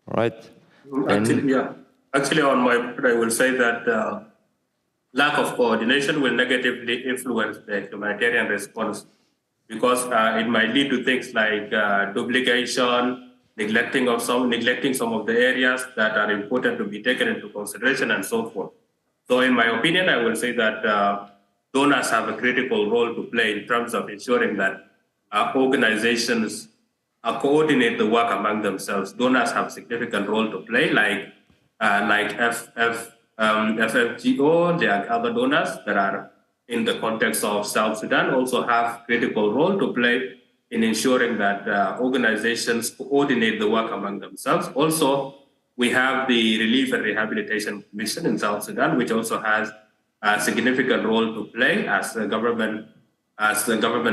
Right. Actually, on my part, I will say that lack of coordination will negatively influence the humanitarian response, because it might lead to things like duplication, neglecting some of the areas that are important to be taken into consideration, and so forth. So in my opinion, I will say that donors have a critical role to play in terms of ensuring that organizations coordinate the work among themselves. Donors have a significant role to play, like FFGO, there are other donors that are in the context of South Sudan also have critical role to play in ensuring that organizations coordinate the work among themselves. Also, we have the Relief and Rehabilitation Commission in South Sudan, which also has a significant role to play as the government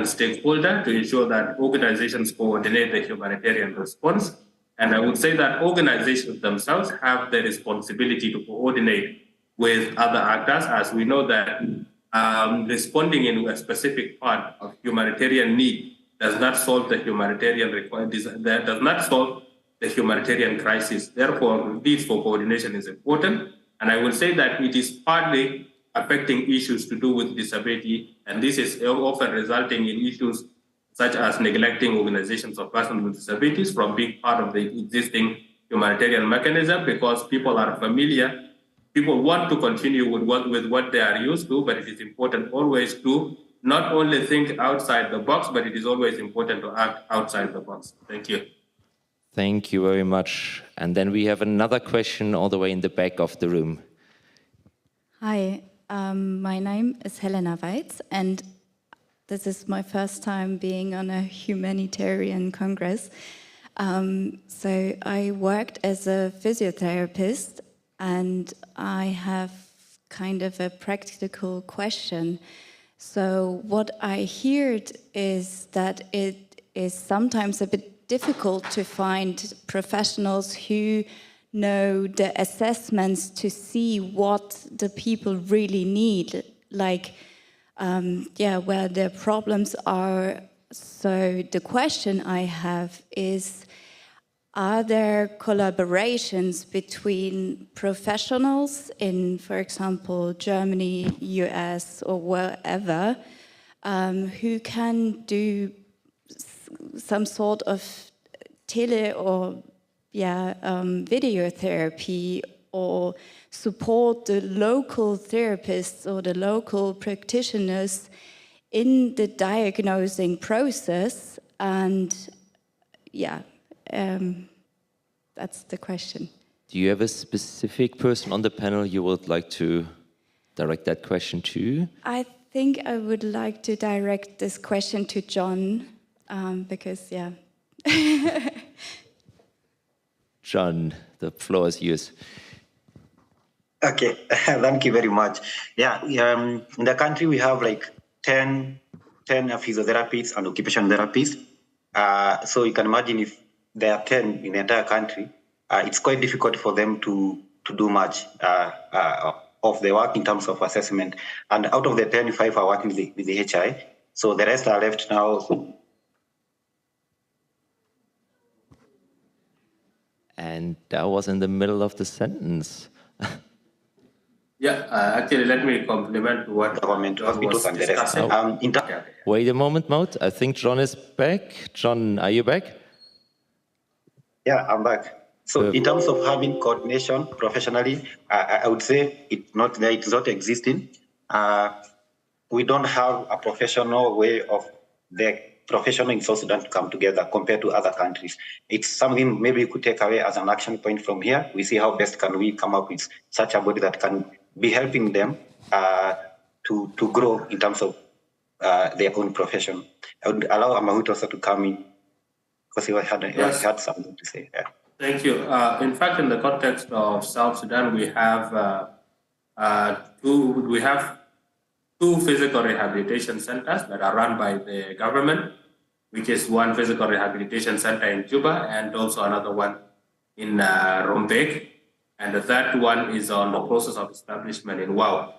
stakeholder to ensure that organizations coordinate the humanitarian response. And I would say that organizations themselves have the responsibility to coordinate with other actors, as we know that responding in a specific part of humanitarian need does not solve the humanitarian does not solve the humanitarian crisis. Therefore, need for coordination is important. And I will say that it is partly affecting issues to do with disability, and this is often resulting in issues such as neglecting organizations of persons with disabilities from being part of the existing humanitarian mechanism, because people are familiar. People want to continue with what they are used to, but it is important always to not only think outside the box, but it is always important to act outside the box. Thank you. Thank you very much. And then we have another question all the way in the back of the room. Hi, my name is Helena Weitz, and this is my first time being on a humanitarian congress. So I worked as a physiotherapist, and I have kind of a practical question. So what I heard is that it is sometimes a bit difficult to find professionals who know the assessments to see what the people really need, like where their problems are. So the question I have is, are there collaborations between professionals in, for example, Germany, US, or wherever, who can do some sort of tele or video therapy, or support the local therapists or the local practitioners in the diagnosing process? And that's the question. Do you have a specific person on the panel you would like to direct that question to? I think I would like to direct this question to John, because, John, the floor is yours. Okay, thank you very much. In the country we have like 10 physiotherapists and occupational therapists. So you can imagine if there are 10 in the entire country, it's quite difficult for them to do much of the work in terms of assessment. And out of the 10, 5 are working with the HI. So the rest are left now. And that was in the middle of the sentence. Actually, let me complement what government hospitals and the rest. Wait a moment, Maud. I think John is back. John, are you back? Yeah, I'm back. So in terms of having coordination professionally, I would say it's not existing. We don't have a professional way of the professional in South Sudan to come together compared to other countries. It's something maybe we could take away as an action point from here. We see how best can we come up with such a body that can be helping them to grow in terms of their own profession. I would allow Amahut also to come in because he had something to say. Yeah. Thank you. In fact, in the context of South Sudan, we have two physical rehabilitation centers that are run by the government, which is one physical rehabilitation center in Juba and also another one in Rumbek, and the third one is on the process of establishment in Wau.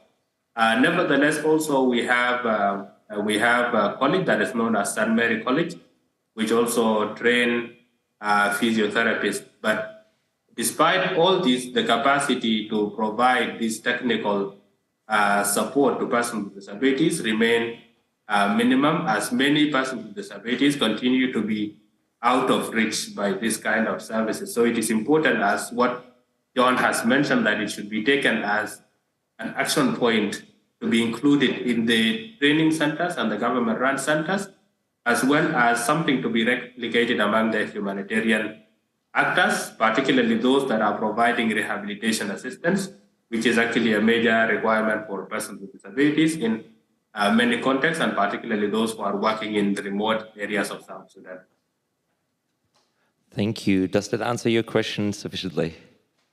Nevertheless, also we have a college that is known as St. Mary College, which also train physiotherapists. But despite all this, the capacity to provide this technical support to persons with disabilities remain minimum, as many persons with disabilities continue to be out of reach by this kind of services. So it is important, as what John has mentioned, that it should be taken as an action point to be included in the training centers and the government-run centers, as well as something to be replicated among the humanitarian actors, particularly those that are providing rehabilitation assistance, which is actually a major requirement for persons with disabilities in many contexts, and particularly those who are working in the remote areas of South Sudan. Thank you. Does that answer your question sufficiently?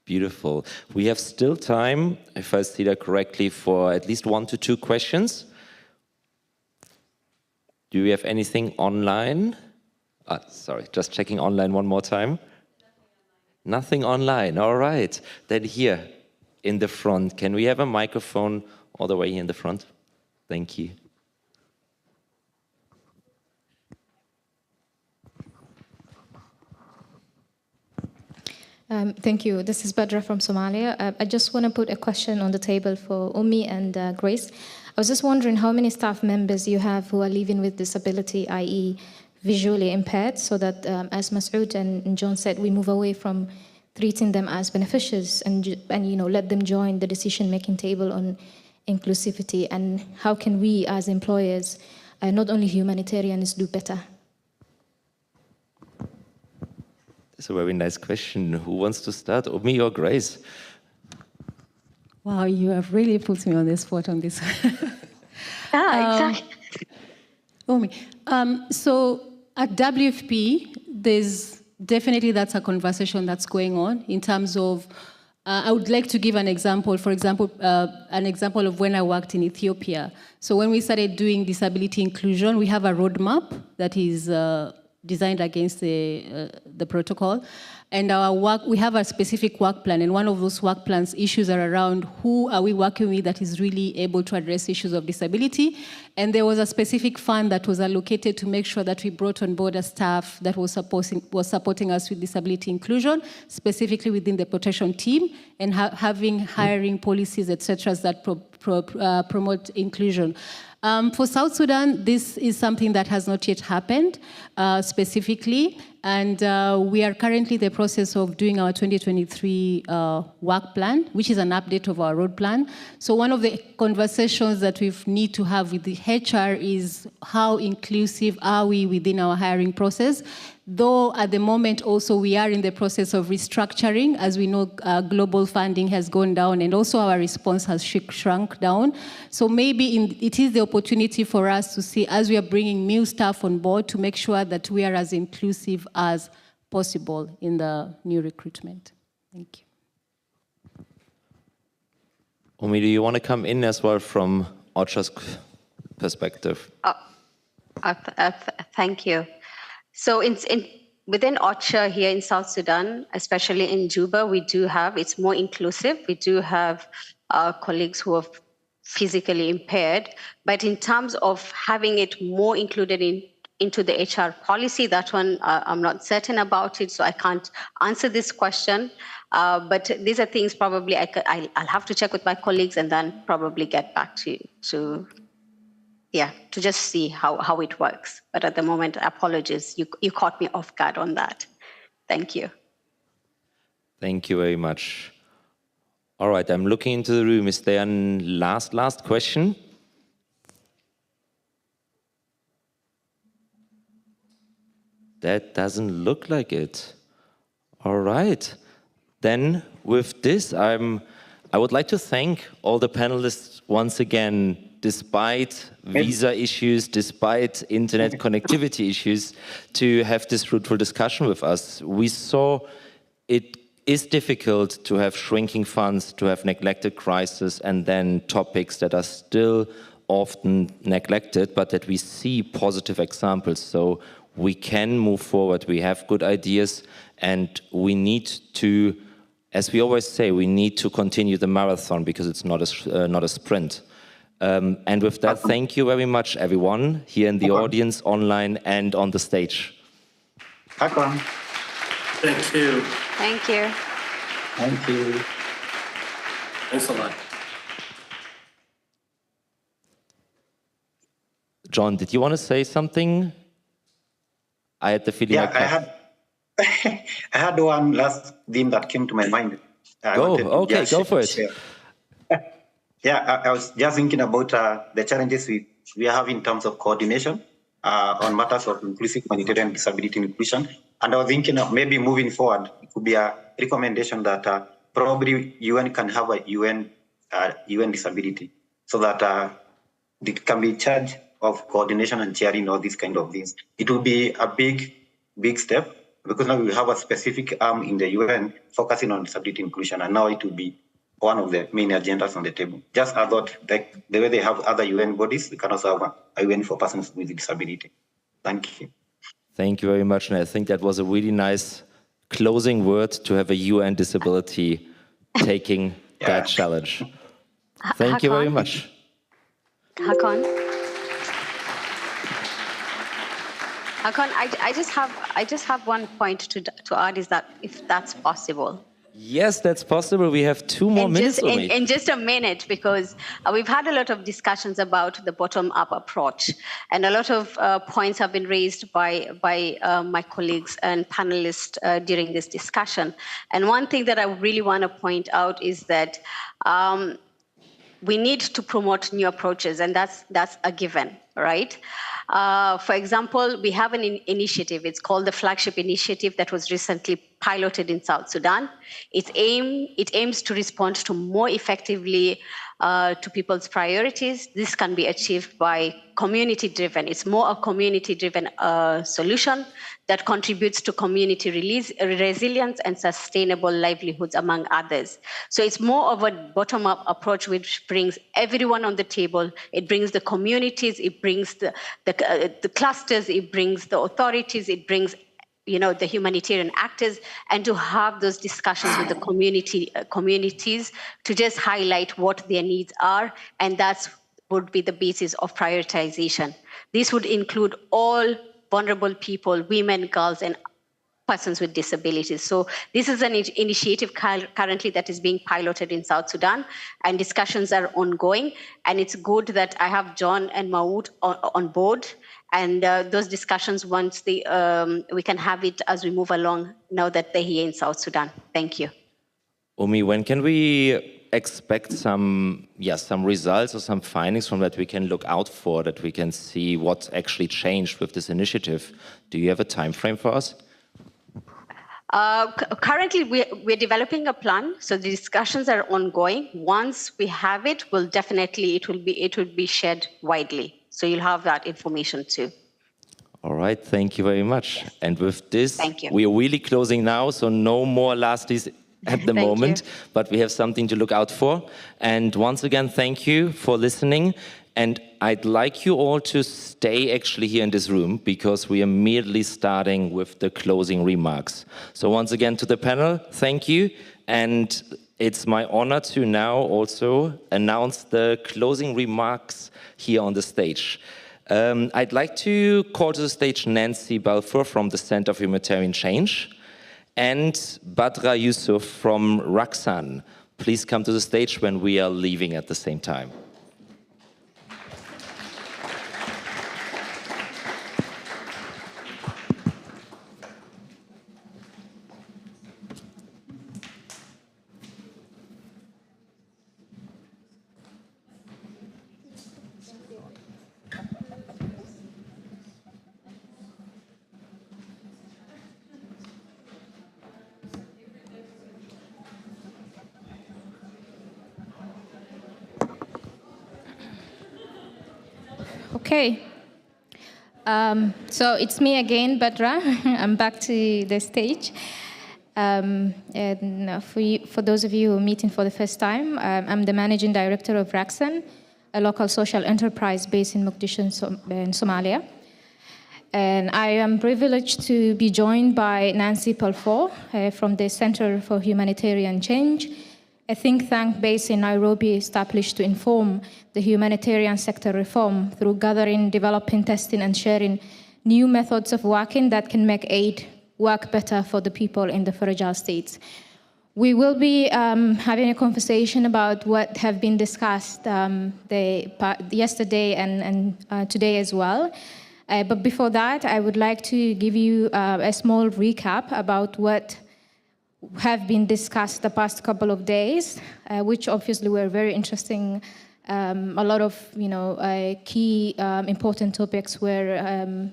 Beautiful. We have still time, if I see that correctly, for at least 1 to 2 questions. Do we have anything online? Sorry, just checking online one more time. Nothing online. All right. Then here in the front, can we have a microphone all the way here in the front? Thank you. Thank you. This is Badra from Somalia. I just want to put a question on the table for Umi and Grace. I was just wondering how many staff members you have who are living with disability, i.e. visually impaired, so that, as Masoud and John said, we move away from treating them as beneficiaries and let them join the decision-making table on inclusivity, and how can we as employers, not only humanitarians, do better? That's a very nice question. Who wants to start, me or Grace? Wow, you have really put me on the spot on this. Exactly. So at WFP, there's definitely that's a conversation that's going on in terms of, I would like to give an example, for example, an example of when I worked in Ethiopia. So when we started doing disability inclusion, we have a roadmap that is designed against the protocol. And our work, we have a specific work plan, and one of those work plans issues are around who are we working with that is really able to address issues of disability. And there was a specific fund that was allocated to make sure that we brought on board a staff that was supporting us with disability inclusion, specifically within the protection team, and having hiring policies, etc., that promote inclusion. For South Sudan, this is something that has not yet happened specifically, and we are currently in the process of doing our 2023 work plan, which is an update of our road plan. So one of the conversations that we need to have with the HR is how inclusive are we within our hiring process? Though at the moment also we are in the process of restructuring. As we know, global funding has gone down and also our response has shrunk down. So maybe it is the opportunity for us to see, as we are bringing new staff on board, to make sure that we are as inclusive as possible in the new recruitment. Thank you. Umi, do you want to come in as well from OCHA's perspective? Thank you. So within OCHA here in South Sudan, especially in Juba, we do have, it's more inclusive. We do have colleagues who are physically impaired, but in terms of having it more included into the HR policy, that one I'm not certain about it, so I can't answer this question. But these are things probably I'll have to check with my colleagues and then probably get back to just see how it works. But at the moment, apologies, you caught me off guard on that. Thank you. Thank you very much. All right, I'm looking into the room. Is there a last question? That doesn't look like it. All right. Then with this, I would like to thank all the panelists once again, despite visa issues, despite internet connectivity issues, to have this fruitful discussion with us. We saw it is difficult to have shrinking funds, to have neglected crisis, and then topics that are still often neglected, but that we see positive examples. So we can move forward, we have good ideas, and we need to, as we always say, we need to continue the marathon because it's not a sprint. And with that, thank you very much, everyone, here in the audience, online, and on the stage. Thank you. Thank you. Thank you. Thanks a lot. John, did you want to say something? I had the feeling. Yeah, I had one last thing that came to my mind. Go for it. Yeah, I was just thinking about the challenges we have in terms of coordination on matters of inclusive humanitarian disability inclusion. And I was thinking of maybe moving forward, it could be a recommendation that probably UN can have a UN disability so that they can be in charge of coordination and chairing all these kind of things. It will be a big step because now we have a specific arm in the UN focusing on disability inclusion, and now it will be one of the main agendas on the table. Just a thought, like the way they have other UN bodies, we can also have a UN for persons with disability. Thank you. Thank you very much, and I think that was a really nice closing word to have a UN disability taking that challenge. Thank you very much. Hakan, I just have one point to add, is that if that's possible. Yes, that's possible. We have 2 more minutes. In just a minute, because we've had a lot of discussions about the bottom-up approach, and a lot of points have been raised by my colleagues and panelists during this discussion. And one thing that I really want to point out is that we need to promote new approaches, and that's a given, right? For example, we have an initiative. It's called the Flagship Initiative that was recently piloted in South Sudan. It aims to respond to more effectively to people's priorities. This can be achieved by community-driven. It's more a community-driven solution that contributes to community resilience and sustainable livelihoods, among others. So it's more of a bottom-up approach, which brings everyone on the table. It brings the communities, it brings the clusters, it brings the authorities, it brings the humanitarian actors, and to have those discussions with the communities to just highlight what their needs are, and that would be the basis of prioritization. This would include all vulnerable people, women, girls, and persons with disabilities. So this is an initiative currently that is being piloted in South Sudan, and discussions are ongoing. And it's good that I have John and Maud on board. And those discussions, once we can have it as we move along, now that they're here in South Sudan. Thank you. Umi, when can we expect some results or some findings from that we can look out for, that we can see what's actually changed with this initiative? Do you have a time frame for us? Currently, we're developing a plan, so the discussions are ongoing. Once we have it, it will be shared widely. So you'll have that information too. All right, thank you very much. And with this, thank you. We are really closing now, so no more lasties at the moment, but we have something to look out for. And once again, thank you for listening. And I'd like you all to stay actually here in this room, because we are immediately starting with the closing remarks. So once again to the panel, thank you. And it's my honor to now also announce the closing remarks here on the stage. I'd like to call to the stage Nancy Balfour from the Center for Humanitarian Change and Badra Yusuf from Raksan. Please come to the stage when we are leaving at the same time. Okay. So it's me again, Badra. I'm back to the stage. And for those of you who are meeting for the first time, I'm the managing director of Raksan, a local social enterprise based in Mogadishu in Somalia. And I am privileged to be joined by Nancy Palfor from the Center for Humanitarian Change, a think tank based in Nairobi established to inform the humanitarian sector reform through gathering, developing, testing, and sharing new methods of working that can make aid work better for the people in the fragile states. We will be having a conversation about what have been discussed yesterday and today as well. But before that, I would like to give you a small recap about what have been discussed the past couple of days, which obviously were very interesting. A lot of key important topics were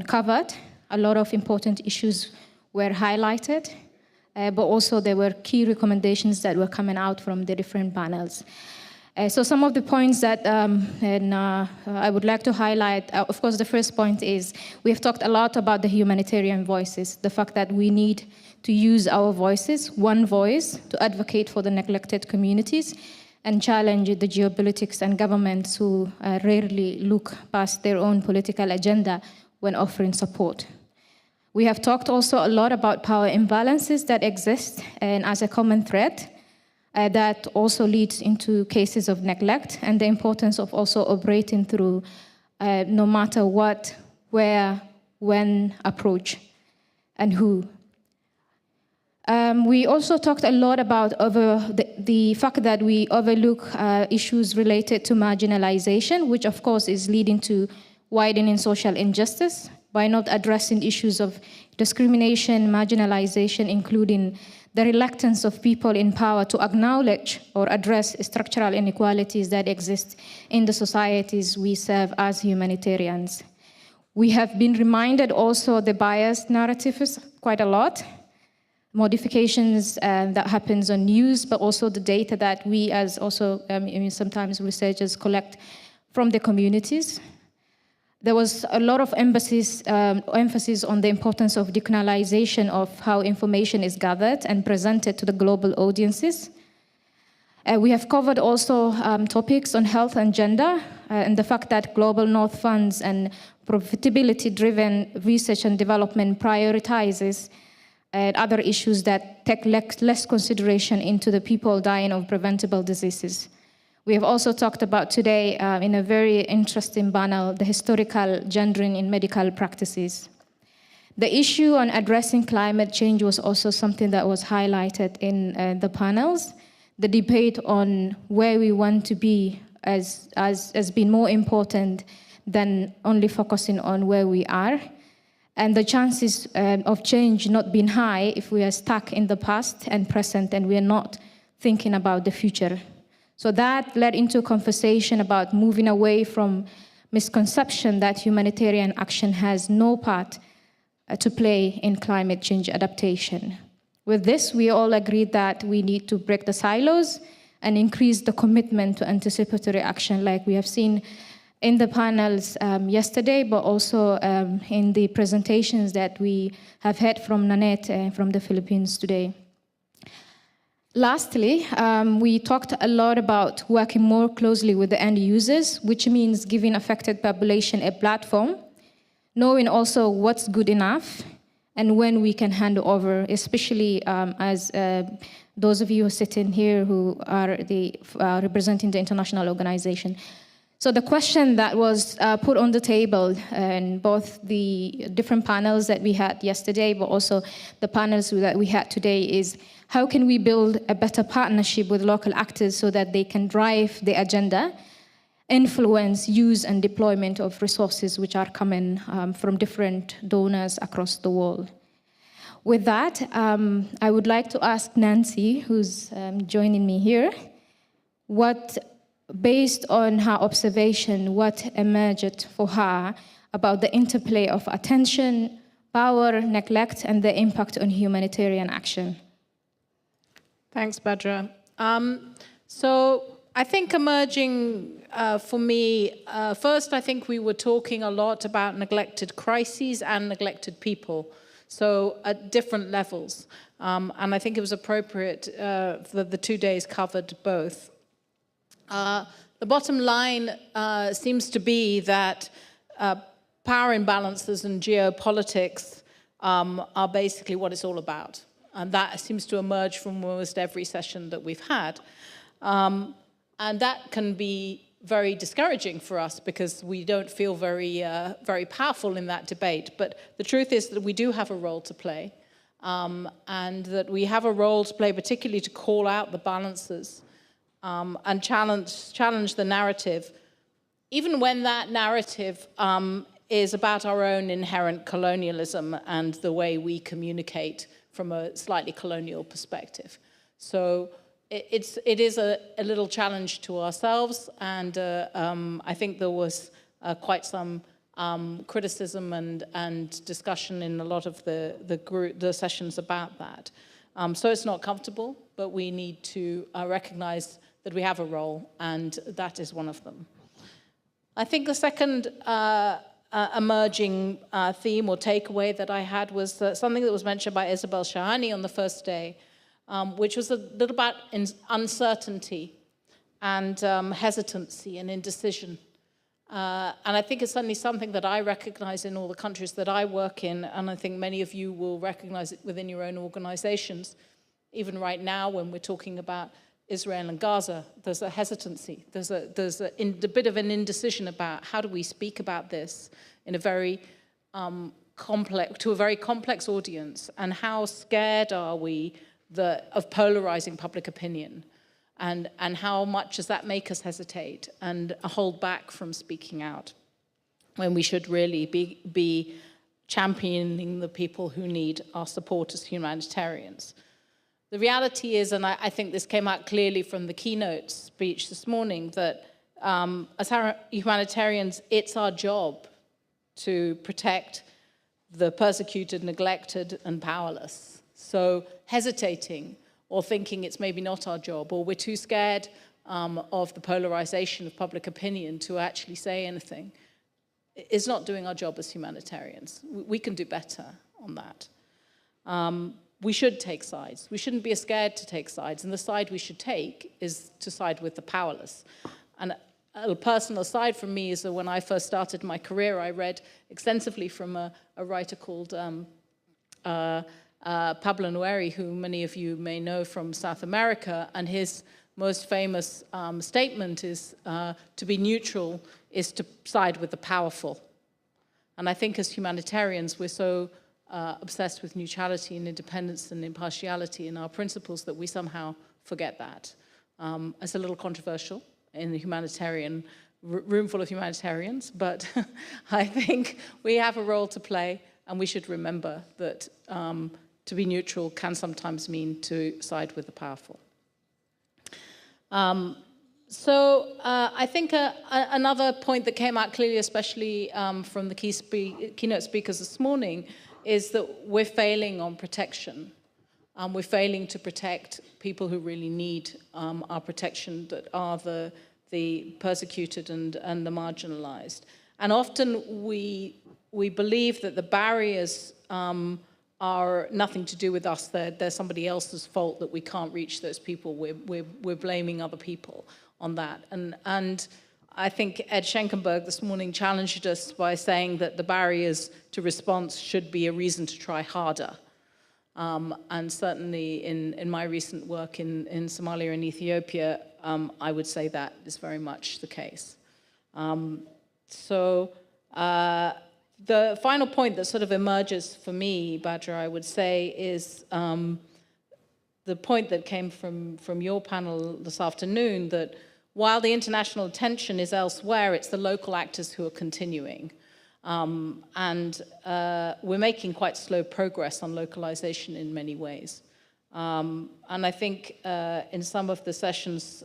covered. A lot of important issues were highlighted, but also there were key recommendations that were coming out from the different panels. So some of the points that I would like to highlight, of course, the first point is we have talked a lot about the humanitarian voices, the fact that we need to use our voices, one voice, to advocate for the neglected communities and challenge the geopolitics and governments who rarely look past their own political agenda when offering support. We have talked also a lot about power imbalances that exist and as a common threat that also leads into cases of neglect and the importance of also operating through no matter what, where, when approach, and who. We also talked a lot about the fact that we overlook issues related to marginalization, which of course is leading to widening social injustice by not addressing issues of discrimination, marginalization, including the reluctance of people in power to acknowledge or address structural inequalities that exist in the societies we serve as humanitarians. We have been reminded also the biased narratives quite a lot, modifications that happens on news, but also the data that we as also sometimes researchers collect from the communities. There was a lot of emphasis on the importance of decolonialization of how information is gathered and presented to the global audiences. We have covered also topics on health and gender and the fact that Global North funds and profitability-driven research and development prioritizes other issues that take less consideration into the people dying of preventable diseases. We have also talked about today in a very interesting panel, the historical gendering in medical practices. The issue on addressing climate change was also something that was highlighted in the panels. The debate on where we want to be has been more important than only focusing on where we are. And the chances of change not being high if we are stuck in the past and present and we are not thinking about the future. So that led into a conversation about moving away from misconception that humanitarian action has no part to play in climate change adaptation. With this, we all agreed that we need to break the silos and increase the commitment to anticipatory action like we have seen in the panels yesterday, but also in the presentations that we have had from Nanette from the Philippines today. Lastly, we talked a lot about working more closely with the end users, which means giving affected population a platform, knowing also what's good enough and when we can hand over, especially as those of you who are sitting here who are representing the international organization. So the question that was put on the table in both the different panels that we had yesterday, but also the panels that we had today is, how can we build a better partnership with local actors so that they can drive the agenda, influence, use, and deployment of resources which are coming from different donors across the world? With that, I would like to ask Nancy, who's joining me here, based on her observation, what emerged for her about the interplay of attention, power, neglect, and the impact on humanitarian action? Thanks, Badra. So I think emerging for me, first I think we were talking a lot about neglected crises and neglected people, so at different levels. And I think it was appropriate that the 2 days covered both. The bottom line seems to be that power imbalances and geopolitics are basically what it's all about. And that seems to emerge from almost every session that we've had. And that can be very discouraging for us because we don't feel very powerful in that debate. But the truth is that we do have a role to play, and that we have a role to play particularly to call out the balances and challenge the narrative, even when that narrative is about our own inherent colonialism and the way we communicate from a slightly colonial perspective. So it is a little challenge to ourselves, and I think there was quite some criticism and discussion in a lot of the sessions about that. So it's not comfortable, but we need to recognize that we have a role, and that is one of them. I think the second emerging theme or takeaway that I had was something that was mentioned by Isabel Shahani on the first day, which was a little about uncertainty and hesitancy and indecision. And I think it's certainly something that I recognize in all the countries that I work in, and I think many of you will recognize it within your own organizations. Even right now, when we're talking about Israel and Gaza, there's a hesitancy. There's a bit of an indecision about how do we speak about this in a very to a very complex audience, and how scared are we of polarizing public opinion, and how much does that make us hesitate and hold back from speaking out when we should really be championing the people who need our support as humanitarians. The reality is, and I think this came out clearly from the keynote speech this morning, that as humanitarians, it's our job to protect the persecuted, neglected, and powerless. So hesitating or thinking it's maybe not our job, or we're too scared of the polarization of public opinion to actually say anything, is not doing our job as humanitarians. We can do better on that. We should take sides. We shouldn't be scared to take sides, and the side we should take is to side with the powerless. And a personal aside from me is that when I first started my career, I read extensively from a writer called Pablo Nueri, who many of you may know from South America, and his most famous statement is to be neutral is to side with the powerful. And I think as humanitarians, we're so obsessed with neutrality and independence and impartiality in our principles that we somehow forget that. It's a little controversial in the humanitarian room full of humanitarians, but I think we have a role to play, and we should remember that to be neutral can sometimes mean to side with the powerful. So I think another point that came out clearly, especially from the keynote speakers this morning, is that we're failing on protection. We're failing to protect people who really need our protection, that are the persecuted and the marginalized. And often we believe that the barriers are nothing to do with us. They're somebody else's fault that we can't reach those people. We're blaming other people on that. And I think Ed Schenkenberg this morning challenged us by saying that the barriers to response should be a reason to try harder. And certainly in my recent work in Somalia and Ethiopia, I would say that is very much the case. The final point that sort of emerges for me, Badra, I would say, is the point that came from your panel this afternoon, that while the international attention is elsewhere, it's the local actors who are continuing. And we're making quite slow progress on localization in many ways. And I think in some of the sessions,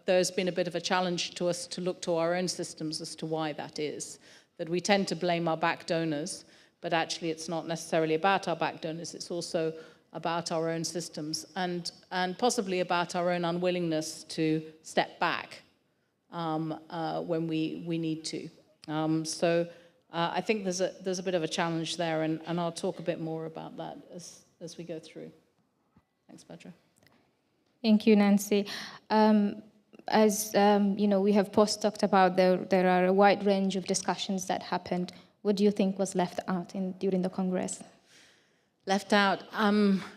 there's been a bit of a challenge to us to look to our own systems as to why that is. That we tend to blame our back donors, but actually it's not necessarily about our back donors. It's also about our own systems and possibly about our own unwillingness to step back when we need to. So I think there's a bit of a challenge there, and I'll talk a bit more about that as we go through. Thanks, Petra. Thank you, Nancy. As you know, we have talked about there are a wide range of discussions that happened. What do you think was left out during the Congress? Left out.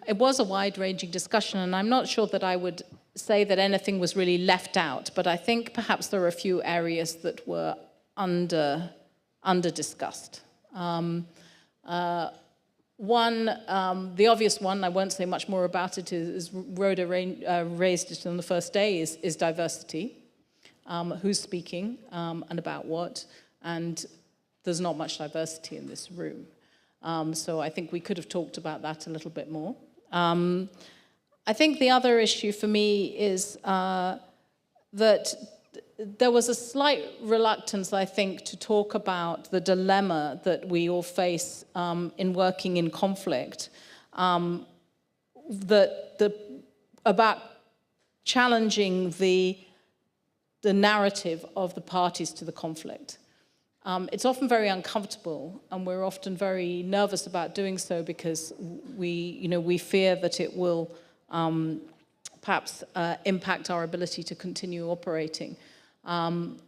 It was a wide-ranging discussion, and I'm not sure that I would say that anything was really left out, but I think perhaps there are a few areas that were under-discussed. One, the obvious one, I won't say much more about it, is Rhoda raised it on the first day, is diversity. Who's speaking and about what, and there's not much diversity in this room. So I think we could have talked about that a little bit more. I think the other issue for me is that there was a slight reluctance, I think, to talk about the dilemma that we all face in working in conflict, about challenging the narrative of the parties to the conflict. It's often very uncomfortable, and we're often very nervous about doing so because we fear that it will perhaps impact our ability to continue operating. And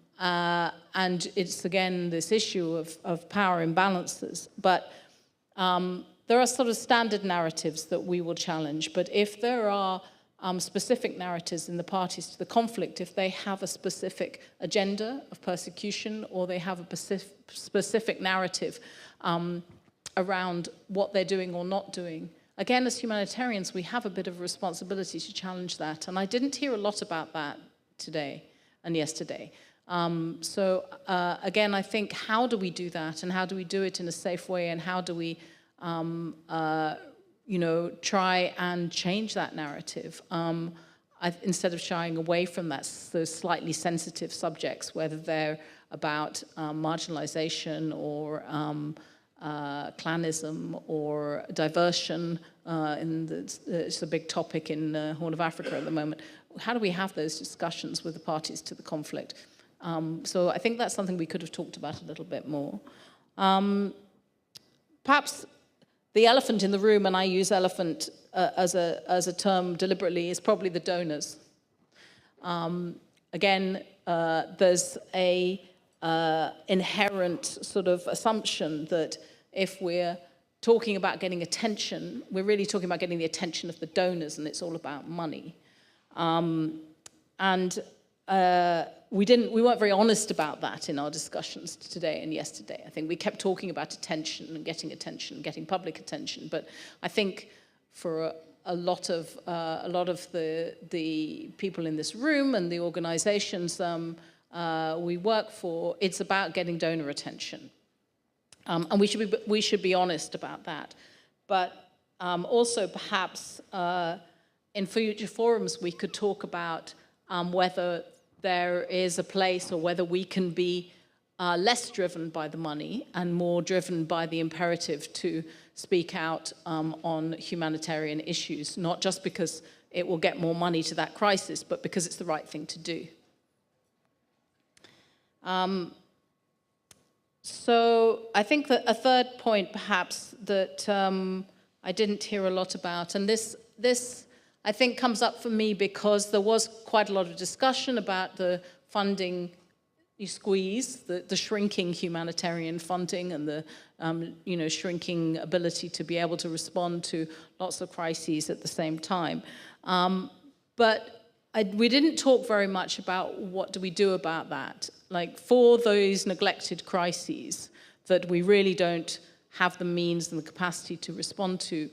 it's, again, this issue of power imbalances. But there are sort of standard narratives that we will challenge. But if there are specific narratives in the parties to the conflict, if they have a specific agenda of persecution or they have a specific narrative around what they're doing or not doing, again, as humanitarians, we have a bit of a responsibility to challenge that. And I didn't hear a lot about that today and yesterday. Again, I think, how do we do that, and how do we do it in a safe way, and how do we try and change that narrative instead of shying away from those slightly sensitive subjects, whether they're about marginalization or clanism or diversion. It's a big topic in the Horn of Africa at the moment. How do we have those discussions with the parties to the conflict? So I think that's something we could have talked about a little bit more. Perhaps the elephant in the room, and I use elephant as a term deliberately, is probably the donors. Again, there's a inherent sort of assumption that if we're talking about getting attention, we're really talking about getting the attention of the donors, and it's all about money. We weren't very honest about that in our discussions today and yesterday. I think we kept talking about attention and getting public attention. But I think for a lot of the people in this room and the organizations we work for, it's about getting donor attention. And we should be honest about that. But also perhaps in future forums we could talk about whether there is a place, or whether we can be less driven by the money and more driven by the imperative to speak out on humanitarian issues, not just because it will get more money to that crisis, but because it's the right thing to do. So I think that a third point, perhaps, that I didn't hear a lot about, and this I think comes up for me because there was quite a lot of discussion about the funding squeeze, the shrinking humanitarian funding, and the shrinking ability to be able to respond to lots of crises at the same time. But we didn't talk very much about what do we do about that. Like, for those neglected crises that we really don't have the means and the capacity to respond to,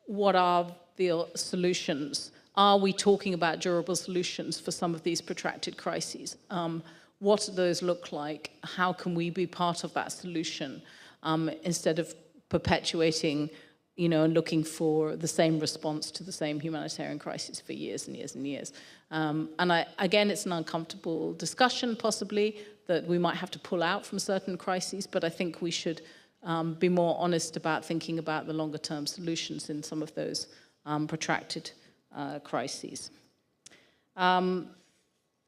what are the solutions? Are we talking about durable solutions for some of these protracted crises? What do those look like? How can we be part of that solution instead of perpetuating, and looking for the same response to the same humanitarian crisis for years and years and years? Again, it's an uncomfortable discussion, possibly, that we might have to pull out from certain crises, but I think we should be more honest about thinking about the longer-term solutions in some of those protracted crises. And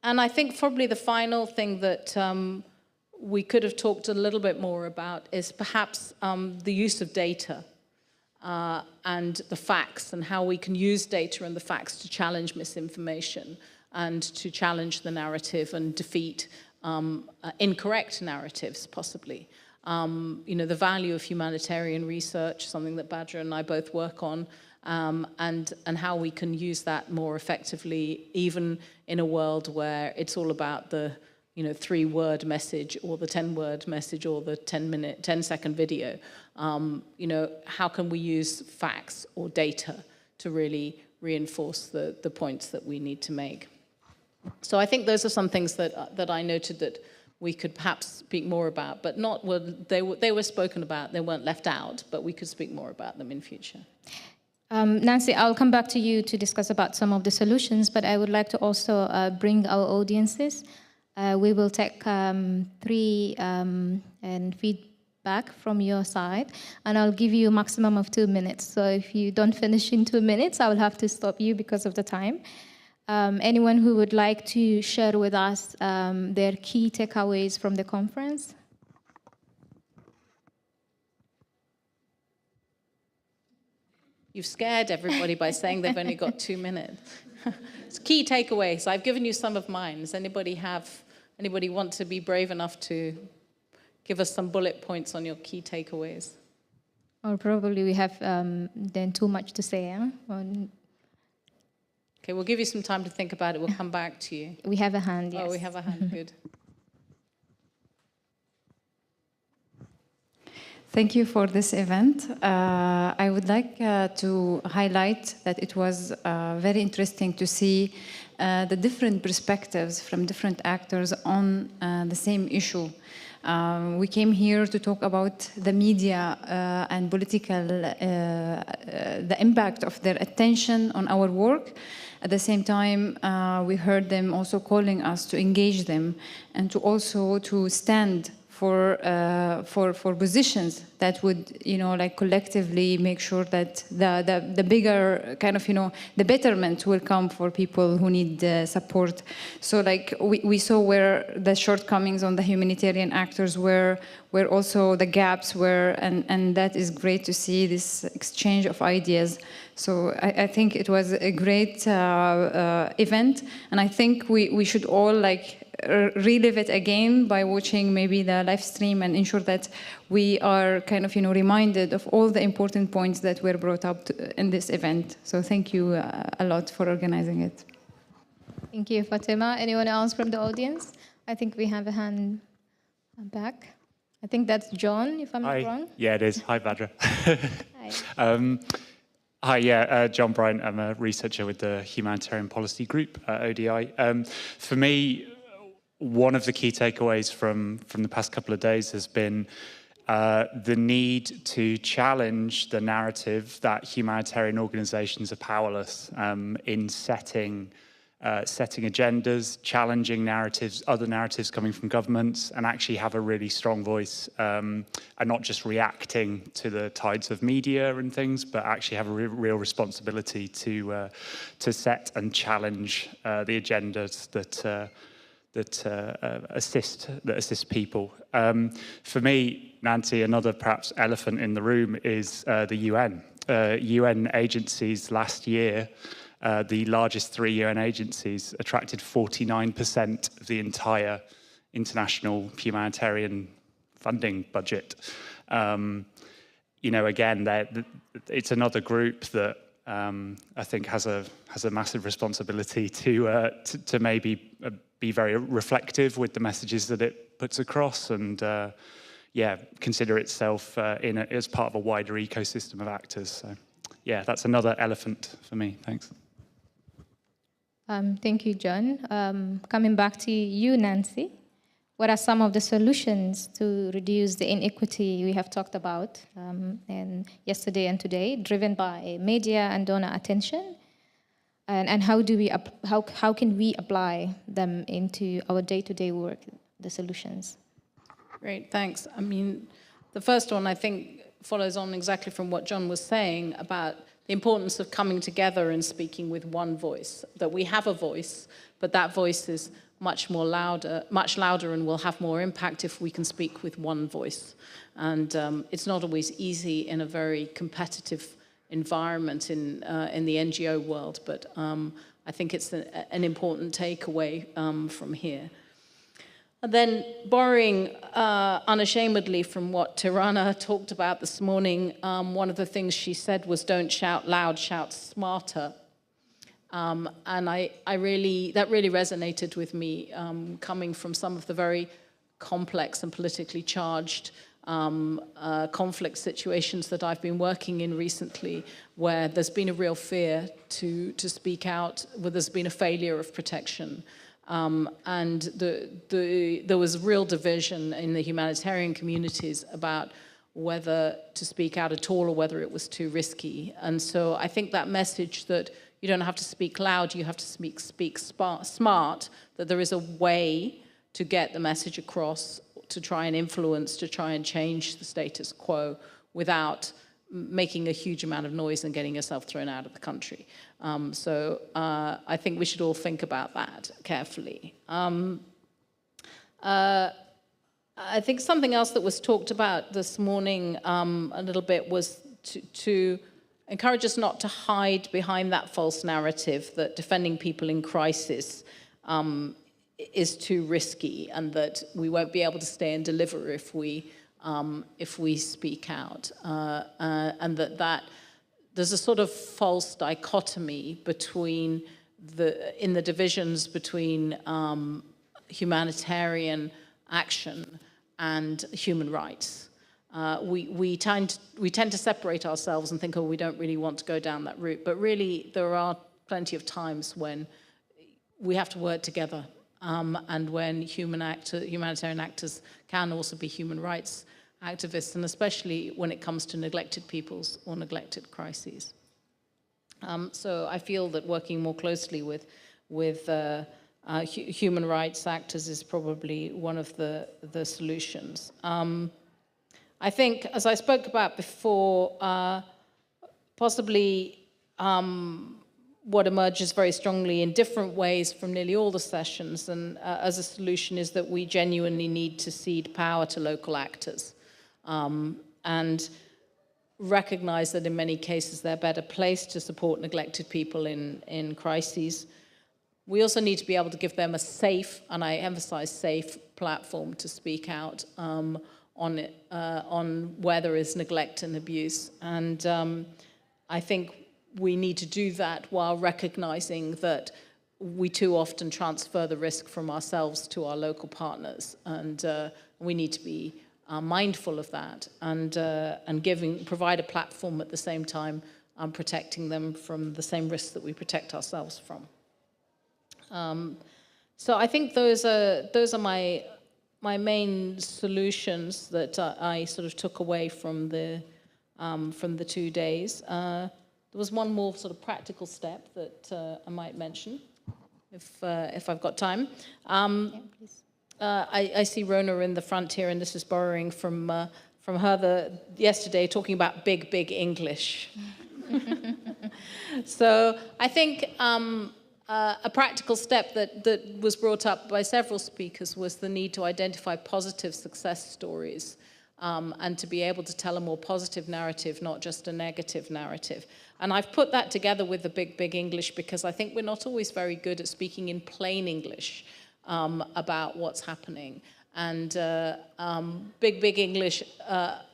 I think probably the final thing that we could have talked a little bit more about is perhaps the use of data and the facts, and how we can use data and the facts to challenge misinformation and to challenge the narrative and defeat incorrect narratives, possibly. The value of humanitarian research, something that Badra and I both work on, and how we can use that more effectively, even in a world where it's all about the 3-word message or the 10-word message or the 10-second video. How can we use facts or data to really reinforce the points that we need to make? So I think those are some things that I noted that we could perhaps speak more about, but not they were spoken about, they weren't left out, but we could speak more about them in future. Nancy, I'll come back to you to discuss about some of the solutions, but I would like to also bring our audiences. We will take 3 and feedback from your side, and I'll give you a maximum of 2 minutes. So if you don't finish in 2 minutes, I will have to stop you because of the time. Anyone who would like to share with us their key takeaways from the conference? You've scared everybody by saying they've only got 2 minutes. It's key takeaways. I've given you some of mine. Does anybody want to be brave enough to give us some bullet points on your key takeaways? Or probably we have then too much to say. Okay, we'll give you some time to think about it. We'll come back to you. We have a hand, yes. Oh, we have a hand, good. Thank you for this event. I would like to highlight that it was very interesting to see the different perspectives from different actors on the same issue. We came here to talk about the media and political, the impact of their attention on our work. At the same time, we heard them also calling us to engage them and to also to stand for positions that would, collectively make sure that the bigger kind of, the betterment will come for people who need support. So we saw where the shortcomings on the humanitarian actors were, where also the gaps were, and that is great to see this exchange of ideas. So I think it was a great event, and I think we should all relive it again by watching maybe the live stream and ensure that we are kind of, reminded of all the important points that were brought up in this event. So thank you a lot for organizing it. Thank you, Fatima. Anyone else from the audience? I think we have a hand back. I think that's John, if I'm not wrong. Yeah, it is. Hi, Badra. Hi. Hi, John Bryant. I'm a researcher with the Humanitarian Policy Group at ODI. For me, one of the key takeaways from the past couple of days has been the need to challenge the narrative that humanitarian organizations are powerless in setting agendas, challenging narratives, other narratives coming from governments, and actually have a really strong voice, and not just reacting to the tides of media and things, but actually have a real responsibility to set and challenge the agendas that assist people. For me, Nancy, another perhaps elephant in the room is the UN. UN agencies last year, the largest 3 UN agencies, attracted 49% of the entire international humanitarian funding budget. Again, it's another group that I think has a massive responsibility to maybe be very reflective with the messages that it puts across, and consider itself as part of a wider ecosystem of actors. So, that's another elephant for me. Thanks. Thank you, John. Coming back to you, Nancy, what are some of the solutions to reduce the inequity we have talked about and yesterday and today, driven by media and donor attention? And how can we apply them into our day-to-day work, the solutions? Great, thanks. I mean, the first one I think follows on exactly from what John was saying about the importance of coming together and speaking with one voice, that we have a voice, but that voice is much louder, and will have more impact if we can speak with one voice. And it's not always easy in a very competitive environment in the NGO world, but I think it's an important takeaway from here. And then borrowing unashamedly from what Tirana talked about this morning, one of the things she said was, don't shout loud, shout smarter. And that really resonated with me, coming from some of the very complex and politically charged conflict situations that I've been working in recently, where there's been a real fear to speak out, where there's been a failure of protection. And there was real division in the humanitarian communities about whether to speak out at all or whether it was too risky. And so I think that message that you don't have to speak loud, you have to speak smart, that there is a way to get the message across, to try and influence, to try and change the status quo without making a huge amount of noise and getting yourself thrown out of the country. So I think we should all think about that carefully. I think something else that was talked about this morning a little bit was to encourage us not to hide behind that false narrative that defending people in crisis is too risky, and that we won't be able to stay and deliver if we speak out, and that there's a sort of false dichotomy between in the divisions between humanitarian action and human rights. We tend to separate ourselves and think, oh, we don't really want to go down that route. But really, there are plenty of times when we have to work together, and when humanitarian actors can also be human rights activists, and especially when it comes to neglected peoples or neglected crises. So I feel that working more closely with human rights actors is probably one of the solutions. I think, as I spoke about before, possibly what emerges very strongly in different ways from nearly all the sessions, and as a solution, is that we genuinely need to cede power to local actors, and recognize that in many cases they're better placed to support neglected people in crises. We also need to be able to give them a safe, and I emphasize safe, platform to speak out on where there is neglect and abuse. And I think we need to do that while recognizing that we too often transfer the risk from ourselves to our local partners, and we need to be mindful of that, and provide a platform at the same time, protecting them from the same risks that we protect ourselves from. So I think those are my main solutions that I sort of took away from the 2 days. There was one more sort of practical step that I might mention, if I've got time. Yeah, please. I see Rona in the front here, and this is borrowing from her yesterday, talking about big English. So I think a practical step that was brought up by several speakers was the need to identify positive success stories, and to be able to tell a more positive narrative, not just a negative narrative. And I've put that together with the big English because I think we're not always very good at speaking in plain English about what's happening. And big English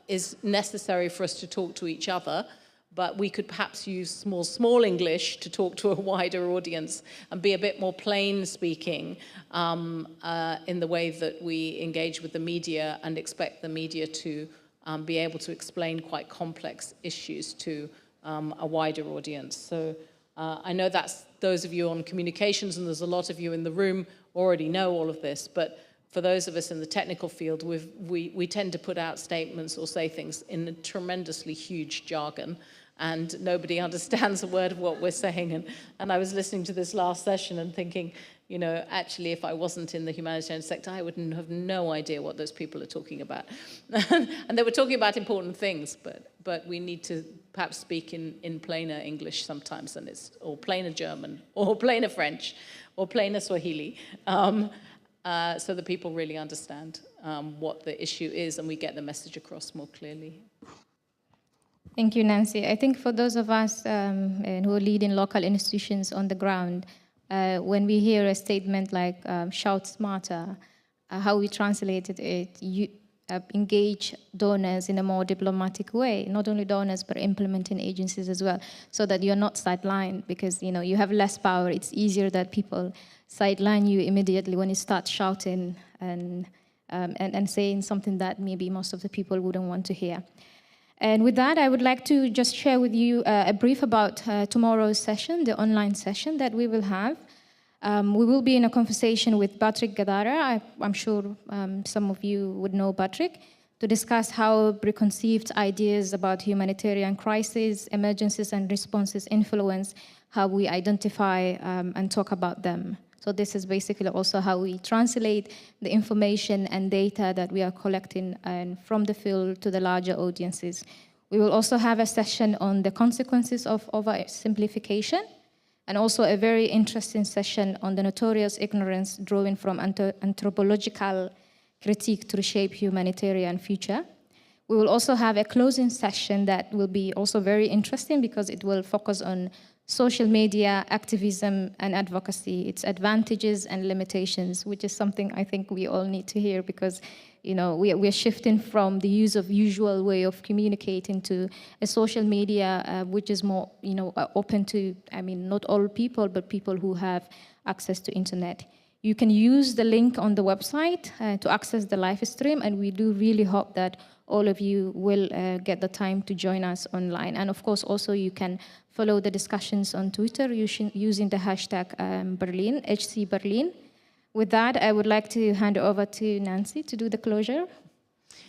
is necessary for us to talk to each other, but we could perhaps use small English to talk to a wider audience and be a bit more plain speaking in the way that we engage with the media and expect the media to be able to explain quite complex issues to a wider audience. So I know that's those of you on communications, and there's a lot of you in the room already know all of this, but for those of us in the technical field, we tend to put out statements or say things in a tremendously huge jargon, and nobody understands a word of what we're saying. And I was listening to this last session and thinking, You know, actually, if I wasn't in the humanitarian sector, I would have no idea what those people are talking about. And they were talking about important things, but we need to perhaps speak in plainer English sometimes, or plainer German, or plainer French, or plainer Swahili, so that people really understand what the issue is and we get the message across more clearly. Thank you, Nancy. I think for those of us who are leading local institutions on the ground, when we hear a statement like shout smarter, how we translated it, engage donors in a more diplomatic way, not only donors, but implementing agencies as well, so that you're not sidelined, because you have less power. It's easier that people sideline you immediately when you start shouting and saying something that maybe most of the people wouldn't want to hear. And with that, I would like to just share with you a brief about tomorrow's session, the online session that we will have. We will be in a conversation with Patrick Gadara. I'm sure some of you would know Patrick, to discuss how preconceived ideas about humanitarian crises, emergencies, and responses influence how we identify and talk about them. So this is basically also how we translate the information and data that we are collecting from the field to the larger audiences. We will also have a session on the consequences of oversimplification, and also a very interesting session on the notorious ignorance drawing from anthropological critique to reshape humanitarian future. We will also have a closing session that will be also very interesting because it will focus on social media, activism, and advocacy, its advantages and limitations, which is something I think we all need to hear, because we're shifting from the use of usual way of communicating to a social media which is more open to, not all people, but people who have access to internet. You can use the link on the website to access the live stream, and we do really hope that all of you will get the time to join us online. And of course, also you can follow the discussions on Twitter using the hashtag Berlin, HC Berlin. With that, I would like to hand over to Nancy to do the closure.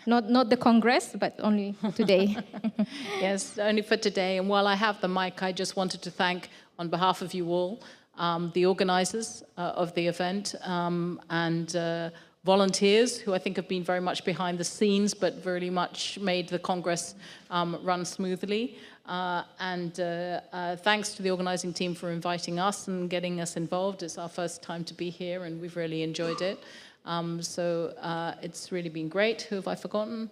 Not the Congress, but only today. Yes, only for today. And while I have the mic, I just wanted to thank, on behalf of you all, the organizers of the event and volunteers who I think have been very much behind the scenes, but very much made the Congress run smoothly. Thanks to the organizing team for inviting us and getting us involved. It's our first time to be here and we've really enjoyed it. It's really been great. Who have I forgotten?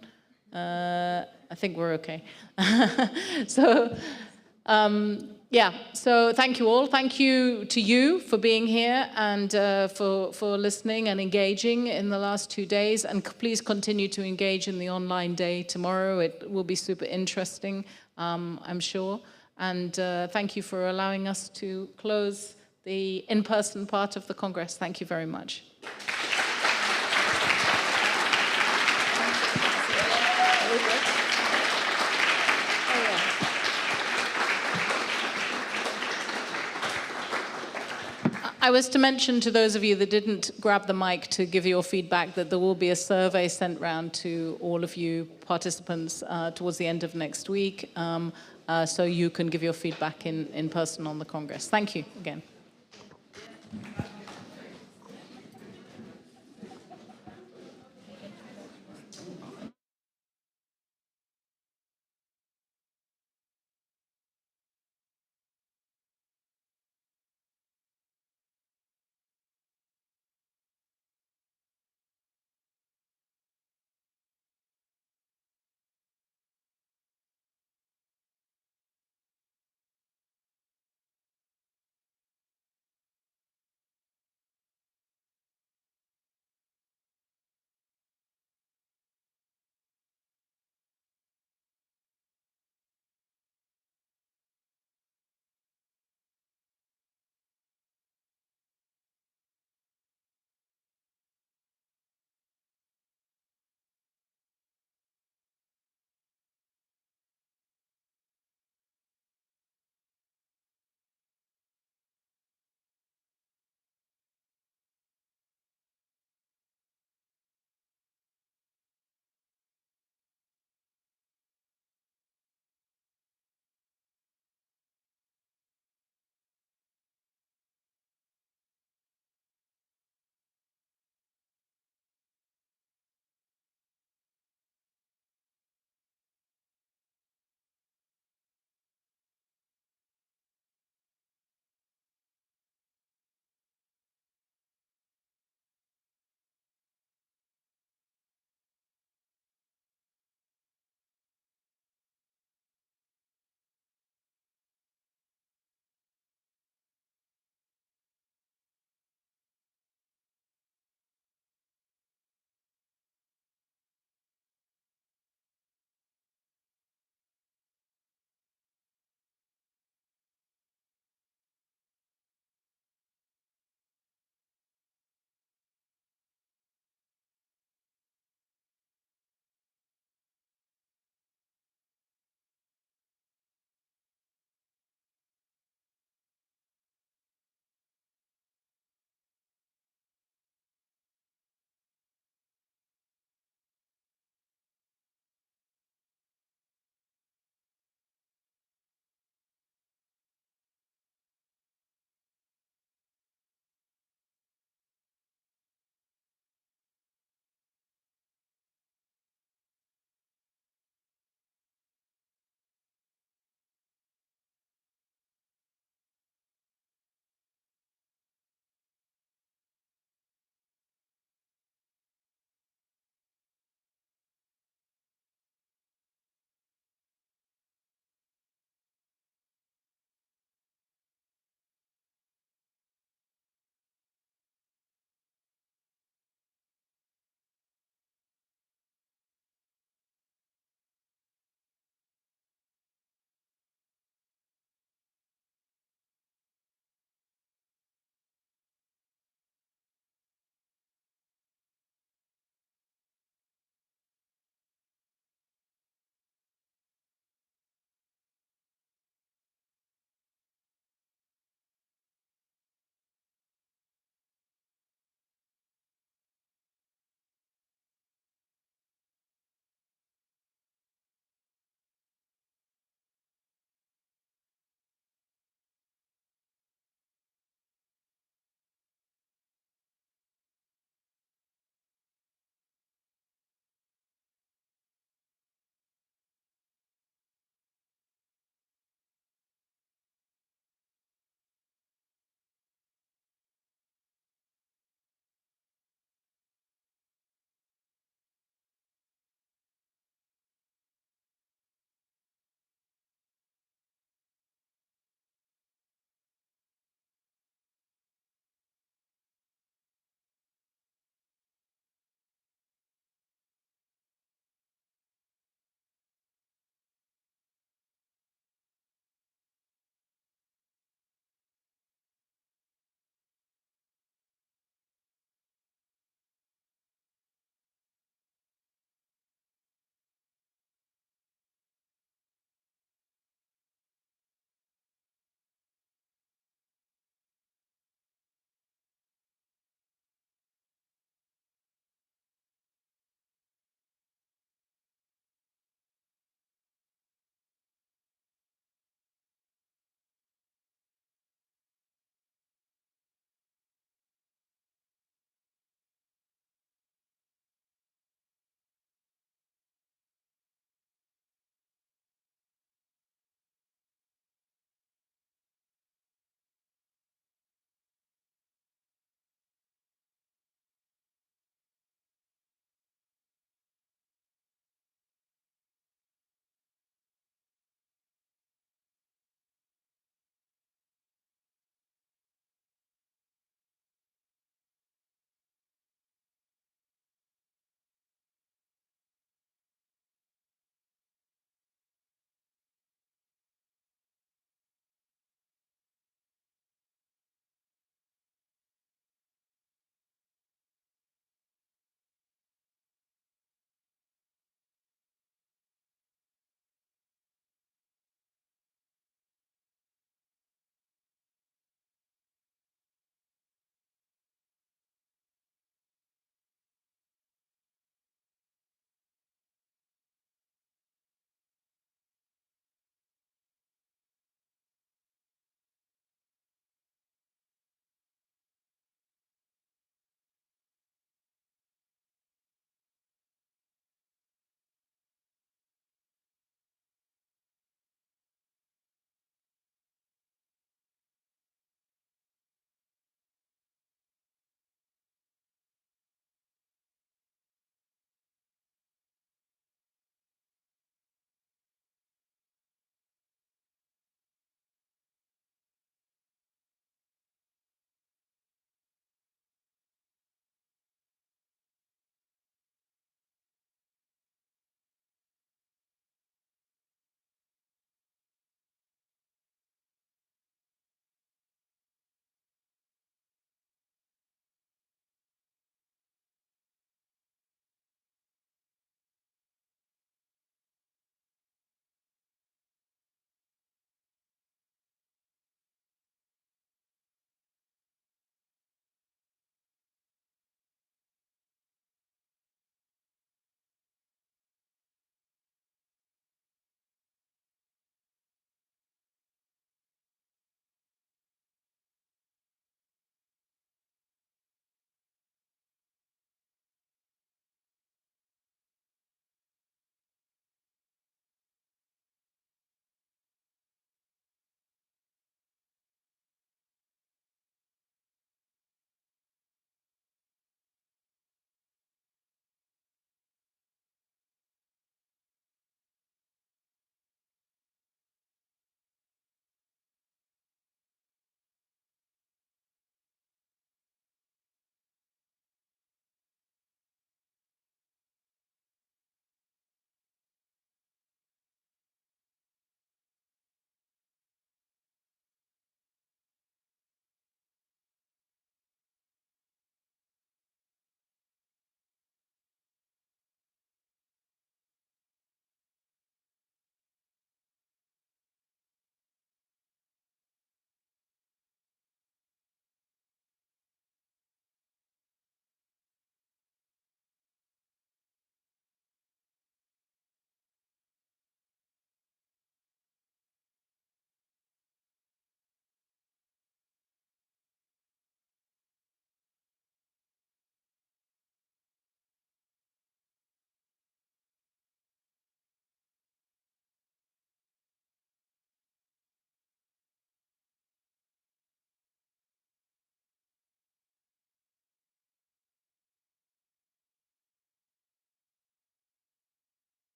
I think we're okay. So thank you all. Thank you to you for being here and for listening and engaging in the last 2 days. And please continue to engage in the online day tomorrow. It will be super interesting, I'm sure. And thank you for allowing us to close the in-person part of the Congress. Thank you very much. I was to mention to those of you that didn't grab the mic to give your feedback that there will be a survey sent round to all of you participants towards the end of next week, so you can give your feedback in person on the Congress. Thank you again.